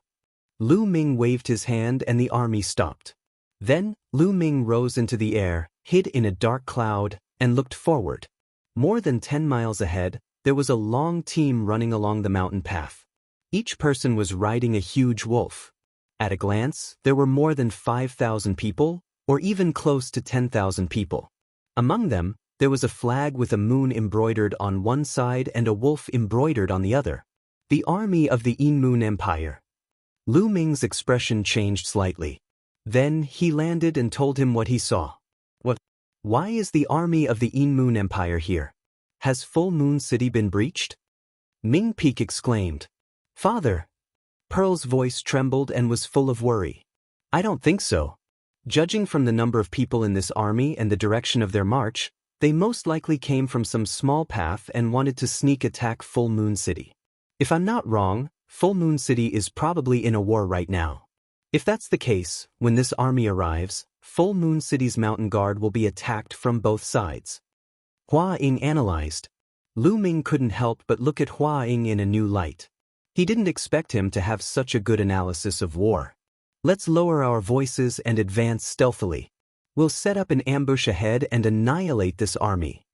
S1: Lu Ming waved his hand and the army stopped. Then, Lu Ming rose into the air, hid in a dark cloud, and looked forward. More than 10 miles ahead, there was a long team running along the mountain path. Each person was riding a huge wolf. At a glance, there were more than 5,000 people, or even close to 10,000 people. Among them, there was a flag with a moon embroidered on one side and a wolf embroidered on the other. The army of the Yin Moon Empire. Lu Ming's expression changed slightly. Then he landed and told him what he saw. What? Why is the army of the Yin Moon Empire here? Has Full Moon City been breached? Ming Peak exclaimed. Father. Pearl's voice trembled and was full of worry. I don't think so. Judging from the number of people in this army and the direction of their march, they most likely came from some small path and wanted to sneak attack Full Moon City. If I'm not wrong, Full Moon City is probably in a war right now. If that's the case, when this army arrives, Full Moon City's mountain guard will be attacked from both sides. Hua Ying analyzed. Lu Ming couldn't help but look at Hua Ying in a new light. He didn't expect him to have such a good analysis of war. Let's lower our voices and advance stealthily. We'll set up an ambush ahead and annihilate this army.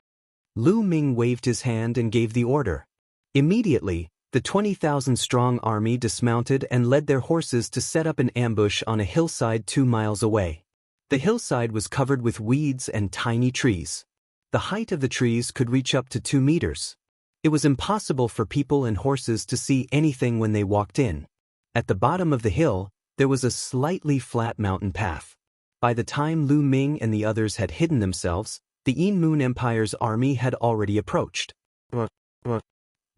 S1: Lu Ming waved his hand and gave the order. Immediately, the 20,000-strong army dismounted and led their horses to set up an ambush on a hillside 2 miles away. The hillside was covered with weeds and tiny trees. The height of the trees could reach up to 2 meters. It was impossible for people and horses to see anything when they walked in. At the bottom of the hill, there was a slightly flat mountain path. By the time Lu Ming and the others had hidden themselves, the Yin Moon Empire's army had already approached.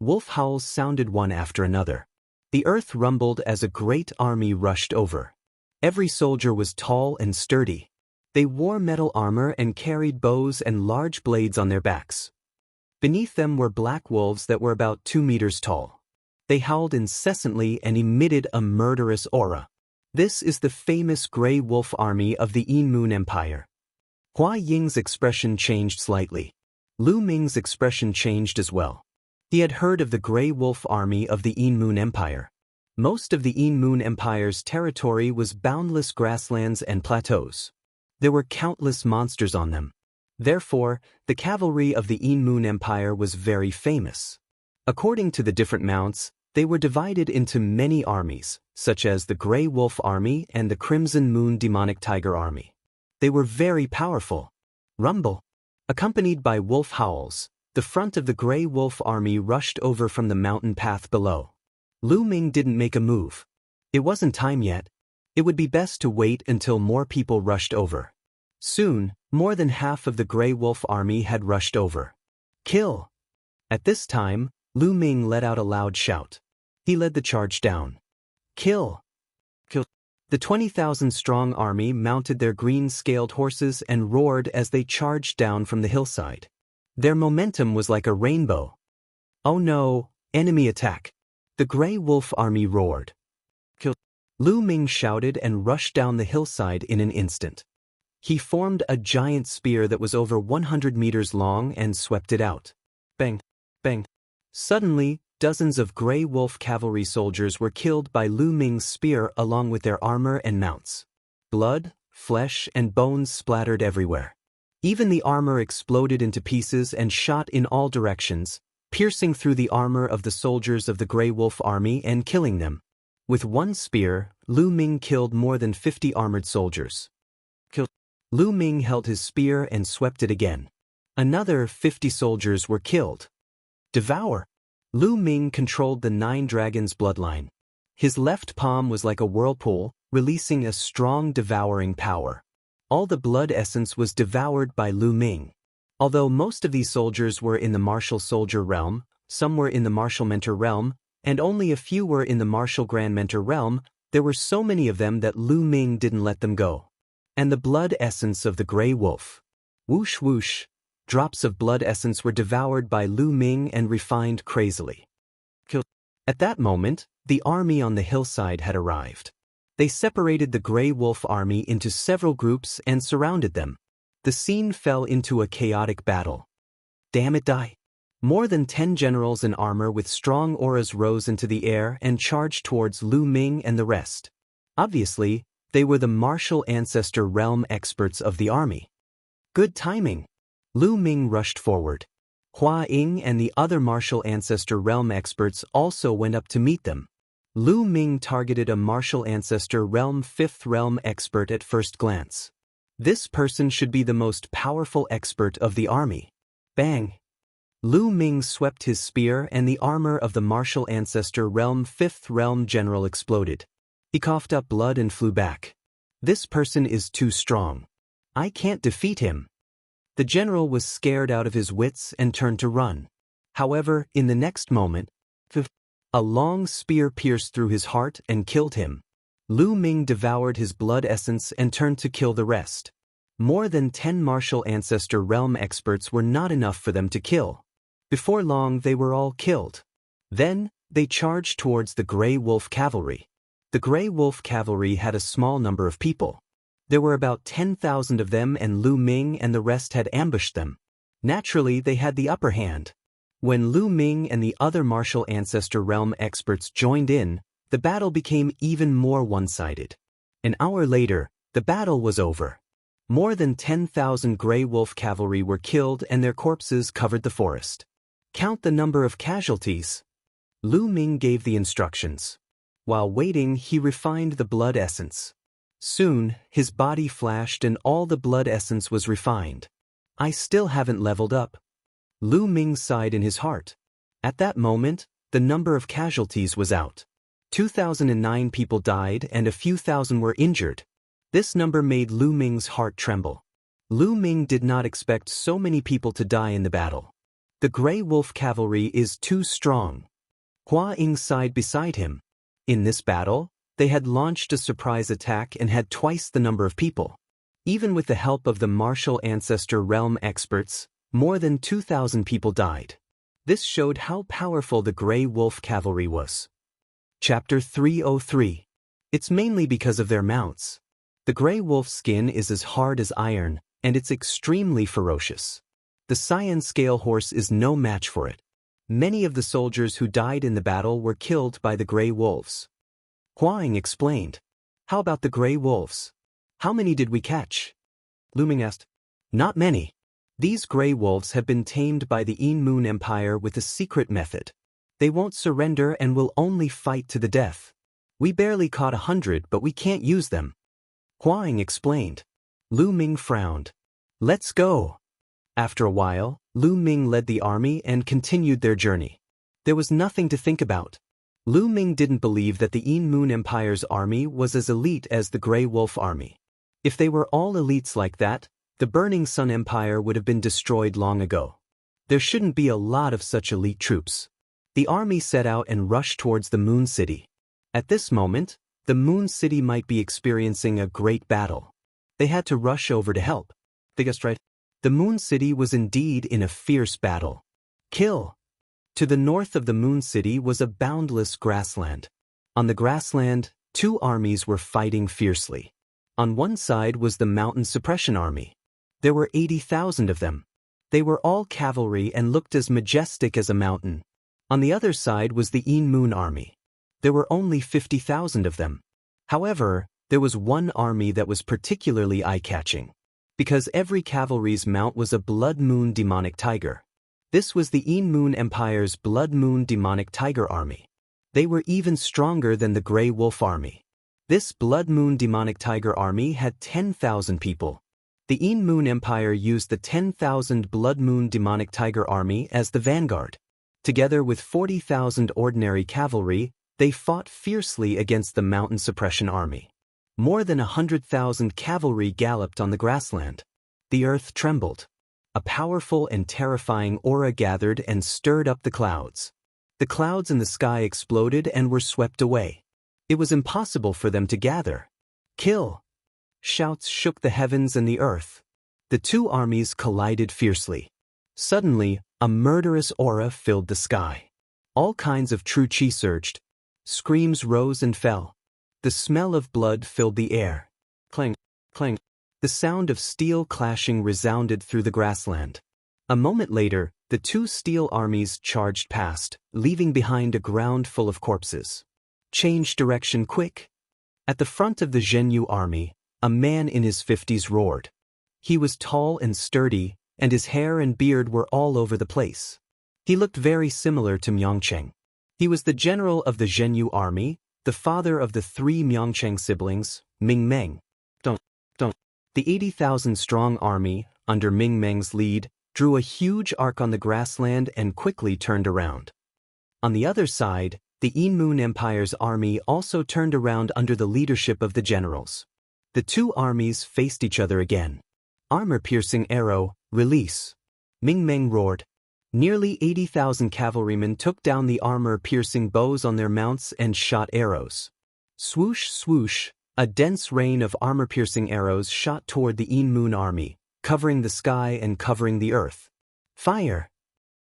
S1: Wolf howls sounded one after another. The earth rumbled as a great army rushed over. Every soldier was tall and sturdy. They wore metal armor and carried bows and large blades on their backs. Beneath them were black wolves that were about 2 meters tall. They howled incessantly and emitted a murderous aura. This is the famous Grey Wolf Army of the Yin Moon Empire. Hua Ying's expression changed slightly. Lu Ming's expression changed as well. He had heard of the Grey Wolf Army of the Yin Moon Empire. Most of the Yin Moon Empire's territory was boundless grasslands and plateaus. There were countless monsters on them. Therefore, the cavalry of the Yin Moon Empire was very famous. According to the different mounts, they were divided into many armies, such as the Grey Wolf Army and the Crimson Moon Demonic Tiger Army. They were very powerful. Rumble. Accompanied by wolf howls, the front of the Grey Wolf Army rushed over from the mountain path below. Lu Ming didn't make a move. It wasn't time yet. It would be best to wait until more people rushed over. Soon, more than half of the Grey Wolf Army had rushed over. Kill! At this time, Lu Ming let out a loud shout. He led the charge down. Kill! Kill! The 20,000-strong army mounted their green-scaled horses and roared as they charged down from the hillside. Their momentum was like a rainbow. Oh no, enemy attack! The Grey Wolf Army roared. Kill! Lu Ming shouted and rushed down the hillside in an instant. He formed a giant spear that was over 100 meters long and swept it out. Bang! Bang! Suddenly, dozens of Grey Wolf cavalry soldiers were killed by Lu Ming's spear along with their armor and mounts. Blood, flesh, and bones splattered everywhere. Even the armor exploded into pieces and shot in all directions, piercing through the armor of the soldiers of the Grey Wolf Army and killing them. With one spear, Lu Ming killed more than 50 armored soldiers. Lu Ming held his spear and swept it again. Another 50 soldiers were killed. Devour! Lu Ming controlled the 9 dragons' bloodline. His left palm was like a whirlpool, releasing a strong devouring power. All the blood essence was devoured by Lu Ming. Although most of these soldiers were in the martial soldier realm, some were in the martial mentor realm, and only a few were in the martial grand mentor realm, there were so many of them that Lu Ming didn't let them go. And the blood essence of the Grey Wolf. Whoosh whoosh. Drops of blood essence were devoured by Lu Ming and refined crazily. At that moment, the army on the hillside had arrived. They separated the Grey Wolf Army into several groups and surrounded them. The scene fell into a chaotic battle. Damn it, die! More than 10 generals in armor with strong auras rose into the air and charged towards Lu Ming and the rest. Obviously, they were the martial ancestor realm experts of the army. Good timing! Lu Ming rushed forward. Hua Ying and the other martial ancestor realm experts also went up to meet them. Lu Ming targeted a martial ancestor realm 5th realm expert at first glance. This person should be the most powerful expert of the army. Bang! Lu Ming swept his spear and the armor of the martial ancestor realm 5th realm general exploded. He coughed up blood and flew back. This person is too strong. I can't defeat him. The general was scared out of his wits and turned to run. However, in the next moment, a long spear pierced through his heart and killed him. Lu Ming devoured his blood essence and turned to kill the rest. More than 10 martial ancestor realm experts were not enough for them to kill. Before long, they were all killed. Then, they charged towards the Grey Wolf cavalry. The Grey Wolf cavalry had a small number of people. There were about 10,000 of them and Lu Ming and the rest had ambushed them. Naturally, they had the upper hand. When Lu Ming and the other martial ancestor realm experts joined in, the battle became even more one-sided. An hour later, the battle was over. More than 10,000 Grey Wolf cavalry were killed and their corpses covered the forest. Count the number of casualties. Lu Ming gave the instructions. While waiting, he refined the blood essence. Soon, his body flashed and all the blood essence was refined. I still haven't leveled up. Lu Ming sighed in his heart. At that moment, the number of casualties was out. 2,009 people died and a few thousand were injured. This number made Lu Ming's heart tremble. Lu Ming did not expect so many people to die in the battle. The Grey Wolf cavalry is too strong. Hua Ying sighed beside him. In this battle, they had launched a surprise attack and had twice the number of people. Even with the help of the martial ancestor realm experts, more than 2,000 people died. This showed how powerful the Grey Wolf cavalry was. Chapter 303. It's mainly because of their mounts. The Grey Wolf's skin is as hard as iron, and it's extremely ferocious. The Cyan Scale Horse is no match for it. Many of the soldiers who died in the battle were killed by the Grey Wolves. Hua Ying explained. How about the Grey Wolves? How many did we catch? Lu Ming asked. Not many. These Grey Wolves have been tamed by the Yin Moon Empire with a secret method. They won't surrender and will only fight to the death. We barely caught 100, but we can't use them. Hua Ying explained. Lu Ming frowned. Let's go. After a while, Lu Ming led the army and continued their journey. There was nothing to think about. Lu Ming didn't believe that the Yin Moon Empire's army was as elite as the Grey Wolf army. If they were all elites like that, the Burning Sun Empire would have been destroyed long ago. There shouldn't be a lot of such elite troops. The army set out and rushed towards the Moon City. At this moment, the Moon City might be experiencing a great battle. They had to rush over to help. They guessed right. The Moon City was indeed in a fierce battle. Kill! To the north of the Moon City was a boundless grassland. On the grassland, two armies were fighting fiercely. On one side was the Mountain Suppression Army. There were 80,000 of them. They were all cavalry and looked as majestic as a mountain. On the other side was the Yin Moon Army. There were only 50,000 of them. However, there was one army that was particularly eye-catching. Because every cavalry's mount was a Blood Moon Demonic Tiger. This was the Yin Moon Empire's Blood Moon Demonic Tiger Army. They were even stronger than the Grey Wolf Army. This Blood Moon Demonic Tiger Army had 10,000 people. The Yin Moon Empire used the 10,000 Blood Moon Demonic Tiger Army as the vanguard. Together with 40,000 ordinary cavalry, they fought fiercely against the Mountain Suppression Army. More than 100,000 cavalry galloped on the grassland. The earth trembled. A powerful and terrifying aura gathered and stirred up the clouds. The clouds in the sky exploded and were swept away. It was impossible for them to gather. Kill! Shouts shook the heavens and the earth. The two armies collided fiercely. Suddenly, a murderous aura filled the sky. All kinds of true chi surged. Screams rose and fell. The smell of blood filled the air. Clang, clang. The sound of steel clashing resounded through the grassland. A moment later, the two steel armies charged past, leaving behind a ground full of corpses. Change direction quick! At the front of the Zhenyu army, a man in his 50s roared. He was tall and sturdy, and his hair and beard were all over the place. He looked very similar to Myeongcheng. He was the general of the Zhenyu army, the father of the three Myeongcheng siblings, Ming Meng. The 80,000-strong army, under Ming Meng's lead, drew a huge arc on the grassland and quickly turned around. On the other side, the Yin Moon Empire's army also turned around under the leadership of the generals. The two armies faced each other again. Armor-piercing arrow, release. Ming Meng roared. Nearly 80,000 cavalrymen took down the armor-piercing bows on their mounts and shot arrows. Swoosh, swoosh. A dense rain of armor-piercing arrows shot toward the Yin Moon army, covering the sky and covering the earth. Fire!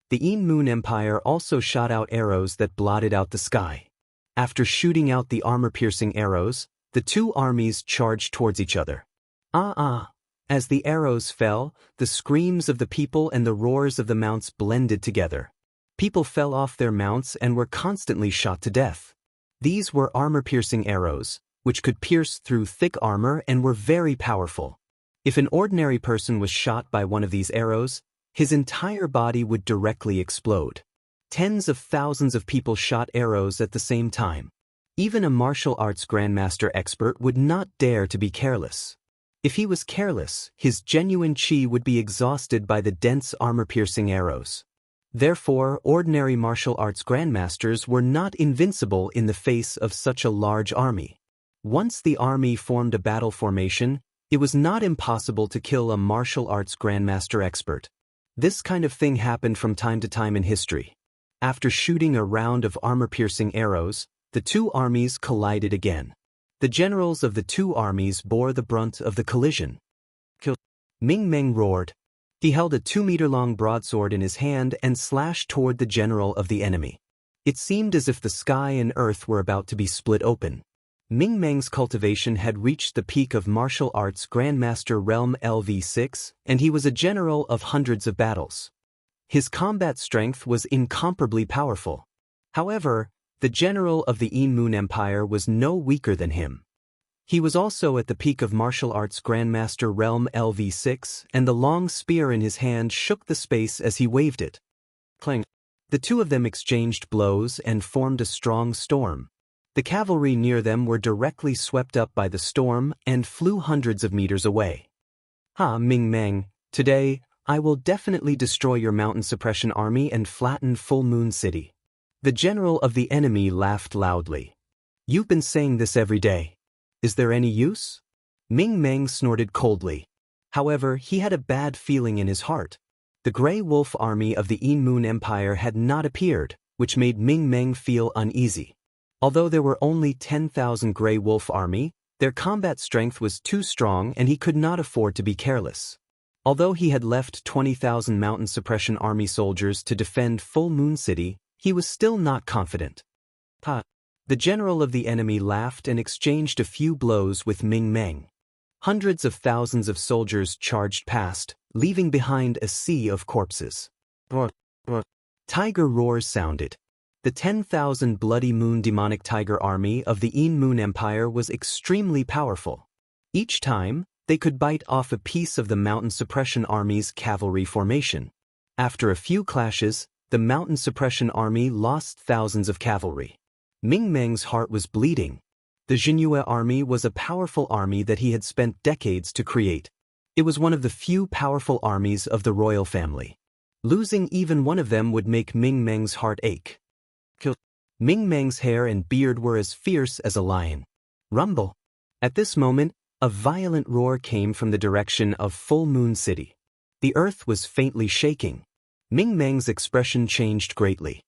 S1: The Yin Moon Empire also shot out arrows that blotted out the sky. After shooting out the armor-piercing arrows, the two armies charged towards each other. As the arrows fell, the screams of the people and the roars of the mounts blended together. People fell off their mounts and were constantly shot to death. These were armor-piercing arrows, which could pierce through thick armor and were very powerful. If an ordinary person was shot by one of these arrows, his entire body would directly explode. Tens of thousands of people shot arrows at the same time. Even a martial arts grandmaster expert would not dare to be careless. If he was careless, his genuine chi would be exhausted by the dense armor-piercing arrows. Therefore, ordinary martial arts grandmasters were not invincible in the face of such a large army. Once the army formed a battle formation, it was not impossible to kill a martial arts grandmaster expert. This kind of thing happened from time to time in history. After shooting a round of armor-piercing arrows, the two armies collided again. The generals of the two armies bore the brunt of the collision. Ming Meng roared. He held a 2-meter-long broadsword in his hand and slashed toward the general of the enemy. It seemed as if the sky and earth were about to be split open. Ming Meng's cultivation had reached the peak of martial arts Grandmaster Realm LV6, and he was a general of hundreds of battles. His combat strength was incomparably powerful. However, the general of the Een Moon Empire was no weaker than him. He was also at the peak of martial arts Grandmaster Realm LV6, and the long spear in his hand shook the space as he waved it. Clang! The two of them exchanged blows and formed a strong storm. The cavalry near them were directly swept up by the storm and flew hundreds of meters away. Ming Meng, today, I will definitely destroy your mountain suppression army and flatten Full Moon City. The general of the enemy laughed loudly. You've been saying this every day. Is there any use? Ming Meng snorted coldly. However, he had a bad feeling in his heart. The Grey Wolf army of the Een Moon Empire had not appeared, which made Ming Meng feel uneasy. Although there were only 10,000 Grey Wolf army, their combat strength was too strong and he could not afford to be careless. Although he had left 20,000 mountain suppression army soldiers to defend Full Moon City, he was still not confident. The general of the enemy laughed and exchanged a few blows with Ming Meng. Hundreds of thousands of soldiers charged past, leaving behind a sea of corpses. Tiger roars sounded. The 10,000 Bloody Moon demonic tiger army of the Een Moon Empire was extremely powerful. Each time, they could bite off a piece of the mountain suppression army's cavalry formation. After a few clashes, the mountain suppression army lost thousands of cavalry. Ming Meng's heart was bleeding. The Jinhua army was a powerful army that he had spent decades to create. It was one of the few powerful armies of the royal family. Losing even one of them would make Ming Meng's heart ache. Ming Meng's hair and beard were as fierce as a lion. Rumble! At this moment, a violent roar came from the direction of Full Moon City. The earth was faintly shaking. Ming Meng's expression changed greatly.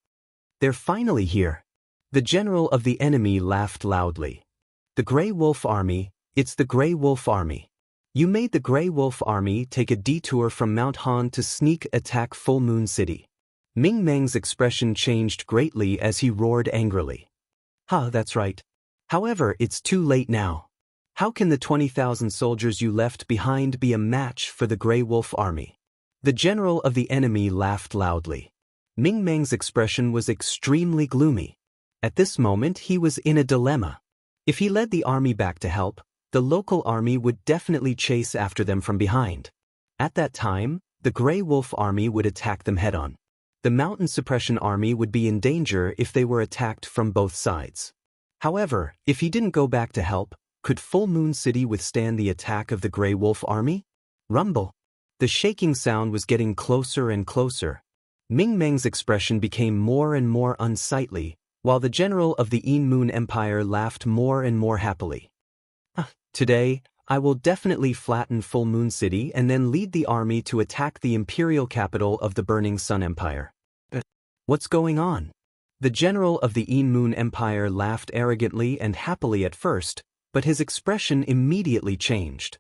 S1: They're finally here. The general of the enemy laughed loudly. The Grey Wolf Army, it's the Grey Wolf Army. You made the Grey Wolf Army take a detour from Mount Han to sneak attack Full Moon City. Ming Meng's expression changed greatly as he roared angrily. That's right. However, it's too late now. How can the 20,000 soldiers you left behind be a match for the Grey Wolf Army? The general of the enemy laughed loudly. Ming Meng's expression was extremely gloomy. At this moment he was in a dilemma. If he led the army back to help, the local army would definitely chase after them from behind. At that time, the Grey Wolf Army would attack them head-on. The mountain suppression army would be in danger if they were attacked from both sides. However, if he didn't go back to help, could Full Moon City withstand the attack of the Grey Wolf Army? Rumble! The shaking sound was getting closer and closer. Ming Meng's expression became more and more unsightly, while the general of the Een Moon Empire laughed more and more happily. Today, I will definitely flatten Full Moon City and then lead the army to attack the imperial capital of the Burning Sun Empire. What's going on? The general of the Een Moon Empire laughed arrogantly and happily at first, but his expression immediately changed.